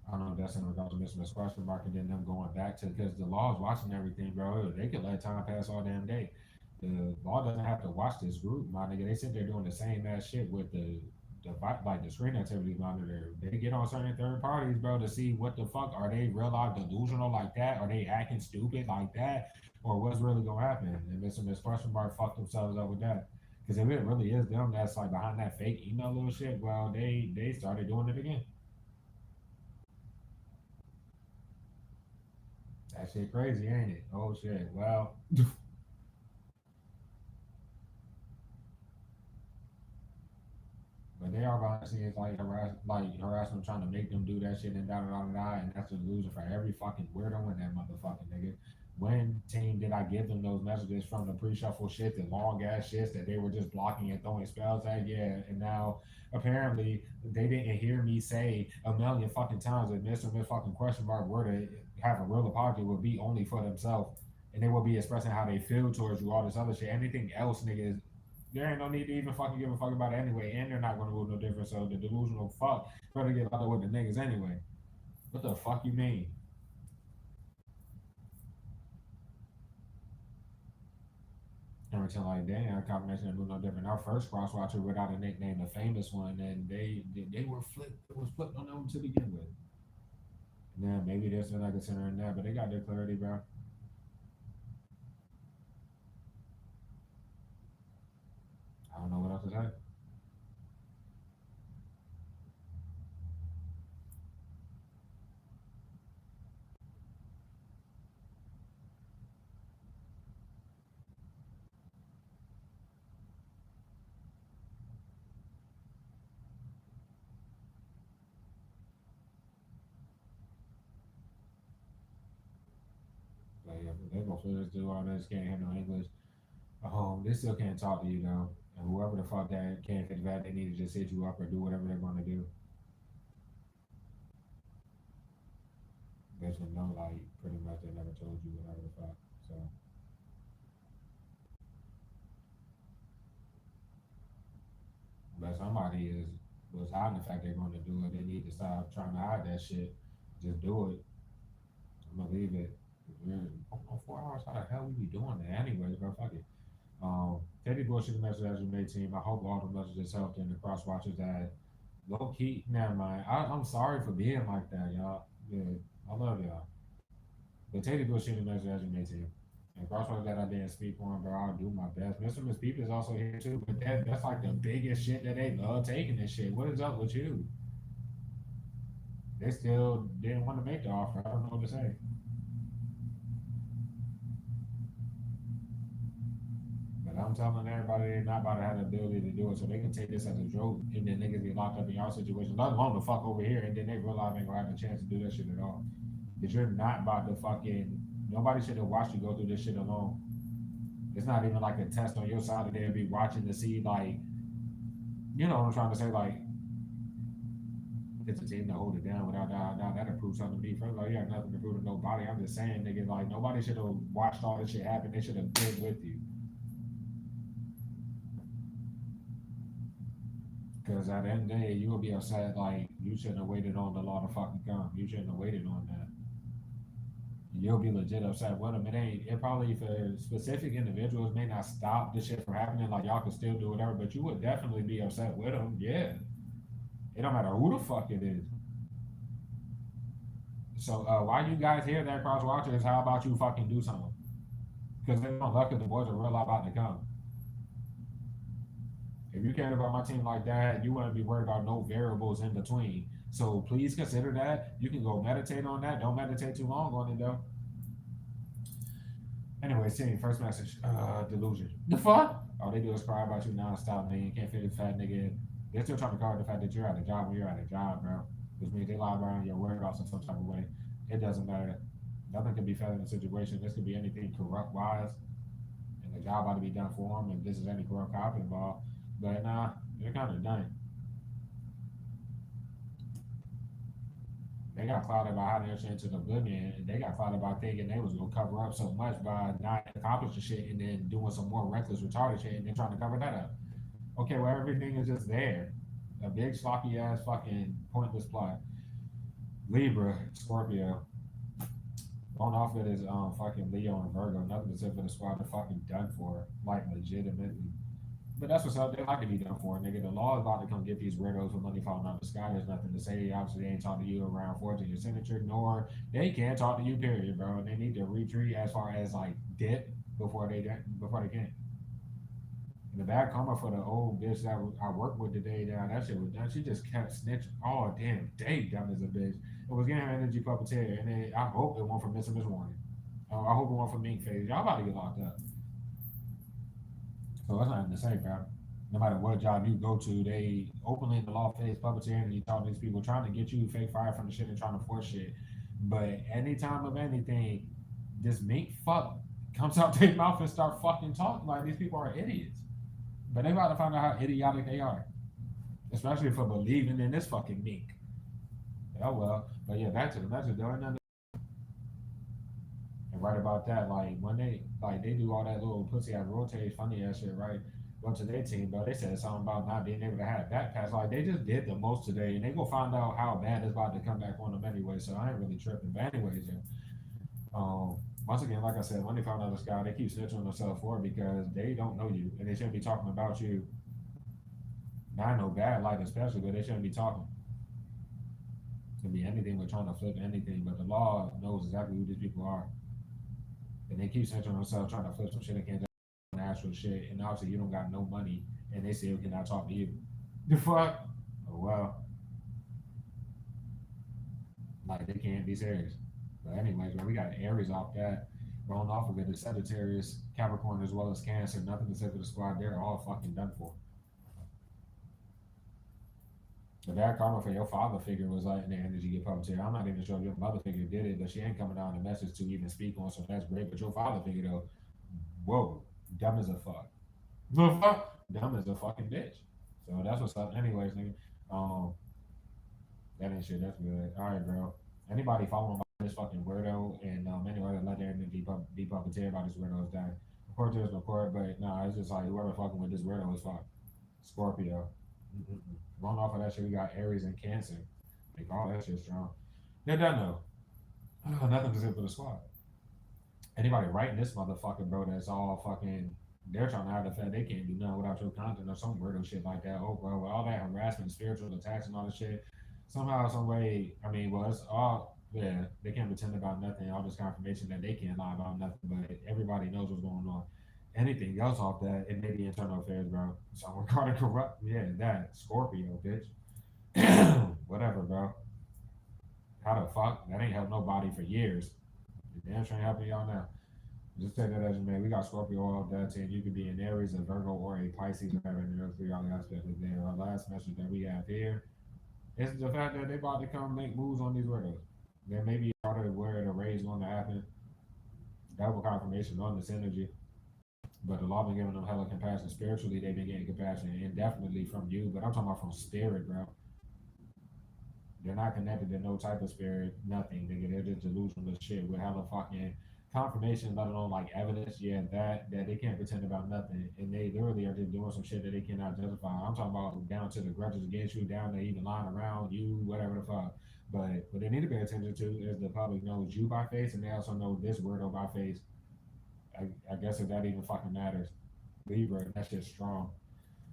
Speaker 1: I don't know if that's in regards to Mr. Question Mark and then them going back to because the law is watching everything, bro. They could let time pass all damn day. The law doesn't have to watch this group, my nigga. They sit there doing the same ass shit with the like the screen activity monitor. They get on certain third parties, bro, to see what the fuck are they real life delusional like that? Are they acting stupid like that? Or what's really gonna happen? And Mr. Question Mark fucked themselves up with that. Because if it really is them that's like behind that fake email little shit, well, they started doing it again. That shit crazy, ain't it? Oh shit. Well, but they are behind the scenes like harassment, trying to make them do that shit and da da da da. And that's a loser for every fucking weirdo in that motherfucking nigga. When team did I give them those messages from the pre-shuffle shit, the long ass shits that they were just blocking and throwing spells at? Yeah, and now apparently they didn't hear me say a million fucking times that Mr. Miss fucking question mark were to have a real apology would be only for themselves. And they will be expressing how they feel towards you, all this other shit. Anything else, nigga, there ain't no need to even fucking give a fuck about it anyway, and they're not gonna move no different. So the delusional fuck better get out there with the niggas anyway. What the fuck you mean? Everything like damn, combination that move no different. Our first cross watcher without a nickname, the famous one, and they were flipped. It was flipped on them to begin with. Yeah, maybe there's like a center in that, but they got their clarity, bro. I don't know what else to say. Like, yeah, they gonna feel this do all this, can't handle English. They still can't talk to you though. And whoever the fuck that can't fit that, they need to just hit you up or do whatever they're gonna do. They should know, like, pretty much they never told you whatever the fuck. So everybody was hiding the fact they're going to do it. They need to stop trying to hide that shit. Just do it. I'm gonna leave it. We're 4 hours. How the hell we be doing that? Anyways, bro, fuck it. Teddy bullshit the message as you made team. I hope all the messages helped and the cross watchers that low key. Never mind. I'm sorry for being like that, y'all. Yeah, I love y'all. But Teddy bullshit the message as you made team. And cross watchers that I didn't speak on, bro. I'll do my best. Mr. Miss Peep is also here too. But that's like the biggest shit that they love taking this shit. What is up with you? They still didn't want to make the offer. I don't know what to say. But I'm telling everybody they're not about to have the ability to do it, so they can take this as a joke, and then niggas get locked up in y'all situation. Let alone the fuck over here, and then they realize they ain't gonna have a chance to do that shit at all. Because you're not about to fucking. Nobody should have watched you go through this shit alone. It's not even like a test on your side that they'll be watching to see, like, you know what I'm trying to say, like, it's a team to hold it down without doubt. That'll prove something to me. First of all, you have nothing to prove to nobody. I'm just saying, nigga, like, nobody should have watched all this shit happen. They should have been with you. Because at the end of the day, you will be upset like you shouldn't have waited on the law to fucking come. You shouldn't have waited on that. You'll be legit upset with them. It probably for specific individuals may not stop this shit from happening. Like y'all can still do whatever, but you would definitely be upset with them. Yeah. It don't matter who the fuck it is. So why you guys hear that cross watchers, how about you fucking do something? Because they don't luck if the boys are real about to come. If you cared about my team like that, you wouldn't be worried about no variables in between. So please consider that. You can go meditate on that. Don't meditate too long on it though. Anyway, team, first message. Delusion. The fuck? All they do is cry about you nonstop, man. You can't fit the fat nigga. They're still trying to cover the fact that you're at a job when you're at a job, bro. Which means they lie around your whereabouts in some type of way. It doesn't matter. Nothing can be fed in the situation. This could be anything corrupt wise. And the job ought to be done for them if this is any corrupt cop involved. But nah, they're kind of done. They got clouded about how they're into the oblivion, and they got clouded about thinking they was gonna cover up so much by not accomplishing shit and then doing some more reckless, retarded shit and then trying to cover that up. Okay, well everything is just there. A big sloppy ass fucking pointless plot. Libra, Scorpio. Going off with his fucking Leo and Virgo, nothing except for the squad are fucking done for, like legitimately. But that's what's up. They like to be done for, nigga. The law is about to come get these weirdos with money falling out of the sky. There's nothing to say. Obviously, they ain't talking to you around forging your signature, nor they can't talk to you, period, bro. And they need to retreat as far as like dip before they can. And the bad karma for the old bitch that I worked with today, down that shit was done. She just kept snitching all damn day, dumb as a bitch. It was getting her energy puppeteer, and then I hope it went for Mr. Miss Warning. I hope it went for Mink Face. Y'all about to get locked up. So that's nothing to say, bro. No matter what job you go to, they openly in the law face puppeteering and you talk to these people trying to get you fake fired from the shit and trying to force shit. But anytime of anything, this mink fuck comes out their mouth and start fucking talking like these people are idiots. But they about to find out how idiotic they are. Especially for believing in this fucking mink. Oh well. But yeah, back to the message. There ain't nothing. And right about that, like when they do all that little pussy ass rotate funny ass shit, right? Go to their team, bro. They said something about not being able to have backpacks. Like they just did the most today, and they gonna find out how bad it's about to come back on them anyway. So I ain't really tripping. But anyways, yeah. Once again, like I said, when they found out this guy, they keep snitching on themselves for it because they don't know you, and they shouldn't be talking about you. Not no bad light, especially, but they shouldn't be talking. It could be anything. We're trying to flip anything, but the law knows exactly who these people are. And they keep snitching on themselves, trying to flip some shit against actual shit. And obviously, you don't got no money, and they still cannot talk to you. The fuck? Oh well. Like they can't be serious. But anyways, man, we got Aries off that. Rolling off of it, the Sagittarius, Capricorn, as well as Cancer. Nothing to say for the squad. They're all fucking done for. The bad karma for your father figure was letting the energy get puppeteer. I'm not even sure if your mother figure did it, but she ain't coming down the message to even speak on, so that's great. But your father figure though, whoa, dumb as a fuck. The fuck? Dumb as a fucking bitch. So that's what's up. Anyways, nigga. That ain't shit. That's good. All right, bro. Anybody following this fucking weirdo and anybody let their energy be puppeteer about this weirdo is dying. Of course, there's no court, but nah, it's just like whoever fucking with this weirdo is fucked. Scorpio. Going off of that shit, we got Aries and Cancer. Make all that shit strong. They're done though. Nothing to say for the squad. Anybody writing this motherfucker, bro, that's all fucking. They're trying to have the fact they can't do nothing without your content or some weirdo shit like that. Oh, bro, with all that harassment, spiritual attacks, and all this shit. Somehow, some way, I mean, well, it's all, yeah, they can't pretend about nothing. All this confirmation that they can't lie about nothing, but everybody knows what's going on. Anything else off that, it may be internal affairs, bro. So we're kind of corrupt. Yeah, that Scorpio, bitch. Whatever, bro. How the fuck? That ain't helped nobody for years. Damn sure ain't helping y'all now. Just take that as man. We got Scorpio all that, and you could be an Aries, a Virgo, or a Pisces, whatever. And those three all aspects is there. Our last message that we have here is the fact that they about to come make moves on these weirdos. There may be part of where the raise going to happen. Double confirmation on this energy. But the law been giving them hella compassion. Spiritually, they've been getting compassion, and definitely from you. But I'm talking about from spirit, bro. They're not connected to no type of spirit, nothing. They're just delusional shit with hella fucking confirmation, let alone like evidence. Yeah, that they can't pretend about nothing, and they literally are just doing some shit that they cannot justify. I'm talking about down to the grudges against you, down to even lying around you, whatever the fuck. But what they need to pay attention to is the public knows you by face, and they also know this weirdo by face. I guess if that even fucking matters, Libra, that shit's strong.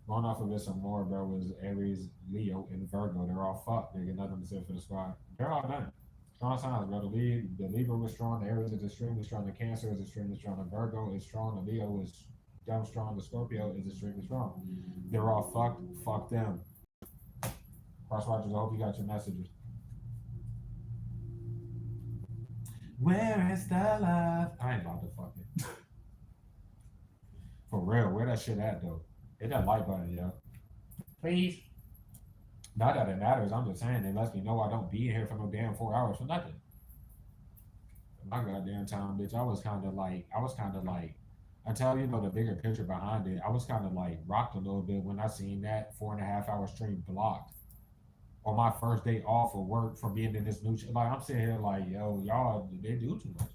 Speaker 1: Going off of this some more, bro, was Aries, Leo, and Virgo. They're all fucked. They get nothing to say for the squad. They're all done. Strong signs, bro. The Libra was strong. The Aries is extremely strong. The Cancer is extremely strong. The Virgo is strong. The Leo is damn strong. The Scorpio is extremely strong. They're all fucked. Fuck them. Cross watchers, I hope you got your messages. Where is the love? I ain't about to fuck it. For real, where that shit at, though? Hit that like button, yo. Please. Not that it matters. I'm just saying it lets me know I don't be in here for no damn 4 hours for nothing. My goddamn time, bitch. I was kind of like, until you know the bigger picture behind it, I was kind of like rocked a little bit when I seen that 4.5 hour stream blocked on my first day off of work from being in this new shit. Like, I'm sitting here like, yo, y'all, they do too much.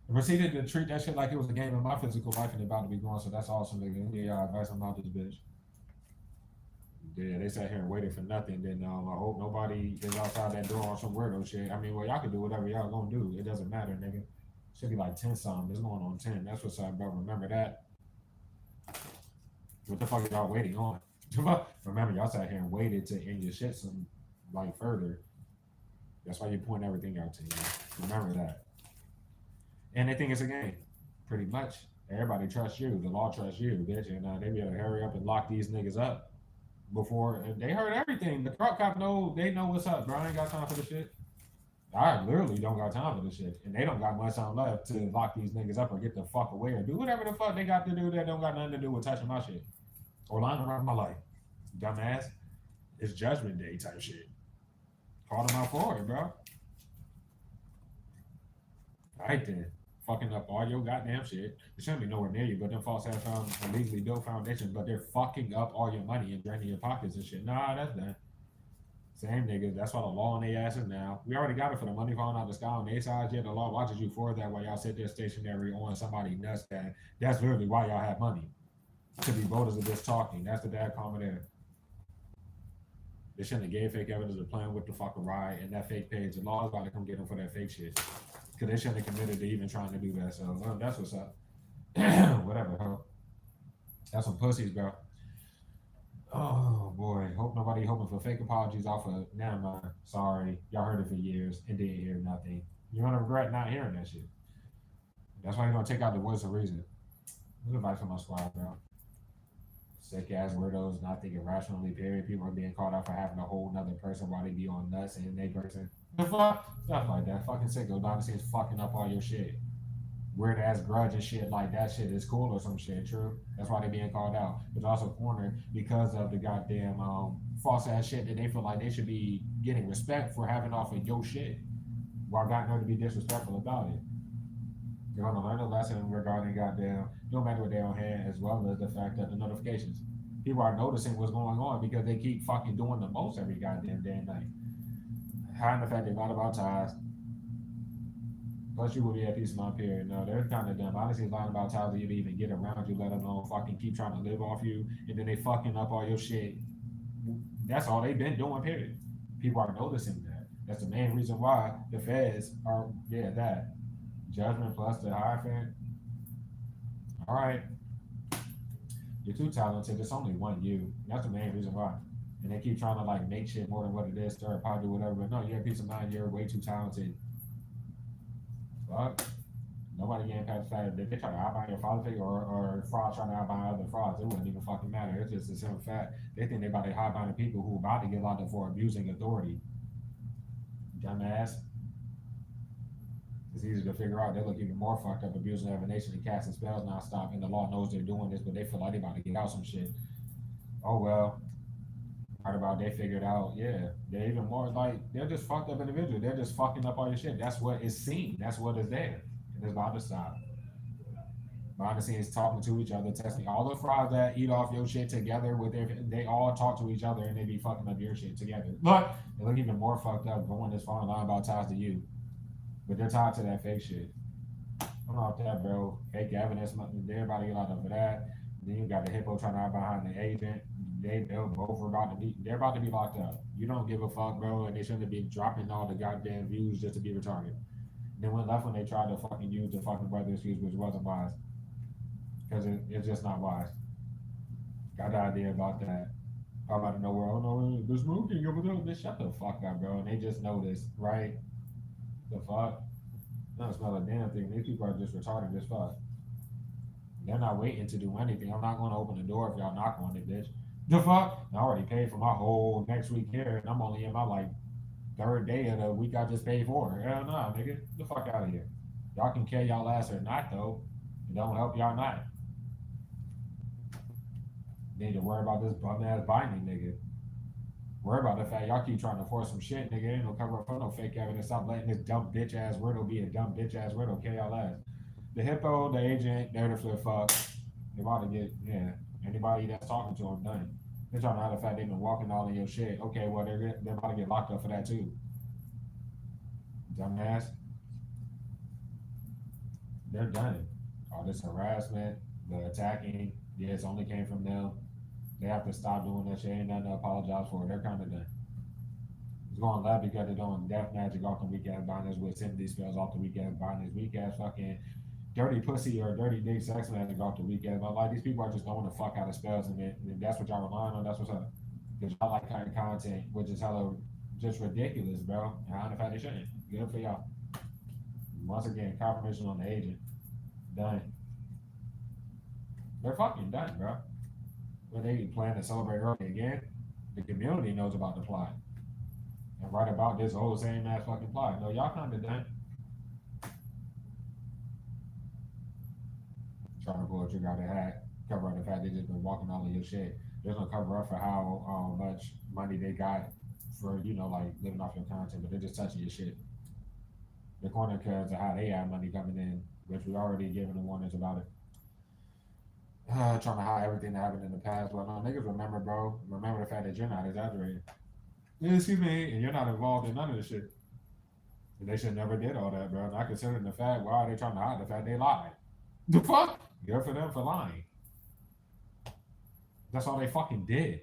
Speaker 1: I proceeded to treat that shit like it was a game in my physical life and about to be going, so that's awesome, nigga. Yeah, y'all advice, I'm out this bitch. Yeah, they sat here and waited for nothing. Then I hope nobody is outside that door on some weirdo shit. I mean, well, y'all can do whatever y'all gonna do. It doesn't matter, nigga. Should be like 10 something. It's going on 10. That's what's up, bro. Remember that. What the fuck are y'all waiting on? Remember, y'all sat here and waited to end your shit some like further. That's why you point everything out to you. Remember that. And they think it's a game, pretty much. Everybody trusts you. The law trusts you, bitch. And they better hurry up and lock these niggas up before they heard everything. The truck cop know, they know what's up, bro. I ain't got time for this shit. I literally don't got time for this shit. And they don't got much time left to lock these niggas up or get the fuck away or do whatever the fuck they got to do that don't got nothing to do with touching my shit or lying around my life. Dumbass. It's judgment day type shit. Call them out for it, bro. All right then. Fucking up all your goddamn shit. It shouldn't be nowhere near you, but them false ass found illegally built foundations, but they're fucking up all your money and draining your pockets and shit. Nah, that's done. Same niggas. That's why the law on their asses now. We already got it for the money falling out the sky on their side. Yeah, the law watches you for that while y'all sit there stationary on somebody nuts. That's literally why y'all have money. To be voters of this talking. That's the bad comment there. They shouldn't have gave fake evidence of playing with the fucking ride and that fake page. The law is about to come get them for that fake shit. Because they shouldn't have committed to even trying to do that. So that's what's up. Whatever, huh? That's some pussies, bro. Oh boy. Hope nobody hoping for fake apologies off of never mind. Sorry. Y'all heard it for years and didn't hear nothing. You're gonna regret not hearing that shit. That's why you're gonna take out the voice of reason. What's advice from my squad, bro? Sick ass weirdos not thinking rationally, period. People are being called out for having a whole nother person while they be on nuts and they person. The fuck? Stuff like that. Fucking sicko behind the scenes fucking up all your shit. Weird ass grudge and shit like that shit is cool or some shit, true. That's why they being called out. But also cornered because of the goddamn false ass shit that they feel like they should be getting respect for having off of your shit. While got no to be disrespectful about it. You're gonna learn a lesson regarding goddamn no matter what they on hand, as well as the fact that the notifications. People are noticing what's going on because they keep fucking doing the most every goddamn day and night. Hiding the fact they're not about ties. Plus, you will be at peace of mind, period. No, they're kind of dumb. Honestly, lying about ties that you even get around you, let alone fucking keep trying to live off you, and then they fucking up all your shit That's all they've been doing, period. People are noticing that. That's the main reason why the feds are, yeah, that. Judgment plus the high fan. All right, you're too talented. It's only one you. That's the main reason why. And they keep trying to like make shit more than what it is, stir pot, do whatever. But no, you're a piece of mind. You're way too talented. Fuck. Nobody getting past the fact that they try to outbuy your father figure or fraud trying to outbuy other frauds. It wouldn't even fucking matter. It's just the simple fact they think they about to hide behind people who about to get locked up for abusing authority. Dumbass. It's easy to figure out. They look even more fucked up abusing divination and casting spells nonstop, and the law knows they're doing this, but they feel like they about to get out some shit. Oh well. Part about they figured out, yeah, they're even more like they're just fucked up individuals. They're just fucking up all your shit. That's what is seen. That's what is there. And it's about to stop. Behind the scenes talking to each other, testing all the frauds that eat off your shit together with their they all talk to each other and they be fucking up your shit together. But they look even more fucked up going this far and lying about ties to you. But they're tied to that fake shit. I'm off that, bro. Fake evidence, everybody get locked up for that. Then you got the hippo trying to hide behind the agent. They're both about to be they're about to be locked up. You don't give a fuck, bro, and they shouldn't be dropping all the goddamn views just to be retarded. Then went left when they tried to fucking use the fucking weather excuse, which wasn't wise. Because it's just not wise. Got the idea about that. I'm out of nowhere. Oh no, there's smoking over there. Just shut the fuck up, bro. And they just noticed, right? The fuck? I don't smell a damn thing. These people are just retarded as fuck. They're not waiting to do anything. I'm not going to open the door if y'all knock on it, bitch. The fuck? I already paid for my whole next week here, and I'm only in my like third day of the week I just paid for. Hell nah, nigga. Get the fuck out of here. Y'all can kill y'all ass or not, though. It don't help y'all not. Need to worry about this bum ass binding, nigga. Worry about the fact y'all keep trying to force some shit, nigga. Ain't no cover up for no fake evidence. Stop letting this dumb bitch ass weirdo be a dumb bitch ass weirdo. Kill y'all ass. The hippo, the agent, they're the flip fuck. They're about to get, yeah. Anybody that's talking to them, done. They're trying to hide the fact they've been walking all in your shit. Okay, well, they're about to get locked up for that too. Dumbass. They're done. All this harassment, the attacking, yeah, it's only came from them. They have to stop doing that shit. Ain't nothing to apologize for. They're kind of done. It's going left because they're doing death magic off the weak ass binders with sympathy spells off the weak ass binders, weak ass fucking dirty pussy or dirty dick sex magic off the weak ass. But like these people are just throwing the fuck out of spells, and that's what y'all relying on. That's what's up. Because y'all like kind of content, which is hella just ridiculous, bro. And I don't know if they shouldn't. Good for y'all. Once again, confirmation on the agent. Done. They're fucking done, bro. But they plan to celebrate early again. The community knows about the plot. And right about this whole same ass fucking plot. No, y'all kind of done. Trying to pull a trigger out of the hat, cover up the fact they just been walking all of your shit. There's no cover up for how much money they got for, you know, like living off your content, but they're just touching your shit. The corner because of how they have money coming in, which we already given the warnings about it. Trying to hide everything that happened in the past. Well, no, niggas remember, bro. Remember the fact that you're not exaggerating. Excuse me, and you're not involved in none of this shit. And they should never did all that, bro. Not considering the fact, why are they trying to hide the fact they lied? The fuck? Good for them for lying. That's all they fucking did.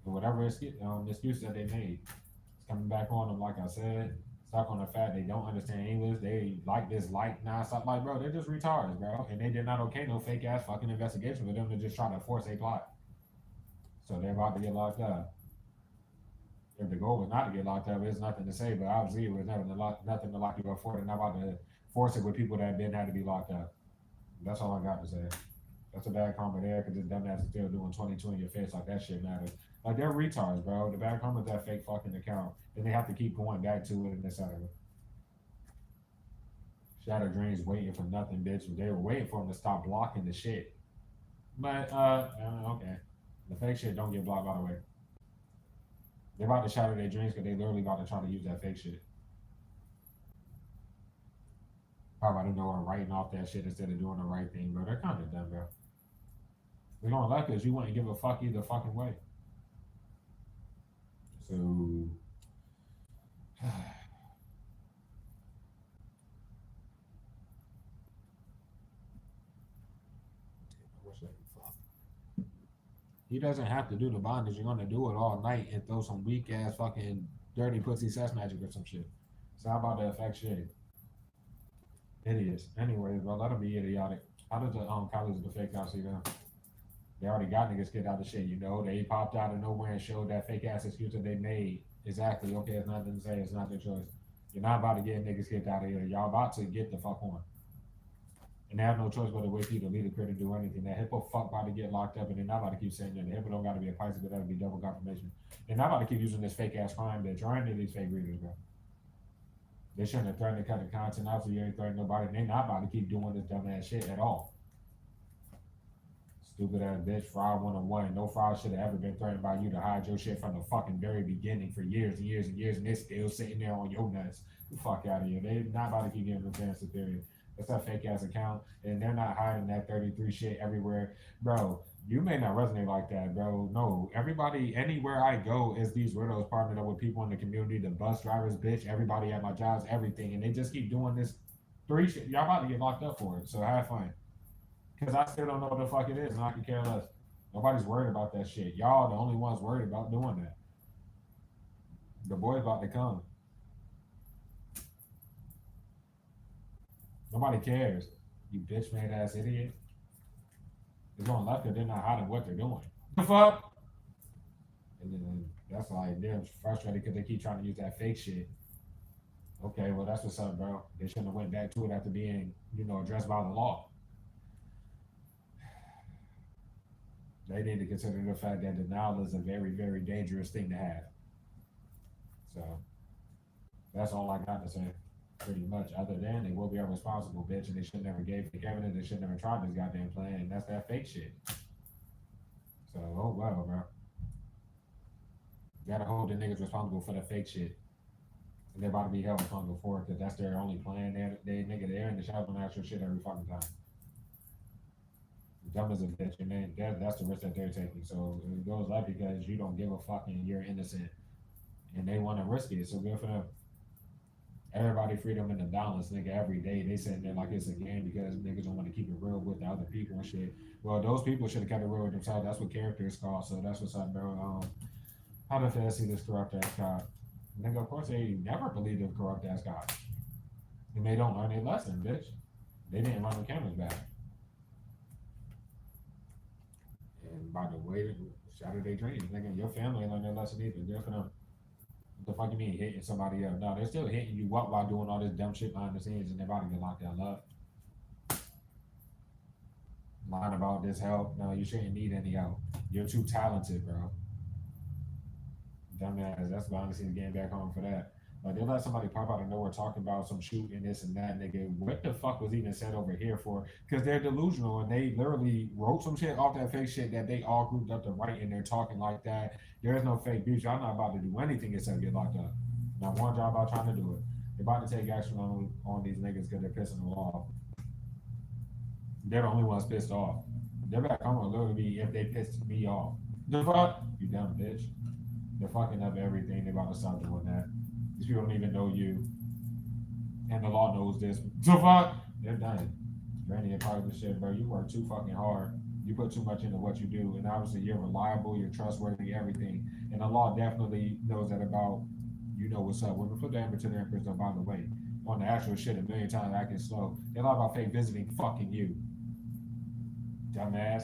Speaker 1: And whatever excuse that they made, it's coming back on them, like I said. Stuck on the fact they don't understand English. They like this light nonstop. Like, bro, they're just retards, bro. And they did not okay no fake ass fucking investigation for them to just try to force a plot. So they're about to get locked up. If the goal was not to get locked up, there's nothing to say. But obviously, it was nothing to lock you up for. They're not about to force it with people that didn't have to be locked up. That's all I got to say. That's a bad comment there because this dumbass is still doing 22 in your face like that shit matters. Like they're retards, bro. The bad comment is that fake fucking account. Then they have to keep going back to it and this out of it. Shadow Dreams waiting for nothing, bitch. They were waiting for them to stop blocking the shit. But okay. The fake shit don't get blocked, by the way. They're about to shatter their dreams because they literally about to try to use that fake shit. Probably about to know writing off that shit instead of doing the right thing, bro. They're kind of dumb, bro. We're gonna like this. You wouldn't give a fuck either fucking way. So what's that? Fuck. He doesn't have to do the bondage. You're gonna do it all night and throw some weak ass fucking dirty pussy sex magic or some shit. It's not about to affect shit. Idiots. Anyways, bro, let them be idiotic. How does the college of the fake out see them? They already got niggas get out of shit, you know. They popped out of nowhere and showed that fake ass excuse that they made. Exactly. Okay, it's nothing to say. It's not their choice. You're not about to get niggas kicked out of here. Y'all about to get the fuck on. And they have no choice but to wait for you to leave the crib and do anything. That hippo fuck about to get locked up, and they're not about to keep saying that. The hippo don't got to be a Pisces, but that'll be double confirmation. They're not about to keep using this fake ass crime bitch or any of these fake readers, bro. They shouldn't have threatened to cut the content out so you ain't threatening nobody. They're not about to keep doing this dumb ass shit at all. Stupid ass bitch, fraud 101. No fraud should have ever been threatened by you to hide your shit from the fucking very beginning for years and years and years, and they're still sitting there on your nuts. The fuck out of here. They're not about to keep giving them fans superior. That's that fake ass account, and they're not hiding that 33 shit everywhere. Bro, you may not resonate like that, bro. No, everybody, anywhere I go, is these weirdos partnered up with people in the community, the bus drivers, bitch, everybody at my jobs, everything, and they just keep doing this three shit. Y'all about to get locked up for it, so have fun. Because I still don't know what the fuck it is, and I can care less. Nobody's worried about that shit. Y'all the only ones worried about doing that. The boy's about to come. Nobody cares. You bitch made ass idiot. It's going left because they're not hiding what they're doing. The fuck? And then that's like they're frustrated because they keep trying to use that fake shit. Okay, well that's what's up, bro. They shouldn't have went back to it after being, addressed by the law. They need to consider the fact that denial is a very, very dangerous thing to have. So that's all I got to say, pretty much. Other than they will be irresponsible, bitch, and they should never gave fake evidence. They should never tried this goddamn plan, and that's that fake shit. So oh well, bro. You gotta hold the niggas responsible for the fake shit. And they're about to be held responsible for it because that's their only plan. They're in the shadow on actual shit every fucking time. Dumb as a bitch, and then that's the risk that they're taking. So it goes left because you don't give a fuck and you're innocent, and they want to risk it. So good for them. Everybody freedom in the balance, nigga. Every day they sitting there like it's a game because niggas don't want to keep it real with the other people and shit. Well, those people should have kept it real with themselves. That's what character is called. So that's what's up, bro. How the feds see this corrupt ass cop? Nigga, of course they never believed in corrupt ass cops, and they don't learn their lesson, bitch. They didn't run the cameras back. And by the way, shattered their dreams. Nigga, your family ain't learned their lesson either. Good for them. What the fuck you mean hitting somebody else? No, they're still hitting you up while doing all this dumb shit behind the scenes, and they're about to get locked down up. Lying about this help. No, you shouldn't need any help. You're too talented, bro. Dumbass. That's behind the scenes getting back home for that. Like they let somebody pop out of nowhere talking about some shooting this and that, nigga. What the fuck was even said over here for? Because they're delusional and they literally wrote some shit off that fake shit that they all grouped up to write, and they're talking like that. There is no fake beef. Y'all not about to do anything except get locked up. Not one job about trying to do it. They're about to take action on these niggas because they're pissing them off. They're the only ones pissed off. They're back home will literally be if they pissed me off. The fuck? You dumb bitch. They're fucking up everything. They're about to start doing that. These people don't even know you. And the law knows this. So fuck, they're done. Randy, you're part of this shit, bro. You work too fucking hard. You put too much into what you do. And obviously you're reliable, you're trustworthy, everything. And the law definitely knows that about, you know what's up. When we put the Amber to the Empress, though, by the way, on the actual shit a million times acting slow. They lie about fake visiting fucking you. Dumbass.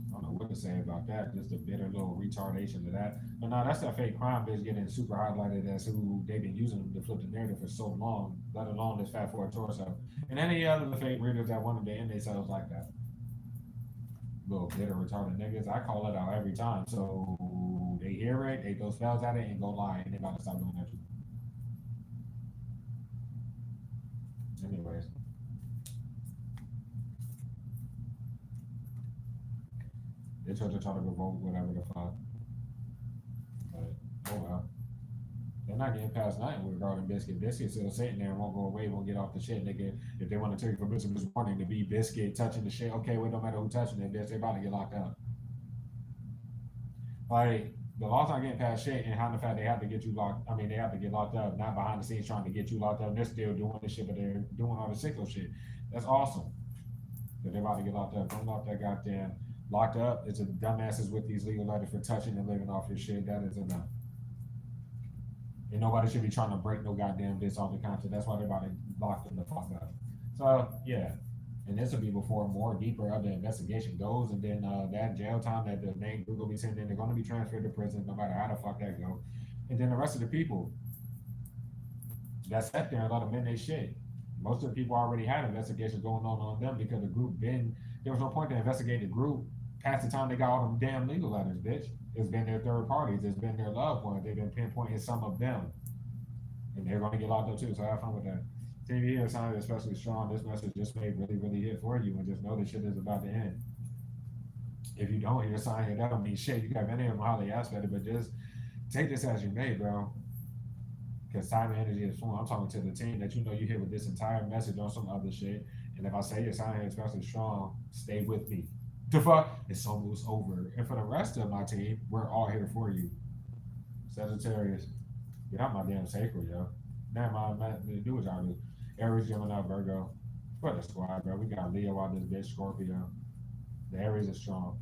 Speaker 1: I don't know what to say about that. Just a bitter little retardation to that. But no, that's that fake crime bitch getting super highlighted as who they've been using to flip the narrative for so long, let alone this fat for a torso. And any other fake readers that wanted to end themselves like that. Little bitter retarded niggas. I call it out every time. So they hear it, they throw spells at it, and go lie, and they about to stop doing that too. Anyways. They tried to revolt whatever the fuck. But, oh well. They're not getting past nothing with Garden Biscuit. Biscuit's still sitting there and won't go away, won't get off the shit, nigga. If they want to take it for business this morning to be Biscuit touching the shit, okay, well, no matter who touching it, bitch, they about to get locked up. Like, the law's not getting past shit, and how the fact they have to get you locked, I mean, they have to get locked up, not behind the scenes trying to get you locked up. They're still doing this shit, but they're doing all the sicko shit. That's awesome. But they're about to get locked up. Coming off that goddamn locked up. It's a dumbasses with these legal letters for touching and living off your shit. That is enough. And nobody should be trying to break no goddamn this on the content. That's why they're about to lock them the fuck up. So yeah. And this will be before more deeper other investigation goes, and then that jail time that the main group will be sending, they're going to be transferred to prison, no matter how the fuck that go. And then the rest of the people that sat there and let them in their shit. Most of the people already had investigations going on them because the group been there was no point to investigate the group past the time they got all them damn legal letters, bitch. It's been their third parties, it's been their loved ones. They've been pinpointing some of them, and they're going to get locked up too. So have fun with that. TV here sounded especially strong. This message just made really hit for you, and just know this shit is about to end. If you don't hear a sign here, that don't mean shit. You got many of them highly aspected, but just take this as you may, bro. Because time and energy is flowing. I'm talking to the team that you know you hit with this entire message on some other shit. And if I say your sign here especially strong, stay with me. The fuck? It's almost over. And for the rest of my team, we're all here for you. Sagittarius, get out my damn sacred, yo. Never mind, man. Do what y'all do. Aries, Gemini, Virgo. For the squad, bro. We got Leo out this bitch, Scorpio. The Aries is strong.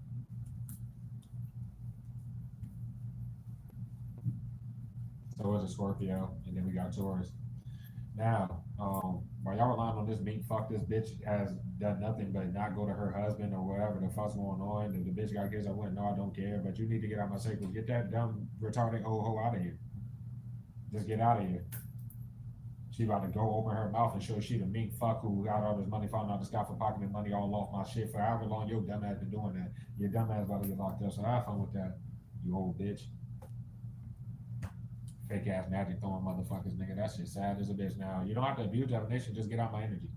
Speaker 1: So is a Scorpio. And then we got Taurus. Now, while y'all relying on this meat, fuck this bitch has done nothing but not go to her husband or whatever the fuck's going on. If the bitch got kids, I wouldn't know. I don't care. But you need to get out my circle. Get that dumb, retarded old hoe out of here. Just get out of here. She about to go open her mouth and show she the mink fuck who got all this money falling out the sky for pocketing money all off my shit for however long your dumb ass been doing that. Your dumb ass about to get locked up. So have fun with that, you old bitch. Fake ass magic throwing motherfuckers, nigga. That shit sad as a bitch. Now you don't have to abuse definition. Just get out my energy.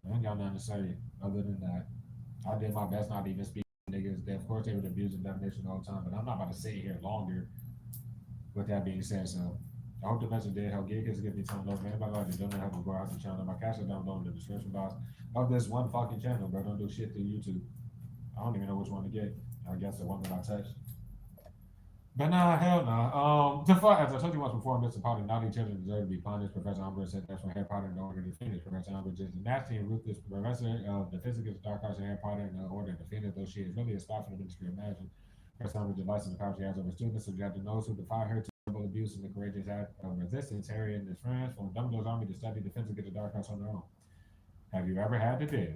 Speaker 1: I ain't got nothing to say other than that. I did my best not to even speak to niggas. Of course, they would abuse the definition all the time, but I'm not about to sit here longer. With that being said, so I hope the message did help. Get kids give me some love, man. Anybody like to donate, help me grow out the channel. My cash is down below in the description box of this one fucking channel, bro. Don't do shit through YouTube. I don't even know which one to get. I guess the one that I touched. But nah, hell nah. The fuck, as I told you once before, Mr. Potter, naughty children deserve to be punished. Professor Umbridge said that's from Harry Potter in the Order to Finish. Professor Umbridge is the nasty and ruthless professor of the physics of dark arts in Harry Potter in the Order to Finish, though she is really a spy for the Ministry of Magic. Professor Umbridge licensed the power she has over students, subjected those who defy her to verbal abuse and the courageous act of resistance. Harry and his friends formed Dumbledore's army to study the physics of the dark arts on their own. Have you ever had to do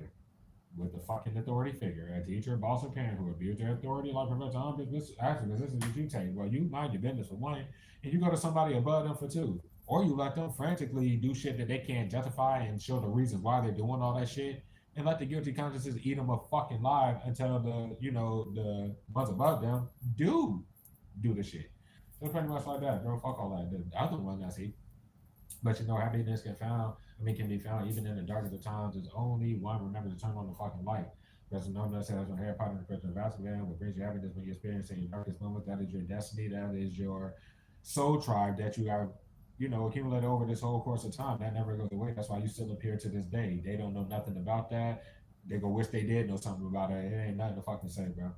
Speaker 1: with the fucking authority figure, a teacher, boss, or parent who abused their authority like Professor Umbridge? Actually, this is what you take. Well, you mind your business for one, and you go to somebody above them for two. Or you let them frantically do shit that they can't justify and show the reasons why they're doing all that shit, and let the guilty consciences eat them up fucking live until the ones above them do the shit. So pretty much like that, bro. Fuck all that. The other one I see. But happiness can be found even in the darkest of times. There's only one. Remember to turn on the fucking light. There's no one says when Harry Potter and the Prisoner of Azkaban, what brings you happiness when you're experiencing your darkest moment. That is your destiny. That is your soul tribe that you have, accumulated over this whole course of time. That never goes away. That's why you still appear to this day. They don't know nothing about that. They go wish they did know something about it. It ain't nothing to fucking say, bro.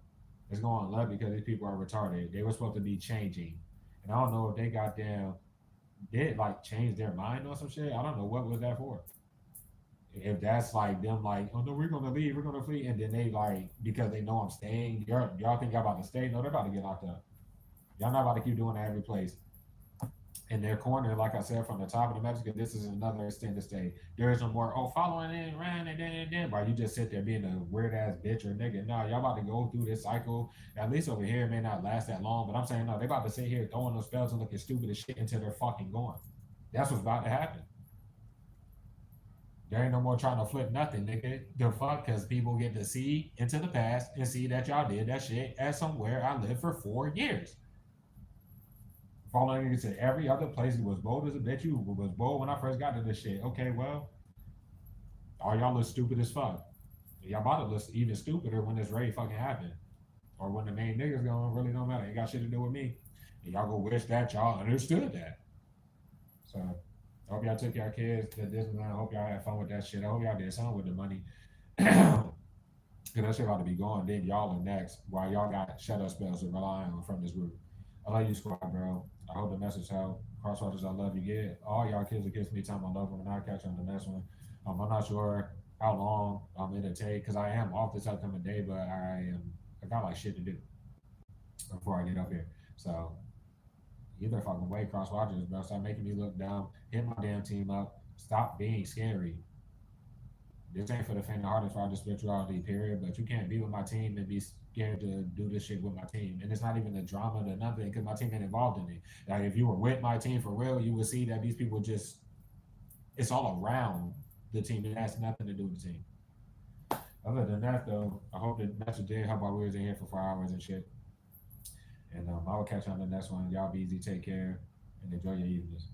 Speaker 1: It's going on love because these people are retarded. They were supposed to be changing. And I don't know if they goddamn did like change their mind or some shit. I don't know what was that for. If that's like them like, oh no, we're gonna leave, we're gonna flee, and then they like because they know I'm staying, y'all think y'all about to stay? No, they're about to get locked up. Y'all not about to keep doing that every place. In their corner, like I said from the top of the Mexican, this is another extended stay. There is no more, following in, around, and then, but you just sit there being a weird ass bitch or nigga. No, y'all about to go through this cycle. At least over here, it may not last that long, but I'm saying, no, they about to sit here throwing those spells and looking stupid as shit until they're fucking gone. That's what's about to happen. There ain't no more trying to flip nothing, nigga. The fuck, because people get to see into the past and see that y'all did that shit at somewhere I lived for 4 years. Following into every other place, it was bold as a bitch. You was bold when I first got to this shit. Okay, well, all y'all look stupid as fuck. Y'all about to look even stupider when this raid fucking happened. Or when the main niggas going, really don't matter. Ain't got shit to do with me. And y'all go wish that y'all understood that. So I hope y'all took y'all kids to Disneyland. I hope y'all had fun with that shit. I hope y'all did something with the money. Cause that shit about to be gone. Then y'all are next while y'all got shut up spells to rely on from this group. I love you, squad, bro. I hope the message helped. Crosswatchers, I love you. Get all y'all kids will kiss me time I love them, and I'll catch you on the next one. I'm not sure how long it'll take, because I am off this upcoming day, but I got like shit to do before I get up here. So either fucking way, cross watches, bro. Stop making me look dumb. Hit my damn team up. Stop being scary. This ain't for the faint of heart, it's for our spirituality, period. But you can't be with my team and be scared to do this shit with my team. And it's not even the drama to nothing, because my team ain't involved in it. Like, if you were with my team for real, you would see that these people just, it's all around the team. It has nothing to do with the team. Other than that, though, I hope the message did help our viewers in here for 4 hours and shit. And I will catch you on the next one. Y'all be easy, take care, and enjoy your evenings.